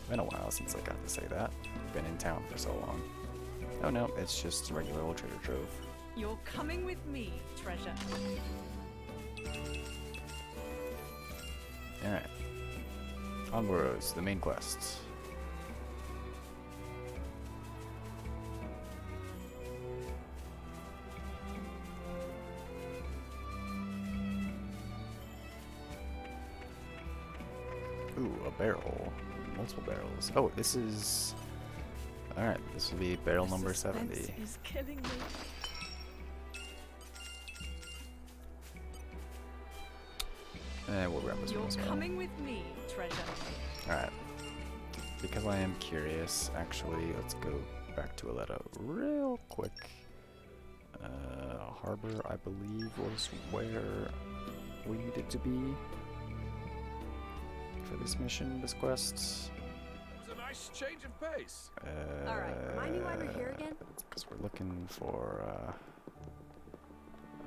Been a while since I got to say that. Been in town for so long. Oh no, it's just a regular old treasure trove. You're coming with me, treasure. Alright. Onwards, the main quests. Ooh, a barrel. Multiple barrels. Oh, this is... Alright, this will be barrel number 70. Is killing me. And we'll wrap this one as You're well. coming with me, treasure. Alright. Because I am curious, actually, let's go back to Aletta real quick. Harbor, I believe, was where we needed to be for this mission, this quest. It was a nice change of pace. Alright, remind me why we're here again? Because we're looking for,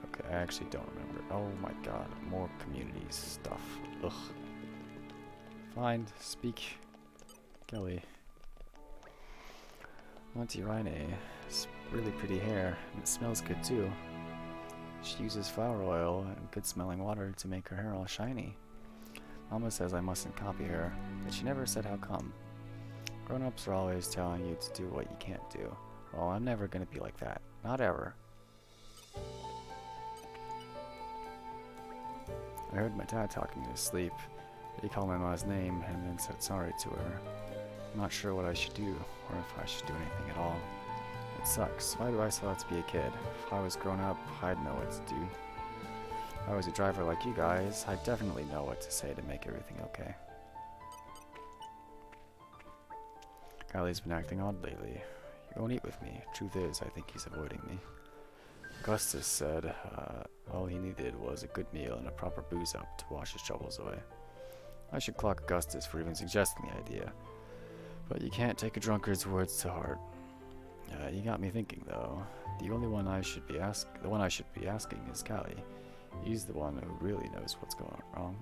okay, I actually don't remember. Oh my god, more community stuff. Ugh. Fine, speak. Kelly. Auntie Rhine. It's really pretty hair, and it smells good too. She uses flower oil and good smelling water to make her hair all shiny. Mama says I mustn't copy her, but she never said how come. Grown-ups are always telling you to do what you can't do. Well, I'm never gonna be like that. Not ever. I heard my dad talking in his sleep. He called my mom's name and then said sorry to her. I'm not sure what I should do, or if I should do anything at all. It sucks. Why do I still have to be a kid? If I was grown up, I'd know what to do. If I was a driver like you guys, I'd definitely know what to say to make everything okay. Kylie's been acting odd lately. He won't eat with me. Truth is, I think he's avoiding me. Augustus said all he needed was a good meal and a proper booze up to wash his troubles away. I should clock Augustus for even suggesting the idea. But you can't take a drunkard's words to heart. You got me thinking, though. The one I should be asking is Callie. He's the one who really knows what's going wrong.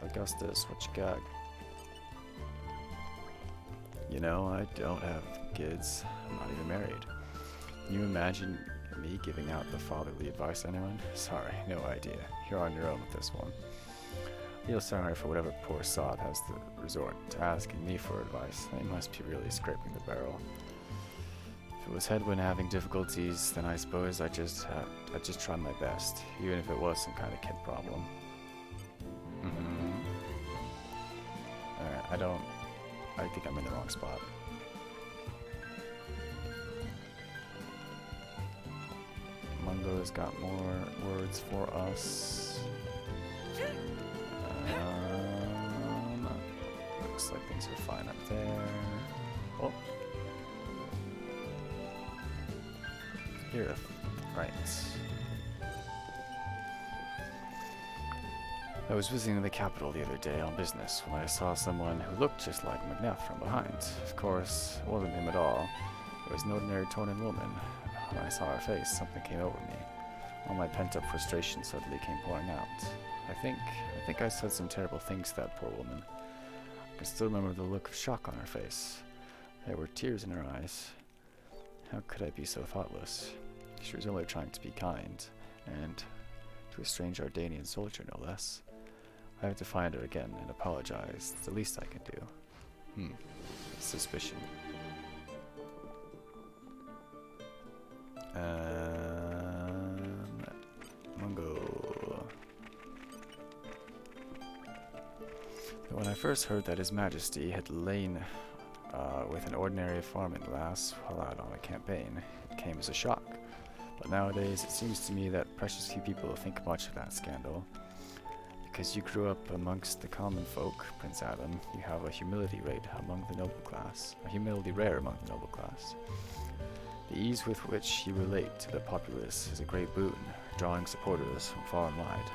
Augustus, what you got? You know, I don't have kids. I'm not even married. Can you imagine me giving out the fatherly advice to anyone? Sorry, no idea. You're on your own with this one. I feel sorry for whatever poor sod has to resort to asking me for advice. They must be really scraping the barrel. If it was Hedwyn having difficulties, then I suppose I'd just try my best, even if it was some kind of kid problem. Alright, I think I'm in the wrong spot. Mungo's got more words for us. Looks like things are fine up there. Oh. Here, right. I was visiting the capital the other day on business when I saw someone who looked just like Macbeth from behind. Of course, it wasn't him at all. It was an ordinary Tornan woman. When I saw her face, something came over me. All my pent-up frustration suddenly came pouring out. I think I said some terrible things to that poor woman. I can still remember the look of shock on her face. There were tears in her eyes. How could I be so thoughtless? She was only trying to be kind, and to a strange Ardanian soldier, no less. I have to find her again and apologize. It's the least I can do. Suspicion. Mungo. When I first heard that His Majesty had lain with an ordinary farming lass while out on a campaign, it came as a shock. But nowadays, it seems to me that precious few people think much of that scandal. Because you grew up amongst the common folk, Prince Adam, you have a humility rare among the noble class. The ease with which you relate to the populace is a great boon, drawing supporters from far and wide.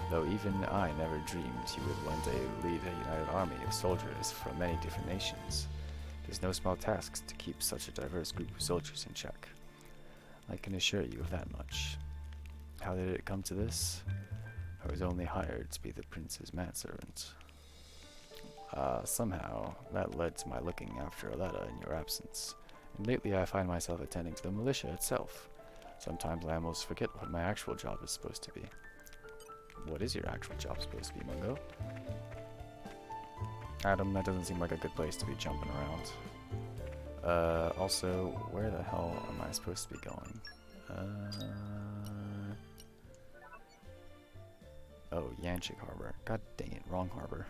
Though even I never dreamed you would one day lead a united army of soldiers from many different nations. It is no small task to keep such a diverse group of soldiers in check. I can assure you of that much. How did it come to this? I was only hired to be the prince's manservant. Somehow, that led to my looking after Aletta in your absence. And lately I find myself attending to the militia itself. Sometimes I almost forget what my actual job is supposed to be. What is your actual job supposed to be, Mungo? Adam, that doesn't seem like a good place to be jumping around. Also, where the hell am I supposed to be going? Oh, Yanchik Harbor. God dang it, wrong harbor.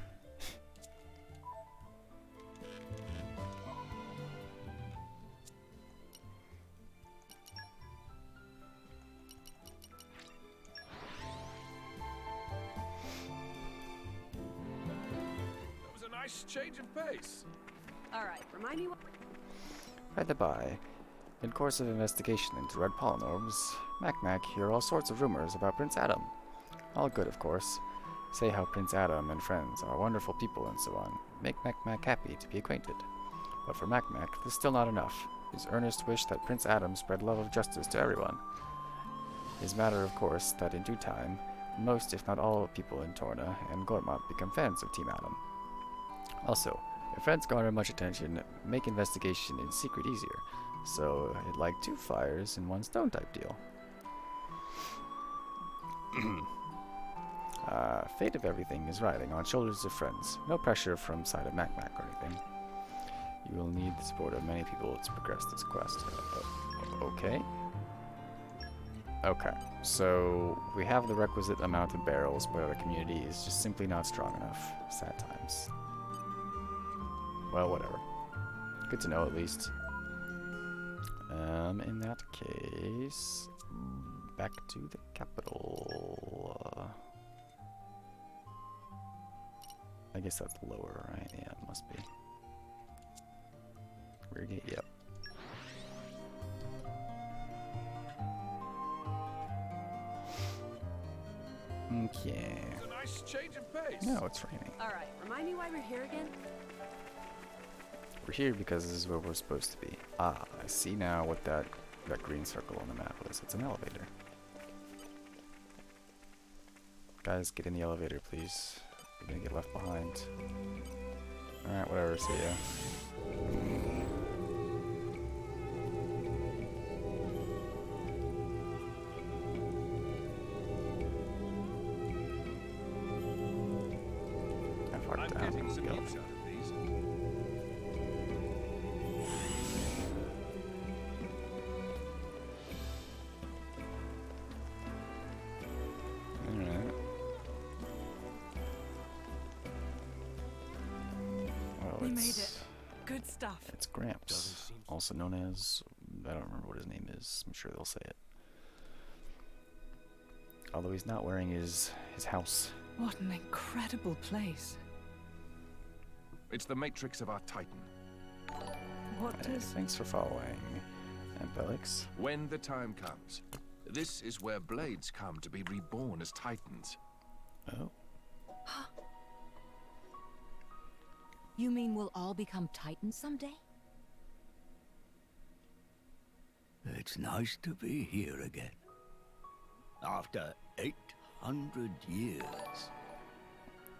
That was a nice change of pace. All right, remind me what... By the by, in course of investigation into red pollen orbs, Mac hear all sorts of rumors about Prince Adam. All good, of course. Say how Prince Adam and friends are wonderful people and so on. Make Mac happy to be acquainted. But for Mac, this is still not enough. His earnest wish that Prince Adam spread love of justice to everyone. It is matter, of course, that in due time, most, if not all, people in Torna and Gormont become fans of Team Adam. Also, if friends garner much attention, make investigation in secret easier. So, it's like 2 fires in 1 stone type deal. Fate of everything is riding on shoulders of friends. No pressure from side of Mac or anything. You will need the support of many people to progress this quest. Okay. Okay, so we have the requisite amount of barrels, but our community is just simply not strong enough. Sad times. Well, whatever. Good to know at least. In that case, back to the capital. I guess that's lower, right? Yeah, it must be. Rear gate, yep. Okay. It's a nice change of pace. No, it's raining. All right, remind me why we're here again. We're here because this is where we're supposed to be. Ah, I see now what that green circle on the map is. It's an elevator. Guys, get in the elevator, please. You're gonna get left behind. Alright, whatever, see ya. I'm getting some use out of these. Alright. Well, We made it's, it. Good stuff. it's Gramps, also known as, I don't remember what his name is. I'm sure they'll say it. Although he's not wearing his house. What an incredible place. It's the matrix of our Titan. What Hey, does... thanks for following. And Belix. When the time comes, this is where blades come to be reborn as Titans. Oh. You mean we'll all become Titans someday? It's nice to be here again. After 800 years.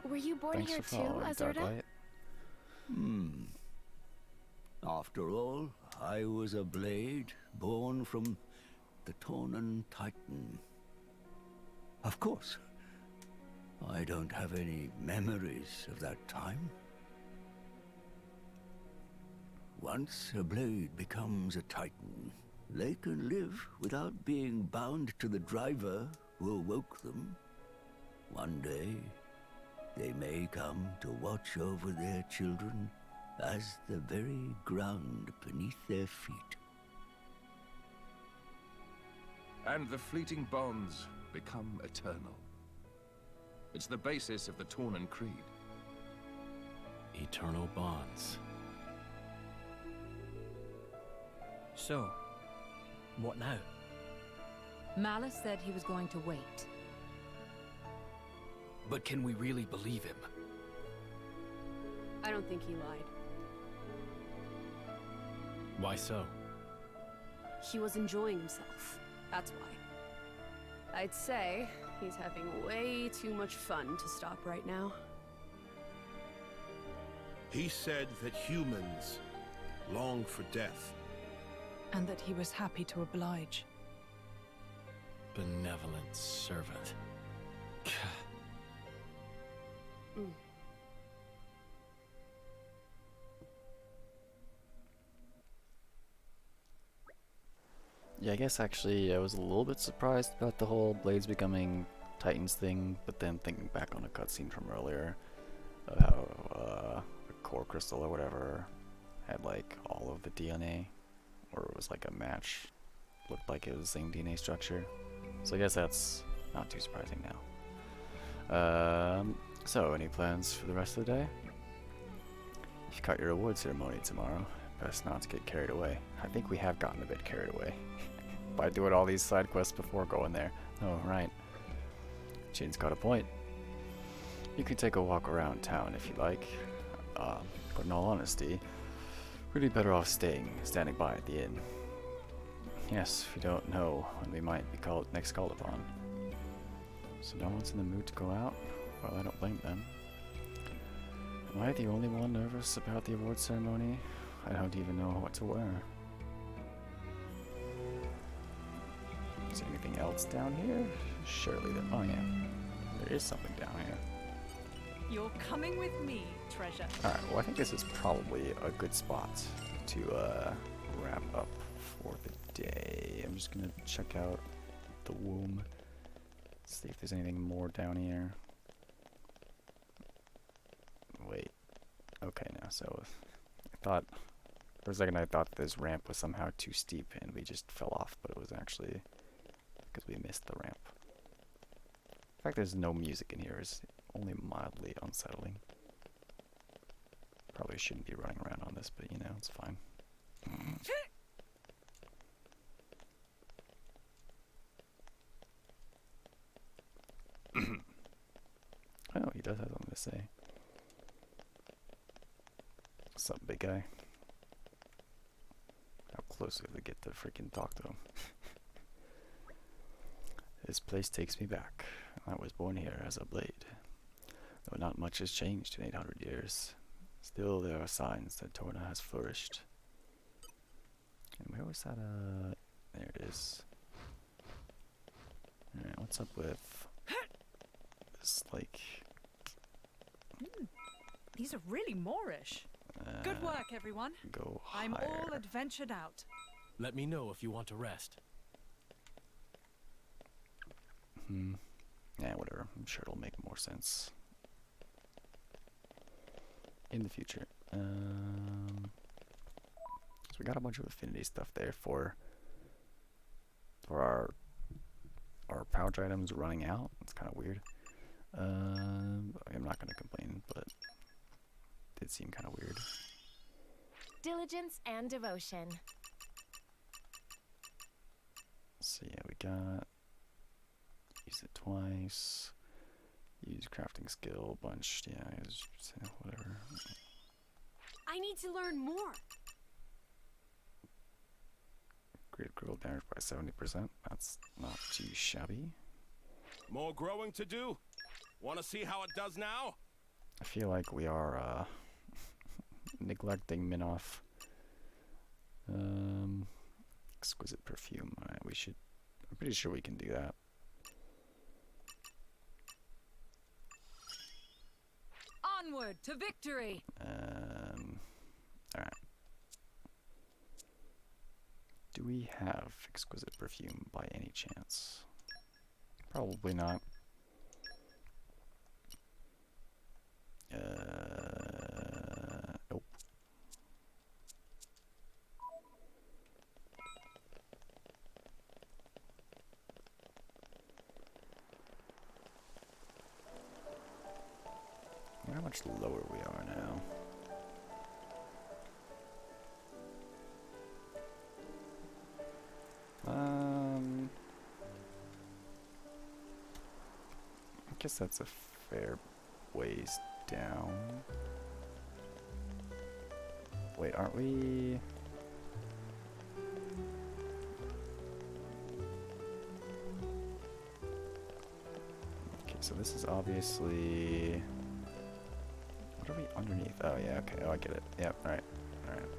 Were you born Thanks here for too, following, Azurda? Darklight. After all, I was a blade born from the Tornan Titan. Of course, I don't have any memories of that time. Once a blade becomes a Titan, they can live without being bound to the driver who awoke them. One day, they may come to watch over their children as the very ground beneath their feet. And the fleeting bonds become eternal. It's the basis of the Tornan Creed. Eternal bonds. So, what now? Malos said he was going to wait. But can we really believe him? I don't think he lied. Why so? He was enjoying himself. That's why. I'd say he's having way too much fun to stop right now. He said that humans long for death. And that he was happy to oblige. Benevolent servant. Yeah, I guess actually I was a little bit surprised about the whole Blades becoming Titans thing, but then thinking back on a cutscene from earlier of how the core crystal or whatever had like all of the DNA, or it was like a match, looked like it was the same DNA structure. So I guess that's not too surprising now. So any plans for the rest of the day? You've got your award ceremony tomorrow. Best not to get carried away. I think we have gotten a bit carried away by doing all these side quests before going there. Oh, right. Jin's got a point. You can take a walk around town if you like. But in all honesty, really better off standing by at the inn. Yes, we don't know when we might be next called upon. So no one's in the mood to go out? Well, I don't blame them. Am I the only one nervous about the award ceremony? I don't even know what to wear. Is there anything else down here? Surely there. Oh yeah, there is something down here. You're coming with me, treasure. All right. Well, I think this is probably a good spot to wrap up for the day. I'm just gonna check out the womb. See if there's anything more down here. Wait. Okay, now so thought, for a second I thought this ramp was somehow too steep and we just fell off, but it was actually because we missed the ramp. The fact there's no music in here is only mildly unsettling. Probably shouldn't be running around on this, but you know, it's fine. Oh, he does have something to say. What's up, big guy? How close do we get to freaking talk to him? This place takes me back. I was born here as a blade. Though not much has changed in 800 years. Still, there are signs that Torna has flourished. And where was that, there it is. Alright, what's up with this, like... These are really Moorish. Good work, everyone. Go I'm higher. all adventured out. Let me know if you want to rest. Yeah, whatever. I'm sure it'll make more sense in the future. So we got a bunch of affinity stuff there for our pouch items running out. It's kind of weird. I'm not going to complain, but it did seem kind of weird. Diligence and devotion. So yeah, we got use it twice. Use crafting skill bunch. Yeah, whatever. I need to learn more. Great growth damage by 70%. That's not too shabby. More growing to do? Want to see how it does now? I feel like we are neglecting Minoff. Exquisite perfume. Alright, we should. I'm pretty sure we can do that. Onward to victory! Alright. Do we have exquisite perfume by any chance? Probably not. Nope. I wonder how much lower we are now. I guess that's a fair ways down. Wait, aren't we? Okay, so this is obviously... What are we underneath? Oh yeah, okay, oh I get it. Yep, alright, alright.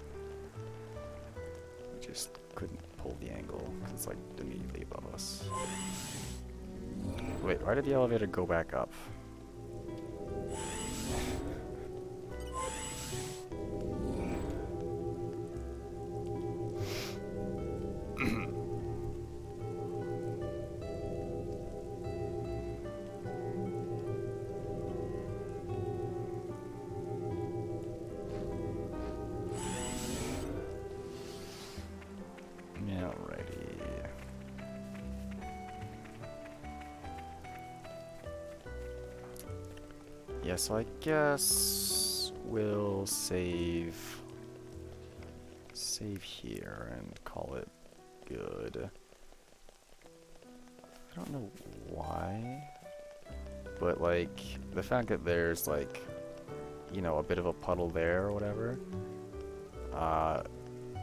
We just couldn't pull the angle, because it's like immediately above us. Wait, why did the elevator go back up? Yeah, so I guess we'll save here and call it good. I don't know why, but like the fact that there's like, you know, a bit of a puddle there or whatever,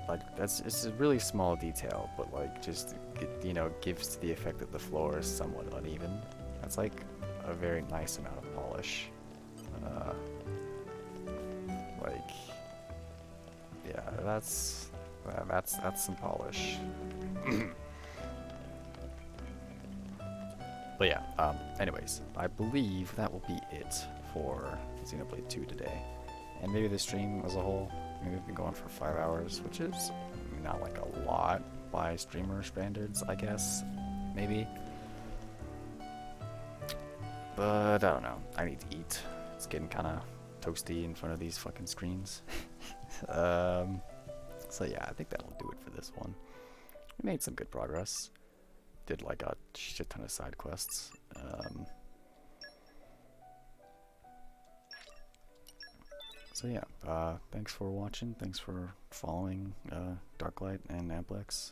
like it's a really small detail, but like just you know, gives the effect that the floor is somewhat uneven. That's like a very nice amount of polish. Like, yeah, that's some polish. But yeah, anyways, I believe that will be it for Xenoblade 2 today. And maybe the stream as a whole. Maybe we've been going for 5 hours, which is not like a lot by streamer standards, I guess. Maybe. But I don't know. I need to eat. It's getting kind of toasty in front of these fucking screens. So yeah, I think that'll do it for this one. We made some good progress. Did like a shit ton of side quests. So yeah, thanks for watching. Thanks for following Darklight and Amplex.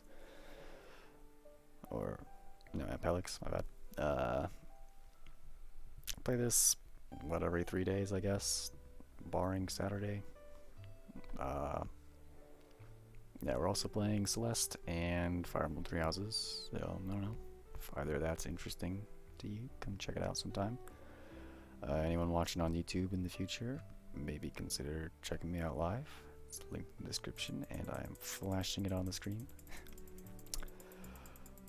Or, no, Ampelix, my bad. Play this, what, every 3 days, I guess, barring Saturday. Yeah, we're also playing Celeste and Fire Emblem Three Houses, so I don't know if either that's interesting to you. Come check it out sometime. Anyone watching on YouTube in the future, maybe consider checking me out live. It's linked in the description, and I am flashing it on the screen.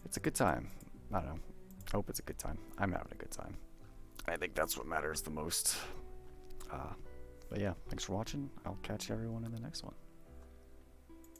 It's a good time. I don't know. I hope it's a good time. I'm having a good time. I think that's what matters the most. But yeah, thanks for watching. I'll catch everyone in the next one.